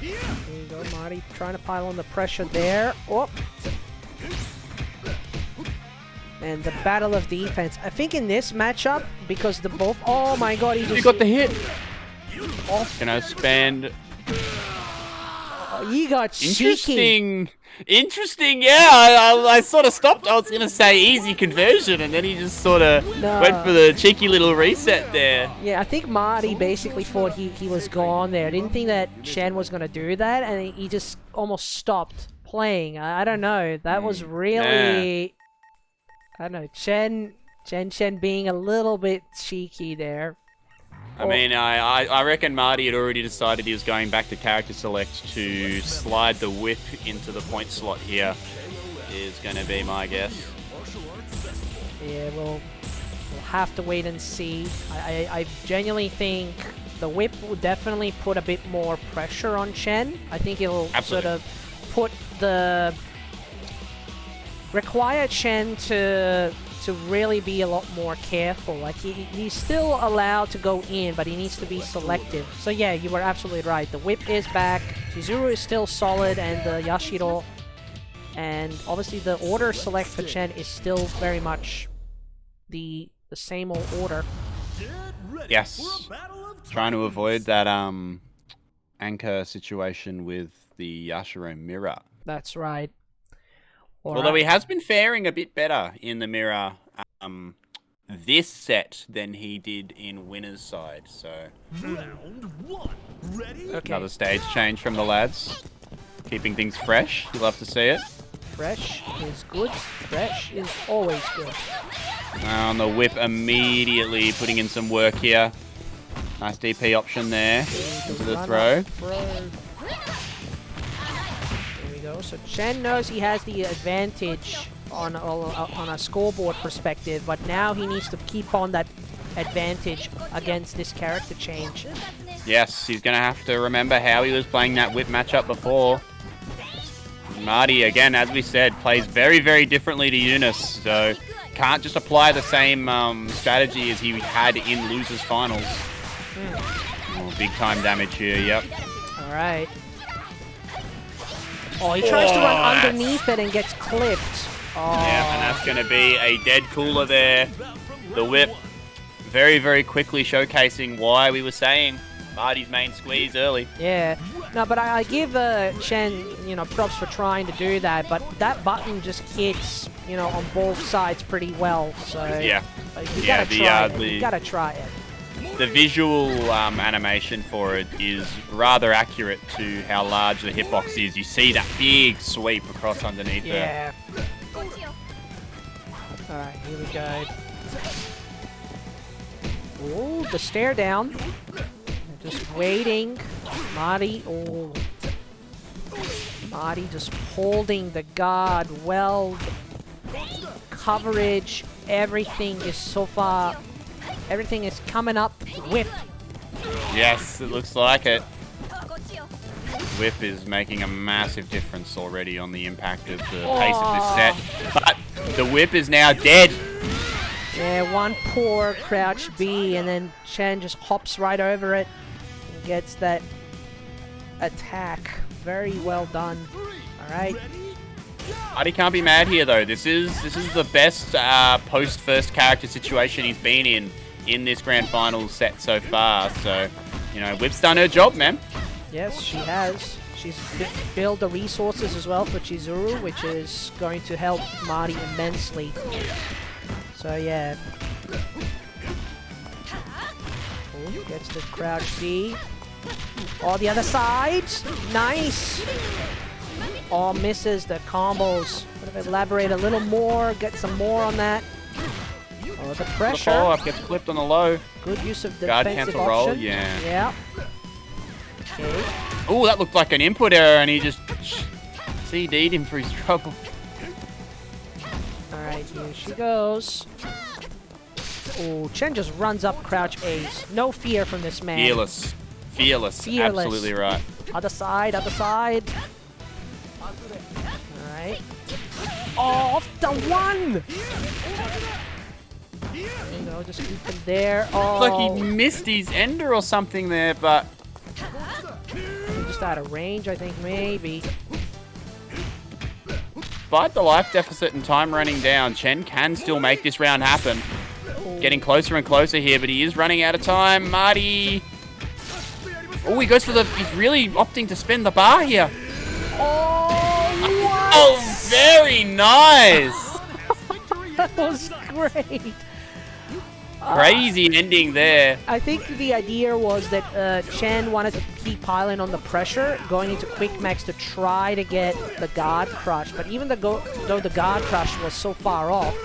There you go, Marty trying to pile on the pressure there. Oh. And the battle of defense. I think in this matchup, because the both... Oh my god, he got the hit. Off. Gonna spend... Oh, he got cheeky. Interesting, yeah. I sort of stopped. I was gonna say easy conversion, and then he just sort of went for the cheeky little reset there. Yeah, I think Marty basically thought he was gone there. Didn't think that Chen was gonna do that, and he just almost stopped playing. I don't know. That was really... Yeah. I don't know. ChenChen being a little bit cheeky there. I mean, I reckon Marty had already decided he was going back to character select to slide the whip into the point slot here, is going to be my guess. Yeah, we'll have to wait and see. I genuinely think the whip will definitely put a bit more pressure on Chen. I think it'll sort of put the... require Chen to really be a lot more careful. Like he's still allowed to go in, but he needs to be selective. So yeah, you were absolutely right. The whip is back. Chizuru is still solid, and the Yashiro, and obviously the order select for Chen is still very much the same old order. Yes, trying to avoid that anchor situation with the Yashiro mirror. That's right. Although he has been faring a bit better in the mirror this set than he did in winner's side. So Round 1. Ready? Okay. Another stage change from the lads. Keeping things fresh. You love to see it. Fresh is good. Fresh is always good. On the whip immediately putting in some work here. Nice DP option there. Into the throw. So Chen knows he has the advantage on a scoreboard perspective, but now he needs to keep on that advantage against this character change. Yes, he's going to have to remember how he was playing that whip matchup before. Marty, again, as we said, plays very, very differently to Yunus, so can't just apply the same strategy as he had in losers finals. Oh, big time damage here. Yep. All right. Oh, he tries to run underneath it and gets clipped. Oh. Yeah, and that's going to be a dead Kula there. The whip very, very quickly showcasing why we were saying Marty's main squeeze early. Yeah. No, but I give Chen, props for trying to do that, but that button just hits, on both sides pretty well. So yeah, you gotta try it. You gotta try it. The visual animation for it is rather accurate to how large the hitbox is. You see that big sweep across underneath there. Yeah. All right, here we go. Oh, the stare down. Just waiting. Marty, Marty just holding the guard well. The coverage, everything is so far. Everything is coming up. Whip. Yes, it looks like it. Whip is making a massive difference already on the impact of the pace of this set. But the whip is now dead. Yeah, one poor crouch B, and then Chen just hops right over it and gets that attack. Very well done. All right. Marty can't be mad here though. This is the best post first character situation he's been in this grand final set so far. So, Whip's done her job, man. Yes, she has. She's built the resources as well for Chizuru, which is going to help Marty immensely. So yeah. Oh, gets the crouch D. Oh, the other side. Nice. Oh, misses the combos. Could have elaborated a little more. Get some more on that. Oh, the pressure. The follow-up gets clipped on the low. Good use of the Guard defensive cancel option. roll, yeah. Yeah. Okay. Oh, that looked like an input error, and he just CD'd him for his trouble. Alright, here she goes. Oh, Chen just runs up crouch A's. No fear from this man. Fearless. Fearless. Absolutely right. Other side, other side. Alright. Oh, off the one! There you go, just keep him there. Oh. Like he missed his ender or something there, but just out of range, I think, maybe. despite the life deficit and time running down, Chen can still make this round happen. Getting closer and closer here, but he is running out of time. Marty. Oh, he goes for the... He's really opting to spend the bar here. Oh, what? Oh, very nice. That was great. Crazy ending there. I think the idea was that Chen wanted to keep piling on the pressure, going into quick max to try to get the guard crush. But even though the guard crush was so far off,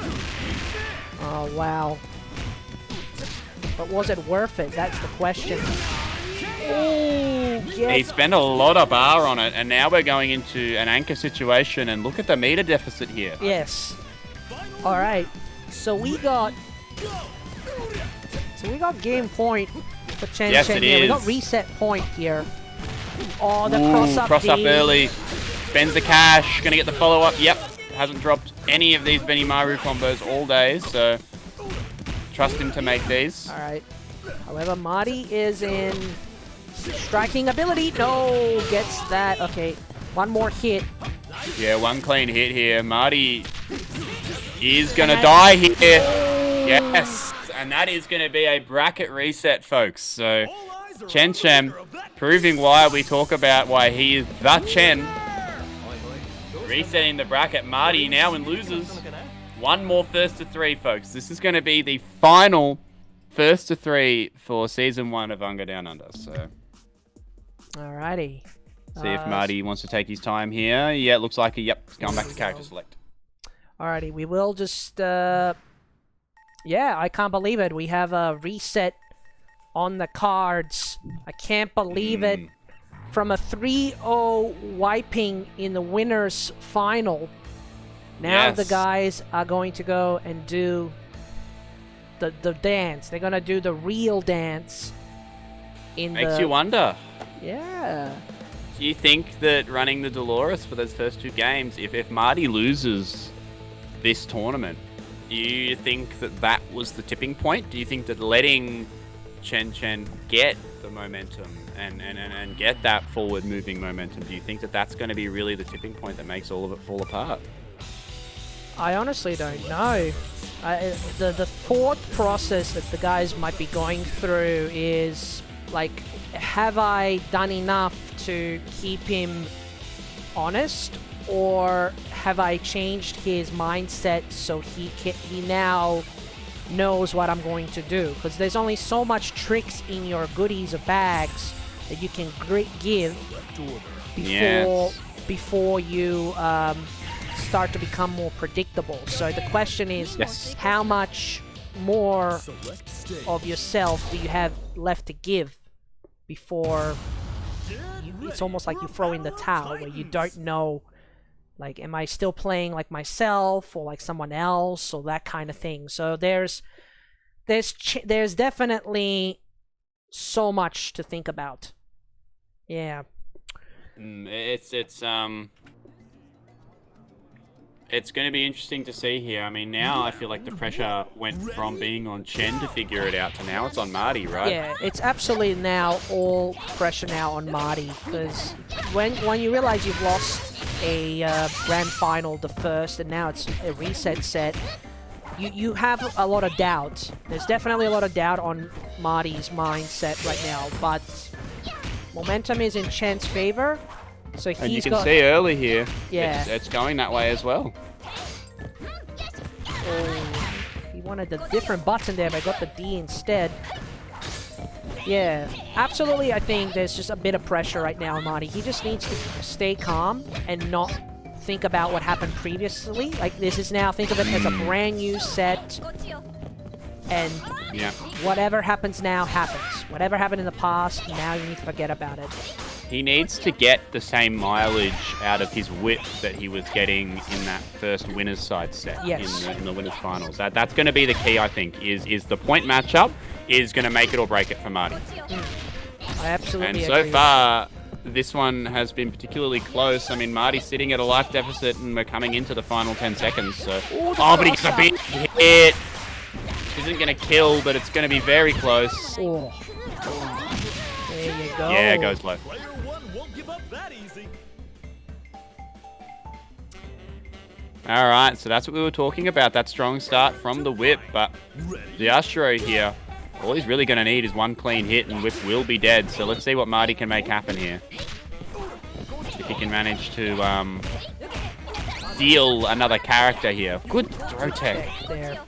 oh wow. But was it worth it? That's the question. Oh, He spent a lot of bar on it, and now we're going into an anchor situation. And look at the meter deficit here. Yes. All right. So we got game point for ChenChen. Yes, it here. We is. got reset point here. Oh, the Ooh, cross up D. early. Spends the cash. Gonna get the follow up. Yep. Hasn't dropped any of these Benimaru combos all day, so trust him to make these. All right. However, Marty is in striking ability. No, gets that. Okay, one more hit. Yeah, one clean hit here. Marty is gonna die here. Yes, and that is gonna be a bracket reset, folks. So ChenChen proving why we talk about why he is the Chen. Resetting the bracket. Marty now in losers. One more first to three, folks. This is going to be the final first to three for season 1 of UNGA Down Under. So, alrighty. See if Marty wants to take his time here. Yeah, it looks like he's going back to character select. Alrighty, we will just yeah, I can't believe it. We have a reset on the cards. I can't believe it. From a 3-0 wiping in the winners final, now Yes. the guys are going to go and do the dance. They're going to do the real dance. Makes you wonder. Yeah. Do you think that running the Dolores for those first two games, if Marty loses this tournament, Do you think that that was the tipping point? Do you think that letting ChenChen get the momentum and get that forward moving momentum, do you think that that's going to be really the tipping point that makes all of it fall apart? I honestly don't know. The thought process that the guys might be going through is like, have I done enough to keep him honest, or have I changed his mindset so he now knows what I'm going to do? Because there's only so much tricks in your goodies or bags that you can give before you start to become more predictable. So the question is, how much more of yourself do you have left to give before it's almost like you throw in the towel, where you don't know, like, am I still playing like myself or like someone else, or that kind of thing. So there's definitely so much to think about. Yeah. It's going to be interesting to see here. I mean, now I feel like the pressure went from being on Chen to figure it out to now it's on Marty, right? Yeah, it's absolutely now all pressure now on Marty, because when you realize you've lost a grand final, the first, and now it's a reset set, you have a lot of doubt. There's definitely a lot of doubt on Marty's mindset right now, but momentum is in Chen's favor. So he's and you can see early here, yeah, it's going that way as well. Oh, he wanted a different button there, but got the D instead. Yeah, absolutely. I think there's just a bit of pressure right now on Marty. He just needs to stay calm and not think about what happened previously. Like, this is now, think of it as a brand new set, and whatever happens now happens. Whatever happened in the past, now you need to forget about it. He needs to get the same mileage out of his whip that he was getting in that first winner's side set in the winners finals. That's going to be the key, I think, is the point matchup is going to make it or break it for Marty. I absolutely agree. And so far, this one has been particularly close. I mean, Marty's sitting at a life deficit and we're coming into the final 10 seconds. So. But he's a big hit. Isn't going to kill, but it's going to be very close. There you go. Yeah, it goes low. Alright, so that's what we were talking about, that strong start from the whip, but the Yashiro here, all he's really going to need is one clean hit and whip will be dead, so let's see what Marty can make happen here. If he can manage to deal another character here. Good throw tech. There.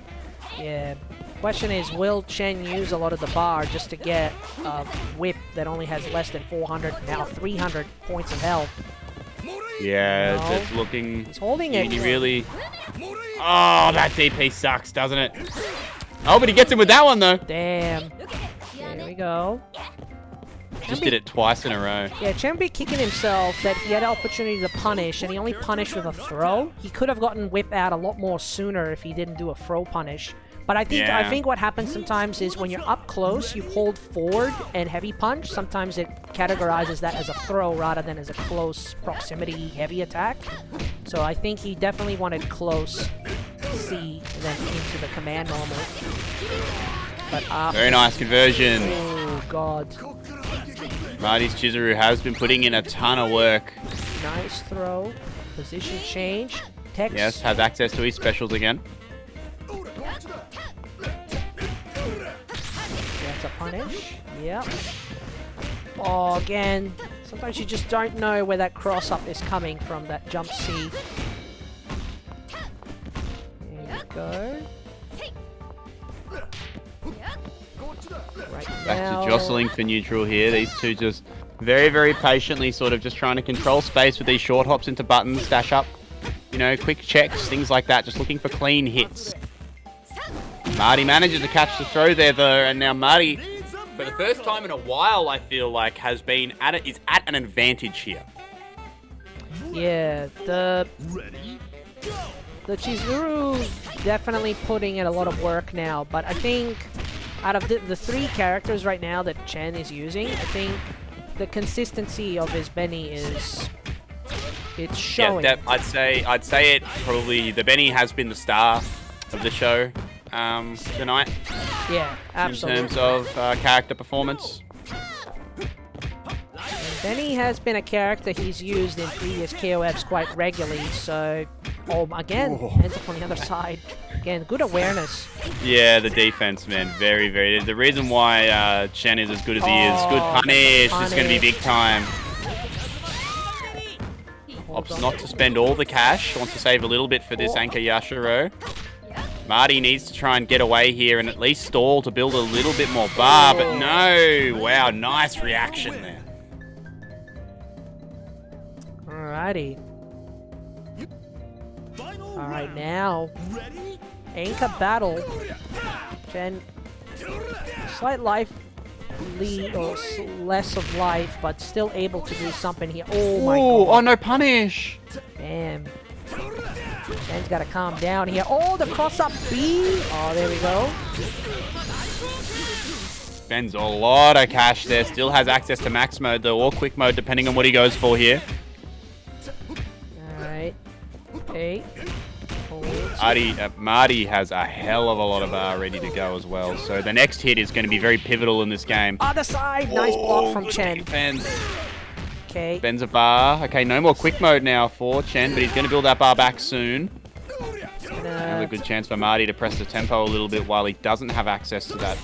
Yeah. Question is, will Chen use a lot of the bar just to get a whip that only has less than 400, now 300 points of health? Yeah, it's looking... He's holding it. He really... Oh, that DP sucks, doesn't it? Oh, but he gets him with that one, though. Damn. There we go. Just did it twice in a row. Yeah, Chen be kicking himself that he had an opportunity to punish, and he only punished with a throw. He could have gotten whip out a lot more sooner if he didn't do a throw punish. But I think what happens sometimes is when you're up close, you hold forward and heavy punch. Sometimes it categorizes that as a throw rather than as a close proximity heavy attack. So I think he definitely wanted close C and then into the command normal. But very nice conversion. Oh god. Marty's Chizuru has been putting in a ton of work. Nice throw. Position change. Text. Yes, has access to his specials again. That's a punish. Yep. Oh, again. Sometimes you just don't know where that cross-up is coming from, that jump C. There you go. Right Back now. to jostling for neutral here. These two just very, very patiently sort of just trying to control space with these short hops into buttons, dash up, you know, quick checks, things like that. Just looking for clean hits. Marty manages to catch the throw there, though, and now Marty, for the first time in a while, I feel like, is at an advantage here. Yeah, the Chizuru definitely putting in a lot of work now, but I think out of the three characters right now that Chen is using, I think the consistency of his Benny it's showing. Yeah, I'd say it probably, the Benny has been the star of the show tonight. Yeah, absolutely. In terms of character performance. Benny has been a character he's used in previous KOFs quite regularly, so... Oh, again, ends up on the other side. Again, good awareness. Yeah, the defense, man. Very, very... The reason why Chen is as good as he is. Good punish. This is going to be big time. Opts not to spend all the cash. Wants to save a little bit for this anchor Yashiro. Marty needs to try and get away here and at least stall to build a little bit more bar, but no. Wow, nice reaction there. Alrighty. Alright, now. Anchor battle. Chen. Slight life lead, or less of life, but still able to do something here. Oh my god. Oh, no punish. Damn. Chen's gotta calm down here. Oh, the cross-up B. Oh, there we go. Spends a lot of cash there. Still has access to max mode, though, or quick mode, depending on what he goes for here. Alright. Okay. Marty has a hell of a lot of bar ready to go as well. So the next hit is going to be very pivotal in this game. Other side. Nice block from Chen. Defense. Okay. Spends a bar. Okay, no more quick mode now for Chen, but he's going to build that bar back soon. Have a good chance for Marty to press the tempo a little bit while he doesn't have access to that.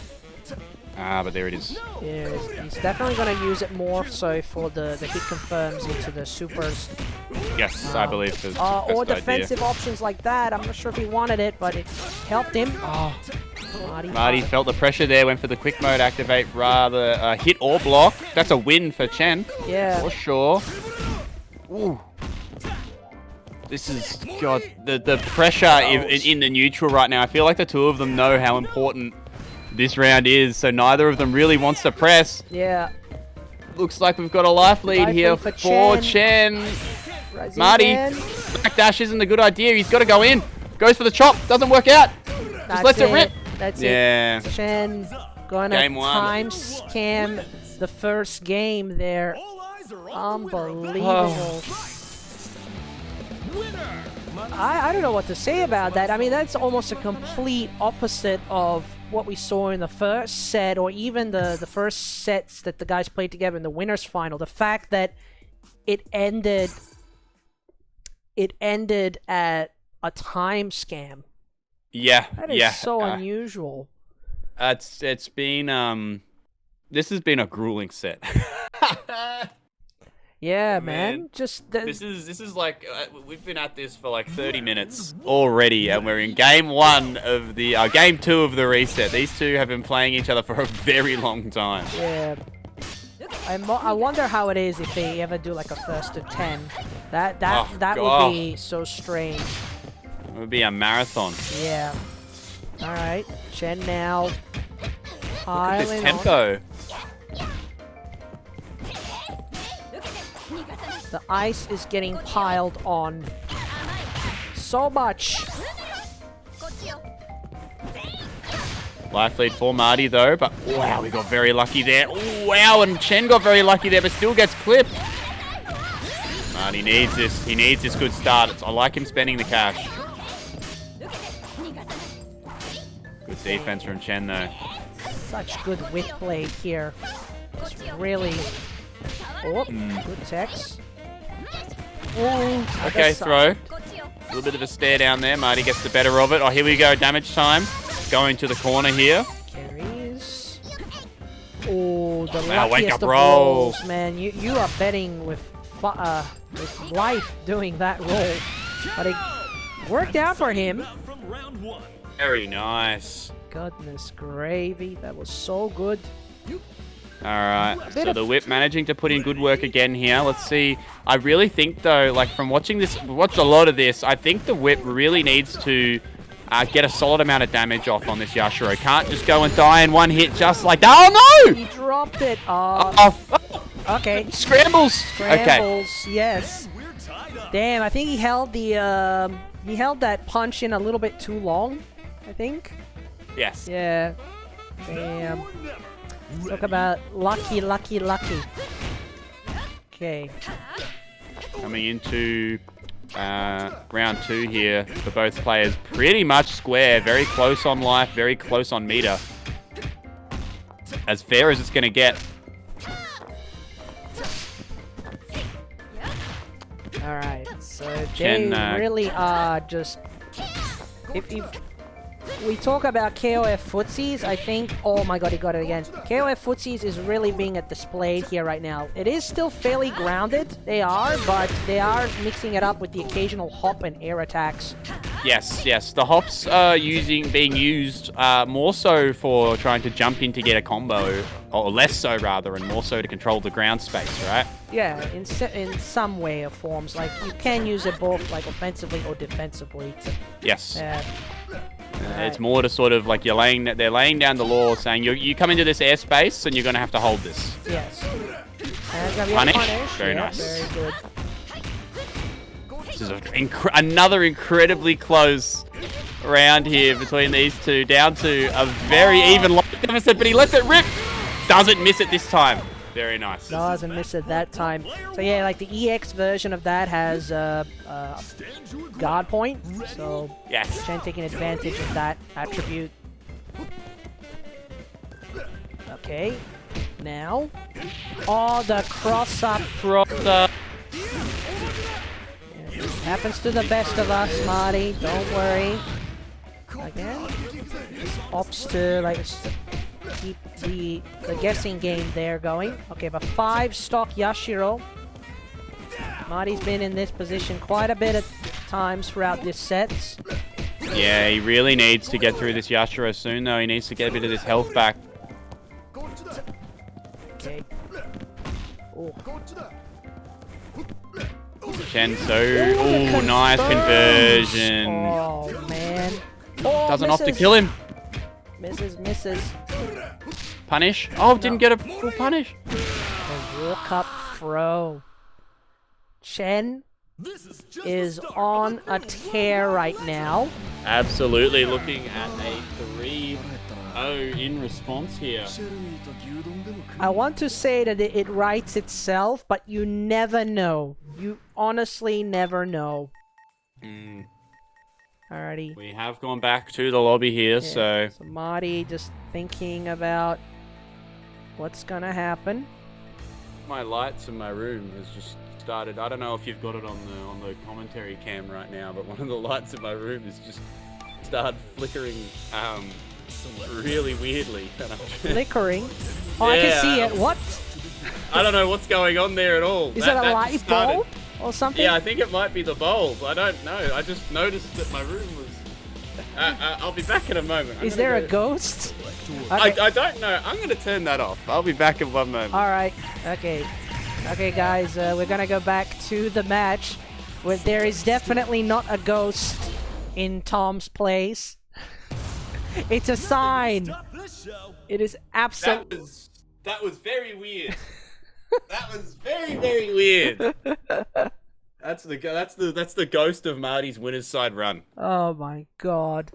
But there it is. Yeah, he's definitely going to use it more so for the hit confirms into the supers. Yes, I believe it's the or best defensive idea. options like that. I'm not sure if he wanted it, but it helped him. Oh. Marty felt the pressure there, went for the quick mode activate rather hit or block. That's a win for Chen. Yeah. For sure. Ooh. This is, God, the pressure in the neutral right now. I feel like the two of them know how important this round is, so neither of them really wants to press. Yeah. Looks like we've got a life lead here for Chen. Marty, backdash isn't a good idea. He's got to go in. Goes for the chop. Doesn't work out. Just lets it rip. That's it. Chen gonna time scam the first game there. Unbelievable. I don't know what to say about that. I mean, that's almost a complete opposite of what we saw in the first set, or even the first sets that the guys played together in the winners final. The fact that it ended at a time scam. Yeah, that is so unusual. It's been this has been a grueling set. Yeah, man. Just this is like we've been at this for like 30 minutes already, and we're in game 1 of the game 2 of the reset. These two have been playing each other for a very long time. Yeah. I wonder how it is if they ever do like a first to 10. That would be so strange. It would be a marathon. Yeah. All right, Chen now. Look at this tempo. The ice is getting piled on. So much. Life lead for Marty though, but wow, we got very lucky there. Wow, and Chen got very lucky there, but still gets clipped. Marty needs this. He needs this good start. I like him spending the cash. Good defense from Chen though. Such good whip play here. It's really... Oh, good text. Okay, throw. A little bit of a stare down there. Marty gets the better of it. Oh, here we go. Damage time. Going to the corner here. Carries. Oh, the wake luckiest up of roll. rolls, man. You are betting with life doing that roll. But it worked out for him. Very nice. Goodness gravy. That was so good. Alright, so the whip managing to put in good work again here. Let's see. I really think, though, like from watching this, watched a lot of this, I think the whip really needs to get a solid amount of damage off on this Yashiro. Can't just go and die in one hit just like that. Oh, no! He dropped it. Okay. Scrambles. Scrambles, yes. Damn, I think he held the, he held that punch in a little bit too long, I think. Yes. Yeah. Damn. Talk about lucky. Okay. Coming into round 2 here for both players. Pretty much square, very close on life, very close on meter. As fair as it's going to get. Alright, so Chen, they really are just... If we talk about KOF footsies, I think... Oh my god, he got it again. KOF footsies is really being displayed here right now. It is still fairly grounded, they are, but they are mixing it up with the occasional hop and air attacks. Yes, yes. The hops are being used more so for trying to jump in to get a combo, or less so rather, and more so to control the ground space, right? Yeah, in some way or forms. Like, you can use it both, like, offensively or defensively. Yes. Right. It's more to sort of like they're laying down the law, saying you come into this airspace and you're going to have to hold this. Yes. And gonna be Punish. a punish. Very Yeah, nice. Very good. This is another incredibly close round here between these two, down to a very even life deficit, but he lets it rip. Doesn't miss it this time. Very nice. Doesn't miss it that time. So yeah, like the EX version of that has guard point. So Yes. Chen taking advantage of that attribute. Okay. Now. Oh, the cross up. Happens to the best of us, Marty. Don't worry. Again. Opts to like keep the guessing game there going. Okay, but 5 stock Yashiro. Marty's been in this position quite a bit of times throughout this set. Yeah, he really needs to get through this Yashiro soon, though. He needs to get a bit of this health back. Okay. Oh. Chen, oh, nice conversion. Oh, man. Oh, Doesn't opt to misses. kill him. Misses. Punish. Oh, didn't get a full punish. The walk up throw. Chen is on a tear right now. Absolutely looking at a 3-0 in response here. I want to say that it writes itself, but you never know. You honestly never know. Alrighty. We have gone back to the lobby here, Yeah. so... So Marty just thinking about what's gonna happen. My lights in my room has just started. I don't know if you've got it on the commentary cam right now, but one of the lights in my room has just started flickering really weirdly. Flickering. Oh, I can see it. What? I don't know what's going on there at all. Is it a light just started. bulb or something? Yeah, I think it might be the bulb. I don't know. I just noticed that my room was... I'll be back in a moment. Is there a ghost? I don't know. I'm going to turn that off. I'll be back in one moment. Alright. Okay. Okay, guys. We're gonna go back to the match where there is definitely not a ghost in Tom's place. It's a sign. It is absolutely... That was very weird. That was very, very weird. That's the ghost of Marty's winner's side run. Oh my god.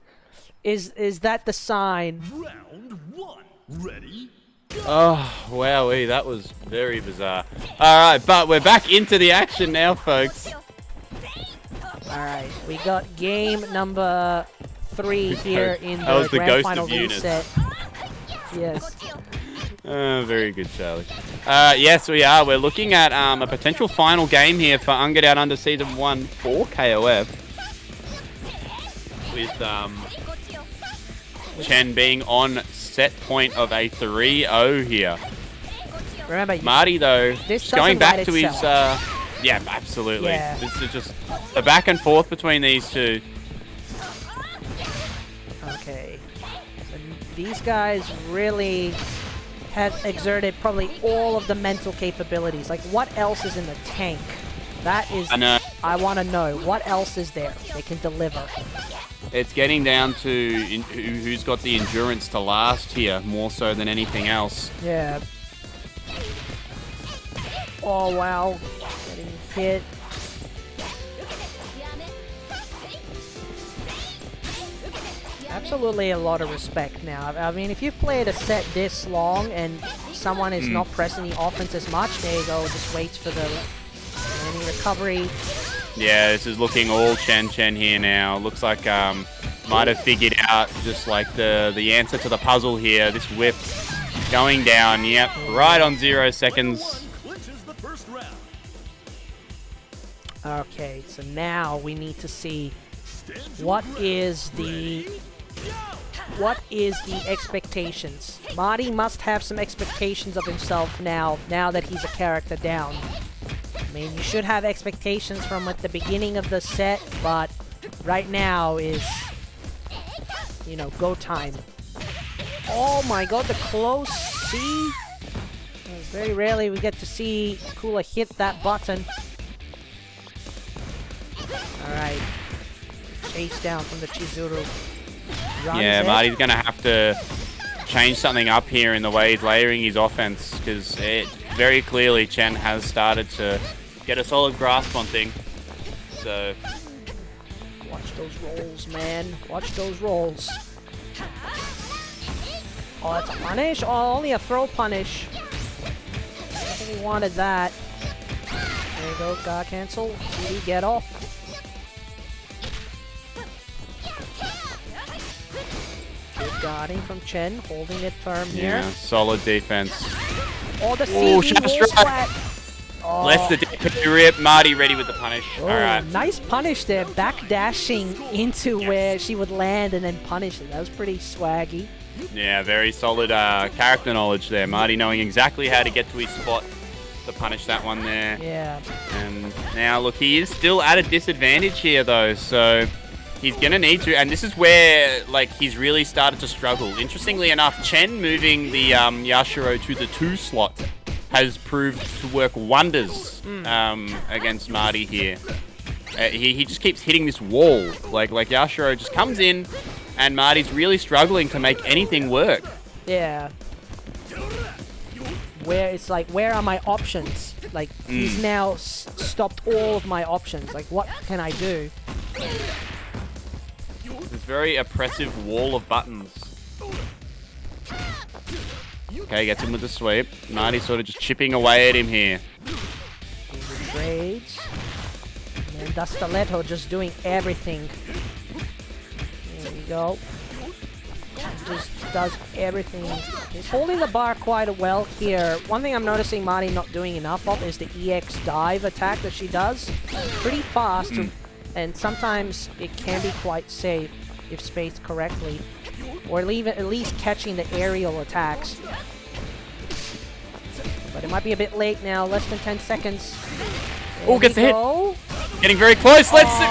Is that the sign? Round 1. Ready? Oh, wowee, that was very bizarre. Alright, but we're back into the action now, folks. Alright, we got game number 3 here in That was the the grand ghost final of Yunus. reset. Yes. Very good, Charlie. Yes, we are. We're looking at a potential final game here for UNGA Down Under Season 1 for KOF. With Chen being on set point of a 3-0 here. Remember, Marty, though, this going back doesn't to write his... itself. yeah, absolutely. Yeah. This is just the back and forth between these two. Okay. So these guys really have exerted probably all of the mental capabilities. Like, what else is in the tank? That is... I know. I want to know. What else is there they can deliver? It's getting down to who's got the endurance to last here, more so than anything else. Yeah. Oh, wow. Getting hit. Absolutely a lot of respect now. I mean, if you've played a set this long and someone is not pressing the offense as much, there you go, just waits for the any recovery. Yeah, this is looking all ChenChen here now. Looks like might have figured out just like the answer to the puzzle here. This whip going down. Yep, right on 0 seconds. Okay, so now we need to see what is the expectations. Marty must have some expectations of himself now that he's a character down. I mean, you should have expectations from at the beginning of the set, but right now is, you know, go time. Oh my god, the close C. Very rarely we get to see Kula hit that button. Alright. Chase down from the Chizuru. Yeah, Marty's going to have to change something up here in the way he's layering his offense, because it very clearly Chen has started to get a solid grasp on things. So watch those rolls, man. Watch those rolls. Oh, that's a punish? Oh, only a throw punish. I think he wanted that. There you go, guard cancel. CD, get off. Good guarding from Chen, holding it firm here. yeah, solid defense. Oh, the Ooh, CD shadow roll strike. splat. Oh. Left the DP rip. Marty ready with the punish. Oh, Alright. nice punish there, back dashing into where she would land and then punish it. That was pretty swaggy. Yeah, very solid character knowledge there. Marty knowing exactly how to get to his spot to punish that one there. Yeah. And now, look, he is still at a disadvantage here, though, so he's going to need to. And this is where, like, he's really started to struggle. Interestingly enough, Chen moving the Yashiro to the 2 slot has proved to work wonders against Marty here. He just keeps hitting this wall. Like Yashiro just comes in, and Marty's really struggling to make anything work. Yeah. Where it's like, where are my options? Like, he's now stopped all of my options. Like, what can I do? This very oppressive wall of buttons. Okay, gets him with the sweep. Marty's sort of just chipping away at him here. Trades. And then Stiletto just doing everything. There we go. Just does everything. He's holding the bar quite well here. One thing I'm noticing Marty not doing enough of is the EX dive attack that she does. Pretty fast, and sometimes it can be quite safe if spaced correctly. Or at least catching the aerial attacks. But it might be a bit late now, less than 10 seconds. Oh, gets the hit! Getting very close, let's rip!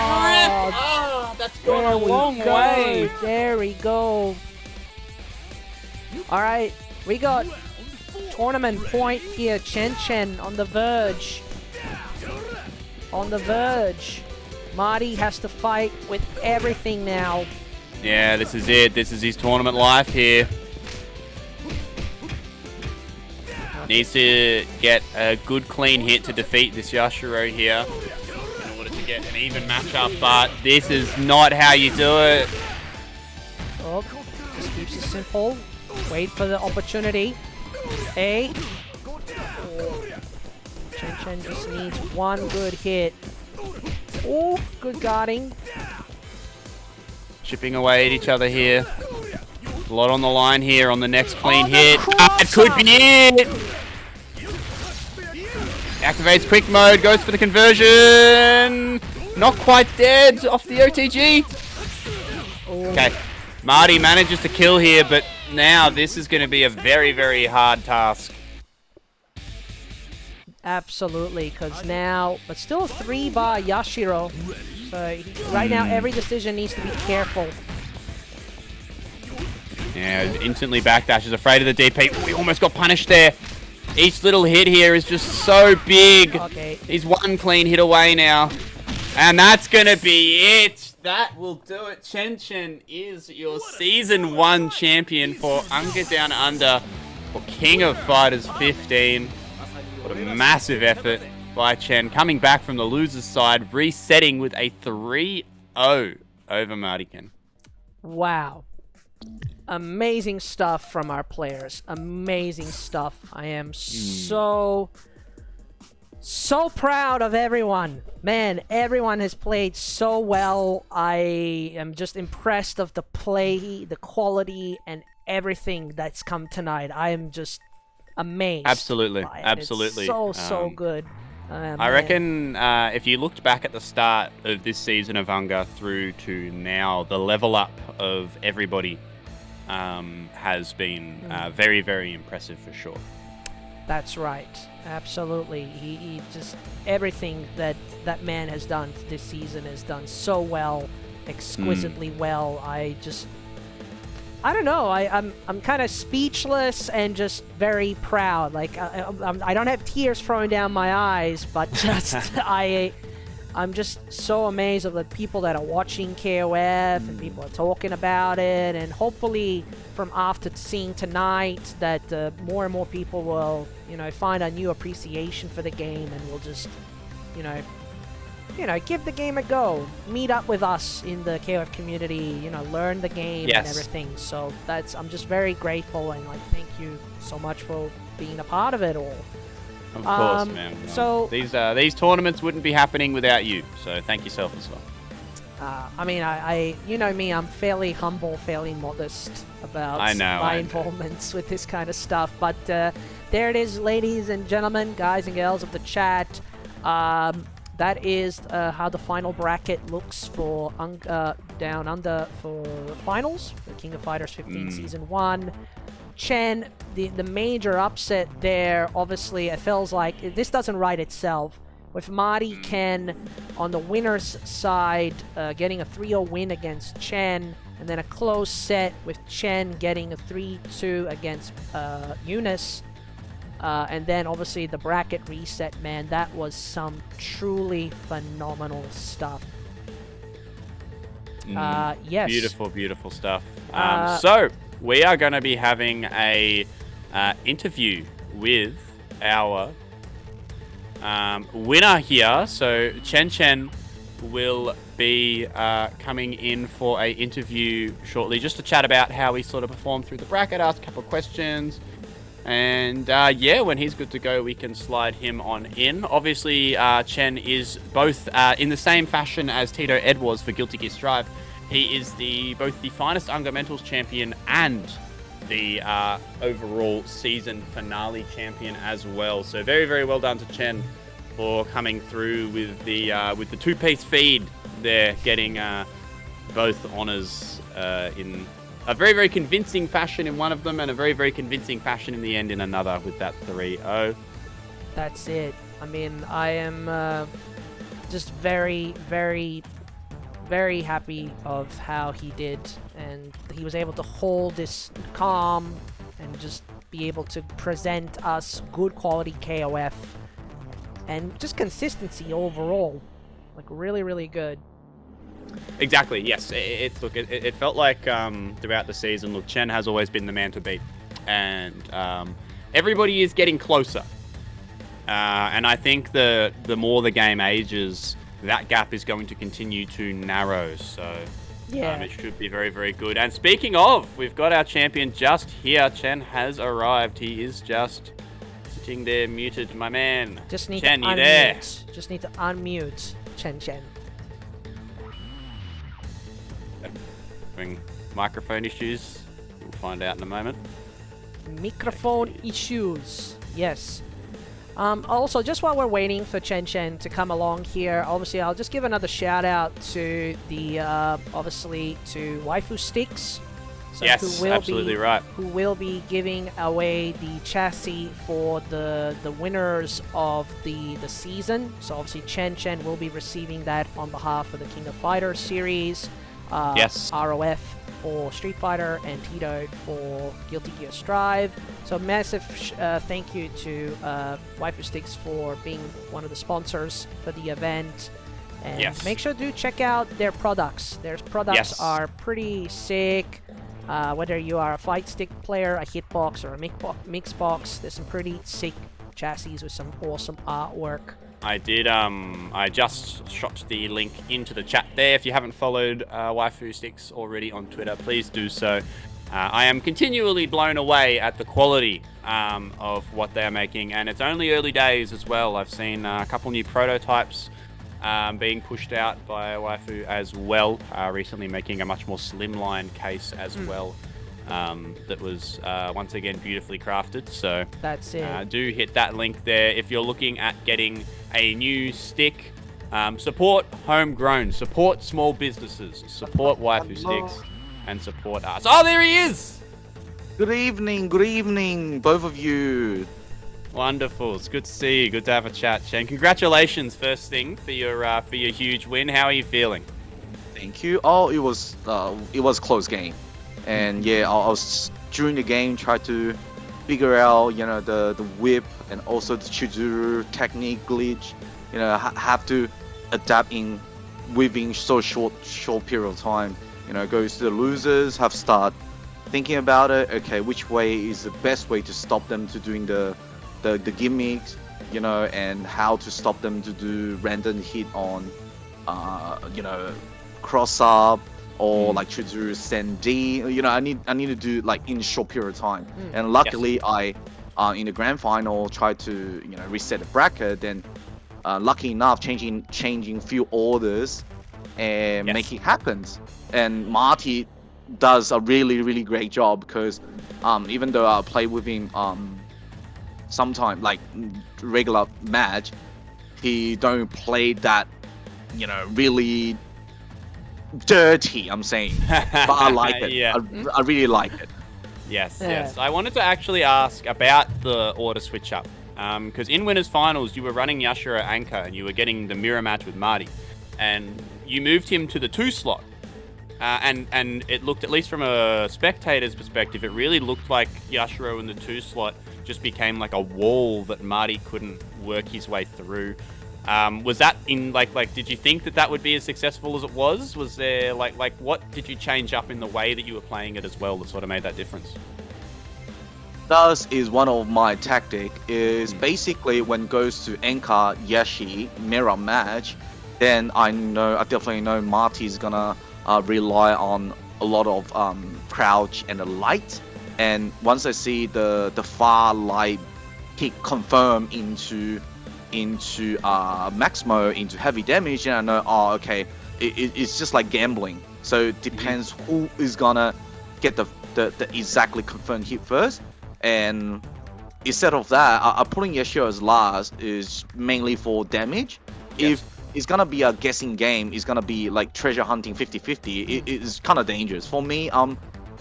Oh, that's going a long way! There we go. Alright, we got tournament point here. ChenChen on the verge. On the verge. Marty has to fight with everything now. Yeah, this is it. This is his tournament life here. Needs to get a good clean hit to defeat this Yashiro here in order to get an even matchup, but this is not how you do it. Oh, just keeps it simple. Wait for the opportunity. A. ChenChen just needs one good hit. Oh, good guarding. Chipping away at each other here. A lot on the line here on the next clean hit. It could be it! Activates quick mode, goes for the conversion. Not quite dead off the OTG. Okay, Marty manages to kill here, but now this is going to be a very, very hard task. Absolutely, because now, but still a 3-bar Yashiro. So right now, every decision needs to be careful. Yeah, instantly backdashes, afraid of the DP. Ooh, he almost got punished there. Each little hit here is just so big. Okay. He's one clean hit away now. And that's going to be it. That will do it. ChenChen is your Season 1 champion for UNGA Down Under for King of Fighters 15. What a massive effort by Chen. Coming back from the loser's side, resetting with a 3-0 over Martyken. Wow. Amazing stuff from our players. Amazing stuff. I am so So proud of everyone. Man, everyone has played so well. I am just impressed of the play, the quality, and everything that's come tonight. I am just amazed. Absolutely, by it. absolutely. It's so good. I reckon if you looked back at the start of this season of UNGA through to now, the level up of everybody has been very, very impressive for sure. That's right. Absolutely. He just everything that man has done this season has done so well, exquisitely well. I don't know. I'm kind of speechless and just very proud. Like I don't have tears flowing down my eyes, but just I'm just so amazed of the people that are watching KOF and people are talking about it, and hopefully from after seeing tonight that more and more people will, find a new appreciation for the game and will just, give the game a go. Meet up with us in the KOF community, learn the game and everything. So I'm just very grateful and thank you so much for being a part of it all. Of course, man. So these tournaments wouldn't be happening without you. So thank yourself as well. I you know me, I'm fairly humble, fairly modest about my involvements with this kind of stuff. But there it is, ladies and gentlemen, guys and girls of the chat. That is how the final bracket looks for Down Under for finals, the King of Fighters 15 Season 1. Chen, the major upset there, obviously, it feels like this doesn't write itself. With Martyken on the winner's side, getting a 3-0 win against Chen, and then a close set with Chen getting a 3-2 against Yunus. And then, obviously, the bracket reset, man, that was some truly phenomenal stuff. Yes. Beautiful, beautiful stuff. So, we are going to be having a interview with our winner here. So ChenChen will be coming in for a interview shortly, just to chat about how he sort of performed through the bracket, ask a couple of questions, and when he's good to go, we can slide him on in. Obviously, Chen is both in the same fashion as Tito Ed was for Guilty Gear Strive. He is both the finest UNGA Mentals champion and the overall season finale champion as well. So very, very well done to Chen for coming through with the two-piece feed there, getting both honors in a very, very convincing fashion in one of them and a very, very convincing fashion in the end in another with that 3-0. That's it. I mean, I am just very, very, very happy of how he did, and he was able to hold this calm and just be able to present us good quality KOF and just consistency overall. Like, really, really good. Exactly, yes. It felt like throughout the season, look, Chen has always been the man to beat, and everybody is getting closer. And I think the more the game ages, that gap is going to continue to narrow. So it should be very, very good. And speaking of, we've got our champion just here. Chen has arrived. He is just sitting there muted, my man. Just need Chen, to unmute. there? Just need to unmute ChenChen. Having microphone issues. We'll find out in a moment. Microphone issues. Yes. Also, just while we're waiting for ChenChen to come along here, obviously I'll just give another shout out to the obviously to Waifu Sticks. So yes, absolutely right. Who will be giving away the chassis for the winners of the season. So obviously ChenChen will be receiving that on behalf of the King of Fighters series. Yes. ROF for Street Fighter and Tito for Guilty Gear Strive. So massive thank you to Waifu Sticks for being one of the sponsors for the event. And make sure to check out their products. Their products are pretty sick. Whether you are a fight stick player, a hitbox, or a mix box, there's some pretty sick chassis with some awesome artwork. I did, I just shot the link into the chat there. If you haven't followed Waifu Sticks already on Twitter, please do so. I am continually blown away at the quality of what they're making, and it's only early days as well. I've seen a couple new prototypes being pushed out by Waifu as well, recently making a much more slimline case as well. That was once again beautifully crafted. So That's it. do hit that link there if you're looking at getting a new stick. Support homegrown, support small businesses, support Waifu sticks, and support us. Oh, there he is! Good evening, both of you. Wonderful. It's good to see you. Good to have a chat, Chen. Congratulations, first thing, for your huge win. How are you feeling? Thank you. Oh, it was a close game, and yeah, I was during the game trying to figure out, you know, the whip and also the Chizuru technique glitch. You know, have to adapt in within so short period of time. You know, goes to the losers, have start thinking about it. Okay, which way is the best way to stop them to doing the gimmicks, you know, and how to stop them to do random hit on, you know, cross up or like Chizuru send D. You know, I need to do like in a short period of time. And luckily, I in the grand final tried to, you know, reset the bracket. Then lucky enough, changing few orders and make it happen. And Marty does a really great job, because even though I play with him sometime like regular match, he don't play that, you know, really dirty, I'm saying, but I like it. Yeah. I really like it. Yes, Yeah. yes. I wanted to actually ask about the order switch up, because in winners finals you were running Yashiro anchor and you were getting the mirror match with Marty, and you moved him to the 2 slot. And it looked, at least from a spectator's perspective, it really looked like Yashiro in the 2 slot just became like a wall that Marty couldn't work his way through. Was that in like did you think that would be as successful as it was? Was there like what did you change up in the way that you were playing it as well that sort of made that difference? Thus is one of my tactic is basically when goes to anchor Yashi mirror match, then I definitely know Marty's gonna rely on a lot of crouch and the light, and once I see the far light kick confirm into Maximo into heavy damage, and I know, oh okay, it's just like gambling, so it depends who is gonna get the exactly confirmed hit first. And instead of that, I putting Yashiro as last is mainly for damage. If it's gonna be a guessing game, it's gonna be like treasure hunting 50-50. It's kind of dangerous for me. I'm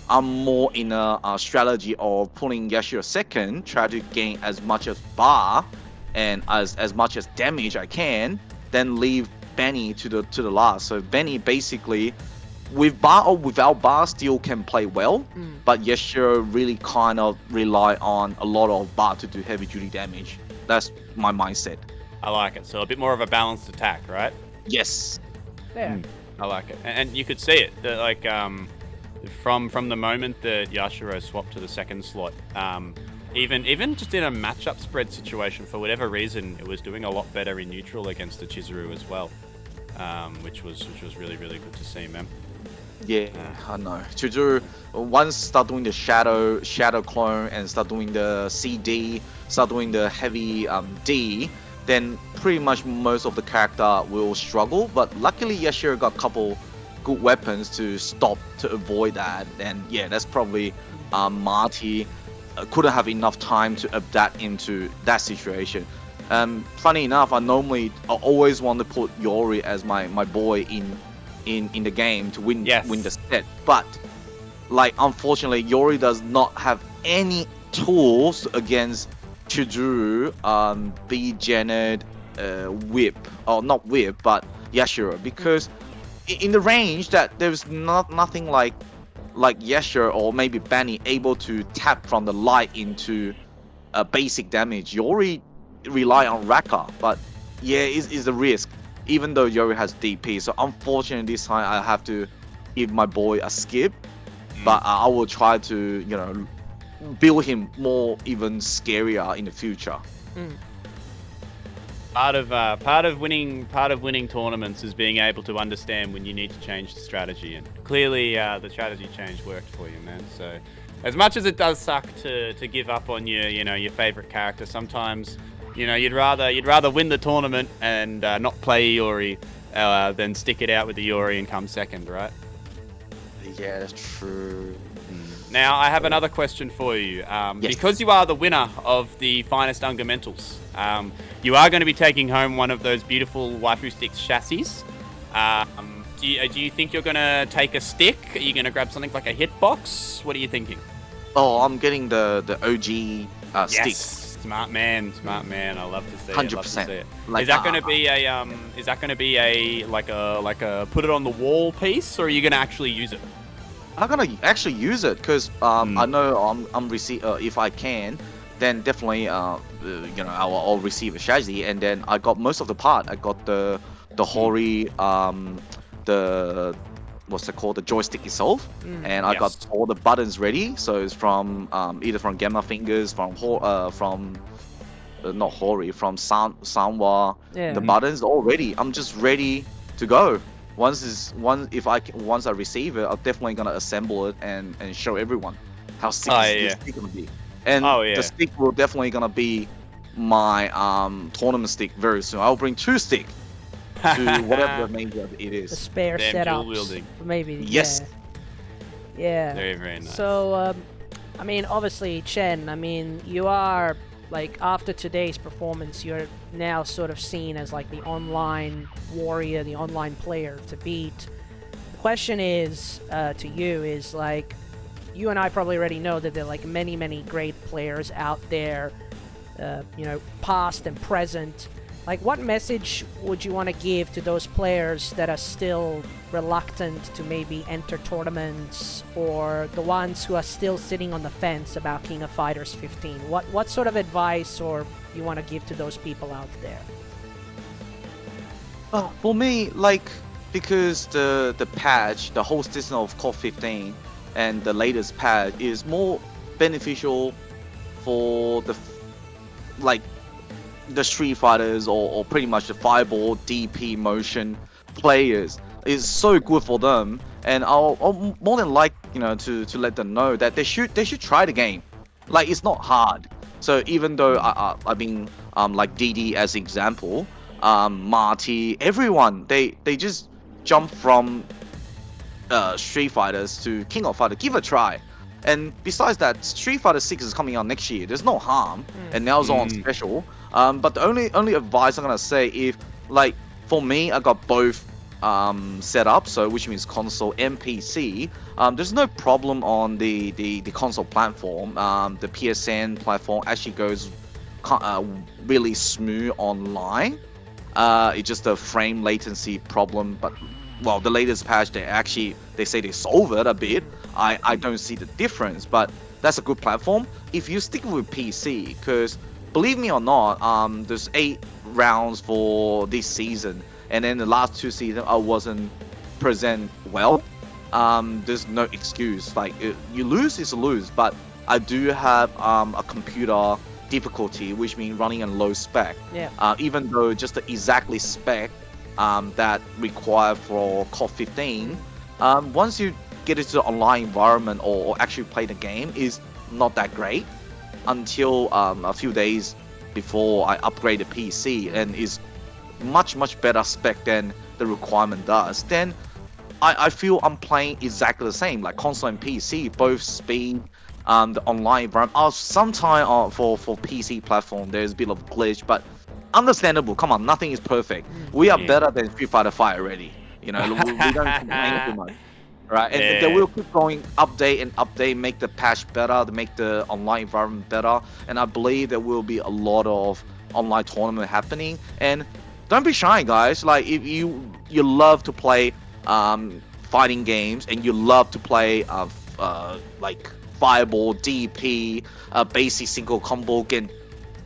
more in a strategy of putting Yashiro second, try to gain as much as bar and as much as damage I can, then leave Benny to the last. So Benny basically, with bar or without bar, still can play well, but Yashiro really kind of rely on a lot of bar to do heavy duty damage. That's my mindset. I like it. So a bit more of a balanced attack, right? Yes. There. I like it, and you could see it. That like from the moment that Yashiro swapped to the 2nd slot, even just in a matchup spread situation, for whatever reason, it was doing a lot better in neutral against the Chizuru as well, which was really good to see, man. Yeah, I know. Chizuru, once start doing the shadow clone and start doing the CD, start doing the heavy D, then pretty much most of the character will struggle. But luckily Yashiro got a couple good weapons to avoid that. And yeah, that's probably Marty couldn't have enough time to adapt into that situation. Funny enough, I always want to put Yuri as my boy in the game to win the set, but like unfortunately Yuri does not have any tools against Chizuru, B.Jenet, whip, or not whip but Yashiro, because in the range that there's nothing like Yashiro or maybe Benny able to tap from the light into basic damage. Yuri rely on Raka, but yeah, is a risk. Even though Yuri has DP, so unfortunately this time I have to give my boy a skip, but I will try to, you know, build him more even scarier in the future. Part of winning tournaments is being able to understand when you need to change the strategy, and clearly the strategy change worked for you, man. So as much as it does suck to give up on your favorite character, sometimes you'd rather win the tournament and not play Iori than stick it out with the Iori and come second, right? Yeah, that's true. Now, I have another question for you. Yes. Because you are the winner of the finest UNGA mentals, you are going to be taking home one of those beautiful waifu sticks chassis. Do you think you're going to take a stick? Are you going to grab something like a hitbox? What are you thinking? Oh, I'm getting the OG stick. Yes, smart man. I love to see it. 100%. Like, Is that going to be a Is that going to be a like a put it on the wall piece, or are you going to actually use it? I'm gonna actually use it because I know if I can, then definitely I'll receive a chassis, and then I got most of the part. I got the Hori, the what's it called, the joystick itself, and I got all the buttons ready. So it's from either from Gamma Fingers, from not Hori, from Sanwa. The buttons all ready. I'm just ready to go. Once I receive it, I'm definitely gonna assemble it and show everyone how sick this stick gonna be. And the stick will definitely gonna be my tournament stick very soon. I'll bring 2 sticks to whatever the main it is. The spare setups. Maybe. Yes. Yeah. Very, very nice. So, I mean, obviously, Chen, I mean, you are, like, after today's performance, you're now sort of seen as, like, the online warrior, the online player to beat. The question is, to you, is, like, you and I probably already know that there are, like, many, many great players out there, past and present. Like, what message would you want to give to those players that are still reluctant to maybe enter tournaments, or the ones who are still sitting on the fence about King of Fighters 15? What sort of advice or you want to give to those people out there? For me, like, because the patch, the whole system of KOF 15 and the latest patch is more beneficial for the Street Fighters or pretty much the Fireball, DP, Motion players. Is so good for them, and I'll more than like to let them know that they should try the game. Like, it's not hard. So even though I mean like DD as example, Marty, everyone they just jump from Street Fighters to King of Fighters. Give it a try. And besides that, Street Fighter 6 is coming out next year. There's no harm, and now it's on special. But the only advice I'm gonna say, if like for me, I got both set up, so which means console and PC. There's no problem on the console platform. The PSN platform actually goes really smooth online. It's just a frame latency problem, but well, the latest patch they say they solve it a bit. I don't see the difference, but that's a good platform if you stick with PC, because believe me or not, there's 8 rounds for this season, and then the last 2 seasons I wasn't present well. There's no excuse. Like, you lose is a lose, but I do have a computer difficulty, which means running in low spec. Even though just the exactly spec that required for KOF 15, once you get into the online environment or actually play the game, is not that great until a few days before I upgrade the PC, and is much better spec than the requirement does. Then I feel I'm playing exactly the same, like console and PC, both speed, the online environment. Sometimes for PC platform there's a bit of glitch, but understandable. Come on, nothing is perfect. We are better than Street Fighter 5 already. We don't complain too much. Right, and they will keep going, update, make the patch better, to make the online environment better, and I believe there will be a lot of online tournament happening. And don't be shy, guys. Like, if you love to play fighting games, and you love to play like Fireball, DP, basic single combo, get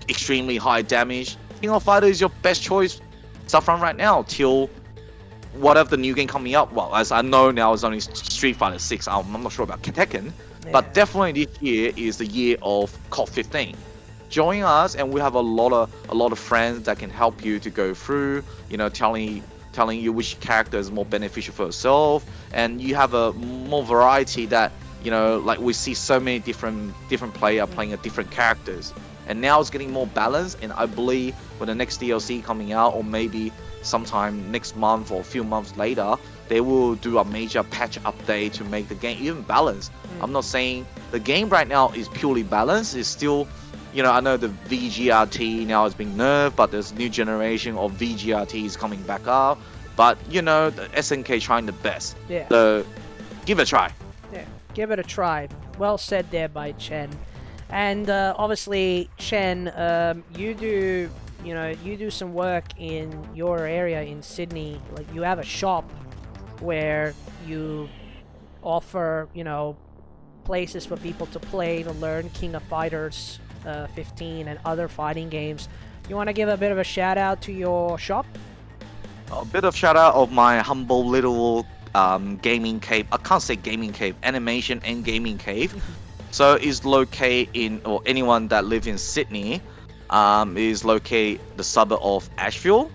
extremely high damage, King of Fighter is your best choice. Start from right now till whatever the new game coming up. Well, as I know now, it's only Street Fighter 6. I'm not sure about Tekken, but definitely this year is the year of KOF 15. Join us, and we have a lot of friends that can help you to go through. telling you which character is more beneficial for yourself, and you have a more variety that you know, like we see so many different player playing different characters, and now it's getting more balanced. And I believe with the next DLC coming out, or maybe sometime next month or a few months later, they will do a major patch update to make the game even balanced. I'm not saying the game right now is purely balanced. It's still, you know, I know the VGRT now is being nerfed, but there's new generation of VGRTs coming back up. But, you know, the SNK trying the best. Yeah. So, give it a try. Yeah, give it a try. Well said there by Chen. And obviously, Chen, you do some work in your area in Sydney. Like, you have a shop where you offer, you know, places for people to play, to learn King of Fighters 15 and other fighting games. You want to give a bit of a shout out to your shop? A bit of shout out of my humble little gaming cave. I can't say gaming cave, animation and gaming cave. So it's located in, or anyone that lives in Sydney, is located the suburb of Ashfield.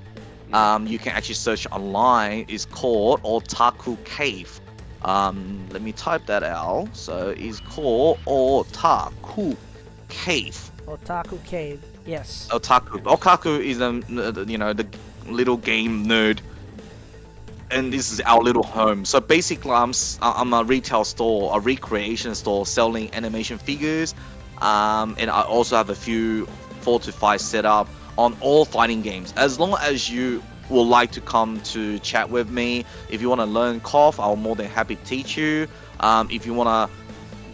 You can actually search online. It's called Otaku Cave. Let me type that out. So it's called Otaku Cave. Otaku Cave, yes. Otaku is you know, the little game nerd, and this is our little home. So basically, I'm a retail store, a recreation store selling animation figures, and I also have a few 4 to 5 set up on all fighting games. As long as you would like to come to chat with me, if you want to learn KOF, I'm more than happy to teach you. If you want to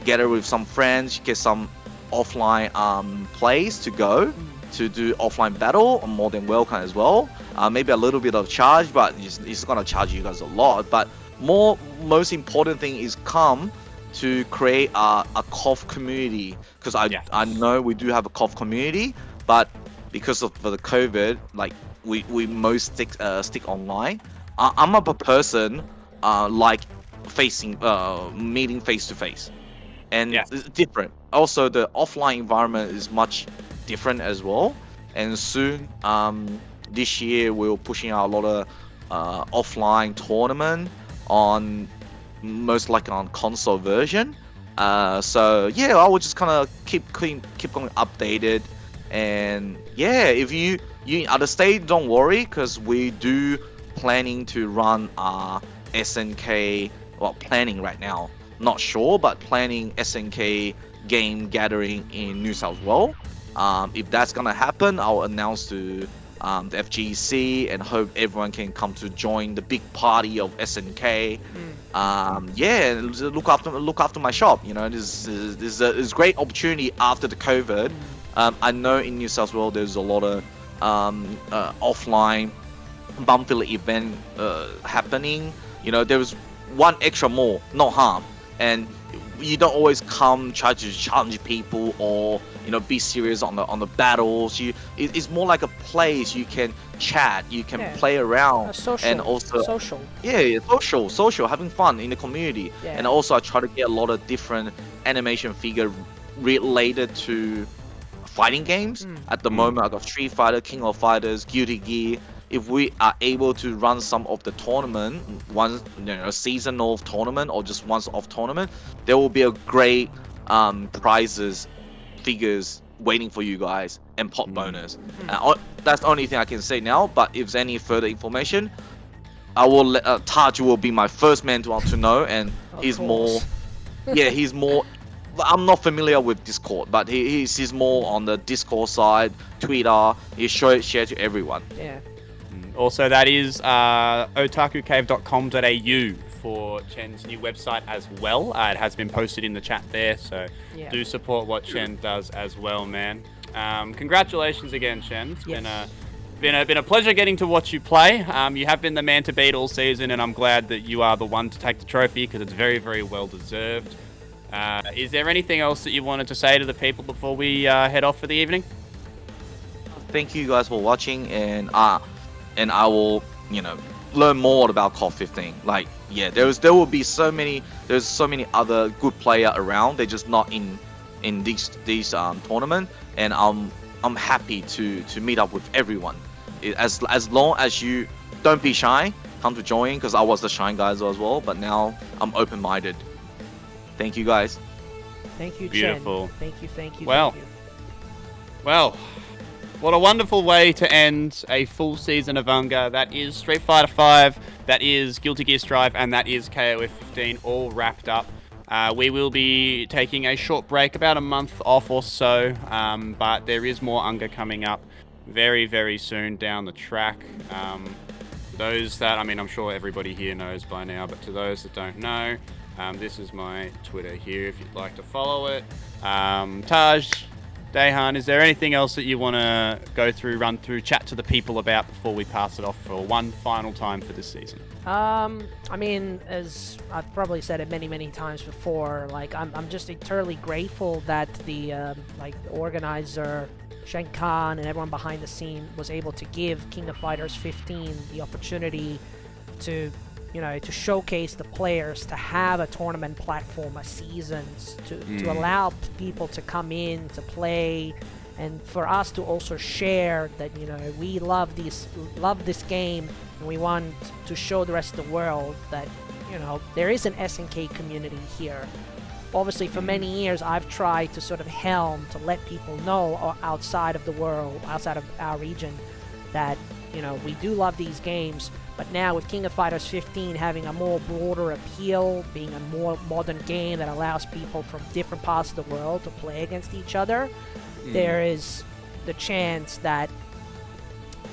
gather with some friends, get some offline plays to go to do offline battle, I'm more than welcome as well. Maybe a little bit of charge, but it's gonna charge you guys a lot. But most important thing is come to create a KOF community, because I know we do have a KOF community, but because of the COVID, like we most stick online. I'm a person like meeting face to face, and it's different. Also, the offline environment is much different as well. And soon, this year we're pushing out a lot of offline tournament on most likely on console version. So yeah, I will just kind of keep going updated. And yeah, if you at the state, don't worry, because we do planning to run SNK. Well, planning right now, not sure, but planning SNK game gathering in New South Wales. If that's gonna happen, I'll announce to the FGC and hope everyone can come to join the big party of SNK. Yeah, look after my shop. You know, this is a great opportunity after the COVID. I know in New South Wales there's a lot of offline monthly event happening. You know, there was one extra more, no harm, and you don't always come try to challenge people or, you know, be serious on the battles. It's more like a place you can chat, you can play around, and also social. Yeah, social, having fun in the community. And also I try to get a lot of different animation figure related to fighting games. At the moment, I got Street Fighter, King of Fighters, Guilty Gear. If we are able to run some of the tournament, one, you know, seasonal tournament or just once off tournament, there will be a great prizes, figures waiting for you guys, and pop bonus. That's the only thing I can say now. But if there's any further information, I will let Taj will be my first man to know, and he's more. Yeah, he's more. I'm not familiar with Discord, but he's more on the Discord side, Twitter. He share to everyone. Yeah. Also, that is otakucave.com.au for Chen's new website as well. It has been posted in the chat there, so do support what Chen does as well, man. Congratulations again, Chen. It's been a pleasure getting to watch you play. You have been the man to beat all season, and I'm glad that you are the one to take the trophy, because it's very, very well deserved. Is there anything else that you wanted to say to the people before we head off for the evening? Thank you guys for watching, and I will, you know, learn more about KOF 15. Like, yeah, there will be so many other good player around. They're just not in these tournament, and I'm happy to meet up with everyone. As long as you don't be shy, come to join, because I was the shy guy as well, but now I'm open-minded. Thank you, guys. Thank you, Beautiful. Chen. Thank you. Well, thank you. Well, what a wonderful way to end a full season of UNGA. That is Street Fighter V, that is Guilty Gear Strive, and that is KOF15 all wrapped up. We will be taking a short break, about a month off or so, but there is more UNGA coming up very, very soon down the track. Those that, I mean, I'm sure everybody here knows by now, but to those that don't know, this is my Twitter here if you'd like to follow it. Taj, Daehan, is there anything else that you want to go through, run through, chat to the people about before we pass it off for one final time for this season? I mean, as I've probably said it many times before, like I'm just eternally grateful that the organizer ChenChen and everyone behind the scene was able to give King of Fighters 15 the opportunity to, you know, to showcase the players, to have a tournament platform, a seasons, to allow people to come in, to play, and for us to also share that, you know, we love this game, and we want to show the rest of the world that, you know, there is an SNK community here. Obviously, for many years, I've tried to sort of helm to let people know outside of the world, outside of our region, that, you know, we do love these games. But now with King of Fighters 15 having a more broader appeal, being a more modern game that allows people from different parts of the world to play against each other, there is the chance that,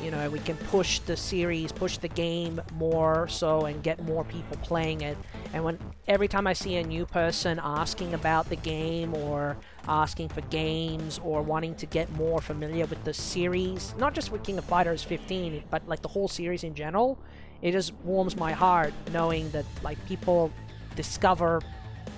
you know, we can push the series, push the game more so, and get more people playing it. And every time I see a new person asking about the game or asking for games or wanting to get more familiar with the series, not just with King of Fighters 15, but like the whole series in general, it just warms my heart knowing that like people discover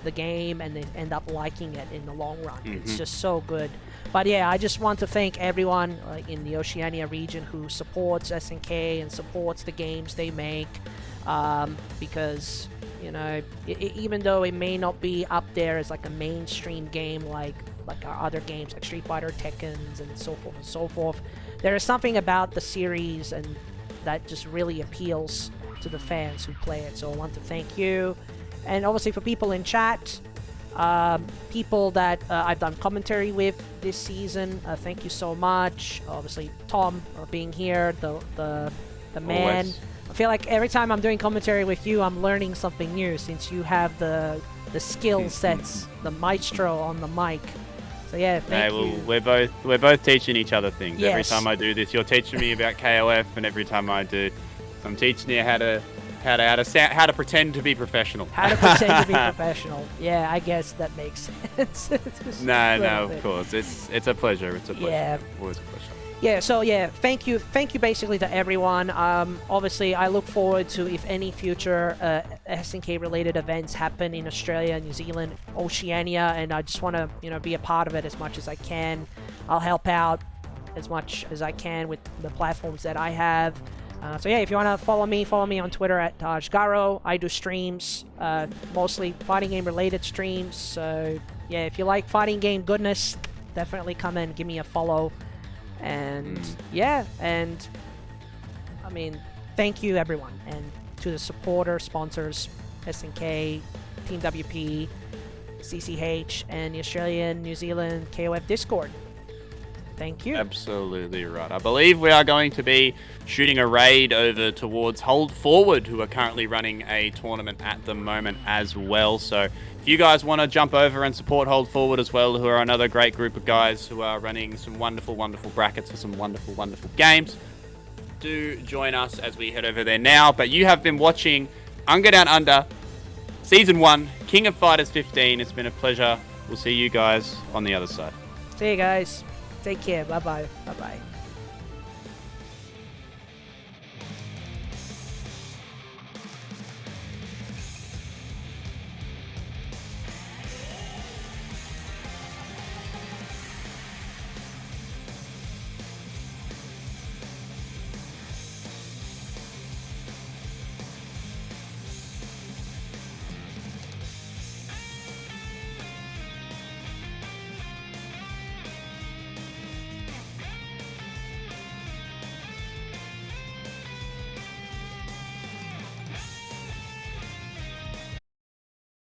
the game and they end up liking it in the long run. It's just so good. But yeah, I just want to thank everyone in the Oceania region who supports SNK and supports the games they make, because, you know, even though it may not be up there as like a mainstream game like our other games like Street Fighter, Tekkens, and so forth, there is something about the series and that just really appeals to the fans who play it. So I want to thank you, and obviously for people in chat, people that I've done commentary with this season, thank you so much. Obviously Tom being here, the man. Always. I feel like every time I'm doing commentary with you, I'm learning something new, since you have the skill sets, the maestro on the mic. So yeah, thank you. We're both teaching each other things. Yes. Every time I do this, you're teaching me about KOF, and every time I do, I'm teaching you how to pretend to be professional. How to pretend to be professional. Yeah, I guess that makes sense. No, of course. It's a pleasure. It's a pleasure. Yeah. Always a pleasure. Yeah, so yeah, thank you basically to everyone. Obviously, I look forward to if any future SNK related events happen in Australia, New Zealand, Oceania, and I just want to, you know, be a part of it as much as I can. I'll help out as much as I can with the platforms that I have. So yeah, if you want to follow me on Twitter at TajGaro. I do streams, mostly fighting game related streams. So yeah, if you like fighting game goodness, definitely come and give me a follow. And yeah, and I mean, thank you everyone, and to the supporters, sponsors, SNK, Team WP, CCH, and the Australian, New Zealand KOF Discord. Thank you. Absolutely right. I believe we are going to be shooting a raid over towards Hold Forward, who are currently running a tournament at the moment as well. So if you guys want to jump over and support Hold Forward as well, who are another great group of guys who are running some wonderful brackets for some wonderful games, do join us as we head over there now. But you have been watching UNGA Down Under Season 1, King of Fighters 15. It's been a pleasure. We'll see you guys on the other side. See you guys. Take care. Bye-bye. Bye-bye.